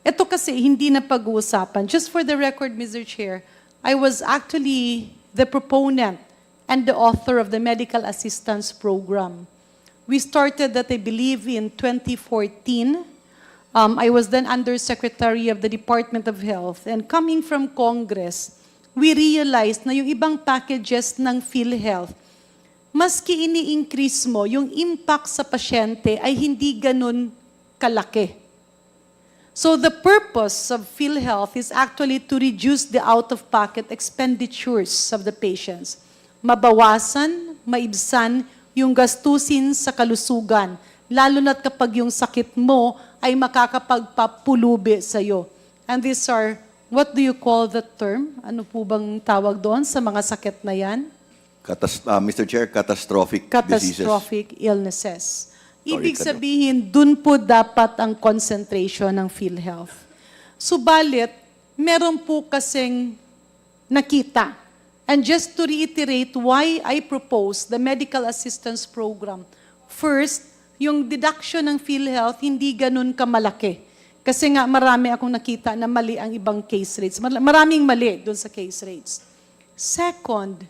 Ito kasi hindi na pag-uusapan. Just for the record, Mr. Chair, I was actually the proponent and the author of the Medical Assistance Program. We started that, I believe, in 2014. I was then Undersecretary of the Department of Health. And coming from Congress, we realized na yung ibang packages ng PhilHealth, maski ini-increase mo, yung impact sa pasyente ay hindi ganun kalaki. So the purpose of PhilHealth is actually to reduce the out-of-pocket expenditures of the patients. Mabawasan, maibsan yung gastusin sa kalusugan, lalo na't kapag yung sakit mo ay makakapagpapulubi sa'yo. And these are, what do you call the term? Ano po bang tawag doon sa mga sakit na yan? Mr. Chair, catastrophic diseases. Catastrophic illnesses. Ibig Sorry, sabihin, dun po dapat ang concentration ng PhilHealth. Subalit, meron po kasing nakita. And just to reiterate why I propose the Medical Assistance Program. First, yung deduction ng PhilHealth hindi ganun kamalaki. Kasi nga marami akong nakita na mali ang ibang case rates. Maraming mali dun sa case rates. Second,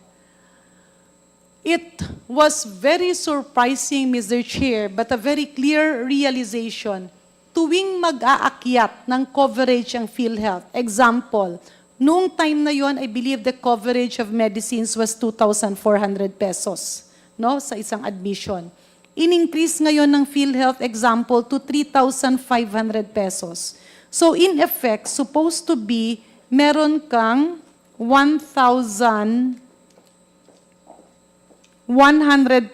it was very surprising, Mr. Chair, but a very clear realization tuwing mag-aakyat ng coverage ang PhilHealth. Example, Noong time na yon, I believe the coverage of medicines was 2,400 pesos, no, sa isang admission. In-increase ngayon ng PhilHealth example to 3,500 pesos. So in effect, supposed to be meron kang 1,100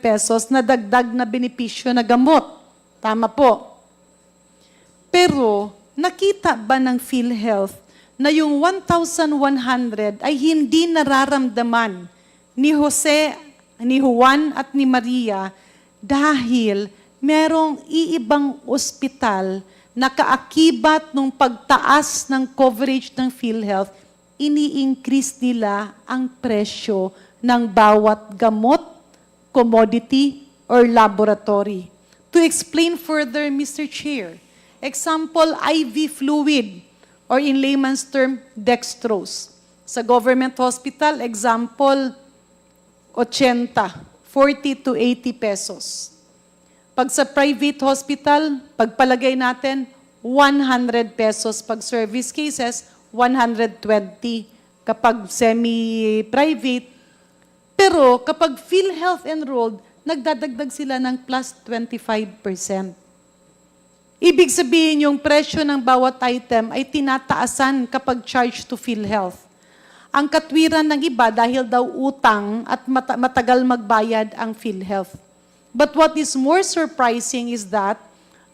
pesos na dagdag na benepisyo na gamot. Tama po. Pero nakita ba ng PhilHealth na yung 1,100 ay hindi nararamdaman ni Jose, ni Juan at ni Maria dahil merong iibang ospital na kaakibat ng pagtaas ng coverage ng PhilHealth, ini-increase nila ang presyo ng bawat gamot, commodity, or laboratory. To explain further, Mr. Chair, example, IV fluid, or in layman's term, dextrose. Sa government hospital, example, 80, 40 to 80 pesos. Pag sa private hospital, pagpalagay natin, 100 pesos. Pag service cases, 120. Kapag semi-private. Pero kapag PhilHealth enrolled, nagdadagdag sila ng plus 25%. Ibig sabihin yung presyo ng bawat item ay tinataasan kapag charged to PhilHealth. Ang katwiran ng iba dahil daw utang at matagal magbayad ang PhilHealth. But what is more surprising is that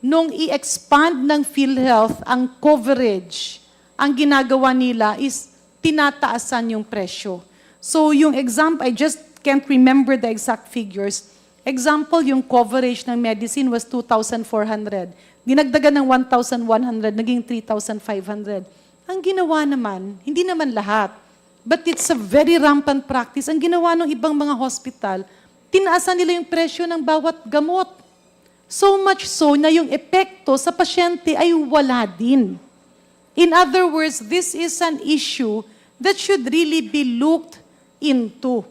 nung i-expand ng PhilHealth ang coverage, ang ginagawa nila is tinataasan yung presyo. So yung example, I just can't remember the exact figures. Example, yung coverage ng medicine was 2,400. Dinagdagan ng 1,100, naging 3,500. Ang ginawa naman, hindi naman lahat, but it's a very rampant practice. Ang ginawa ng ibang mga hospital, tinaasan nila yung presyo ng bawat gamot. So much so na yung epekto sa pasyente ay wala din. In other words, this is an issue that should really be looked into.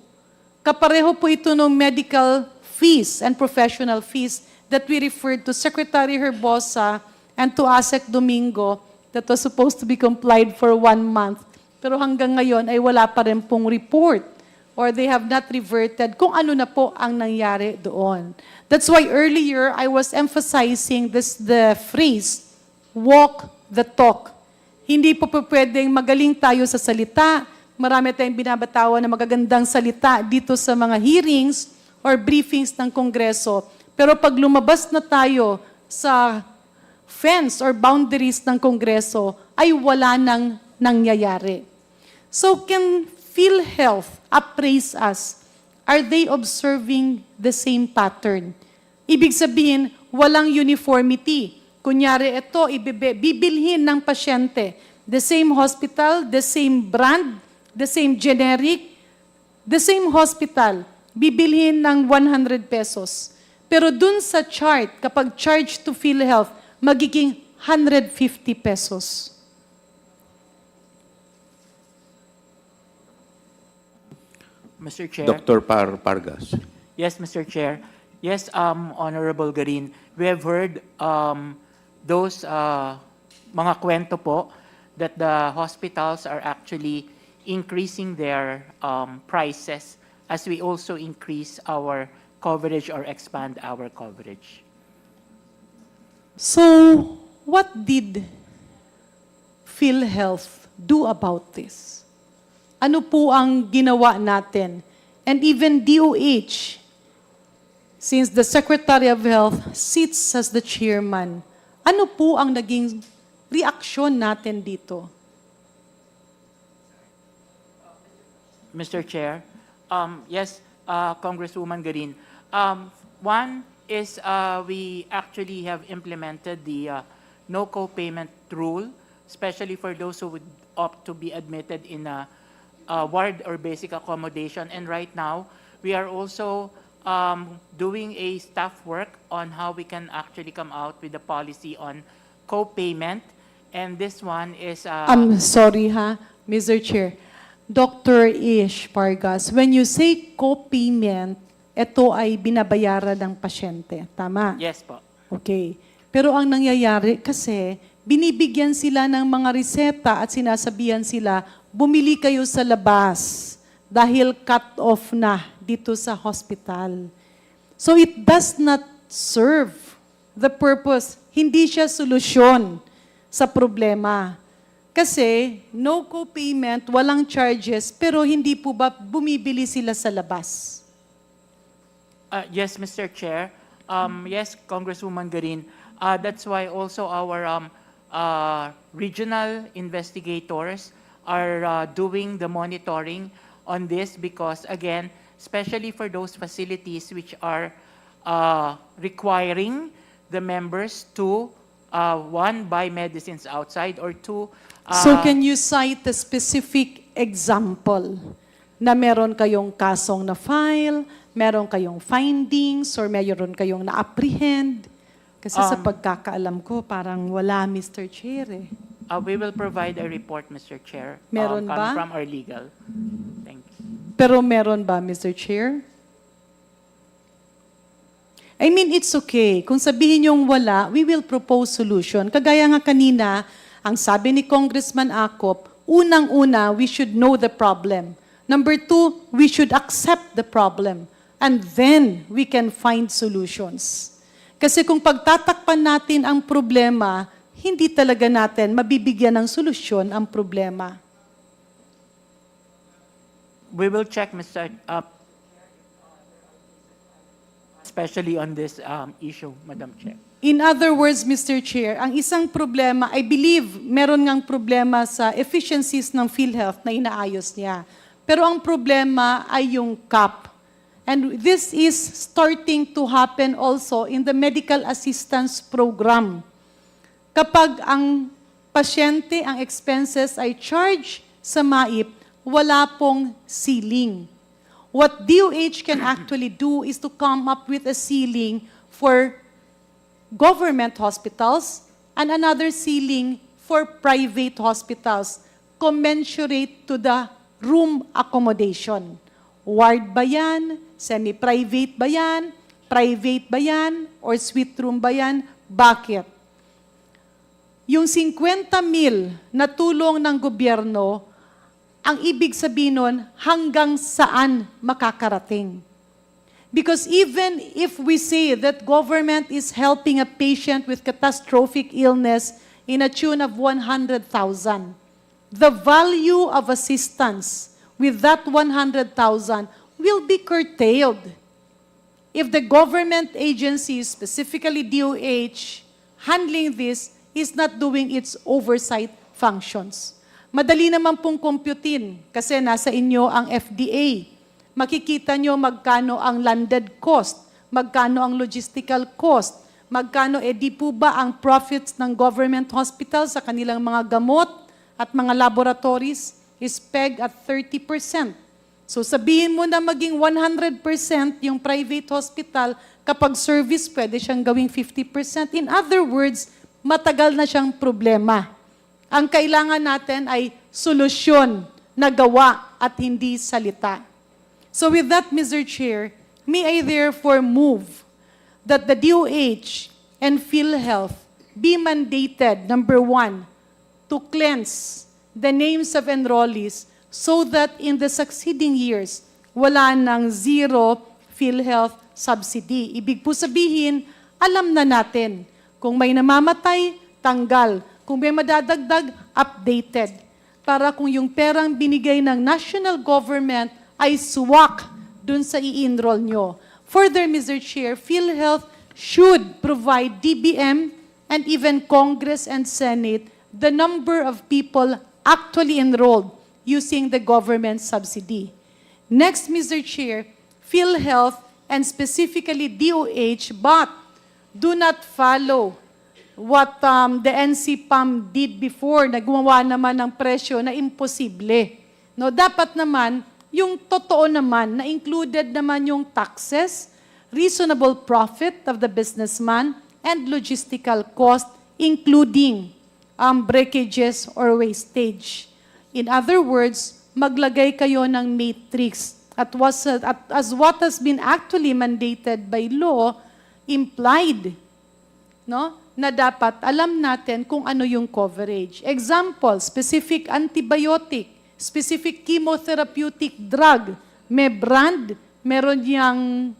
Kapareho po ito ng medical fees and professional fees that we referred to Secretary Herbosa and to ASEC Domingo that was supposed to be complied for 1 month. Pero hanggang ngayon ay wala pa rin pong report or they have not reverted kung ano na po ang nangyari doon. That's why earlier I was emphasizing the phrase, walk the talk. Hindi po pwedeng magaling tayo sa salita, marami tayong binabatawan na magagandang salita dito sa mga hearings or briefings ng Kongreso. Pero pag lumabas na tayo sa fence or boundaries ng Kongreso, ay wala nang nangyayari. So can PhilHealth appraise us? Are they observing the same pattern? Ibig sabihin, walang uniformity. Kunyari ito, bibilhin ng pasyente. The same hospital, the same brand, the same generic, the same hospital, bibilhin ng 100 pesos. Pero dun sa chart, kapag charged to PhilHealth, magiging 150 pesos. Mr. Chair. Dr. Pargas. Yes, Mr. Chair. Yes, Honorable Garin, we have heard those mga kwento po that the hospitals are actually increasing their prices as we also increase our coverage or expand our coverage. So, what did PhilHealth do about this? Ano po ang ginawa natin? And even DOH, since the Secretary of Health sits as the chairman, ano po ang naging reaksyon natin dito? Mr. Chair, yes, Congresswoman Garin. One is we actually have implemented the no co-payment rule, especially for those who would opt to be admitted in a ward or basic accommodation. And right now, we are also doing a staff work on how we can actually come out with a policy on co-payment. And this one is... I'm sorry ha, Mr. Chair. Dr. Ish Pargas, when you say co-payment, ito ay binabayaran ng pasyente. Tama? Yes po. Okay. Pero ang nangyayari kasi, binibigyan sila ng mga reseta at sinasabihan sila, bumili kayo sa labas dahil cut off na dito sa hospital. So it does not serve the purpose. Hindi siya solusyon sa problema. Kasi no co-payment, walang charges, pero hindi po ba bumibili sila sa labas? Yes, Mr. Chair. Yes, Congresswoman Garin. That's why also our regional investigators are doing the monitoring on this because, again, especially for those facilities which are requiring the members to, one, buy medicines outside, or two, So can you cite a specific example na meron kayong kasong na-file, meron kayong findings, or meron kayong na-apprehend? Kasi sa pagkakaalam ko, parang wala, Mr. Chair eh. we will provide a report, Mr. Chair, Meron coming ba? from our legal. Thank you. Pero meron ba, Mr. Chair? I mean, it's okay. Kung sabihin niyong wala, we will propose solution. Kagaya nga kanina, ang sabi ni Congressman Acop, unang-una, we should know the problem. Number two, we should accept the problem. And then, we can find solutions. Kasi kung pagtatakpan natin ang problema, hindi talaga natin mabibigyan ng solusyon ang problema. We will check, Mr. Especially on this issue, Madam Chair. In other words, Mr. Chair, ang isang problema, I believe, meron ngang problema sa efficiencies ng PhilHealth na inaayos niya. Pero ang problema ay yung cap. And this is starting to happen also in the medical assistance program. Kapag ang pasyente, ang expenses ay charged sa MAIP, wala pong ceiling. What DOH can actually do is to come up with a ceiling for government hospitals and another ceiling for private hospitals commensurate to the room accommodation. Ward ba yan? Semi-private ba yan? Private ba yan? Or suite room ba yan? Bakit? Yung 50,000 na tulong ng gobyerno, ang ibig sabihin nun, hanggang saan makakarating? Because even if we say that government is helping a patient with catastrophic illness in a tune of 100,000, the value of assistance with that 100,000 will be curtailed if the government agencies, specifically DOH, handling this is not doing its oversight functions. Madali naman pong computin kasi nasa inyo ang FDA. Makikita nyo magkano ang landed cost, magkano ang logistical cost, magkano di po ba ang profits ng government hospital sa kanilang mga gamot at mga laboratories is pegged at 30%. So sabihin mo na maging 100% yung private hospital, kapag service pwede siyang gawing 50%. In other words, matagal na siyang problema. Ang kailangan natin ay solusyon na gawa at hindi salita. So with that, Mr. Chair, may I therefore move that the DOH and PhilHealth be mandated, number one, to cleanse the names of enrollees so that in the succeeding years, wala nang zero PhilHealth subsidy. Ibig po sabihin, alam na natin. Kung may namamatay, tanggal. Kung may madadagdag, updated. Para kung yung perang binigay ng national government ay suwak dun sa i-enroll nyo. Further, Mr. Chair, PhilHealth should provide DBM and even Congress and Senate the number of people actually enrolled using the government subsidy. Next, Mr. Chair, PhilHealth and specifically DOH, but do not follow what the NCPAM did before, na gumawa naman ng presyo na imposible. No, dapat naman, yung totoo naman, na included naman yung taxes, reasonable profit of the businessman, and logistical cost, including breakages or wastage. In other words, maglagay kayo ng matrix. As what has been actually mandated by law, implied, no? Na dapat alam natin kung ano yung coverage. Example, specific antibiotic, specific chemotherapeutic drug, may brand, meron niyang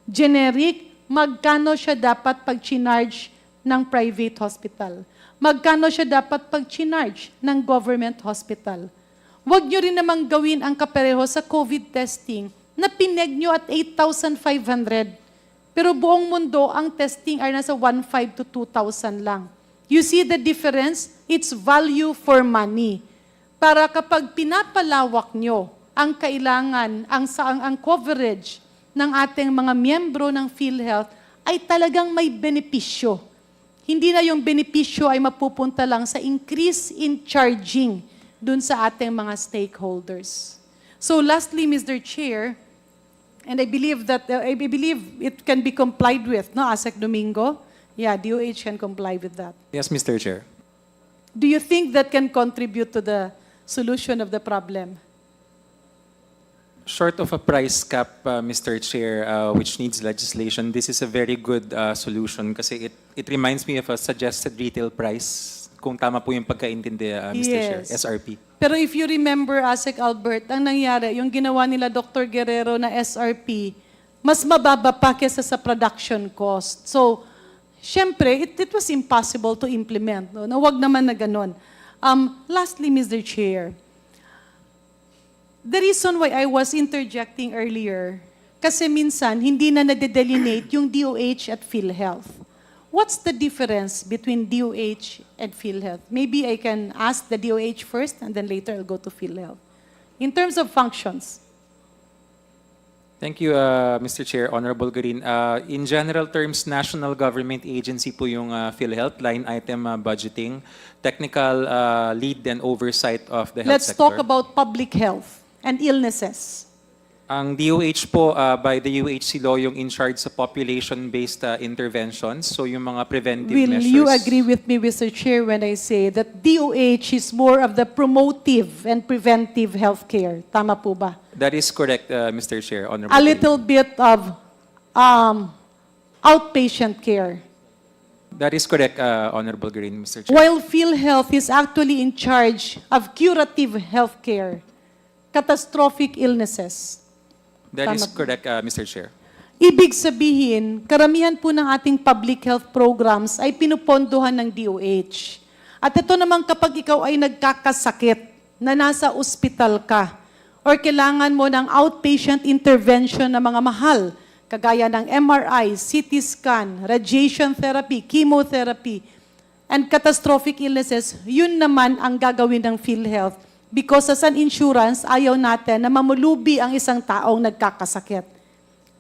generic, magkano siya dapat pag-charge ng private hospital? Magkano siya dapat pag-charge ng government hospital? Huwag nyo rin namang gawin ang kapareho sa COVID testing na pineg nyo at 8,500. Pero buong mundo, ang testing ay nasa 1,500 to 2,000 lang. You see the difference? It's value for money. Para kapag pinapalawak nyo ang kailangan, ang coverage ng ating mga miyembro ng PhilHealth, ay talagang may benepisyo. Hindi na yung benepisyo ay mapupunta lang sa increase in charging dun sa ating mga stakeholders. So lastly, Mr. Chair, and I believe it can be complied with, no, Asek Domingo? Yeah, DOH can comply with that. Yes, Mr. Chair. Do you think that can contribute to the solution of the problem? Short of a price cap, Mr. Chair, which needs legislation, this is a very good solution kasi it reminds me of a suggested retail price, kung tama po yung pagkaintindi, Mr. Chair, Yes. SRP. Pero if you remember, Asek Albert, ang nangyari, yung ginawa nila Dr. Guerrero na SRP, mas mababa pa kesa sa production cost. So, syempre, it was impossible to implement. No? Wag naman na ganun. Lastly, Mr. Chair, the reason why I was interjecting earlier, kasi minsan hindi na nade-delineate yung DOH at PhilHealth. What's the difference between DOH and PhilHealth? Maybe I can ask the DOH first and then later I'll go to PhilHealth. In terms of functions. Thank you, Mr. Chair, Honorable Garin. In general terms, national government agency po yung PhilHealth, line item budgeting, technical lead and oversight of the health Let's sector. talk about public health and illnesses. Ang DOH po, by the UHC law, yung in charge sa population-based interventions, so yung mga preventive Will measures. you agree with me, Mr. Chair, when I say that DOH is more of the promotive and preventive healthcare? Tama po ba? That is correct, Mr. Chair, Honorable A Garin. little bit of outpatient care. That is correct, Honorable Garin, Mr. Chair. While PhilHealth is actually in charge of curative healthcare, catastrophic illnesses. That is Tama po. correct, Mr. Chair. Ibig sabihin, karamihan po ng ating public health programs ay pinupondohan ng DOH. At ito naman kapag ikaw ay nagkakasakit na nasa ospital ka or kailangan mo ng outpatient intervention na mga mahal, kagaya ng MRI, CT scan, radiation therapy, chemotherapy, and catastrophic illnesses, yun naman ang gagawin ng PhilHealth. Because as an insurance, ayaw natin na mamulubi ang isang taong nagkakasakit.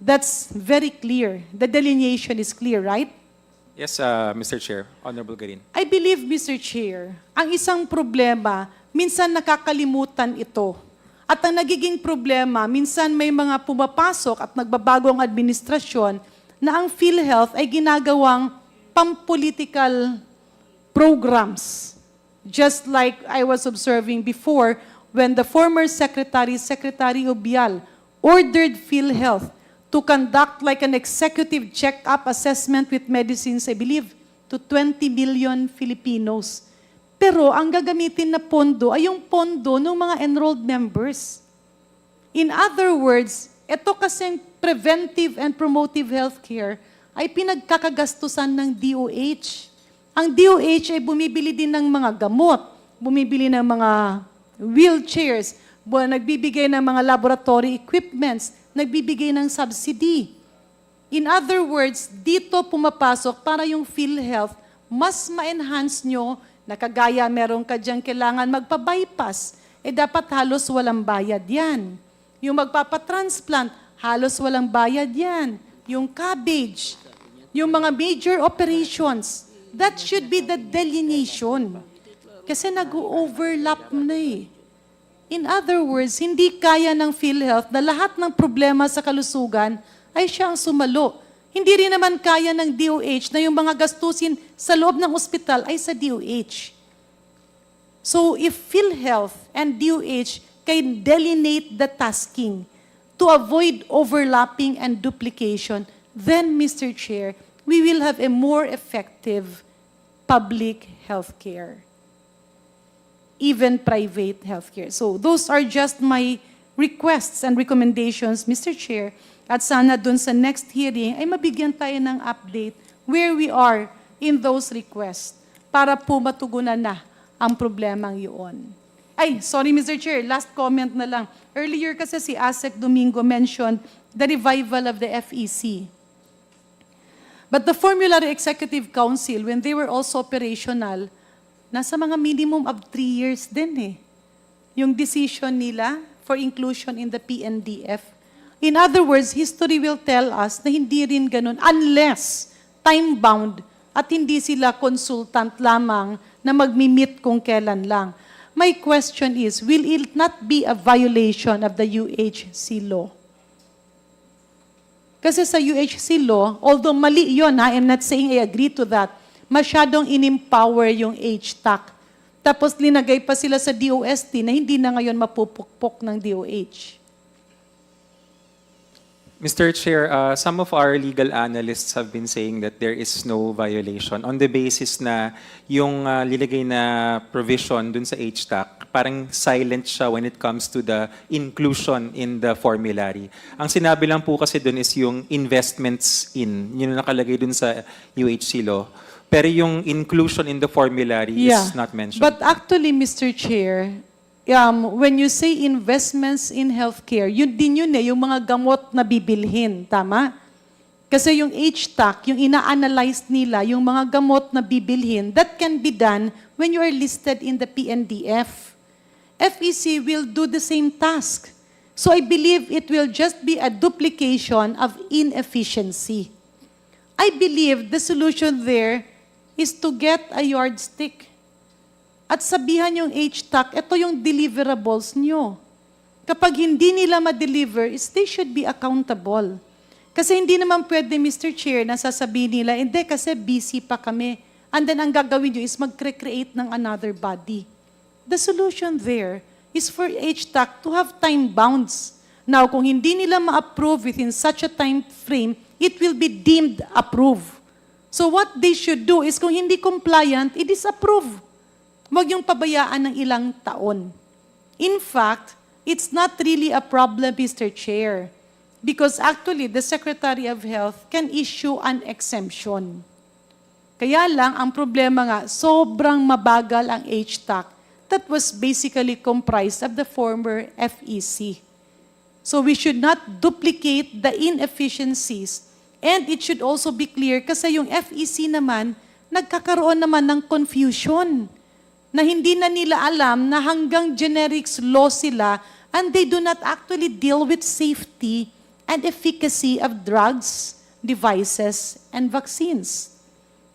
That's very clear. The delineation is clear, right? Yes, Mr. Chair, Honorable Garin. I believe, Mr. Chair, ang isang problema, minsan nakakalimutan ito. At ang nagiging problema, minsan may mga pumapasok at nagbabago ang administrasyon na ang PhilHealth ay ginagawang pampolitical programs. Just like I was observing before when the former Secretary Obial, ordered PhilHealth to conduct like an executive check-up assessment with medicines, I believe, to 20 million Filipinos. Pero ang gagamitin na pondo ay yung pondo ng mga enrolled members. In other words, ito kasing preventive and promotive healthcare ay pinagkakagastusan ng DOH. Ang DOH ay bumibili din ng mga gamot, bumibili ng mga wheelchairs, nagbibigay ng mga laboratory equipments, nagbibigay ng subsidy. In other words, dito pumapasok para yung PhilHealth mas ma-enhance nyo na kagaya meron ka diyang kailangan magpa-bypass, dapat halos walang bayad yan. Yung magpapatransplant, halos walang bayad yan. Yung cabbage, yung mga major operations, that should be the delineation. Kasi nag-overlap na eh. In other words, hindi kaya ng PhilHealth na lahat ng problema sa kalusugan ay siya ang sumalo. Hindi rin naman kaya ng DOH na yung mga gastusin sa loob ng ospital ay sa DOH. So if PhilHealth and DOH can delineate the tasking to avoid overlapping and duplication, then, Mr. Chair, we will have a more effective public health care. even private healthcare. So those are just my requests and recommendations, Mr. Chair. At sana dun sa next hearing ay mabigyan tayo ng update where we are in those requests para po matugunan na ang problemang yun. Ay, sorry Mr. Chair, last comment na lang. Earlier kasi si Asek Domingo mentioned the revival of the FEC. But the Formulary Executive Council, when they were also operational, nasa mga minimum of 3 years din eh. Yung decision nila for inclusion in the PNDF. In other words, history will tell us na hindi rin ganun unless time-bound at hindi sila consultant lamang na magmi-meet kung kailan lang. My question is, will it not be a violation of the UHC law? Kasi sa UHC law, although mali yun, I'm not saying I agree to that, masyadong in-empower yung HTAC. Tapos linagay pa sila sa DOST na hindi na ngayon mapupukpok ng DOH. Mr. Chair, some of our legal analysts have been saying that there is no violation on the basis na yung lilagay na provision dun sa HTAC, parang silent siya when it comes to the inclusion in the formulary. Ang sinabi lang po kasi dun is yung investments in, yun yung nakalagay dun sa UHC law. Pero yung inclusion in the formulary is not mentioned. But actually, Mr. Chair, when you say investments in healthcare, yun din yun eh, yung mga gamot na bibilhin, tama? Kasi yung HTAC, yung ina-analyze nila, yung mga gamot na bibilhin, that can be done when you are listed in the PNDF. FEC will do the same task. So I believe it will just be a duplication of inefficiency. I believe the solution there is to get a yardstick. At sabihan yung HTAC, ito yung deliverables nyo. Kapag hindi nila ma-deliver, they should be accountable. Kasi hindi naman pwede, Mr. Chair, na sasabihin nila, hindi kasi busy pa kami. And then ang gagawin nyo is mag-create ng another body. The solution there is for HTAC to have time bounds. Now, kung hindi nila ma-approve within such a time frame, it will be deemed approved. So what they should do is kung hindi compliant, i-disapprove. Huwag yung pabayaan ng ilang taon. In fact, it's not really a problem, Mr. Chair, because actually the Secretary of Health can issue an exemption. Kaya lang, ang problema nga, sobrang mabagal ang HTAC that was basically comprised of the former FEC. So we should not duplicate the inefficiencies. And it should also be clear kasi yung FEC naman, nagkakaroon naman ng confusion na hindi na nila alam na hanggang generics law sila and they do not actually deal with safety and efficacy of drugs, devices, and vaccines.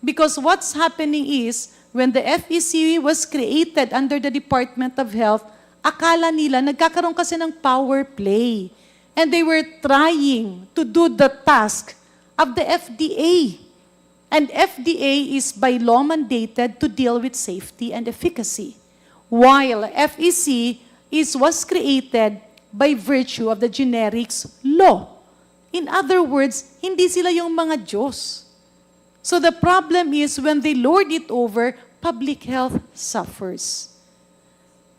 Because what's happening is, when the FEC was created under the Department of Health, akala nila nagkakaroon kasi ng power play. And they were trying to do the task of the FDA. And FDA is by law mandated to deal with safety and efficacy, while FEC was created by virtue of the generics law. In other words, hindi sila yung mga Diyos. So the problem is when they lord it over, public health suffers.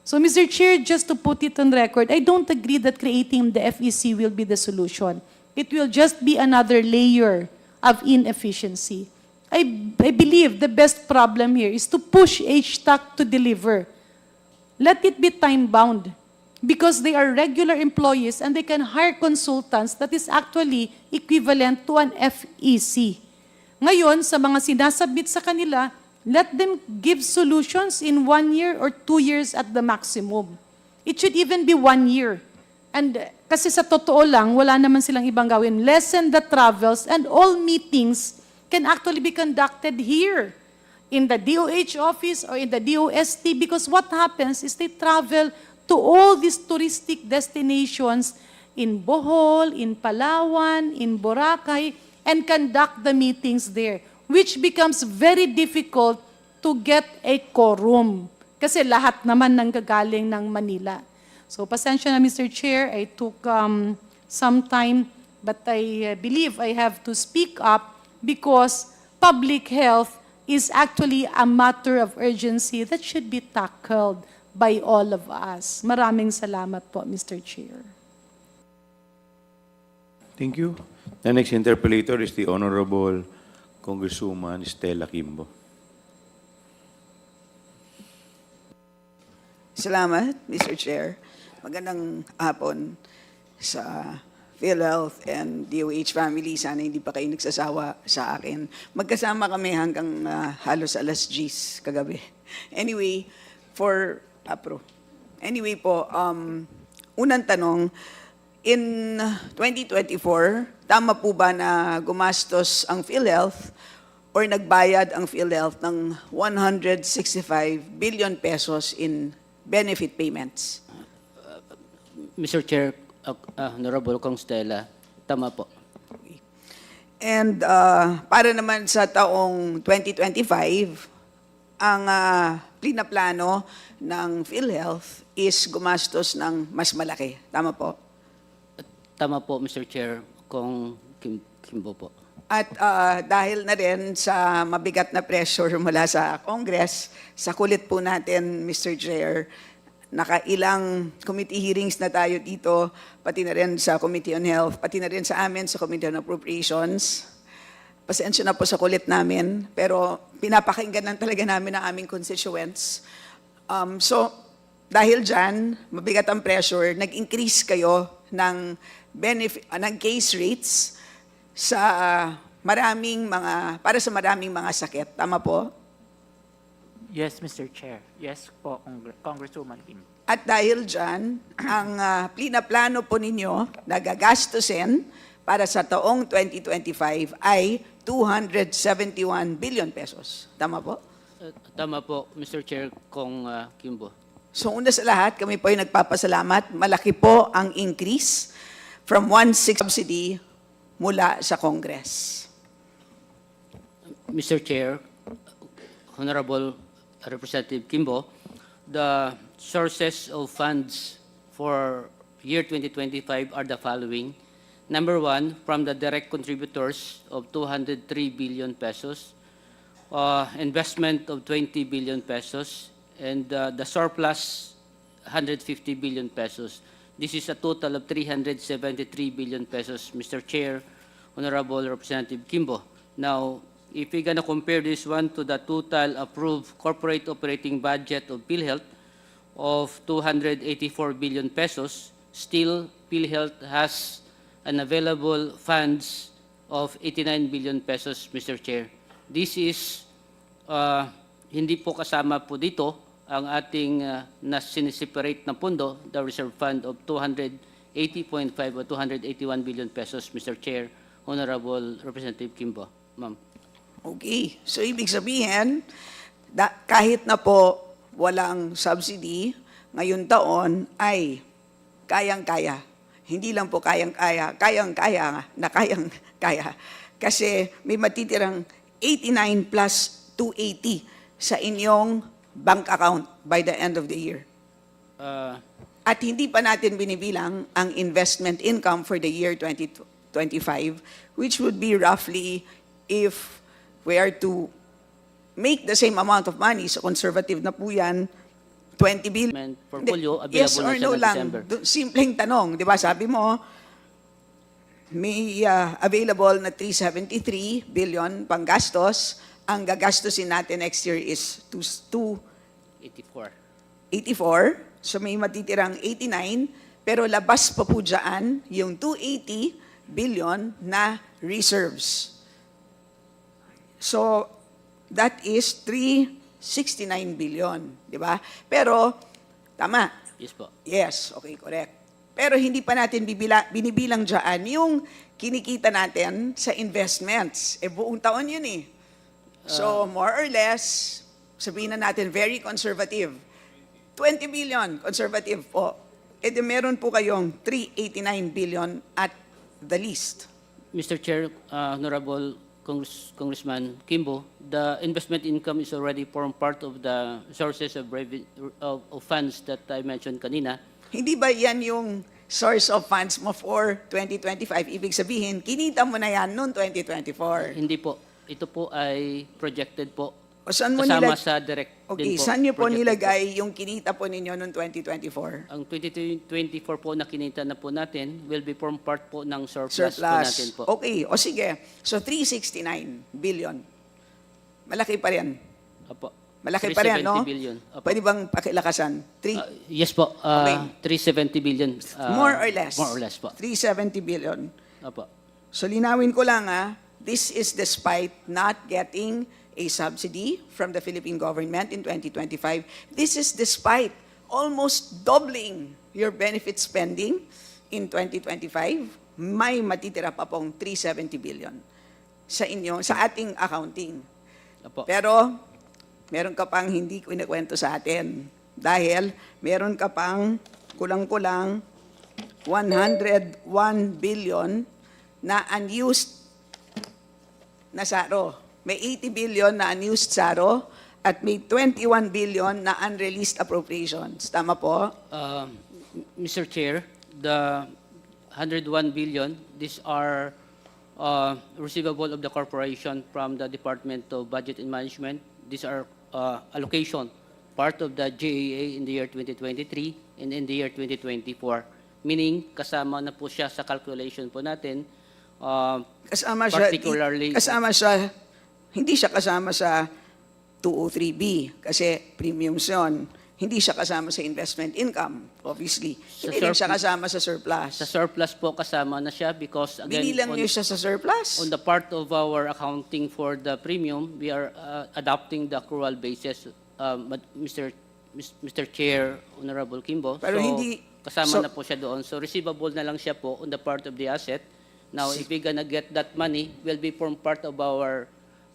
So Mr. Chair, just to put it on record, I don't agree that creating the FEC will be the solution. It will just be another layer of inefficiency. I believe the best problem here is to push HTAC to deliver. Let it be time-bound because they are regular employees and they can hire consultants that is actually equivalent to an FEC. Ngayon, sa mga sinasubmit sa kanila, let them give solutions in 1 year or 2 years at the maximum. It should even be 1 year. And kasi sa totoo lang, wala naman silang ibang gawin. Lessen the travels and all meetings can actually be conducted here in the DOH office or in the DOST because what happens is they travel to all these touristic destinations in Bohol, in Palawan, in Boracay, and conduct the meetings there, which becomes very difficult to get a quorum kasi lahat naman nanggagaling ng Manila. So pasensya na, Mr. Chair, I took some time, but I believe I have to speak up because public health is actually a matter of urgency that should be tackled by all of us. Maraming salamat po, Mr. Chair. Thank you. The next interpellator is the Honorable Congresswoman Stella Kimbo. Salamat, Mr. Chair. Magandang hapon sa PhilHealth and DOH family. Sana hindi pa kayo nagsasawa sa akin. Magkasama kami hanggang halos alas 10 kagabi. Anyway, Anyway po, unang tanong, in 2024, tama po ba na gumastos ang PhilHealth or nagbayad ang PhilHealth ng 165 billion pesos in benefit payments? Mr. Chair, Honorable Kong Stella, tama po. And para naman sa taong 2025, ang plano ng PhilHealth is gumastos ng mas malaki. Tama po? Tama po, Mr. Chair, Kong Kimbo po. At dahil na rin sa mabigat na pressure mula sa Congress, sa kulit po natin, Mr. Chair, nakailang committee hearings na tayo dito, pati na rin sa Committee on Health, pati na rin sa amin sa Committee on Appropriations. Pasensya na po sa kulit namin, pero pinapakinggan lang talaga namin ang aming constituents. So, dahil dyan, mabigat ang pressure, nag-increase kayo ng case rates sa para sa maraming mga sakit. Tama po? Yes, Mr. Chair. Yes po, Congresswoman Kim. At dahil dyan, ang plano po ninyo na gagastusin para sa taong 2025 ay 271 billion pesos. Tama po? Tama po, Mr. Chair, Kong Kimbo. So una sa lahat, kami po ay nagpapasalamat. Malaki po ang increase from 1/6 subsidy mula sa Congress. Mr. Chair, Honorable Representative Kimbo, the sources of funds for year 2025 are the following. Number one, from the direct contributors of 203 billion pesos, investment of 20 billion pesos, and the surplus 150 billion pesos. This is a total of 373 billion pesos, Mr. Chair, Honorable Representative Kimbo. Now, if we're gonna compare this one to the total approved corporate operating budget of PhilHealth of 284 billion pesos, still PhilHealth has an available funds of 89 billion pesos, Mr. Chair. This is, hindi po kasama po dito ang ating na siniseparate na pondo, the reserve fund of 280.5 or 281 billion pesos, Mr. Chair, Honorable Representative Kimbo. Ma'am. Okay. So ibig sabihin, kahit na po walang subsidy, ngayon taon ay kayang-kaya. Hindi lang po kayang-kaya, kayang-kaya. Kasi may matitirang 89 plus 280 sa inyong bank account by the end of the year. At hindi pa natin binibilang ang investment income for the year 2025, which would be roughly, if we are to make the same amount of money, so conservative na po yan, 20 billion. Portfolio, available Yes or na siya no ng lang. December. Simpleng tanong, di ba? Sabi mo, may available na 373 billion pang gastos. Ang gagastusin natin next year is 84. 84. So may matitirang 89. Pero labas pa po dyan yung 280 billion na reserves. So that is 369 billion. Di ba? Pero, tama. Yes po. Yes, okay, correct. Pero hindi pa natin binibilang dyan yung kinikita natin sa investments. Buong taon yun eh. So, more or less, sabihin na natin, very conservative. 20 billion, conservative po. Meron po kayong 389 billion at the least. Mr. Chair, Honorable Congressman Kimbo, the investment income is already form part of the sources of funds that I mentioned kanina. Hindi ba yan yung source of funds mo for 2025? Ibig sabihin, kinita mo na yan noong 2024. Hindi po. Ito po ay projected po. O saan mo Kasama nila- sa direct Okay, din po. saan niyo po projected nilagay yung kinita po ninyo noong 2024? Ang 2024 po na kinita na po natin will be form part po ng surplus, po natin Surplus. po. Okay, o sige. So 369 billion. Malaki pa rin. Opo. Malaki pa rin, 370 no? billion. Opo. Pwede bang pakilakasan? Yes po, Okay. 370 billion. More or less? More or less po. 370 billion. Opo. So linawin ko lang this is despite not getting a subsidy from the Philippine government in 2025. This is despite almost doubling your benefit spending in 2025. May matitira pa pong 370 billion sa inyo, sa ating accounting. Opo. Pero meron ka pang hindi kwento sa atin dahil meron ka pang kulang-kulang 101 billion na unused na SARO. May 80 billion na unused SARO at may 21 billion na unreleased appropriations. Tama po? Mr. Chair, the 101 billion, these are receivable of the corporation from the Department of Budget and Management. These are allocation, part of the GAA in the year 2023 and in the year 2024. Meaning, kasama na po siya sa calculation po natin. Kasama siya, particularly, hindi siya kasama sa 203B kasi premiums yun. Hindi siya kasama sa investment income, obviously. Hindi rin siya kasama sa surplus. sa surplus po kasama na siya because again, Binilang niyo siya sa surplus? on the part of our accounting for the premium, we are adopting the accrual basis, Mr. Chair, Honorable Kimbo. Pero so, hindi- kasama so- na po siya doon. So receivable na lang siya po on the part of the asset. Now, if we're gonna get that money, will be form part of our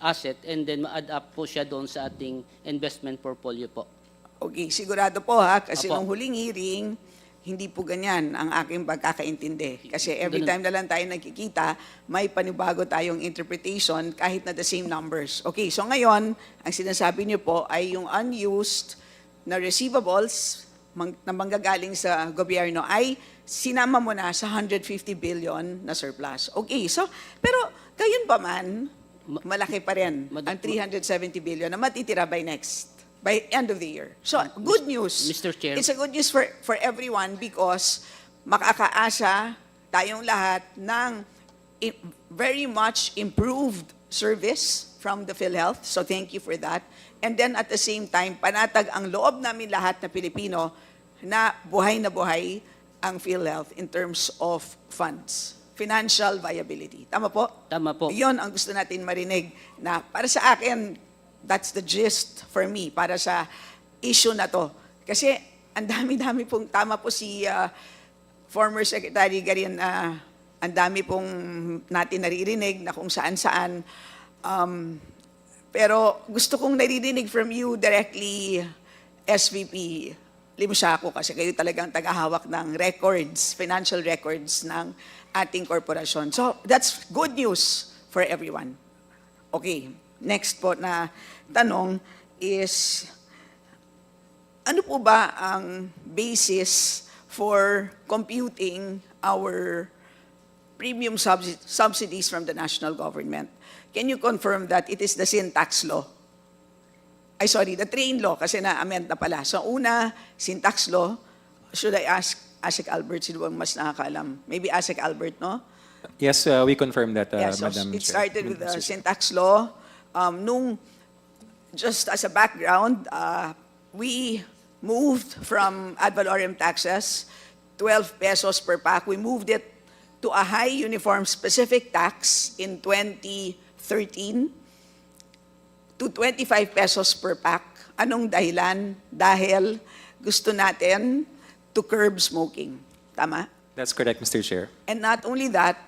asset and then ma-add up po siya doon sa ating investment portfolio po. Okay, sigurado po kasi Apo. nung huling hearing, hindi po ganyan ang aking pagkakaintindi. Kasi every Ganun. time na lang tayo nagkikita, may panibago tayong interpretation kahit na the same numbers. Okay, so ngayon, ang sinasabi niyo po ay yung unused na receivables na manggagaling sa gobyerno ay sinama mo na sa 150 billion na surplus. Okay, so, pero gayon pa man, malaki pa rin ang 370 billion na matitira by end of the year. So, good news. Mr. Chair. It's a good news for everyone because makakaasa tayong lahat ng very much improved service from the PhilHealth. So, thank you for that. And then at the same time, panatag ang loob namin lahat na Pilipino na buhay ang PhilHealth in terms of funds, financial viability. Tama po? Tama po. Iyon ang gusto natin marinig na para sa akin, that's the gist for me para sa issue na to. Kasi ang dami-dami pong, tama po si former Secretary Garin, ang dami pong natin naririnig na kung saan-saan. Pero gusto kong naririnig from you directly, SVP Limsiaco, kasi kayo talagang tagahawak ng records, financial records ng ating korporasyon. So that's good news for everyone. Okay, next po na tanong is, ano po ba ang basis for computing our premium subsidies from the national government? Can you confirm that it is the sin tax law? The train law, kasi na-amend na pala. So una, sin tax law, should I ask ASEC Albert, sino bang mas nakakaalam? Maybe ASEC Albert, no? Yes, we confirm that, So Madam it Chair. started with the sin tax law. Just as a background, we moved from ad valorem taxes, 12 pesos per pack. We moved it to a high uniform specific tax in 2013 to 25 pesos per pack. Anong dahilan? Dahil gusto natin to curb smoking. Tama? That's correct, Mr. Chair. And not only that,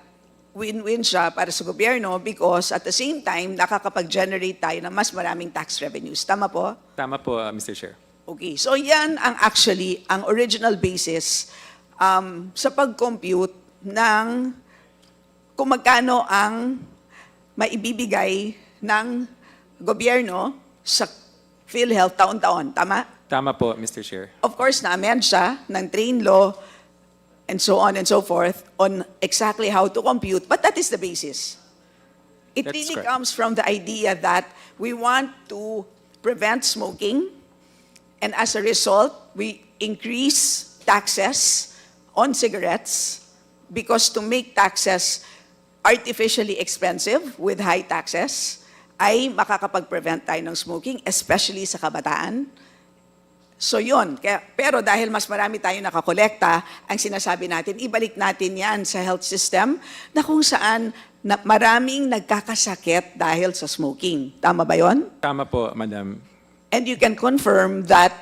win-win siya para sa gobyerno because at the same time, nakakapag-generate tayo ng mas maraming tax revenues. Tama po? Tama po, Mr. Chair. Okay, so yan ang actually, ang original basis sa pag-compute ng kung magkano ang maibibigay ng gobyerno sa PhilHealth taon-taon. Tama? Tama po, Mr. Chair. Of course, na-amend siya ng train law and so on and so forth on exactly how to compute, but that is the basis. It That's really correct. comes from the idea that we want to prevent smoking And as a result, we increase taxes on cigarettes because to make taxes artificially expensive with high taxes, ay makakapag-prevent tayo ng smoking, especially sa kabataan. So yun, pero dahil mas marami tayo nakakolekta, ang sinasabi natin, ibalik natin yan sa health system na kung saan maraming nagkakasakit dahil sa smoking. Tama ba yon? Tama po, Madam. And you can confirm that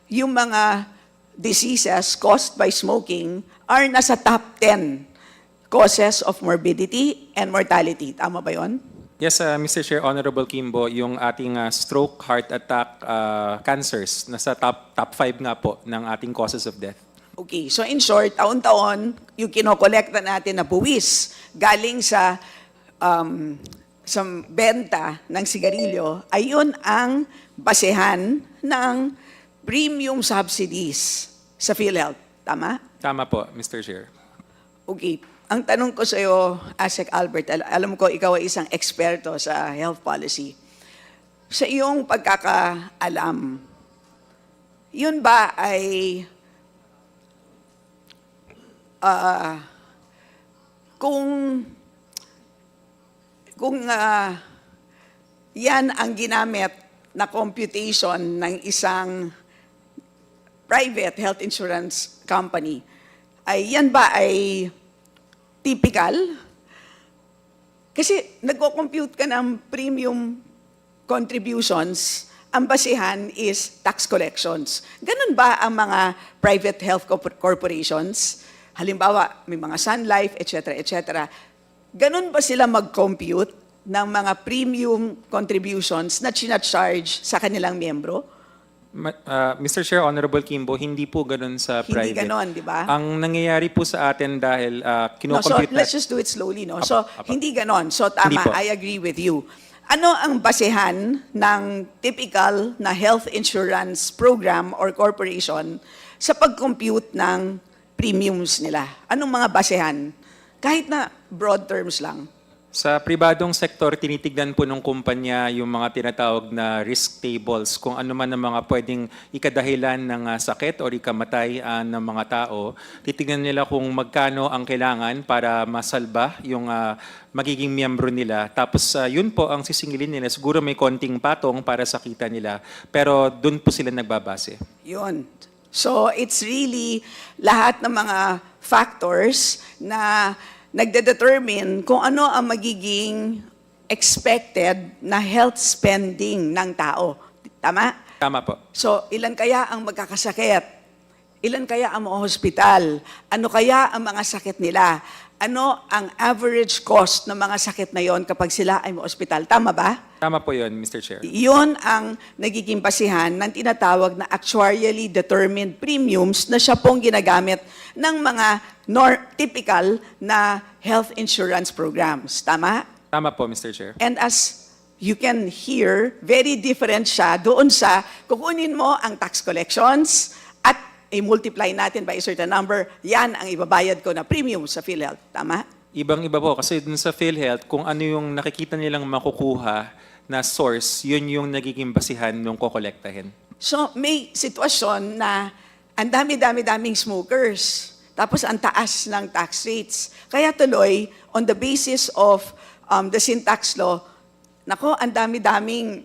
yung mga diseases caused by smoking are nasa top 10 causes of morbidity and mortality. Tama ba yon? Yes, Mr. Chair, Honorable Kimbo, yung ating stroke, heart attack, cancers, nasa top 5 nga po ng ating causes of death. Okay, so in short, taon-taon, yung kinokolekta natin na buwis galing sa benta ng sigarilyo, ay yun ang basehan ng premium subsidies sa PhilHealth. Tama? Tama po, Mr. Chair. Okay. Ang tanong ko sa iyo, Asek Albert, alam ko ikaw ay isang eksperto sa health policy. Sa iyong pagkakaalam, yun ba ay kung yan ang ginamit na computation ng isang private health insurance company, ay yan ba ay typical? Kasi nagko-compute ka ng premium contributions, ang basihan is tax collections. Ganun ba ang mga private health corporations? Halimbawa, may mga Sun Life, etc., etc. Ganun ba sila mag-compute ng mga premium contributions na charge sa kanilang miyembro? Mr. Chair, Honorable Kimbo, hindi po ganun sa private. Hindi ganon, di ba? Ang nangyayari po sa atin dahil No, kinocompute so let's just do it slowly, no? So, hindi ganon. So, tama, Hindi po. I agree with you. Ano ang basehan ng typical na health insurance program or corporation sa pag-compute ng premiums nila? Anong mga basehan? Kahit na broad terms lang. Sa pribadong sektor, tinitignan po ng kumpanya yung mga tinatawag na risk tables, kung ano man ang mga pwedeng ikadahilan ng sakit o ikamatay ng mga tao. Titignan nila kung magkano ang kailangan para masalba yung magiging miyembro nila. Tapos yun po ang sisingilin nila. Siguro may konting patong para sa kita nila, pero dun po sila nagbabase. Yun. So, it's really lahat ng mga factors na nagde-determine kung ano ang magiging expected na health spending ng tao. Tama? Tama po. So, ilan kaya ang magkakasakit? Ilan kaya ang mga hospital? Ano kaya ang mga sakit nila? Ano ang average cost ng mga sakit na yon kapag sila ay may hospital? Tama ba? Tama po yun, Mr. Chair. Yun ang nagiging basihan ng tinatawag na actuarially determined premiums na siya pong ginagamit ng mga typical na health insurance programs. Tama? Tama po, Mr. Chair. And as you can hear, very different siya doon sa kukunin mo ang tax collections at i-multiply natin by a certain number, yan ang ibabayad ko na premium sa PhilHealth. Tama? Ibang-iba po kasi dun sa PhilHealth, kung ano yung nakikita nilang makukuha na source, yun yung nagiging basihan nung kokolektahin. So may sitwasyon na ang dami-dami-daming smokers, tapos ang taas ng tax rates. Kaya tuloy, on the basis of the sin tax law, nako, ang dami-daming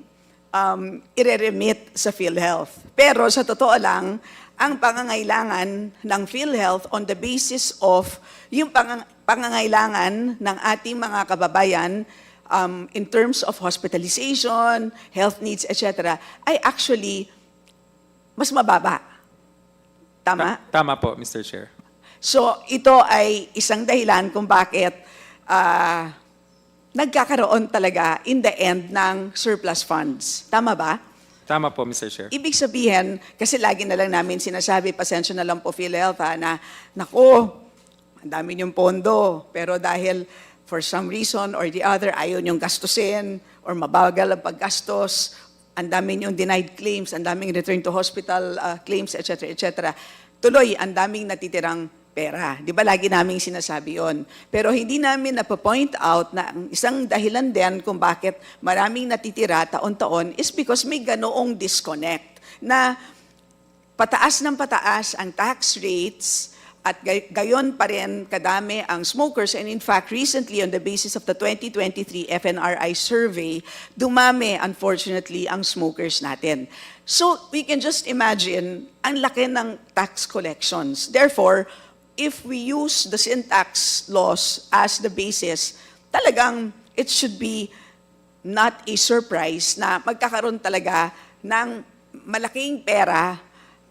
ireremit sa PhilHealth. Pero sa totoo lang, ang pangangailangan ng PhilHealth on the basis of yung pangangailangan ng ating mga kababayan in terms of hospitalization, health needs, etc., ay actually mas mababa. Tama? Tama po, Mr. Chair. So, ito ay isang dahilan kung bakit nagkakaroon talaga in the end ng surplus funds. Tama ba? Tama po, Mr. Chair. Ibig sabihin, kasi lagi na lang namin sinasabi, pasensya na lang po PhilHealth, na naku, ang dami niyong pondo, pero dahil for some reason or the other, ayaw niyong gastusin or mabagal ang paggastos, ang dami niyong denied claims, ang daming return to hospital claims, etc., etc. Tuloy, ang daming natitirang pera. Di ba lagi naming sinasabi yon? Pero hindi namin napapoint out na ang isang dahilan din kung bakit maraming natitira taon-taon is because may ganoong disconnect na pataas ng pataas ang tax rates at gayon pa rin kadami ang smokers. And in fact, recently on the basis of the 2023 FNRI survey, dumami unfortunately ang smokers natin. So we can just imagine ang laki ng tax collections. Therefore, if we use the sin tax laws as the basis, talagang it should be not a surprise na magkakaroon talaga ng malaking pera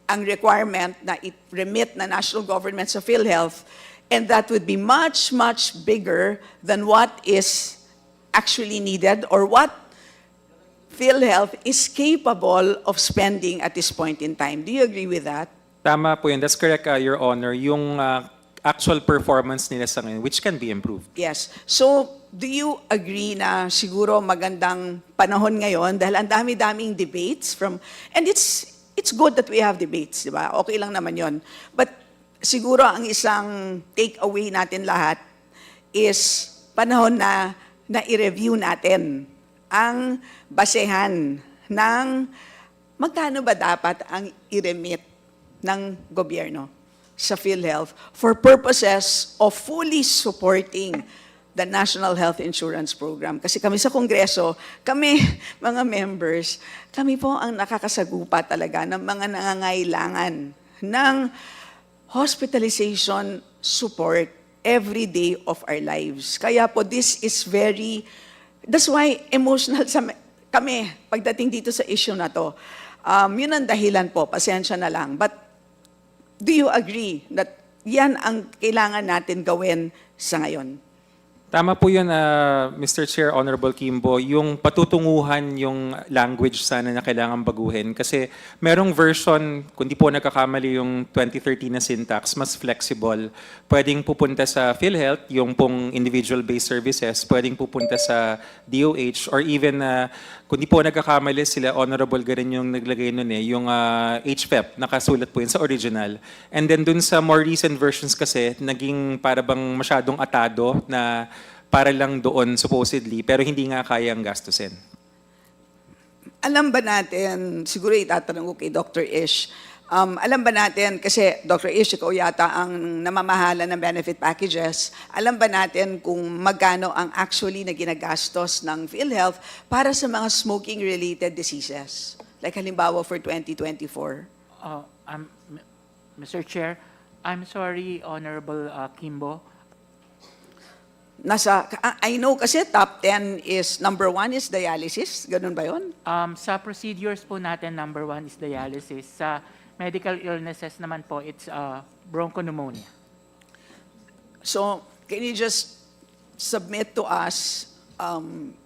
ang requirement na i-remit na national government sa PhilHealth, and that would be much, much bigger than what is actually needed or what PhilHealth is capable of spending at this point in time. Do you agree with that? Tama po yun. That's correct, Your Honor. Yung actual performance nila sa ngayon, which can be improved. Yes. So, do you agree na siguro magandang panahon ngayon dahil ang dami-daming debates and it's good that we have debates, di ba? Okay lang naman yon. But siguro ang isang take-away natin lahat is panahon na i-review natin ang basehan ng magkano ba dapat ang i-remit ng gobyerno sa PhilHealth for purposes of fully supporting the National Health Insurance Program. Kasi kami sa Kongreso, kami, mga members, kami po ang nakakasagupa talaga ng mga nangangailangan ng hospitalization support every day of our lives. Kaya po, this is that's why emotional kami pagdating dito sa issue na to. Yun ang dahilan po, pasensya na lang. But do you agree that yan ang kailangan natin gawin sa ngayon? Tama po yun, Mr. Chair, Honorable Kimbo, yung patutunguhan yung language sana na kailangan baguhin. Kasi merong version, kung di po nagkakamali yung 2013 na syntax, mas flexible. Pwedeng pupunta sa PhilHealth, yung pong individual-based services, pwedeng pupunta sa DOH, or even, kung di po nagkakamali sila, Honorable Garin yung naglagay nun yung HPEP, nakasulat po yun sa original. And then dun sa more recent versions kasi, naging para bang masyadong atado na para lang doon supposedly, pero hindi nga kayang gastusin. Alam ba natin, siguro itatanong ko kay Dr. Ish, alam ba natin, kasi Dr. Ish, ikaw yata ang namamahala ng benefit packages, alam ba natin kung magkano ang actually na ginagastos ng PhilHealth para sa mga smoking-related diseases? Like halimbawa for 2024? Mr. Chair, I'm sorry, Honorable Kimbo. I know kasi top 10 is, number 1 is dialysis, ganun ba yun? Sa procedures po natin, number 1 is dialysis. Sa medical illnesses naman po, it's bronchopneumonia. So, can you just submit to us,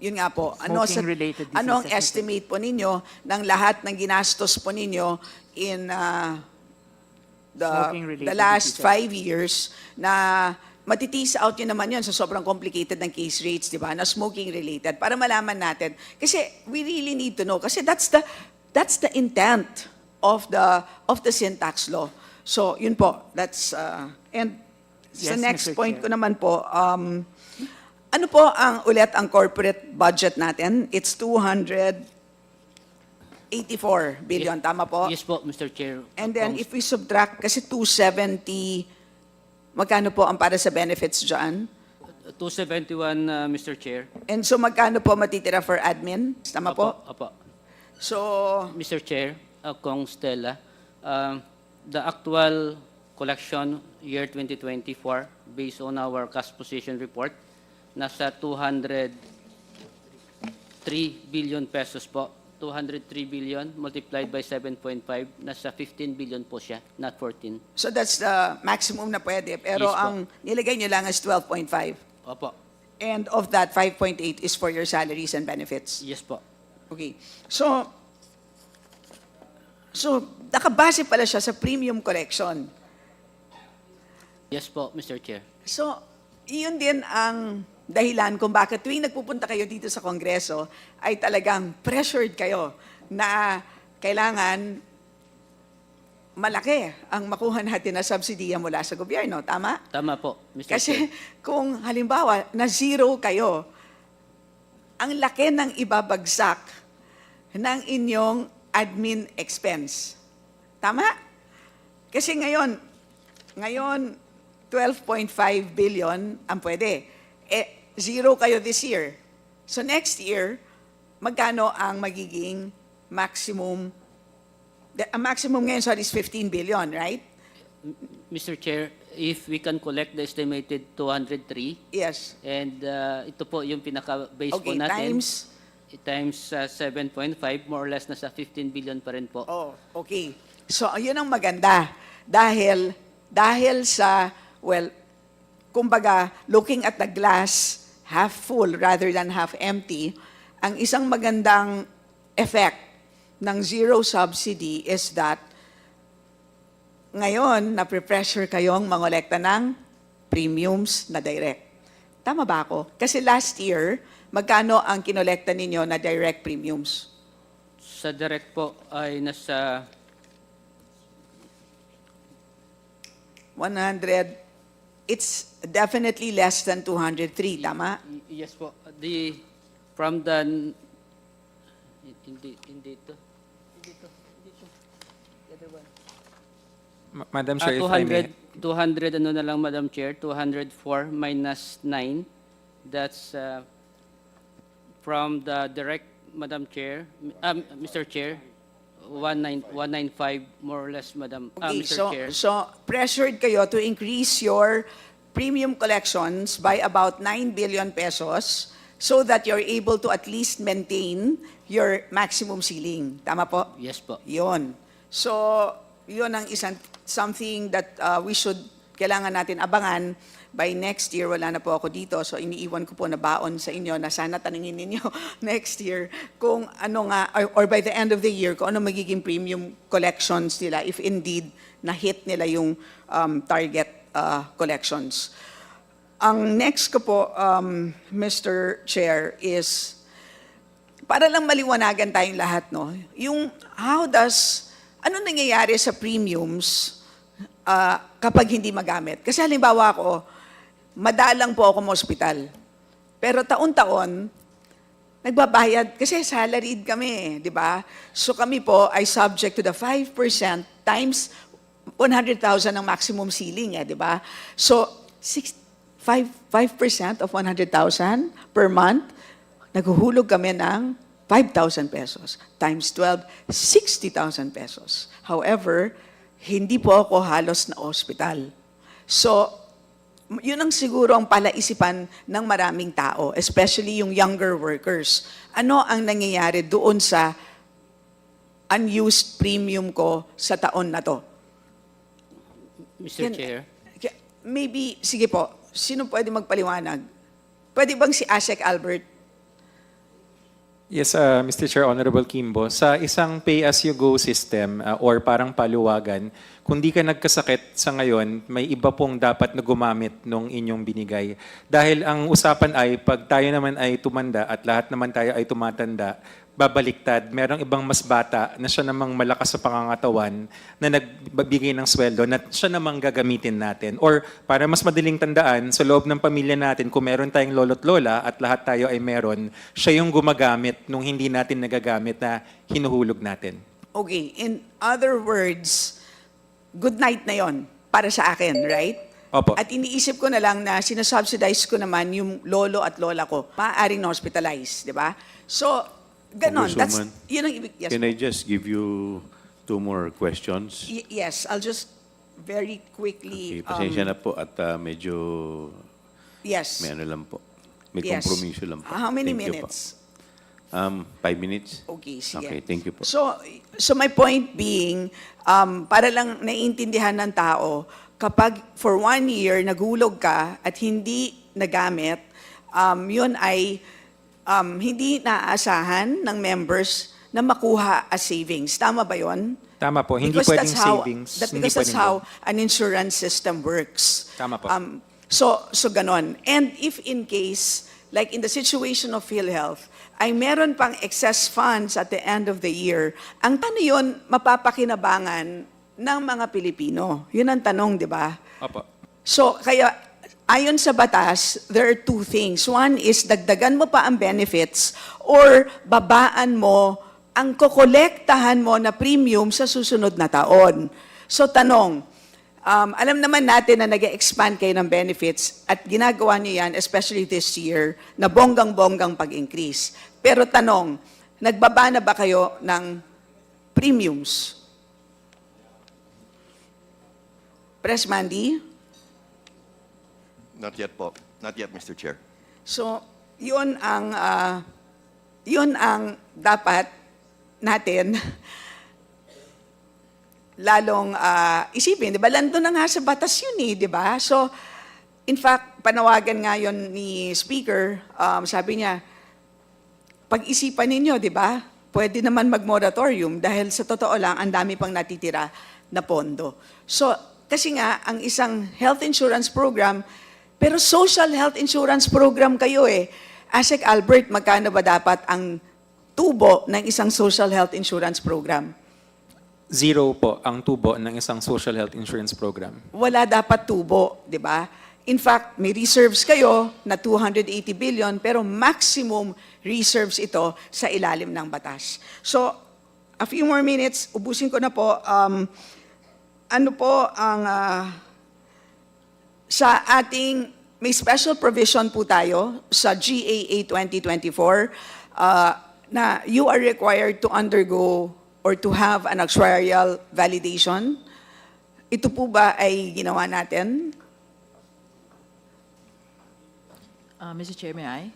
yun nga po, Smoking-related diseases. ano ang estimate po ninyo ng lahat ng ginastos po ninyo in the last 5 years na matitease out yun naman yun sa sobrang complicated ng case rates, di ba, na smoking-related, para malaman natin. Kasi we really need to know, kasi that's the intent of the sin tax law. So, yun po, that's, and Yes, sa next Mr. point Chair. ko naman po, ano po ang ulit ang corporate budget natin? It's 284 billion, tama po? Yes po, Mr. Chair. And then if we subtract, kasi 270, magkano po ang para sa benefits dyan? 271, Mr. Chair. And so magkano po matitira for admin? Tama po? Apo. So, Mr. Chair, Kong Stella, the actual collection year 2024, based on our cash position report, nasa 203 billion pesos po. 203 billion multiplied by 7.5, nasa 15 billion po siya, not 14. so that's the maximum na pwede. Pero Yes po. ang nilagay nyo lang is 12.5. Opo. And of that, 5.8 is for your salaries and benefits. Yes po. Okay. So nakabase pala siya sa premium collection. Yes po, Mr. Chair. So, iyon din ang dahilan kung bakit tuwing nagpupunta kayo dito sa Kongreso ay talagang pressured kayo na kailangan malaki ang makuha natin na subsidiya mula sa gobyerno. Tama? Tama po, Mr. Kasi Chair. kung halimbawa na zero kayo, ang laki ng ibabagsak ng inyong admin expense. Tama? Kasi ngayon 12.5 billion ang pwede. Zero kayo this year. So next year, magkano ang magiging maximum? Ang maximum ngayon, sorry, is 15 billion, right? Mr. Chair, if we can collect the estimated 203, Yes. and ito po yung pinaka-base po Okay, natin. times? Times 7.5, more or less nasa 15 billion pa rin po. Oh, okay. So, yun ang maganda. Dahil sa, well, kumbaga, looking at the glass half full rather than half empty, ang isang magandang effect ng zero subsidy is that ngayon, nape-pressure kayong mangolekta ng premiums na direct. Tama ba ako? Kasi last year, magkano ang kinolekta ninyo na direct premiums? Sa direct po ay nasa 100, it's definitely less than 203, tama? yes po. From the hindi ito. The other one. Madam Chair, if I may. 200 ano na lang, Madam Chair, 204 minus 9. That's from the direct, Madam Chair, Mr. Chair, 195 more or less, Madam, Okay, Mr. Chair. so pressured kayo to increase your premium collections by about 9 billion pesos so that you're able to at least maintain your maximum ceiling. Tama po? Yes po. Yun. So, yun ang something that kailangan natin abangan. By next year, wala na po ako dito. So, iniiwan ko po na baon sa inyo na sana tanungin ninyo next year kung ano nga, or by the end of the year, kung ano magiging premium collections nila if indeed na-hit nila yung target collections. Ang next ko po, Mr. Chair, is para lang maliwanagan tayong lahat, no? Yung ano nangyayari sa premiums kapag hindi magamit? Kasi halimbawa ako, madalang po ako hospital. Pero taon-taon, nagbabayad kasi salaried kami, di ba? So kami po ay subject to the 5% times 100,000 ang maximum ceiling, di ba? So 5% of 100,000 per month, naghuhulog kami ng 5,000 pesos times 12, 60,000 pesos. However, hindi po ako halos na ospital. So, yun ang siguro ang palaisipan ng maraming tao, especially yung younger workers. Ano ang nangyayari doon sa unused premium ko sa taon na to? Mr. Chair. Maybe, sige po, sino pwede magpaliwanag? Pwede bang si Asek Albert? Yes, Mr. Chair, Honorable Kimbo, sa isang pay-as-you-go system or parang paluwagan, kung di ka nagkasakit sa ngayon, may iba pong dapat na gumamit nung inyong binigay. Dahil ang usapan ay, pag tayo naman ay tumanda at lahat naman tayo ay tumatanda, babaliktad. Merong ibang mas bata na siya namang malakas sa pangangatawan na nagbibigay ng sweldo na siya namang gagamitin natin. Or para mas madaling tandaan, sa loob ng pamilya natin, kung meron tayong lolo't lola at lahat tayo ay meron, siya yung gumagamit nung hindi natin nagagamit na hinuhulog natin. Okay, in other words, good night na yon para sa akin, right? Opo. At iniisip ko na lang na sinasubsidize ko naman yung lolo at lola ko. Maaaring na-hospitalize, di ba? So, ganon. That's, Congresswoman, yun ang ibig. Yes, Can I just give you 2 more questions? yes, I'll just very quickly. Okay, pasensya na po at medyo Yes. may ano lang po. May Yes. kompromiso lang po. How many Thank you po. minutes? 5 minutes? Okay, sige. Okay, thank you po. So my point being, para lang naiintindihan ng tao, kapag for 1 year naghulog ka at hindi nagamit, yun ay hindi naaasahan ng members na makuha as savings. Tama ba yun? Tama po, hindi Because pwedeng that's how- savings. Because hindi that's pwedeng how an insurance system works. Tama po. So ganon. And if in case, like in the situation of PhilHealth, ay meron pang excess funds at the end of the year, ang tanong yun, mapapakinabangan ng mga Pilipino. Yun ang tanong, di ba? Opo. So, kaya, ayon sa batas, there are 2 things. One is, dagdagan mo pa ang benefits or babaan mo ang kokolektahan mo na premium sa susunod na taon. So tanong, alam naman natin na nag-expand kayo ng benefits at ginagawa niyo yan, especially this year, na bonggang-bonggang pag-increase. Pero tanong, nagbaba na ba kayo ng premiums? Press Mandy? Not yet po. Not yet, Mr. Chair. So, yun ang dapat natin lalong isipin. Di ba? Lando na nga sa batas yun di ba? So, in fact, panawagan nga yun ni Speaker, sabi niya, pag-isipan ninyo, di ba? Pwede naman mag-moratorium dahil sa totoo lang, ang dami pang natitira na pondo. So, kasi nga, ang isang health insurance program, pero social health insurance program kayo Asek Albert, magkano ba dapat ang tubo ng isang social health insurance program? 0 po ang tubo ng isang social health insurance program. Wala dapat tubo, di ba? In fact, may reserves kayo na 280 billion, pero maximum reserves ito sa ilalim ng batas. So, a few more minutes, ubusin ko na po. Ano po ang... sa ating, may special provision po tayo sa GAA 2024 na you are required to undergo or to have an actuarial validation. Ito po ba ay ginawa natin? Mr. Chair, may I?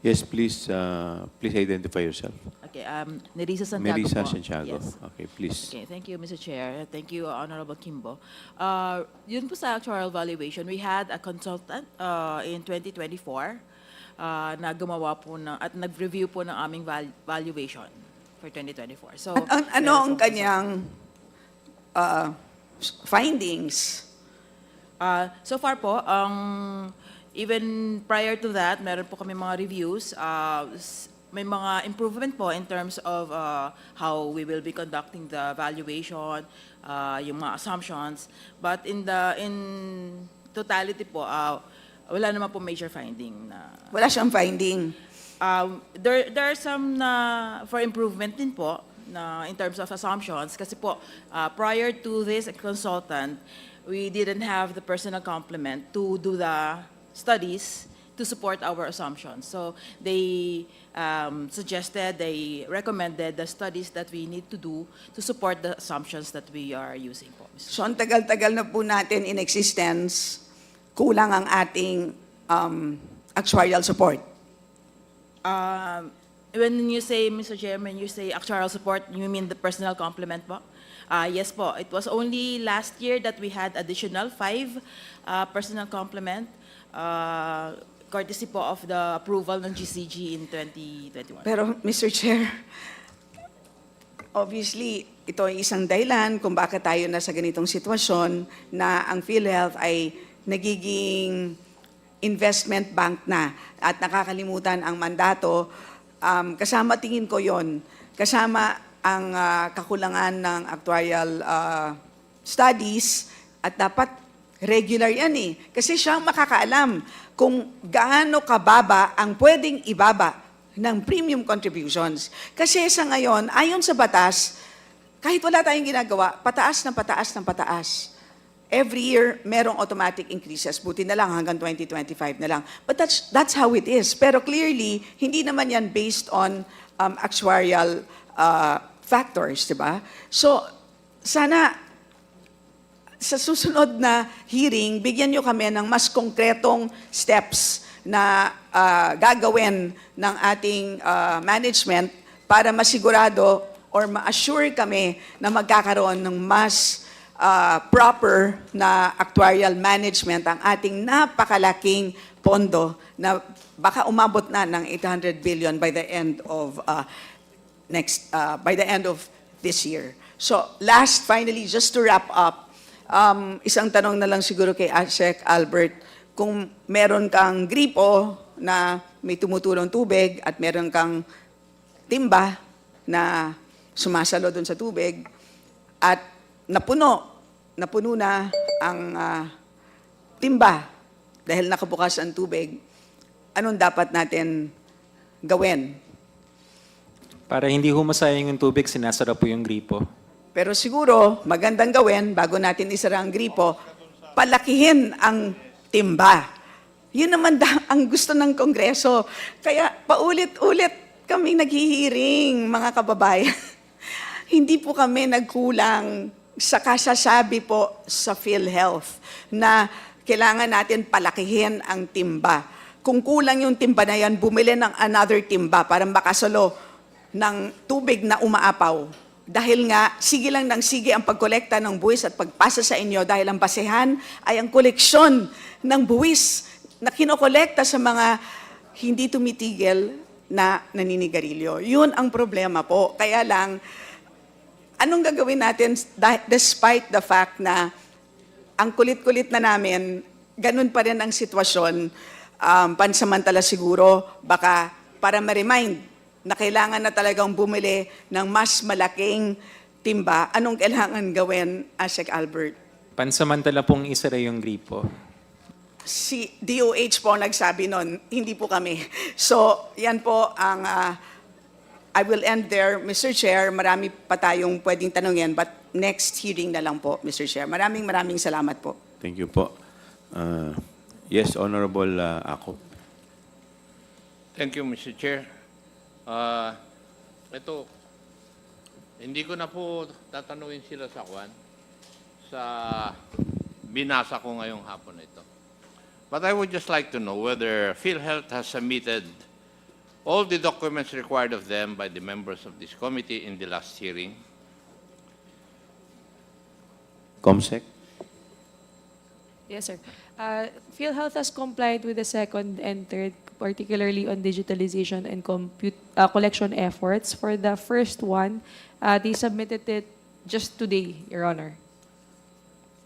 Yes, please, please identify yourself. Okay, Nerissa Santiago Melissa po. Santiago. Yes. Okay, please. Okay, thank you, Mr. Chair. Thank you, Honorable Kimbo. Yun po sa actuarial valuation, we had a consultant in 2024 na gumawa po at nag-review po ng aming valuation for 2024. So, Ano ang kanyang findings? So far po, even prior to that, meron po kami mga reviews. May mga improvement po in terms of how we will be conducting the valuation, yung mga assumptions. But in totality po, wala naman po major finding. Wala siyang finding. There are some for improvement din po in terms of assumptions. Kasi po, prior to this consultant, we didn't have the personal complement to do the studies to support our assumptions. So they they recommended the studies that we need to do to support the assumptions that we are using po. So ang tagal-tagal na po natin in existence, kulang ang ating actuarial support. When you say, Mr. Chairman, you say actuarial support, you mean the personal complement po? Yes po. It was only last year that we had additional 5 personal complement, courtesy po of the approval ng GCG in 2021. Pero Mr. Chair, obviously, ito ay isang dahilan kung bakit tayo nasa ganitong sitwasyon na ang PhilHealth ay nagiging investment bank na at nakakalimutan ang mandato. Kasama tingin ko yon, kasama ang kakulangan ng actuarial studies at dapat regular yan Kasi siya ang makakaalam kung gaano kababa ang pwedeng ibaba ng premium contributions. Kasi sa ngayon, ayon sa batas, kahit wala tayong ginagawa, pataas ng pataas ng pataas. Every year, merong automatic increases. Buti na lang hanggang 2025 na lang. But that's how it is. Pero clearly, hindi naman yan based on actuarial factors, di ba? So, sana sa susunod na hearing, bigyan nyo kami ng mas konkretong steps na gagawin ng ating management para masigurado or ma-assure kami na magkakaroon ng mas proper na actuarial management ang ating napakalaking pondo na baka umabot na ng 800 billion by the end of this year. So finally, just to wrap up, isang tanong na lang siguro kay Asek Albert, kung meron kang gripo na may tumutulong tubig at meron kang timba na sumasalo doon sa tubig at napuno na ang timba dahil nakabukas ang tubig, anong dapat natin gawin? Para hindi humasayang yung tubig, sinasara po yung gripo. Pero siguro, magandang gawin, bago natin isara ang gripo, palakihin ang timba. Yun naman ang gusto ng Kongreso. Kaya paulit-ulit kami naghihiring, mga kababayan. Hindi po kami nagkulang sa kasasabi po sa PhilHealth na kailangan natin palakihin ang timba. Kung kulang yung timba na yan, bumili ng another timba para makasalo ng tubig na umaapaw. Dahil nga, sige lang ng sige ang pagkolekta ng buwis at pagpasa sa inyo dahil ang basehan ay ang koleksyon ng buwis na kinokolekta sa mga hindi tumitigil na naninigarilyo. Yun ang problema po. Kaya lang, anong gagawin natin despite the fact na ang kulit-kulit na namin, ganun pa rin ang sitwasyon, pansamantala siguro, baka para ma-remind na kailangan na talagang bumili ng mas malaking timba, anong kailangan gawin, Asek Albert? Pansamantala pong isara yung gripo. Si DOH po ang nagsabi nun, hindi po kami. So, yan po ang, I will end there, Mr. Chair. Marami pa tayong pwedeng tanungin, but next hearing na lang po, Mr. Chair. Maraming salamat po. Thank you po. Yes, Honorable Ako. Thank you, Mr. Chair. Ito, hindi ko na po tatanungin sila sa binasa ko ngayong hapon ito. But I would just like to know whether PhilHealth has submitted all the documents required of them by the members of this committee in the last hearing. Comsec. Yes, sir. PhilHealth has complied with the second and third, particularly on digitalization and collection efforts. For the first one, they submitted it just today, Your Honor.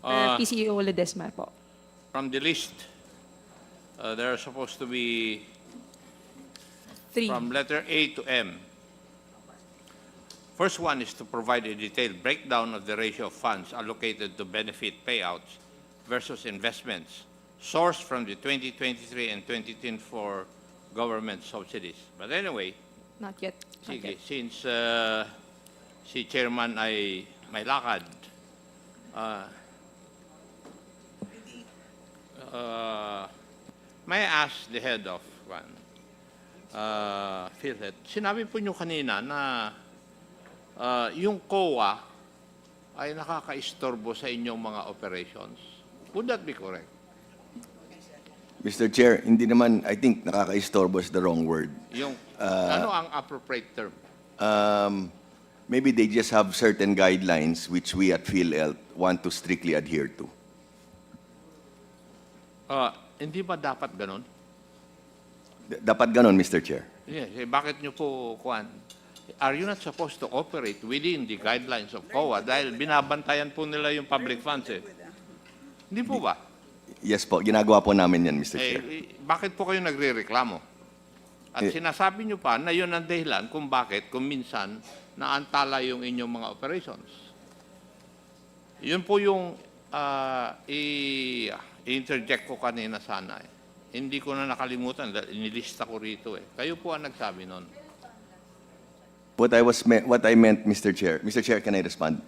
PCEO Ledesma po. From the list, there are supposed to be 3. from letter A to M. First one is to provide a detailed breakdown of the ratio of funds allocated to benefit payouts versus investments sourced from the 2023 and 2024 government subsidies. But anyway, Not yet. sige, since si Chairman ay may lakad, may I ask the head of PhilHealth, sinabi po nyo kanina na yung COA ay nakaka-istorbo sa inyong mga operations. Would that be correct? Mr. Chair, hindi naman, I think nakaka-istorbo is the wrong word. Yung, ano ang appropriate term? Maybe they just have certain guidelines which we at PhilHealth want to strictly adhere to. Hindi ba dapat ganon? Dapat ganon, Mr. Chair. Yes, bakit nyo po, are you not supposed to operate within the guidelines of COA dahil binabantayan po nila yung public funds eh? Hindi po ba? Yes po, ginagawa po namin yan, Mr. Chair. Bakit po kayo nagre-reklamo? At sinasabi nyo pa na yun ang dahilan kung bakit, kung minsan, naantala yung inyong mga operations. Yun po yung i-interject ko kanina sana eh. Hindi ko na nakalimutan dahil inilista ko rito eh. Kayo po ang nagsabi nun. What I meant, Mr. Chair, can I respond?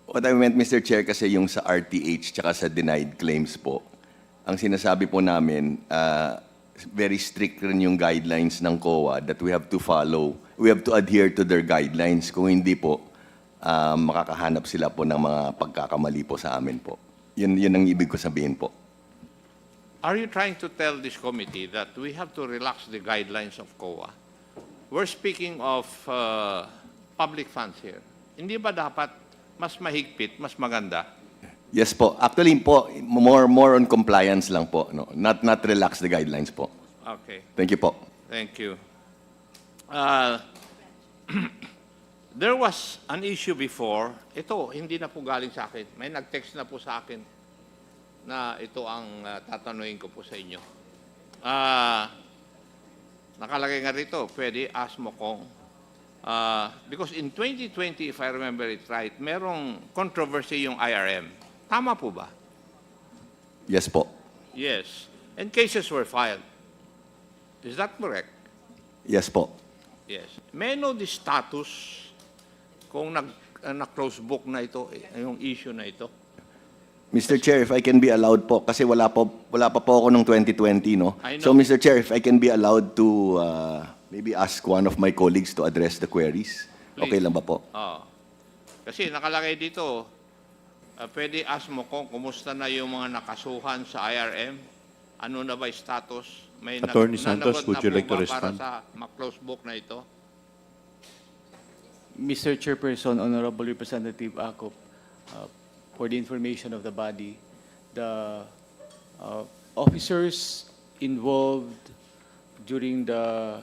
What I meant, Mr. Chair, kasi yung sa RTH tsaka sa denied claims po, ang sinasabi po namin, very strict rin yung guidelines ng COA that we have to follow. We have to adhere to their guidelines. Kung hindi po, makakahanap sila po ng mga pagkakamali po sa amin po. Yun ang ibig ko sabihin po. Are you trying to tell this committee that we have to relax the guidelines of COA? We're speaking of public funds here. Hindi ba dapat mas mahigpit, mas maganda? Yes po. Actually po, more on compliance lang po. No? Not relax the guidelines po. Okay. Thank you po. Thank you. There was an issue before. Ito, hindi na po galing sa akin. May nag-text na po sa akin na ito ang tatanungin ko po sa inyo. Nakalagay nga rito, pwede ask mo kung, because in 2020, if I remember it right, merong controversy yung IRM. Tama po ba? Yes po. Yes. And cases were filed. Is that correct? Yes po. Yes. May I know the status kung na-close book na ito, yung issue na ito? Mr. Chair, if I can be allowed po, kasi wala pa po ako nung 2020, no? I know. So, Mr. Chair, if I can be allowed to maybe ask one of my colleagues to address the queries. Okay lang ba po? Kasi nakalagay dito, pwede ask mo kung kumusta na yung mga nakasuhan sa IRM, ano na ba yung status? May Attorney Santos, nanagot would you na like po to ba para respond? sa ma-close book na ito? Mr. Chairperson, Honorable Representative Acop, for the information of the body, the officers involved during the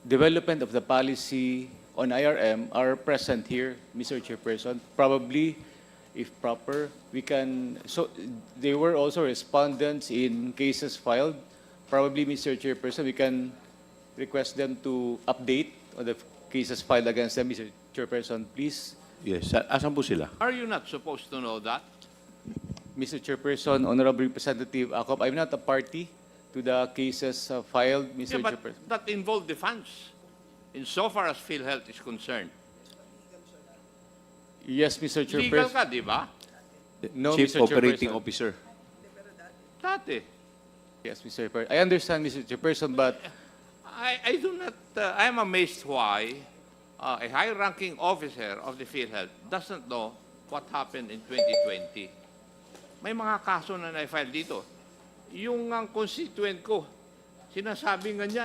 development of the policy on IRM are present here, Mr. Chairperson. Probably, if proper, we can, so they were also respondents in cases filed. Probably, Mr. Chairperson, we can request them to update on the cases filed against them. Mr. Chairperson, please. Yes. Asan po sila? Are you not supposed to know that? Mr. Chairperson, Honorable Representative Acop, I'm not a party to the cases filed, Mr. Yeah, but Chairperson. that involved the funds, insofar as PhilHealth is concerned. Yes, Mr. Legal Chairperson. ka, di ba? No, Chief Mr. Operating Chairperson. Officer. Dati. Yes, Mr. Chairperson. I understand, Mr. Chairperson, but I do not, I am amazed why a high-ranking officer of the PhilHealth doesn't know what happened in 2020. May mga kaso na na-file dito. Yung ang constituent ko, sinasabi nga niya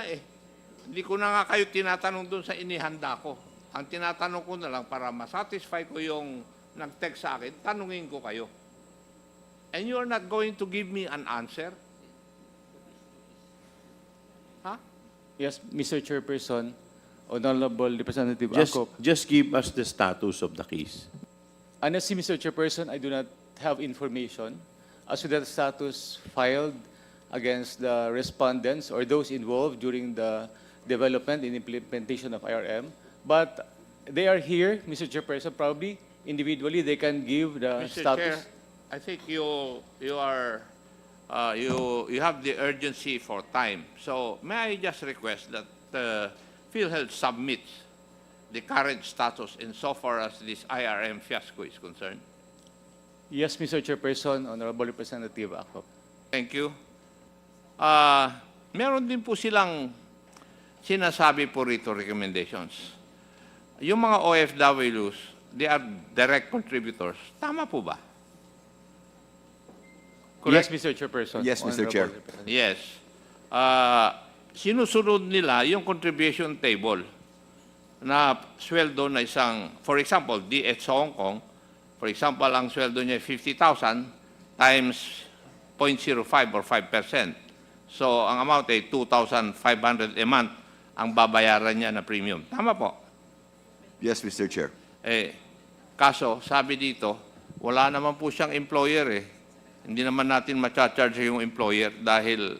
hindi ko na nga kayo tinatanong doon sa inihanda ko. Ang tinatanong ko na lang para masatisfy ko yung nag-text sa akin, tanungin ko kayo. And you are not going to give me an answer? Ha? yes, Mr. Chairperson, Honorable Representative Just, Acop. just give us the status of the case. Honestly, Mr. Chairperson, I do not have information as to the status filed against the respondents or those involved during the development and implementation of IRM. But they are here, Mr. Chairperson, probably individually they can give the Mr. status. Chair, I think you have the urgency for time. So may I just request that PhilHealth submits the current status insofar as this IRM fiasco is concerned? Yes, Mr. Chairperson, Honorable Representative Acop. Thank you. Meron din po silang sinasabi po rito recommendations. Yung mga OFWs, they are direct contributors. Tama po ba? Yes, Mr. Chairperson. Yes, Mr. Chair. Honorable Representative. Yes. Sinusunod nila yung contribution table na sweldo na isang, for example, DH sa Hong Kong, for example, ang sweldo niya 50,000 times 0.05 or 5%. So, ang amount ay 2,500 a month ang babayaran niya na premium. Tama po? Yes, Mr. Chair. Kaso, sabi dito, wala naman po siyang employer Hindi naman natin ma-charge yung employer dahil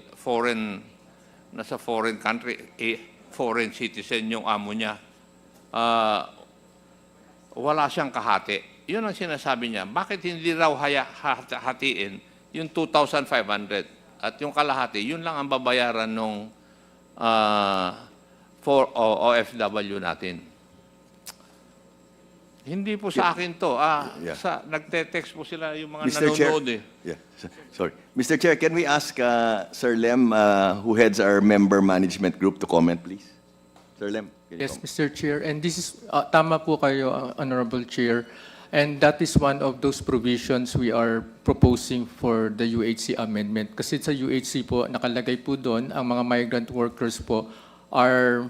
nasa foreign country, foreign citizen yung amo niya. Wala siyang kahati. Yun ang sinasabi niya. Bakit hindi raw hatiin yung 2,500 at yung kalahati, yun lang ang babayaran nung for OFW natin. Hindi po sa akin to. Yeah. Nagte-text po sila yung mga Mr. Chair. nanonood Yeah, sorry. Mr. Chair, can we ask Sir Lem, who heads our member management group, to comment, please? Sir Lem, can you Yes, comment? Mr. Chair. And this is, tama po kayo, Honorable Chair. And that is one of those provisions we are proposing for the UHC amendment. Kasi sa UHC po, nakalagay po doon, ang mga migrant workers po are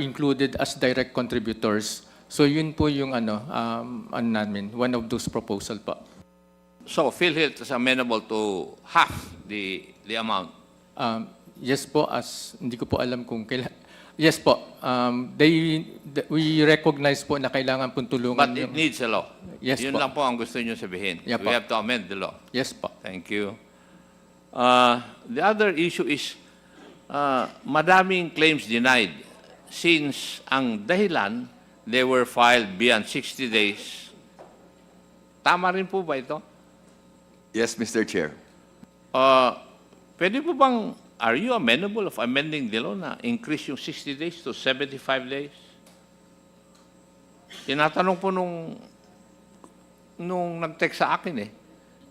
included as direct contributors. So yun po yung namin, one of those proposal po. So, PhilHealth is amenable to half the amount. Yes po, hindi ko po alam kung kailan. Yes po, we recognize po na kailangan pong tulungan. But it needs a law. Yes Yun po. lang po ang gusto niyo sabihin. Yeah, We po. have to amend the law. Yes po. Thank you. The other issue is madaming claims denied since ang dahilan they were filed beyond 60 days. Tama rin po ba ito? Yes, Mr. Chair. Pwede po bang, are you amenable of amending the law na increase yung 60 days to 75 days? Tinatanong po nung nag-text sa akin eh.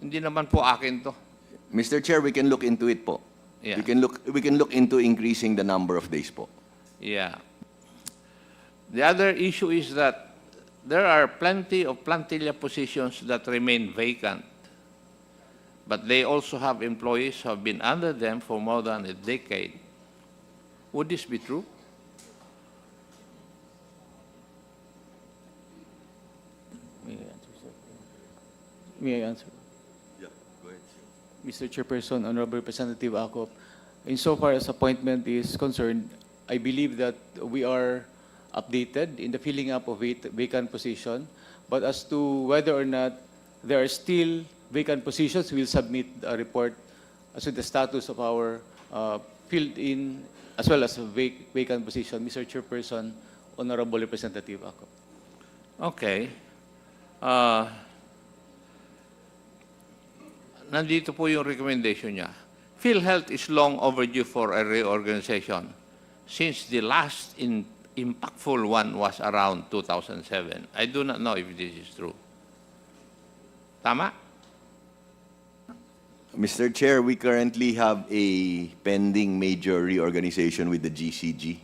Hindi naman po akin to. Mr. Chair, we can look into it po. Yeah. We can look into increasing the number of days po. Yeah. The other issue is that there are plenty of plantilla positions that remain vacant, but they also have employees who have been under them for more than a decade. Would this be true? May I answer? Yeah, go ahead. Mr. Chairperson, Honorable Representative Akop, insofar as appointment is concerned, I believe that we are updated in the filling up of vacant position. But as to whether or not there are still vacant positions, we'll submit a report as to the status of our filled in as well as vacant position. Mr. Chairperson, Honorable Representative Akop. Okay. Nandito po yung recommendation niya. PhilHealth is long overdue for a reorganization since the last impactful one was around 2007. I do not know if this is true. Tama? Mr. Chair, we currently have a pending major reorganization with the GCG.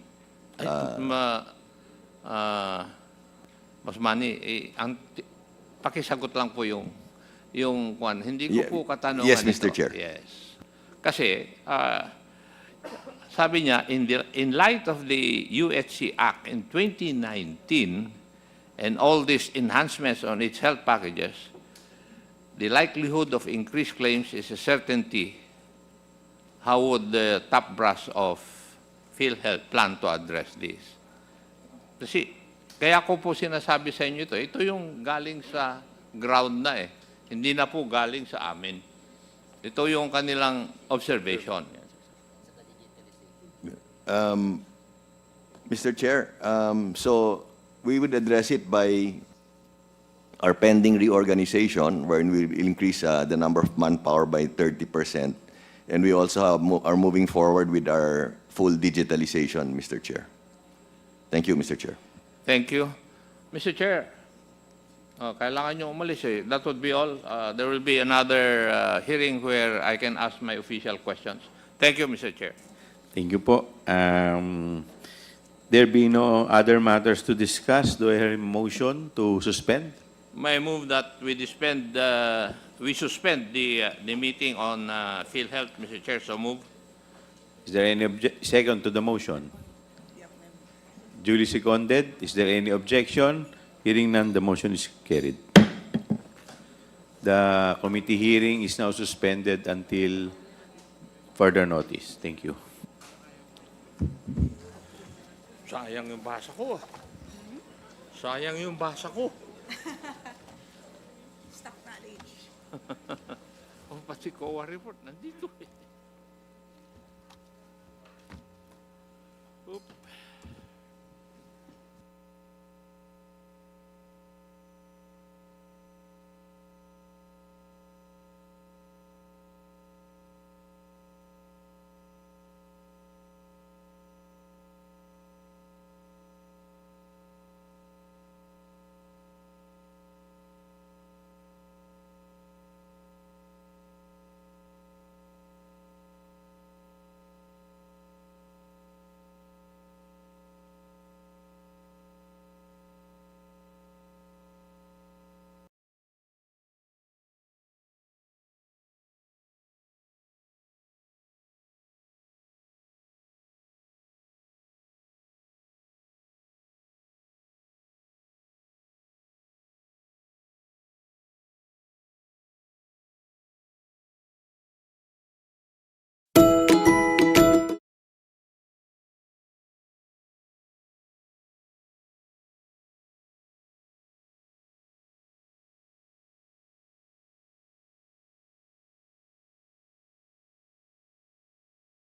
Mas Manny, pakisagot lang po yung kwan. Hindi ko po katanungan Yes, Mr. ito. Chair. Yes. Kasi, sabi niya, in light of the UHC Act in 2019 and all these enhancements on its health packages, the likelihood of increased claims is a certainty. How would the top brass of PhilHealth plan to address this? Kasi, kaya ko po sinasabi sa inyo ito yung galing sa ground na eh. Hindi na po galing sa amin. Ito yung kanilang observation. Mr. Chair, so we would address it by our pending reorganization, wherein we will increase the number of manpower by 30%. And we also are moving forward with our full digitalization, Mr. Chair. Thank you, Mr. Chair. Thank you. Mr. Chair, kailangan nyo umalis eh. That would be all. There will be another hearing where I can ask my official questions. Thank you, Mr. Chair. Thank you po. There be no other matters to discuss. Do I hear a motion to suspend? May I move that we suspend the meeting on PhilHealth, Mr. Chair. So move. Is there any second to the motion? Duly seconded. Is there any objection? Hearing none, the motion is carried. The committee hearing is now suspended until further notice. Thank you. Sayang yung basa ko. Sayang yung basa ko. Stock knowledge. Oh, pati COA report nandito eh.